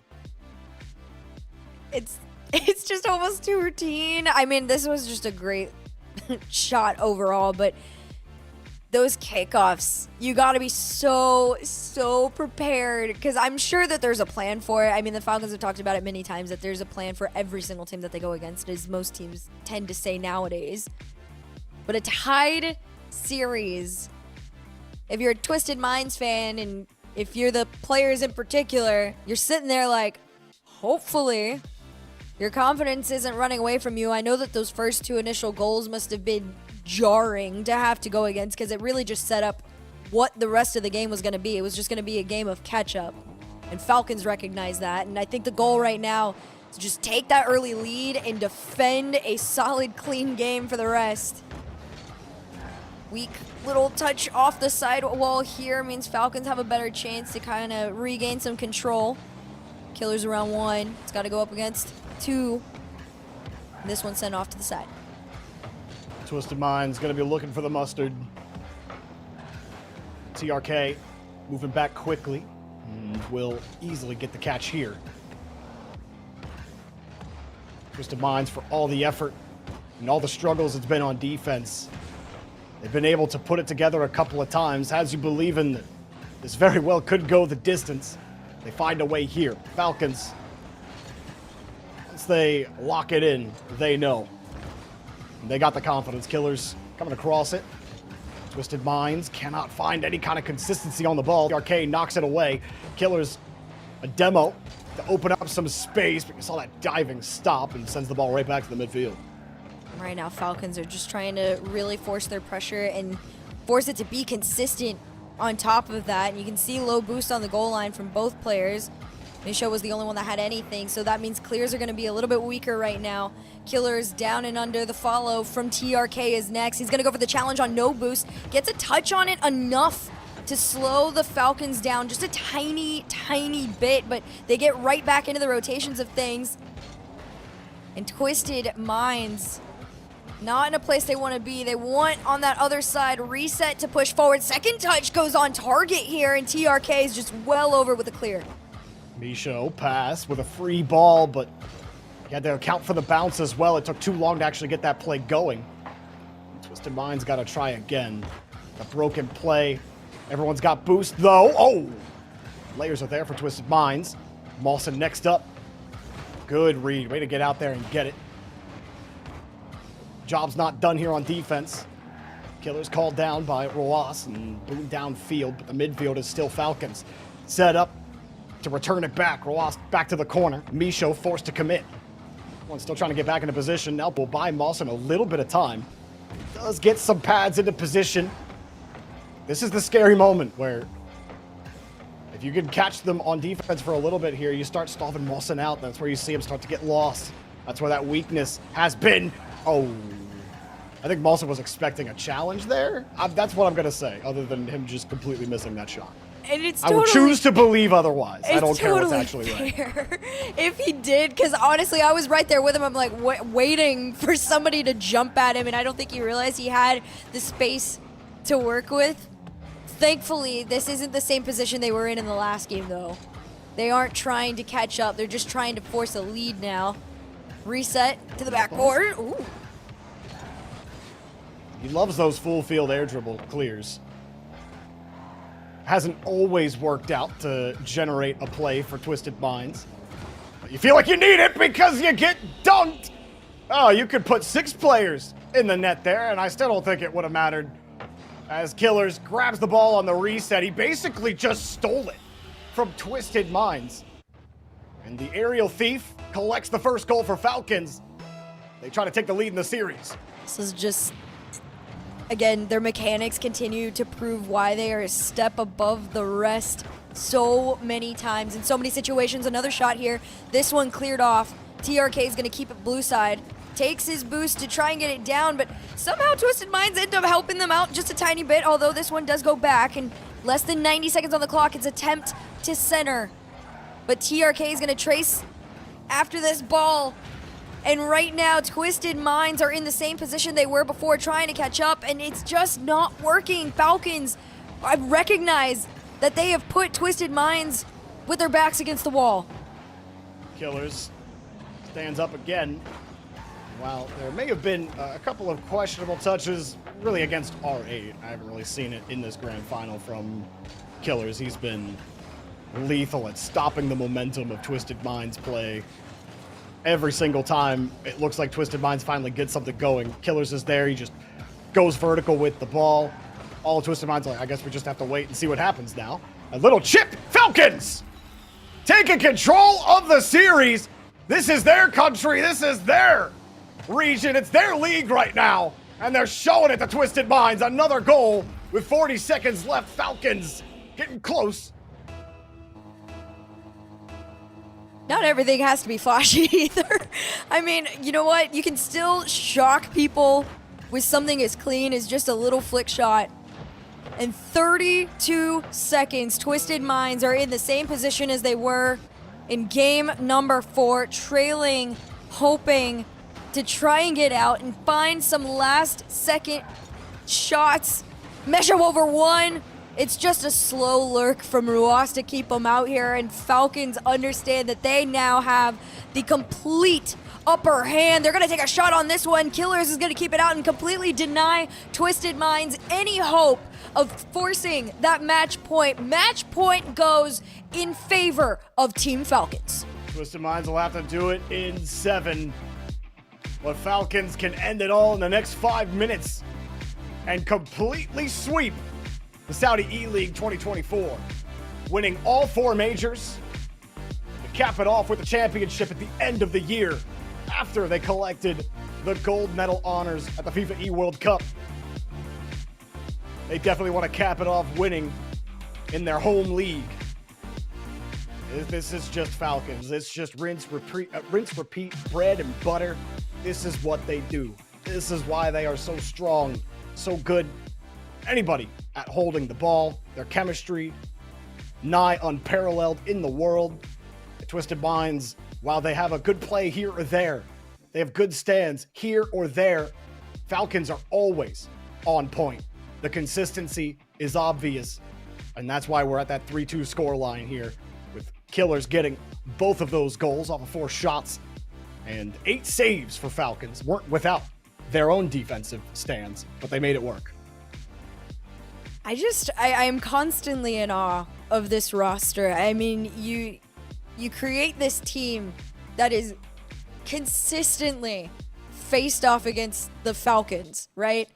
It's just almost too routine. I mean, this was just a great shot overall, but those kickoffs, you got to be so prepared, because I'm sure that there's a plan for it. I mean, the Falcons have talked about it many times, that there's a plan for every single team that they go against, as most teams tend to say nowadays. But a tied series, if you're a Twisted Minds fan, and if you're the players in particular, you're sitting there like, hopefully your confidence isn't running away from you. I know that those first 2 initial goals must have been jarring to have to go against, because it really just set up what the rest of the game was going to be. It was just going to be a game of catch-up, and Falcons recognize that. And I think the goal right now is just take that early lead and defend a solid, clean game for the rest. Weak little touch off the side wall here means Falcons have a better chance to kind of regain some control. Killers around 1. It's got to go up against 2. And this one sent off to the side. Twisted Minds going to be looking for the mustard. TRK moving back quickly and will easily get the catch here. Twisted Minds, for all the effort and all the struggles it's been on defense, they've been able to put it together a couple of times. As you believe in, this very well could go the distance. They find a way here. Falcons, once they lock it in, they know. And they got the confidence. Killers coming across it. Twisted Minds cannot find any kind of consistency on the ball. TRK knocks it away. Killers, a demo to open up some space, but you saw that diving stop and sends the ball right back to the midfield. Right now, Falcons are just trying to really force their pressure and force it to be consistent on top of that. And you can see low boost on the goal line from both players. Misho was the only one that had anything, so that means clears are going to be a little bit weaker right now. Killers down and under. The follow from TRK is next. He's going to go for the challenge on no boost. Gets a touch on it enough to slow the Falcons down just a tiny, tiny bit, but they get right back into the rotations of things. And Twisted Minds, not in a place they want to be. They want on that other side, reset to push forward. Second touch goes on target here, and TRK is just well over with a clear. Misho pass with a free ball, but he had to account for the bounce as well. It took too long to actually get that play going. Twisted Minds got to try again. A broken play. Everyone's got boost, though. Oh! Layers are there for Twisted Minds. Mawson next up. Good read. Way to get out there and get it. Job's not done here on defense. Killers called down by Roas and boomed downfield, but the midfield is still Falcons. Set up to return it back. Roas back to the corner. Misho forced to commit. One still trying to get back into position. Now will buy Mawson a little bit of time. Does get some pads into position. This is the scary moment where if you can catch them on defense for a little bit here, you start stalling Mawson out. That's where you see him start to get lost. That's where that weakness has been. Oh, I think Mawson was expecting a challenge there. That's what I'm going to say, other than him just completely missing that shot. And it's I would choose to believe otherwise. I don't care totally what's actually right. If he did, because honestly, I was right there with him. I'm like waiting for somebody to jump at him, and I don't think he realized he had the space to work with. Thankfully, this isn't the same position they were in the last game, though. They aren't trying to catch up. They're just trying to force a lead now. Reset to the backboard. Ooh. He loves those full field air dribble clears. Hasn't always worked out to generate a play for Twisted Minds. But you feel like you need it because you get dunked. Oh, you could put 6 players in the net there, and I still don't think it would have mattered. As Killers grabs the ball on the reset, he basically just stole it from Twisted Minds. And the aerial thief collects the first goal for Falcons. They try to take the lead in the series. This is just, again, their mechanics continue to prove why they are a step above the rest so many times in so many situations. Another shot here. This one cleared off. TRK is going to keep it blue side. Takes his boost to try and get it down, but somehow Twisted Minds end up helping them out just a tiny bit, although this one does go back. And less than 90 seconds on the clock. It's attempt to center. But TRK is going to trace after this ball. And right now, Twisted Minds are in the same position they were before, trying to catch up, and it's just not working. Falcons, I recognize that they have put Twisted Minds with their backs against the wall. Killers stands up again. While there may have been a couple of questionable touches, really against R8, I haven't really seen it in this grand final from Killers. He's been lethal at stopping the momentum of Twisted Minds play. Every single time it looks like Twisted Minds finally get something going, Killers is there. He just goes vertical with the ball. All Twisted Minds are like, I guess we just have to wait and see what happens now. A little chip. Falcons taking control of the series. This is their country. This is their region. It's their league right now. And they're showing it to Twisted Minds. Another goal with 40 seconds left. Falcons getting close. Not everything has to be flashy either. I mean, you know what? You can still shock people with something as clean as just a little flick shot. In 32 seconds, Twisted Minds are in the same position as they were in game number 4, trailing, hoping to try and get out and find some last second shots. Mesho over 1. It's just a slow lurk from Ruas to keep them out here, and Falcons understand that they now have the complete upper hand. They're going to take a shot on this one. Killers is going to keep it out and completely deny Twisted Minds any hope of forcing that match point. Match point goes in favor of Team Falcons. Twisted Minds will have to do it in 7. But Falcons can end it all in the next 5 minutes and completely sweep the Saudi eLeague 2024, winning all 4 majors to cap it off with the championship at the end of the year after they collected the gold medal honors at the FIFA eWorld Cup. They definitely want to cap it off winning in their home league. This is just Falcons. It's just rinse, repeat, bread and butter. This is what they do. This is why they are so strong, so good. Anybody at holding the ball, their chemistry, nigh unparalleled in the world. The Twisted Minds, while they have a good play here or there, they have good stands here or there, Falcons are always on point. The consistency is obvious, and that's why we're at that 3-2 scoreline here, with Killers getting both of those goals off of 4 shots, and 8 saves for Falcons, weren't without their own defensive stands, but they made it work. I am constantly in awe of this roster. I mean, you create this team that is consistently faced off against the Falcons, right?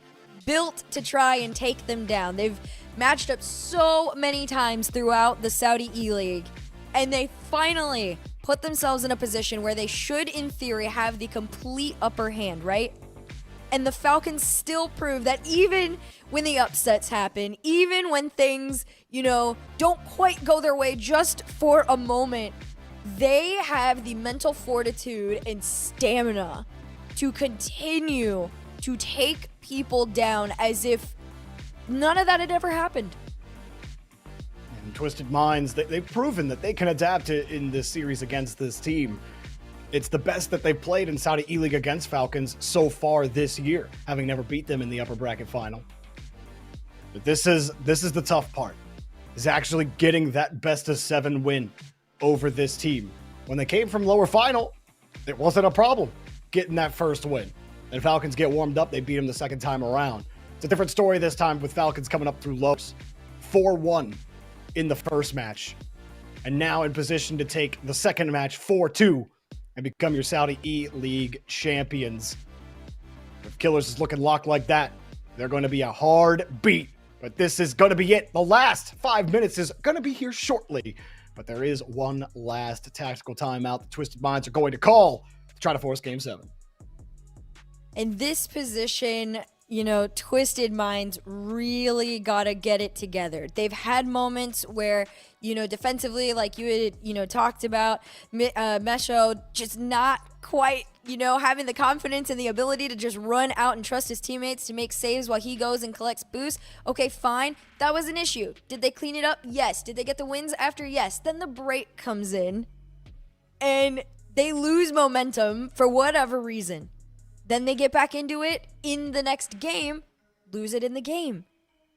Built to try and take them down. They've matched up so many times throughout the Saudi eLeague, and they finally put themselves in a position where they should, in theory, have the complete upper hand, right? And the Falcons still prove that even when the upsets happen, even when things, don't quite go their way just for a moment, they have the mental fortitude and stamina to continue to take people down as if none of that had ever happened. And Twisted Minds, they've proven that they can adapt in this series against this team. It's the best that they've played in Saudi eLeague against Falcons so far this year, having never beat them in the upper bracket final. But this is the tough part, is actually getting that best of 7 win over this team. When they came from lower final, it wasn't a problem getting that first win. And Falcons get warmed up, they beat them the second time around. It's a different story this time with Falcons coming up through lows. 4-1 in the first match. And now in position to take the second match 4-2 and become your Saudi eLeague champions. If Killers is looking locked like that, they're going to be a hard beat. But this is going to be it. The last 5 minutes is going to be here shortly. But there is one last tactical timeout the Twisted Minds are going to call to try to force Game 7. In this position, Twisted Minds really got to get it together. They've had moments where, defensively, like you had, talked about, Mesho just not quite, having the confidence and the ability to just run out and trust his teammates to make saves while he goes and collects boosts. Okay, fine. That was an issue. Did they clean it up? Yes. Did they get the wins after? Yes. Then the break comes in and they lose momentum for whatever reason. Then they get back into it in the next game, lose it in the game.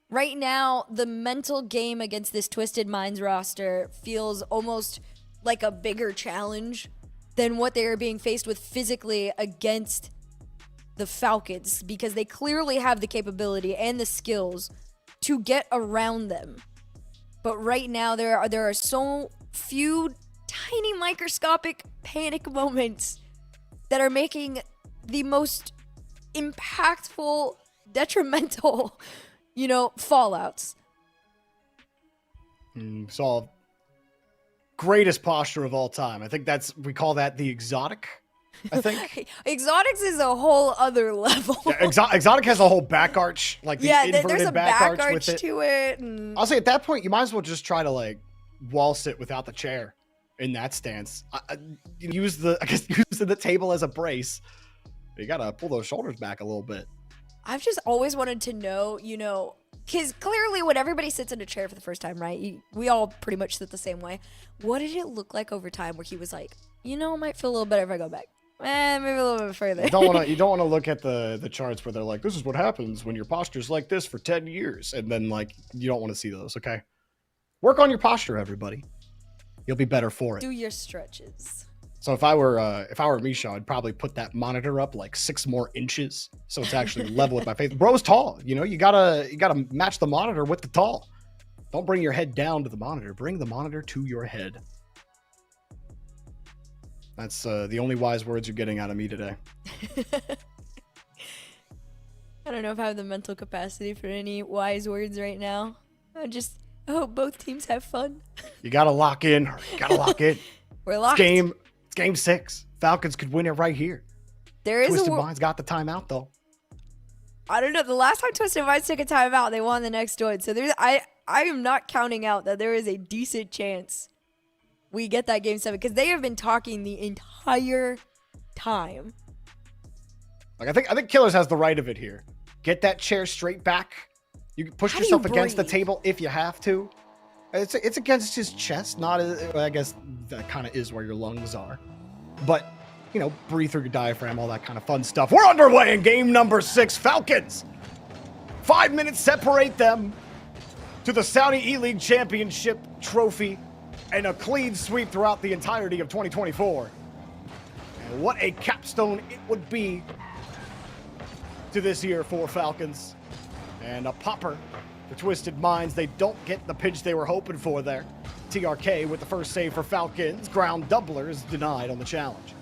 Right now, the mental game against this Twisted Minds roster feels almost like a bigger challenge than what they are being faced with physically against the Falcons, because they clearly have the capability and the skills to get around them. But right now, there are so few tiny microscopic panic moments that are making the most impactful, detrimental, fallouts. Saw greatest posture of all time. I think we call that the exotic, I think. Exotics is a whole other level. Yeah, exotic has a whole back arch, like the inverted there's a back arch with it. To it. And I'll say at that point, you might as well just try to wall sit without the chair in that stance. Use the table as a brace. You gotta pull those shoulders back a little bit. I've just always wanted to know, because clearly when everybody sits in a chair for the first time, right? We all pretty much sit the same way. What did it look like over time where he was like, it might feel a little better if I go back. Maybe a little bit further. You don't want to look at the charts where they're like, this is what happens when your posture's like this for 10 years. And then you don't want to see those, okay? Work on your posture, everybody. You'll be better for it. Do your stretches. So if I were Misha, I'd probably put that monitor up 6 more inches so it's actually level with my face. Bro's tall, you gotta match the monitor with the tall. Don't bring your head down to the monitor. Bring the monitor to your head. That's the only wise words you're getting out of me today. I don't know if I have the mental capacity for any wise words right now. I hope both teams have fun. You gotta lock in. You gotta lock in. We're locked. It's game 6. Falcons could win it right here. There is Twisted Minds got the timeout though. I don't know. The last time Twisted Minds took a timeout, they won the next one. So I am not counting out that there is a decent chance we get that game 7 because they have been talking the entire time. Like I think Killers has the right of it here. Get that chair straight back. You can push yourself against the table if you have to. It's against his chest, not I guess that kind of is where your lungs are. But, you know, breathe through your diaphragm, all that kind of fun stuff. We're underway in game number 6. Falcons. 5 minutes separate them to the Saudi eLeague Championship trophy and a clean sweep throughout the entirety of 2024. And what a capstone it would be to this year for Falcons. And a popper for Twisted Minds. They don't get the pinch they were hoping for there. TRK with the first save for Falcons. Ground doubler is denied on the challenge.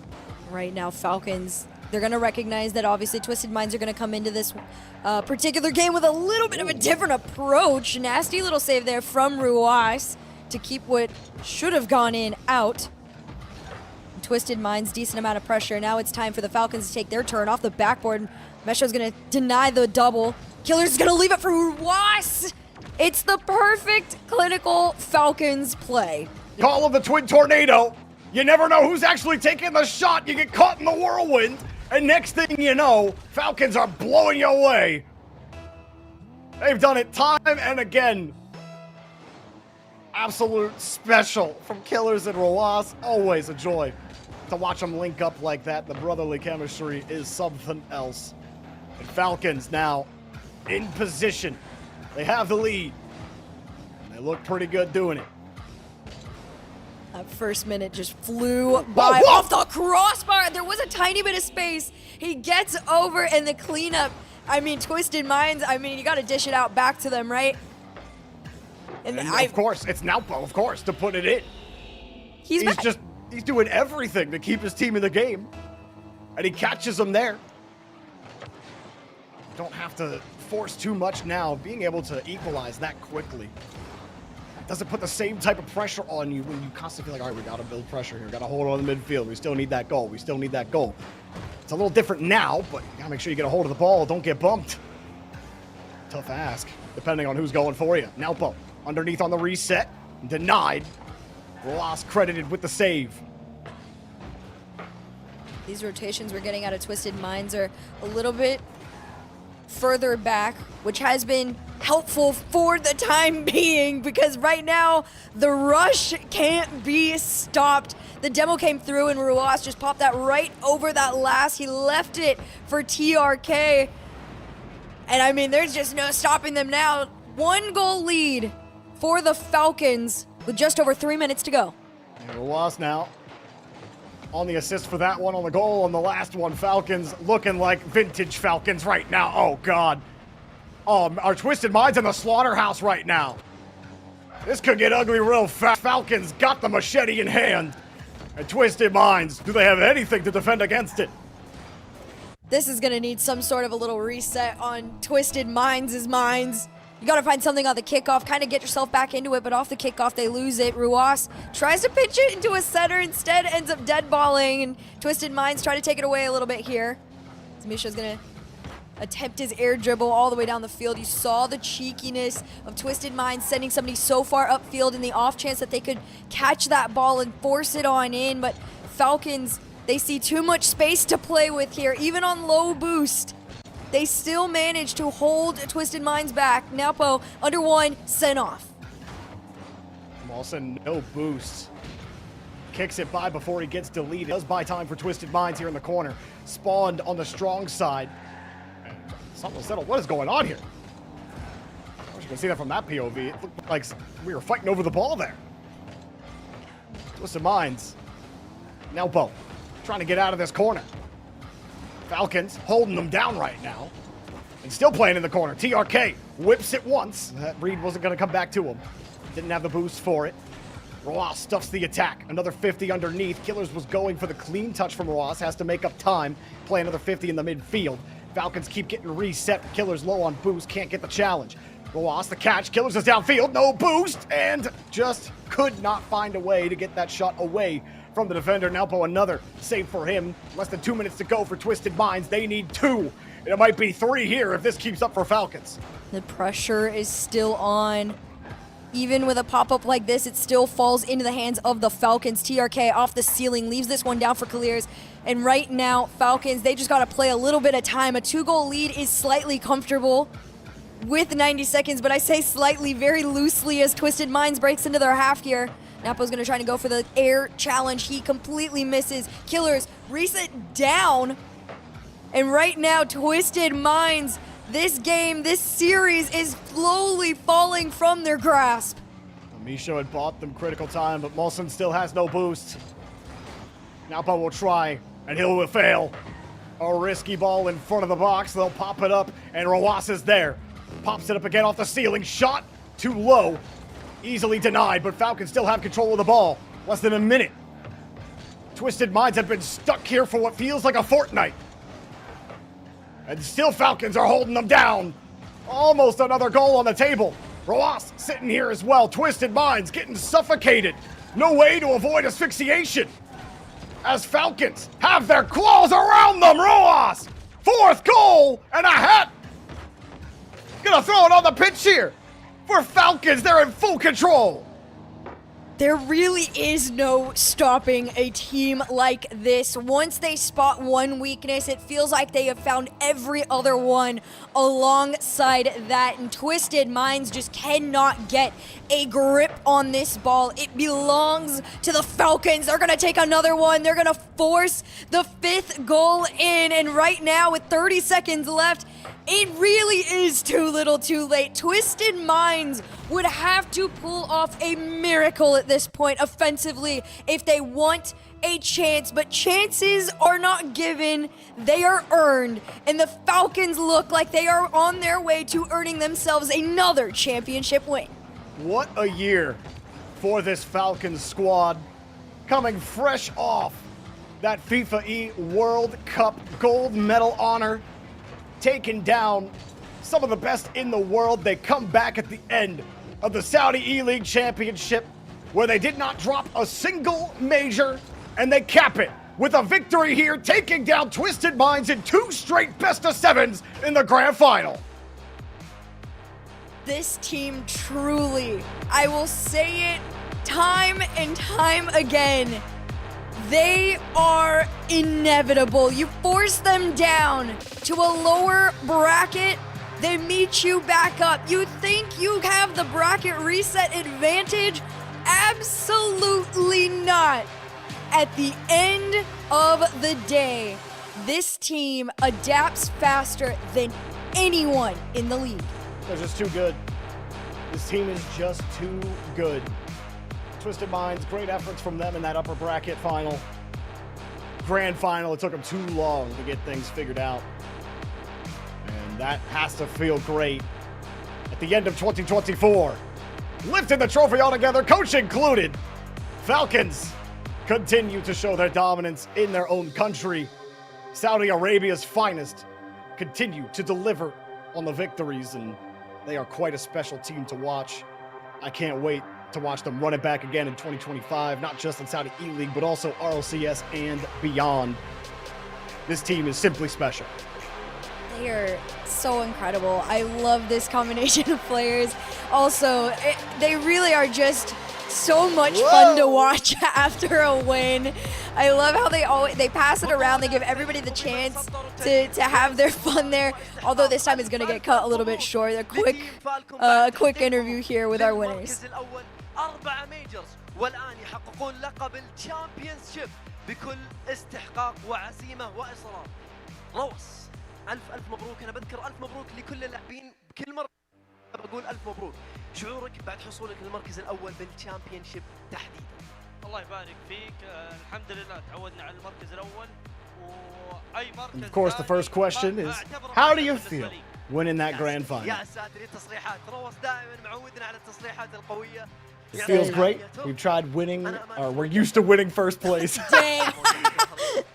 Right now, Falcons, they're going to recognize that obviously Twisted Minds are going to come into this particular game with a little bit of a different approach. Nasty little save there from Ruiz to keep what should have gone in out. Twisted Minds, decent amount of pressure. Now it's time for the Falcons to take their turn off the backboard. Mesho's going to deny the double. Killer's going to leave it for Ruiz. It's the perfect clinical Falcons play. Call of the Twin Tornado. You never know who's actually taking the shot. You get caught in the whirlwind. And next thing you know, Falcons are blowing you away. They've done it time and again. Absolute special from Killers and Ruiz. Always a joy to watch them link up like that. The brotherly chemistry is something else. And Falcons now in position. They have the lead. And they look pretty good doing it. That first minute just flew by off the crossbar. There was a tiny bit of space. He gets over and the cleanup. I mean, Twisted Minds, I mean, you got to dish it out back to them, right? And of course, it's Naupo, of course, to put it in. He's doing everything to keep his team in the game. And he catches them there. Don't have to force too much now. Being able to equalize that quickly doesn't put the same type of pressure on you when you constantly feel like, all right, we got to build pressure here. We got to hold on the midfield. We still need that goal. We still need that goal. It's a little different now, but you got to make sure you get a hold of the ball. Don't get bumped. Tough ask, depending on who's going for you. Naupo underneath on the reset. Denied. Ross credited with the save. These rotations we're getting out of Twisted Minds are a little bit further back, which has been helpful for the time being because right now the rush can't be stopped. The demo came through and Ruiz just popped that right over that last. He left it for TRK. And I mean, there's just no stopping them now. 1 goal lead for the Falcons with just over 3 minutes to go. Ruiz now on the assist for that one, on the goal on the last one. Falcons looking like vintage Falcons right now. Oh, God. Our Twisted Minds in the slaughterhouse right now. This could get ugly real fast. Falcons got the machete in hand. And Twisted Minds, do they have anything to defend against it? This is going to need some sort of a little reset on Twisted Minds' minds. You got to find something on the kickoff, kind of get yourself back into it, but off the kickoff, they lose it. Ruiz tries to pitch it into a center, instead ends up dead balling, and Twisted Minds try to take it away a little bit here. Misha's going to attempt his air dribble all the way down the field. You saw the cheekiness of Twisted Minds sending somebody so far upfield in the off chance that they could catch that ball and force it on in, but Falcons, they see too much space to play with here, even on low boost. They still manage to hold Twisted Minds back. Naupo under 1, sent off. Mawson, no boost. Kicks it by before he gets deleted. Does buy time for Twisted Minds here in the corner. Spawned on the strong side. And something settled. What is going on here? I wish you could see that from that POV. It looked like we were fighting over the ball there. Twisted Minds. Naupo trying to get out of this corner. Falcons holding them down right now. And still playing in the corner. TRK whips it once. That read wasn't going to come back to him. Didn't have the boost for it. Roas stuffs the attack. Another 50 underneath. Killers was going for the clean touch from Roas. Has to make up time. Play another 50 in the midfield. Falcons keep getting reset. Killers low on boost. Can't get the challenge. Roas the catch. Killers is downfield. No boost. And just could not find a way to get that shot away from the defender. Nalpo another save for him. Less than 2 minutes to go for Twisted Minds. They need 2. It might be 3 here if this keeps up for Falcons. The pressure is still on. Even with a pop-up like this, it still falls into the hands of the Falcons. TRK off the ceiling, leaves this one down for Clears. And right now, Falcons, they just got to play a little bit of time. A 2-goal lead is slightly comfortable with 90 seconds, but I say slightly very loosely as Twisted Minds breaks into their half here. Napo's going to try to go for the air challenge. He completely misses. Killers reset down. And right now, Twisted Minds, this game, this series is slowly falling from their grasp. Misho had bought them critical time, but Molson still has no boost. Napo will try, and he will fail. A risky ball in front of the box. They'll pop it up, and Roas is there. Pops it up again off the ceiling. Shot too low. Easily denied, but Falcons still have control of the ball. Less than a minute. Twisted Minds have been stuck here for what feels like a fortnight. And still Falcons are holding them down. Almost another goal on the table. Roas sitting here as well. Twisted Minds getting suffocated. No way to avoid asphyxiation. As Falcons have their claws around them. Roas, 4th goal and a hat. Gonna throw it on the pitch here. For Falcons, they're in full control. There really is no stopping a team like this. Once they spot one weakness, it feels like they have found every other one alongside that. And Twisted Minds just cannot get a grip on this ball. It belongs to the Falcons. They're going to take another one. They're going to force the 5th goal in. And right now, with 30 seconds left, it really is too little too late. Twisted Minds would have to pull off a miracle at this point offensively if they want a chance, but chances are not given, they are earned, and the Falcons look like they are on their way to earning themselves another championship win. What a year for this Falcons squad, coming fresh off that FIFA E World Cup gold medal honor, taking down some of the best in the world. They come back at the end of the Saudi eLeague Championship, where they did not drop a single major, and they cap it with a victory here, taking down Twisted Minds in 2 straight best-of-7s in the grand final. This team truly, I will say it time and time again, they are inevitable. You force them down to a lower bracket, they meet you back up. You think you have the bracket reset advantage? Absolutely not. At the end of the day, this team adapts faster than anyone in the league. They're just too good. This team is just too good. Twisted Minds, great efforts from them in that upper bracket final. Grand final, it took them too long to get things figured out. And that has to feel great at the end of 2024. Lifting the trophy altogether, coach included. Falcons continue to show their dominance in their own country. Saudi Arabia's finest continue to deliver on the victories, and they are quite a special team to watch. I can't wait to watch them run it back again in 2025, not just in Saudi eLeague, but also RLCS and beyond. This team is simply special. They are so incredible. I love this combination of players. Also, they really are just so much fun to watch after a win. I love how they pass it around. They give everybody the chance to have their fun there. Although this time it's going to get cut a little bit short. A quick interview here with our winners. 4 ميجرز والآن يحققون لقب الشامبيونز شيب بكل استحقاق وعزيمة وإصرار. روس ألف مبروك. أنا بذكر ألف مبروك لكل اللاعبين بكل مرة بقول ألف مبروك. شعورك بعد حصولك للمركز الأول بالشامبيون شيب تحديدا؟ الله يبارك فيك. الحمد لله تعودنا على المركز الأول وأي مركز. Of course, the first question is, how do you feel winning that grand final? يا ساتر، التصريحات روس دائما معودنا على التصريحات القوية. It feels great. We've tried winning, or we're used to winning first place. Dang.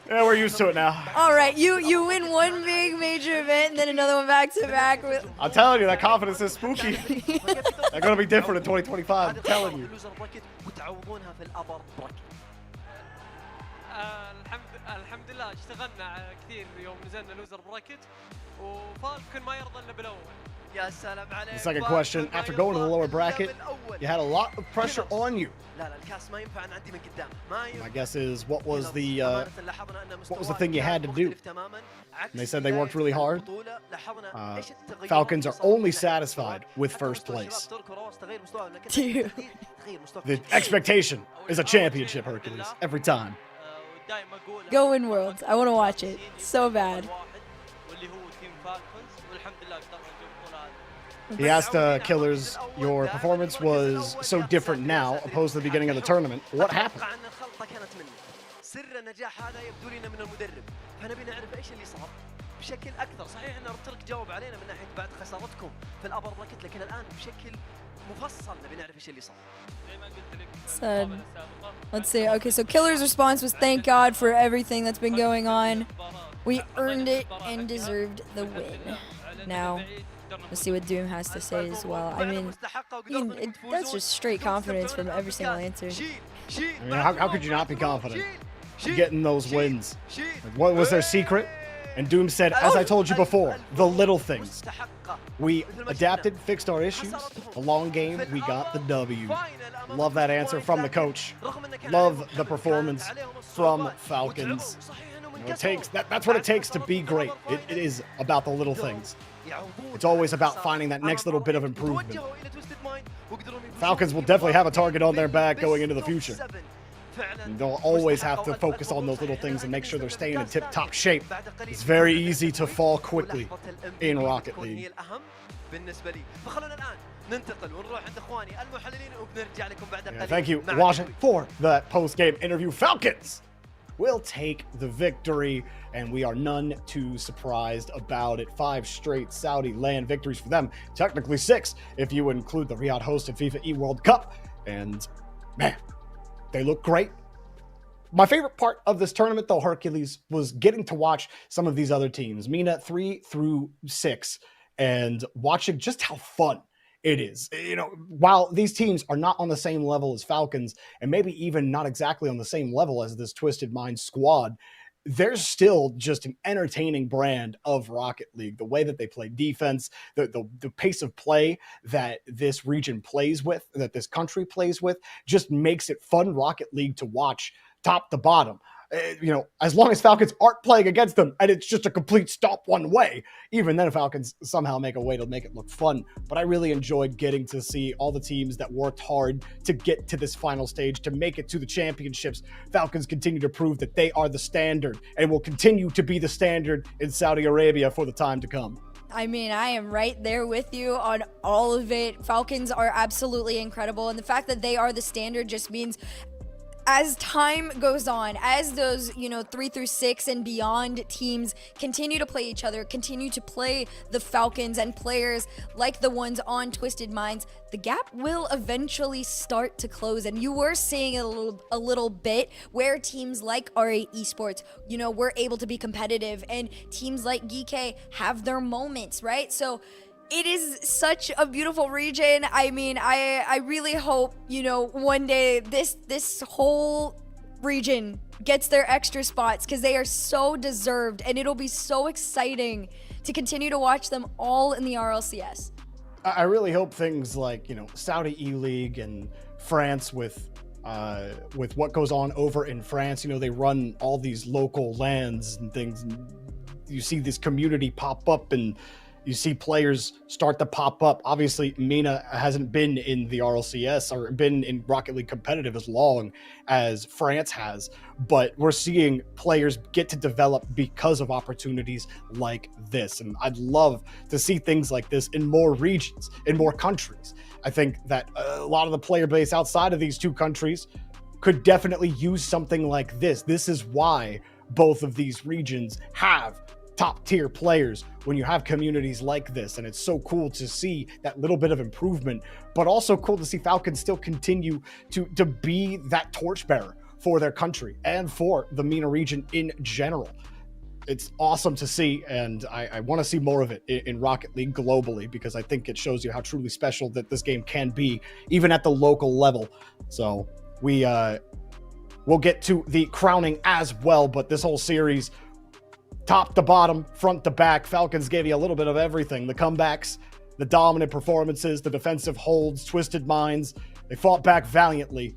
Yeah, we're used to it now. All right, you win one big major event and then another one back to back. I'm telling you, that confidence is spooky. They're going to be different in 2025. I'm telling you. الحمد لله اشتغلنا كثير يوم نزلنا لوزر براكت وفالكون ما يرضى الا بالاول. يا سلام عليك. The second question, after going to the lower bracket, you had a lot of pressure on you. لا لا الكاس ما ينفع انا عندي من قدام. ما My guess is, what was the thing you had to do? And they said they worked really hard. Falcons are only satisfied with first place. Dude. The expectation is a championship, Hercules, every time. Go win Worlds. I want to watch it so bad. He asked Killers, your performance was so different now opposed to the beginning of the tournament. What happened? سر النجاح هذا يبدو لنا من المدرب، فنبي نعرف ايش اللي صار بشكل اكثر. صحيح ان رترك جاوب علينا من ناحيه بعد خسارتكم في الابر براكت، لكن الان بشكل مفصل نبي نعرف ايش اللي صار. Said, let's see. Okay, so Killer's response was thank God for everything that's been going on. We earned it and deserved the win. Now, let's see what Doom has to say as well. I mean, that's just straight confidence from every single answer. I mean, how could you not be confident getting those wins? Like, what was their secret? And Doom said, as I told you before, the little things. We adapted, fixed our issues. The long game, we got the W. Love that answer from the coach. Love the performance from Falcons. You know, it takes that's what it takes to be great. It is about the little things. It's always about finding that next little bit of improvement. Falcons will definitely have a target on their back going into the future. And they'll always have to focus on those little things and make sure they're staying in tip-top shape. It's very easy to fall quickly in Rocket League. Yeah, thank you, Washington, for that post-game interview. Falcons will take the victory, and we are none too surprised about it. 5 straight Saudi land victories for them. Technically 6 if you include the Riyadh-hosted FIFA eWorld Cup. And, man, they look great. My favorite part of this tournament, though, Hercules, was getting to watch some of these other teams, MENA 3 through 6, and watching just how fun it is. You know, while these teams are not on the same level as Falcons, and maybe even not exactly on the same level as this Twisted Mind squad, they're still just an entertaining brand of Rocket League. The way that they play defense, the pace of play that this region plays with, that this country plays with, just makes it fun Rocket League to watch top to bottom. You know, as long as Falcons aren't playing against them and it's just a complete stop one way, even then Falcons somehow make a way to make it look fun. But I really enjoyed getting to see all the teams that worked hard to get to this final stage, to make it to the championships. Falcons continue to prove that they are the standard and will continue to be the standard in Saudi Arabia for the time to come. I mean, I am right there with you on all of it. Falcons are absolutely incredible. And the fact that they are the standard just means as time goes on, as those, 3 through 6 and beyond teams continue to play each other, continue to play the Falcons and players like the ones on Twisted Minds, the gap will eventually start to close. And you were seeing a little bit where teams like RA Esports, were able to be competitive, and teams like GK have their moments, right? So it is such a beautiful region. I mean, I really hope, one day this whole region gets their extra spots, because they are so deserved, and it'll be so exciting to continue to watch them all in the RLCS. I really hope things like, Saudi eLeague and France with what goes on over in France, they run all these local lands and things. And you see this community pop up, and you see players start to pop up. Obviously, MENA hasn't been in the RLCS or been in Rocket League competitive as long as France has, but we're seeing players get to develop because of opportunities like this. And I'd love to see things like this in more regions, in more countries. I think that a lot of the player base outside of these 2 countries could definitely use something like this. This is why both of these regions have top tier players when you have communities like this. And it's so cool to see that little bit of improvement, but also cool to see Falcons still continue to be that torchbearer for their country and for the MENA region in general. It's awesome to see, and I want to see more of it in Rocket League globally, because I think it shows you how truly special that this game can be, even at the local level. So we'll get to the crowning as well, but this whole series, top to bottom, front to back, Falcons gave you a little bit of everything. The comebacks, the dominant performances, the defensive holds, Twisted Minds. They fought back valiantly,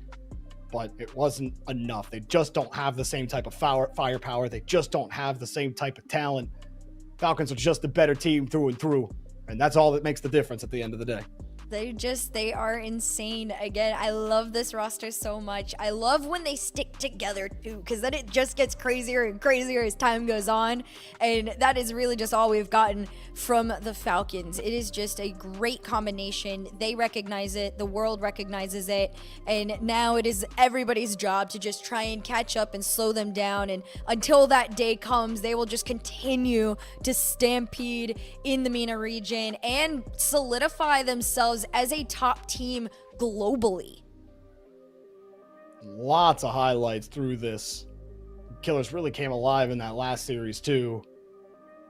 but it wasn't enough. They just don't have the same type of firepower. They just don't have the same type of talent. Falcons are just a better team through and through, and that's all that makes the difference at the end of the day. They are insane. Again, I love this roster so much. I love when they stick together too, because then it just gets crazier and crazier as time goes on. And that is really just all we've gotten from the Falcons. It is just a great combination. They recognize it, the world recognizes it, and now it is everybody's job to just try and catch up and slow them down. And until that day comes, they will just continue to stampede in the MENA region and solidify themselves as a top team globally. Lots of highlights through this. Killers really came alive in that last series too.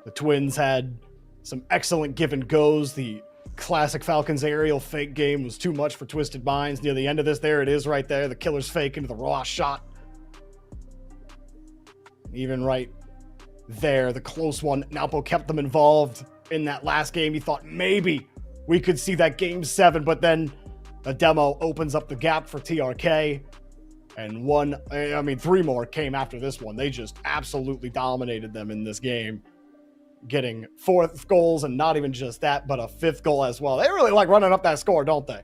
The Twins had some excellent give and goes. The classic Falcons aerial fake game was too much for Twisted Minds. Near the end of this, there it is right there. The Killers fake into the raw shot. Even right there, the close one, Napo kept them involved in that last game. You thought maybe we could see that game 7, but then a demo opens up the gap for TRK. And 3 more came after this one. They just absolutely dominated them in this game, getting 4th goals, and not even just that, but a 5th goal as well. They really like running up that score, don't they?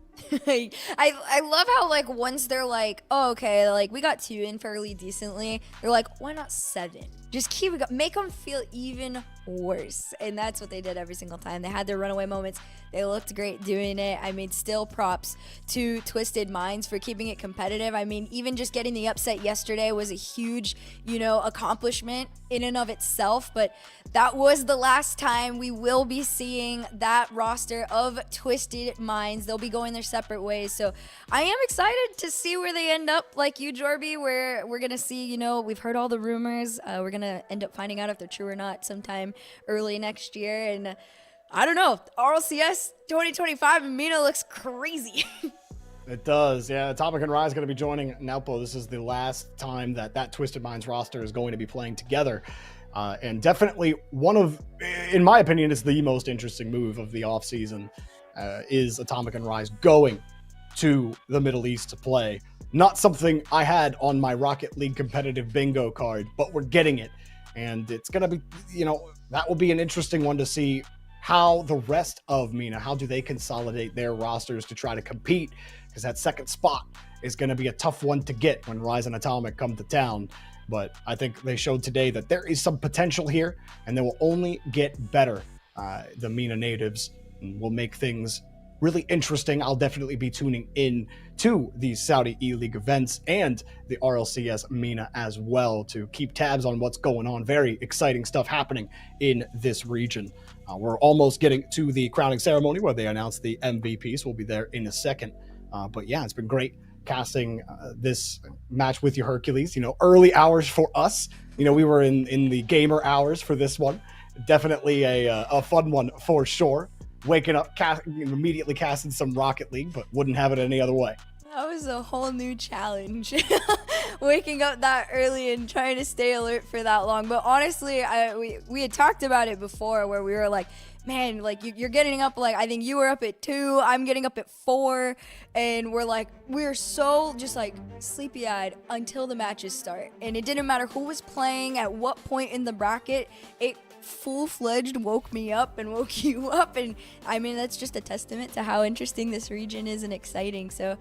I love how, like, once they're like, oh, okay, like, we got 2 in fairly decently, they're like, why not 7? Just keep it going. Make them feel even worse. And that's what they did every single time. They had their runaway moments. They looked great doing it. I mean, still props to Twisted Minds for keeping it competitive. I mean, even just getting the upset yesterday was a huge, accomplishment in and of itself. But that was the last time we will be seeing that roster of Twisted Minds. They'll be going their separate ways. So I am excited to see where they end up, like you, Jorby, where we're going to see, we've heard all the rumors. We're going to end up finding out if they're true or not sometime early next year. And I don't know, RLCS 2025 in MENA looks crazy. It does, yeah. Atomic and Rise going to be joining Naupo. This is the last time that Twisted Minds roster is going to be playing together. And definitely in my opinion, it's the most interesting move of the offseason, is Atomic and Rise going to the Middle East to play. Not something I had on my Rocket League competitive bingo card, but we're getting it. And it's going to be, that will be an interesting one to see how the rest of MENA, how do they consolidate their rosters to try to compete? Because that second spot is going to be a tough one to get when Rise and Atomic come to town. But I think they showed today that there is some potential here, and they will only get better. The MENA natives will make things really interesting. I'll definitely be tuning in to these Saudi eLeague events and the RLCS MENA as well to keep tabs on what's going on. Very exciting stuff happening in this region. We're almost getting to the crowning ceremony where they announce the MVPs. We'll be there in a second. But yeah, it's been great casting this match with you, Hercules. Early hours for us. We were in the gamer hours for this one. Definitely a fun one for sure. Waking up, immediately casting some Rocket League, but wouldn't have it any other way. That was a whole new challenge. Waking up that early and trying to stay alert for that long. But honestly, we had talked about it before where we were like, man, like you're getting up, like I think you were up at 2, I'm getting up at 4, and we're so just like sleepy-eyed until the matches start. And it didn't matter who was playing at what point in the bracket, it full-fledged woke me up and woke you up. And I mean, that's just a testament to how interesting this region is and exciting. So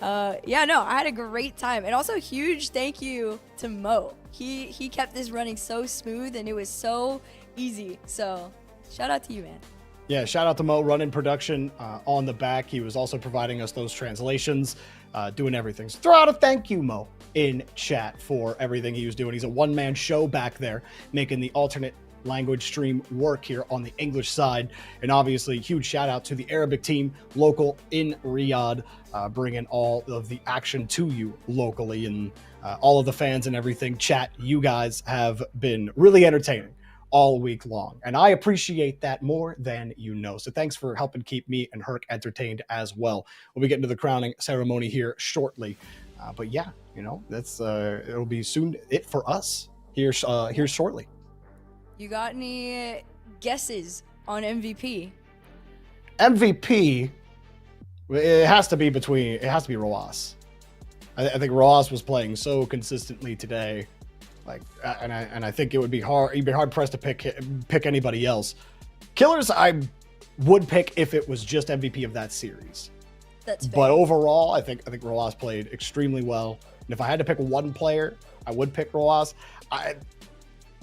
I had a great time. And also huge thank you to Mo. He kept this running so smooth and it was so easy. So shout out to you, man. Yeah, shout out to Mo running production on the back. He was also providing us those translations, doing everything. So throw out a thank you, Mo, in chat for everything he was doing. He's a one-man show back there, making the alternate language stream work here on the English side. And obviously, huge shout out to the Arabic team local in Riyadh, bringing all of the action to you locally, and all of the fans and everything. Chat, you guys have been really entertaining all week long, and I appreciate that more than you know. So thanks for helping keep me and Herc entertained as well. We'll be getting to the crowning ceremony here shortly, but yeah, you know, that's it'll be soon it for us here shortly. You got any guesses on MVP? MVP, it has to be Roas. I think Roas was playing so consistently today. Like, and I think it would be hard. You'd be hard pressed to pick anybody else. Killers, I would pick if it was just MVP of that series. That's fair. But overall, I think Roas played extremely well. And if I had to pick one player, I would pick Roas.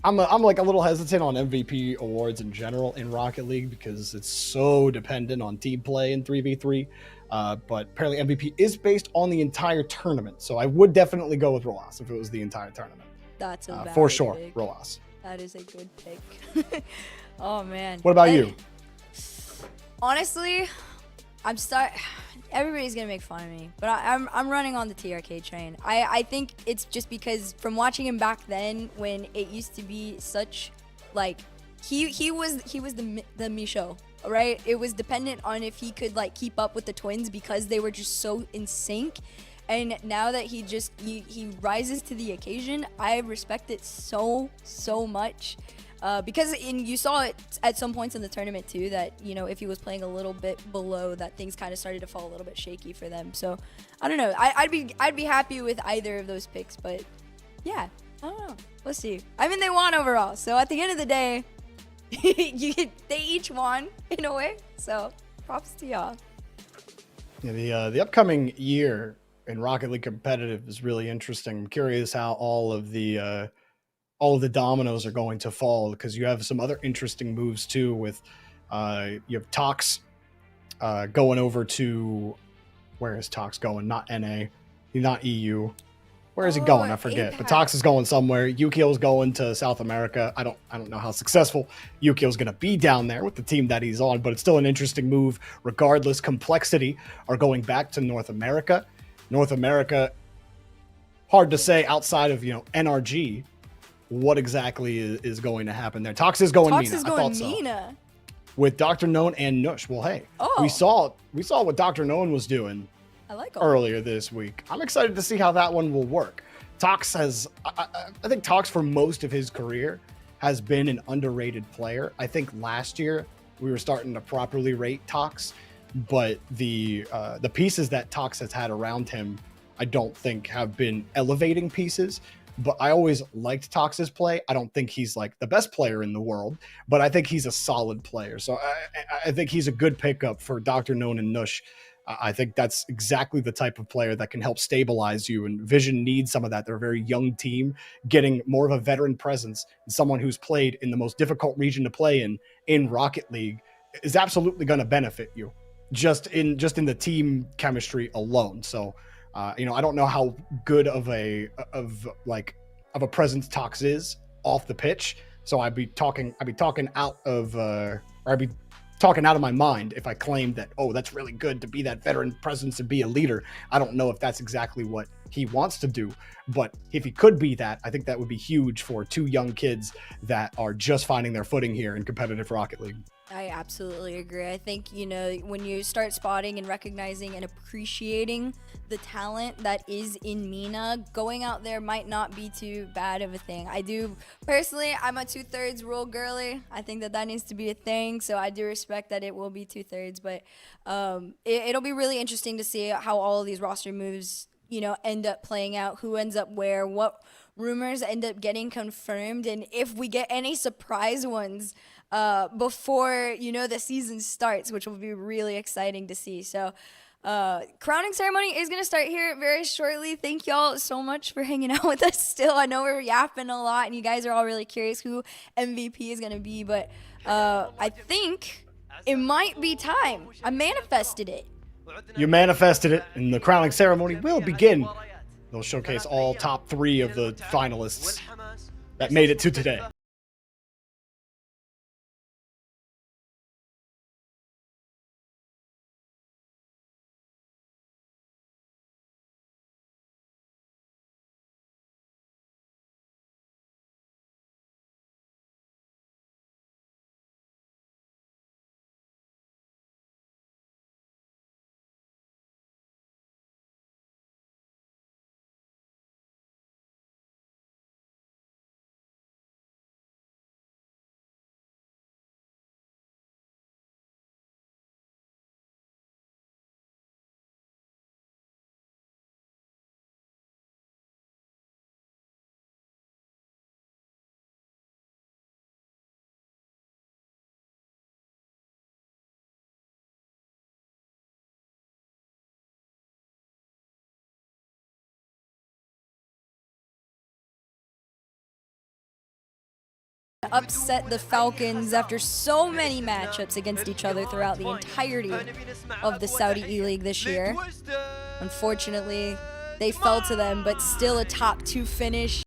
I'm like a little hesitant on MVP awards in general in Rocket League because it's so dependent on team play in 3v3. But apparently MVP is based on the entire tournament, so I would definitely go with Roas if it was the entire tournament. That's a for sure, pick. Roas. That is a good pick. Oh man. What about you? Honestly, everybody's gonna make fun of me, but I'm running on the TRK train. I think it's just because from watching him back then when it used to be such like he was the Micho, right? It was dependent on if he could like keep up with the twins because they were just so in sync. And now that he rises to the occasion, I respect it so much. Because you saw it at some points in the tournament too, that, you know, if he was playing a little bit below, that things kind of started to fall a little bit shaky for them. So I don't know. I'd be happy with either of those picks, but yeah, I don't know. We'll see. I mean, they won overall, so at the end of the day, they each won in a way. So props to y'all. Yeah, the upcoming year in Rocket League competitive is really interesting. I'm curious how all of the dominoes are going to fall, because you have some other interesting moves too. With you have Tox going over to, where is Tox going? Not NA, not EU. Where is he going? I forget. But Tox is going somewhere. Yukio's going to South America. I don't know how successful Yukio's going to be down there with the team that he's on, but it's still an interesting move. Regardless, Complexity are going back to North America. North America, hard to say outside of, you know, NRG, what exactly is going to happen there. Tox is going Mina. I thought so. With Dr. Known and Nush. Well, hey, we saw what Dr. Known was doing earlier this week. I'm excited to see how that one will work. Tox has, I think Tox for most of his career has been an underrated player. I think last year we were starting to properly rate Tox, but the pieces that Tox has had around him, I don't think have been elevating pieces. But I always liked Tox's play. I don't think he's like the best player in the world, but I think he's a solid player. So I think he's a good pickup for Dr. Known and Nush. I think that's exactly the type of player that can help stabilize you. And Vision needs some of that. They're a very young team. Getting more of a veteran presence and someone who's played in the most difficult region to play in Rocket League is absolutely going to benefit you just in the team chemistry alone. So you know, I don't know how good of a presence Tox is off the pitch. So I'd be talking out of my mind if I claimed that, oh, that's really good to be that veteran presence and be a leader. I don't know if that's exactly what he wants to do, but if he could be that, I think that would be huge for two young kids that are just finding their footing here in competitive Rocket League. I absolutely agree. I think, you know, when you start spotting and recognizing and appreciating the talent that is in Mina, going out there might not be too bad of a thing. I do, personally, I'm a 2/3 rule girly. I think that needs to be a thing, so I do respect that it will be 2/3, but it'll be really interesting to see how all of these roster moves, you know, end up playing out, who ends up where, what rumors end up getting confirmed, and if we get any surprise ones before, you know, the season starts, which will be really exciting to see. So crowning ceremony is going to start here very shortly. Thank y'all so much for hanging out with us still. I know we're yapping a lot and you guys are all really curious who MVP is going to be, but I think it might be time. I manifested it. You manifested it, and the crowning ceremony will begin. They'll showcase all top 3 of the finalists that made it to today. upset the Falcons after so many matchups against each other throughout the entirety of the Saudi eLeague this year. Unfortunately, they fell to them, but still a top 2 finish.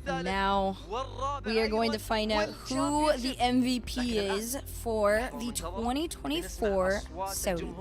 And now we are going to find out who the MVP is for the 2024 Saudi.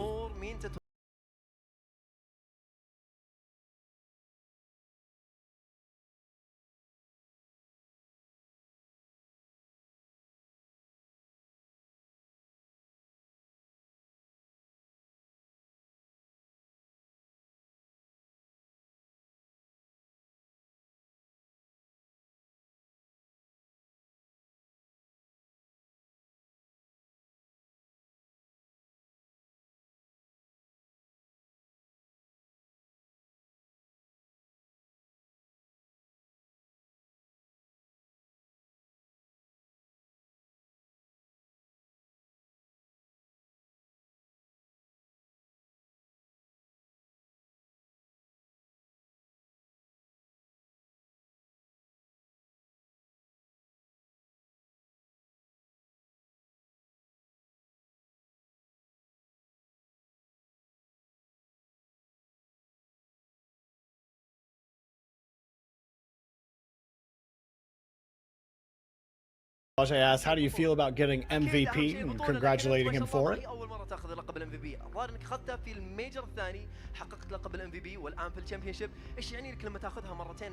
Ajay asks, how do you feel about getting MVP and congratulating him for it? اول مره تاخذ لقب الام في بي، الظاهر انك اخذتها في الميجر الثاني، حققت لقب الام في بي والان في الشامبيون شيب، ايش يعني لك لما تاخذها مرتين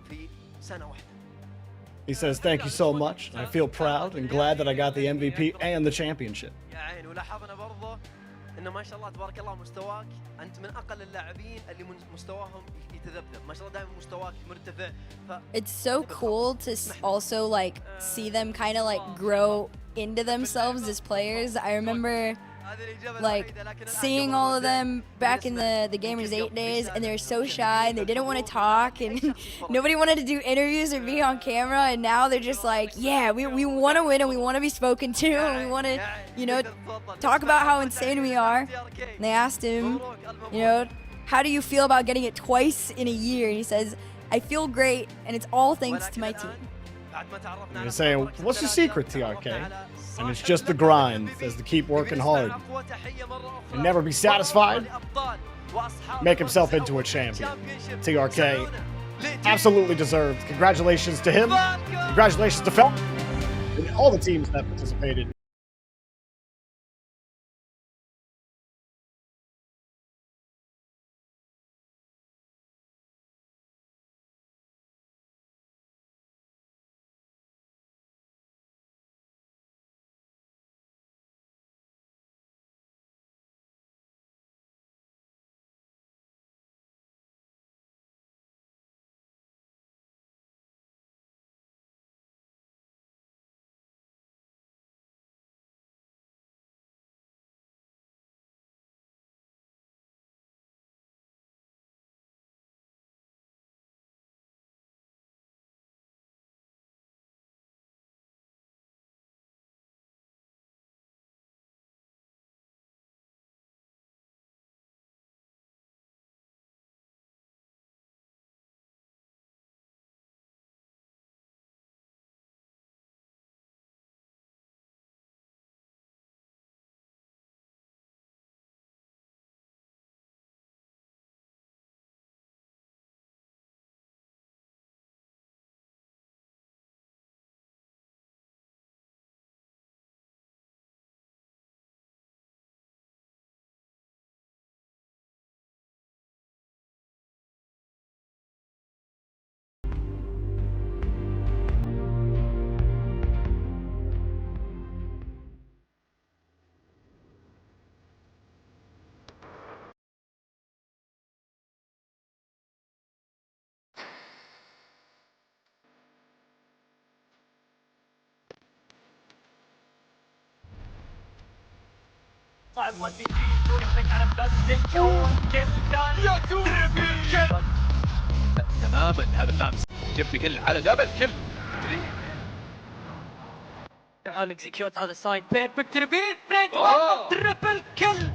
في سنه واحده؟ He says, thank you so much. I feel proud and glad that I got the MVP and the championship. يا عين، ولاحظنا برضه انه ما شاء الله تبارك الله مستواك انت من اقل اللاعبين اللي مستواهم يتذبذب، ما شاء الله دائما مستواك مرتفع. It's so cool to also like see them kind of like grow into themselves as players. I remember like seeing all of them back in the Gamers 8 days, and they were so shy and they didn't want to talk and nobody wanted to do interviews or be on camera, and now they're just like, yeah, we want to win and we want to be spoken to and we want to, you know, talk about how insane we are. And they asked him, you know, how do you feel about getting it twice in a year? And he says, I feel great and it's all thanks to my team. And he's saying, what's the secret, TRK? And it's just the grind. Says to keep working hard and never be satisfied. Make himself into a champion. TRK absolutely deserved. Congratulations to him. Congratulations to Fel and all the teams that participated. صعب ودي يحرق على بلاد الكون جدا تماما هذا الخامس جيب كل على جبل كل تعال اكزيكيوت هذا السايد بيرفكت ريبيت تريبل كل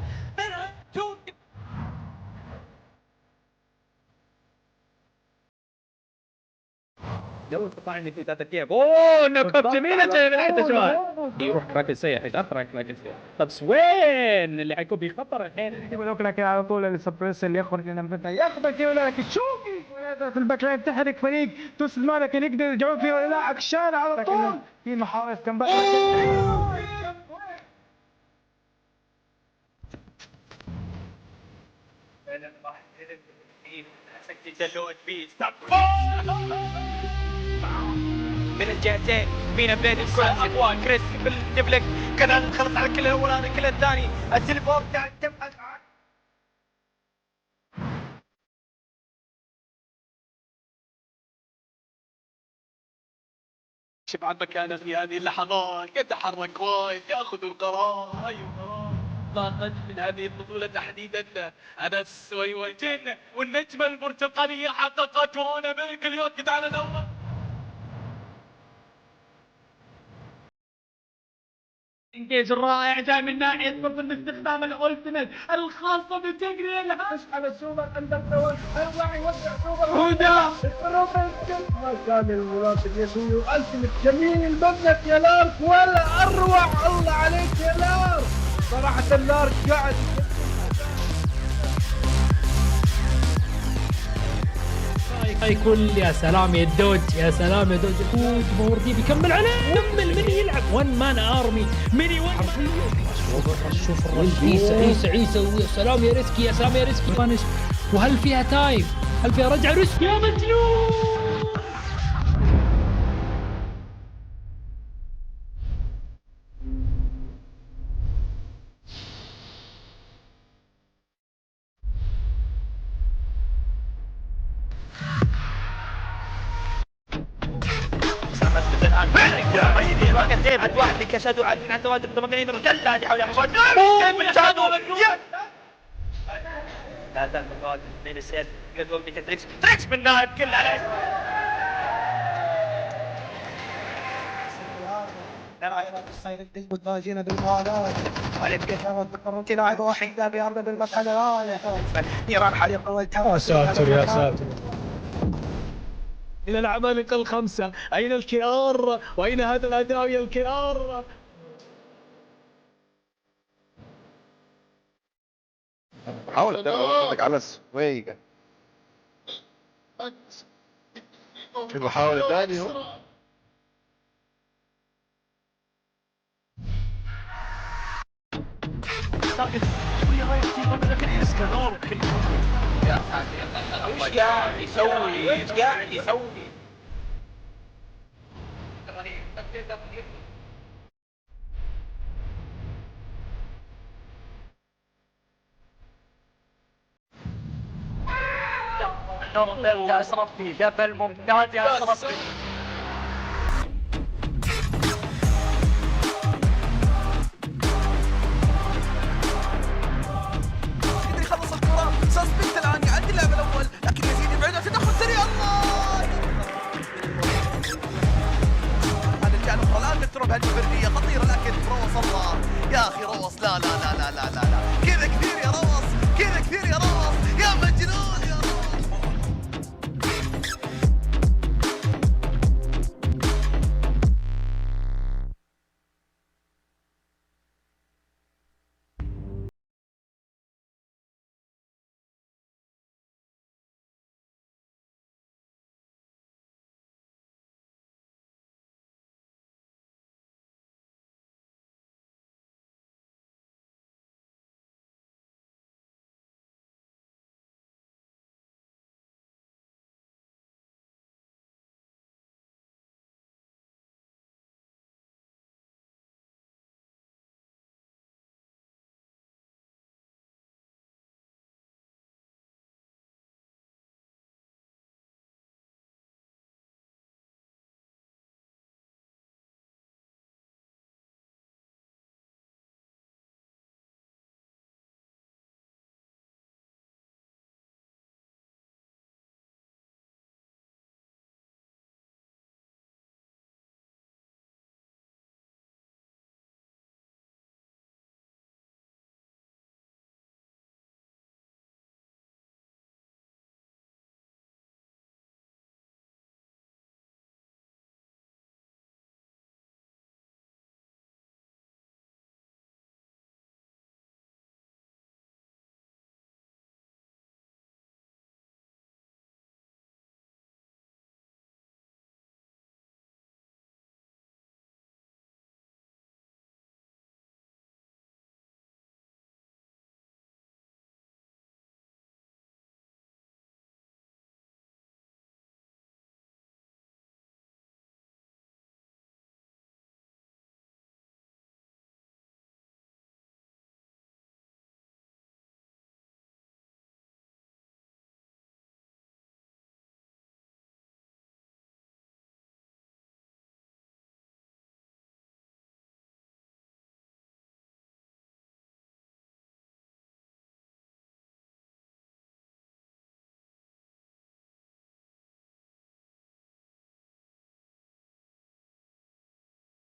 يلا قطعني في تاتكيب نكت جميلة من حتى شوال يروح كراكن سيء يتأخر كراكن سيء طب وين اللي حيكون بخطر الحين يقول لك على طول السبريس اللي يخرج لنا مثلا ياخذك يقول لك شوفي في الباك لاين تحرك فريق توصل مالك يقدر يرجعون فيه لا عكشان على طول في محاولة كم باك من الجهتين بين الكل كريس بالدبلك كذا خلص على كل الاول هذا كل الثاني التليفون بتاع شوف عن مكانه في هذه اللحظات يتحرك وايد ياخذ القرار ايوه ضاقت من هذه البطولة تحديدا أنس ويوجين والنجمة البرتقالية حققت وهنا ملك اليوت على نوم انجيز الرائع جاي من ناحية فرصة استخدام الأولتيميت الخاصة بتجري الهاش على السوبر أندر ثوان أربع يوزع سوبر هدى ما كان المناسب يسوي ألتيميت جميل منك يا لارك ولا أروع الله عليك يا لارك صراحة اللارك قاعد هاي كل يا سلام يا دوج يا سلام يا دوج جمهور دي بيكمل عليه كمل من يلعب 1 مان ارمي ميني 1 شوف عيسى ويا سلام يا ريسكي يا سلام يا ريسكي وهل فيها تايم هل فيها رجعه ريسكي يا مجنون عند واحد كساد وعد عند واحد بمقايين رجال هذه حول أحوال لا تنقل من السيد قدوم من تريكس من نائب كل على نرى الصير الدين والباجين بالمعاناة والانكشاف والتقرب لاعب واحد بأرض المرحلة نيران حريق والتوى يا ساتر يا ساتر إلى العمالقة الخمسة أين الكرار وأين هذا الأداء يا الكرار حاول اتفرج على السويقة في المحاولة الثانية ايش قاعد يسوي ايش قاعد يسوي يا أشرفي جبل ممتاز يا أشرفي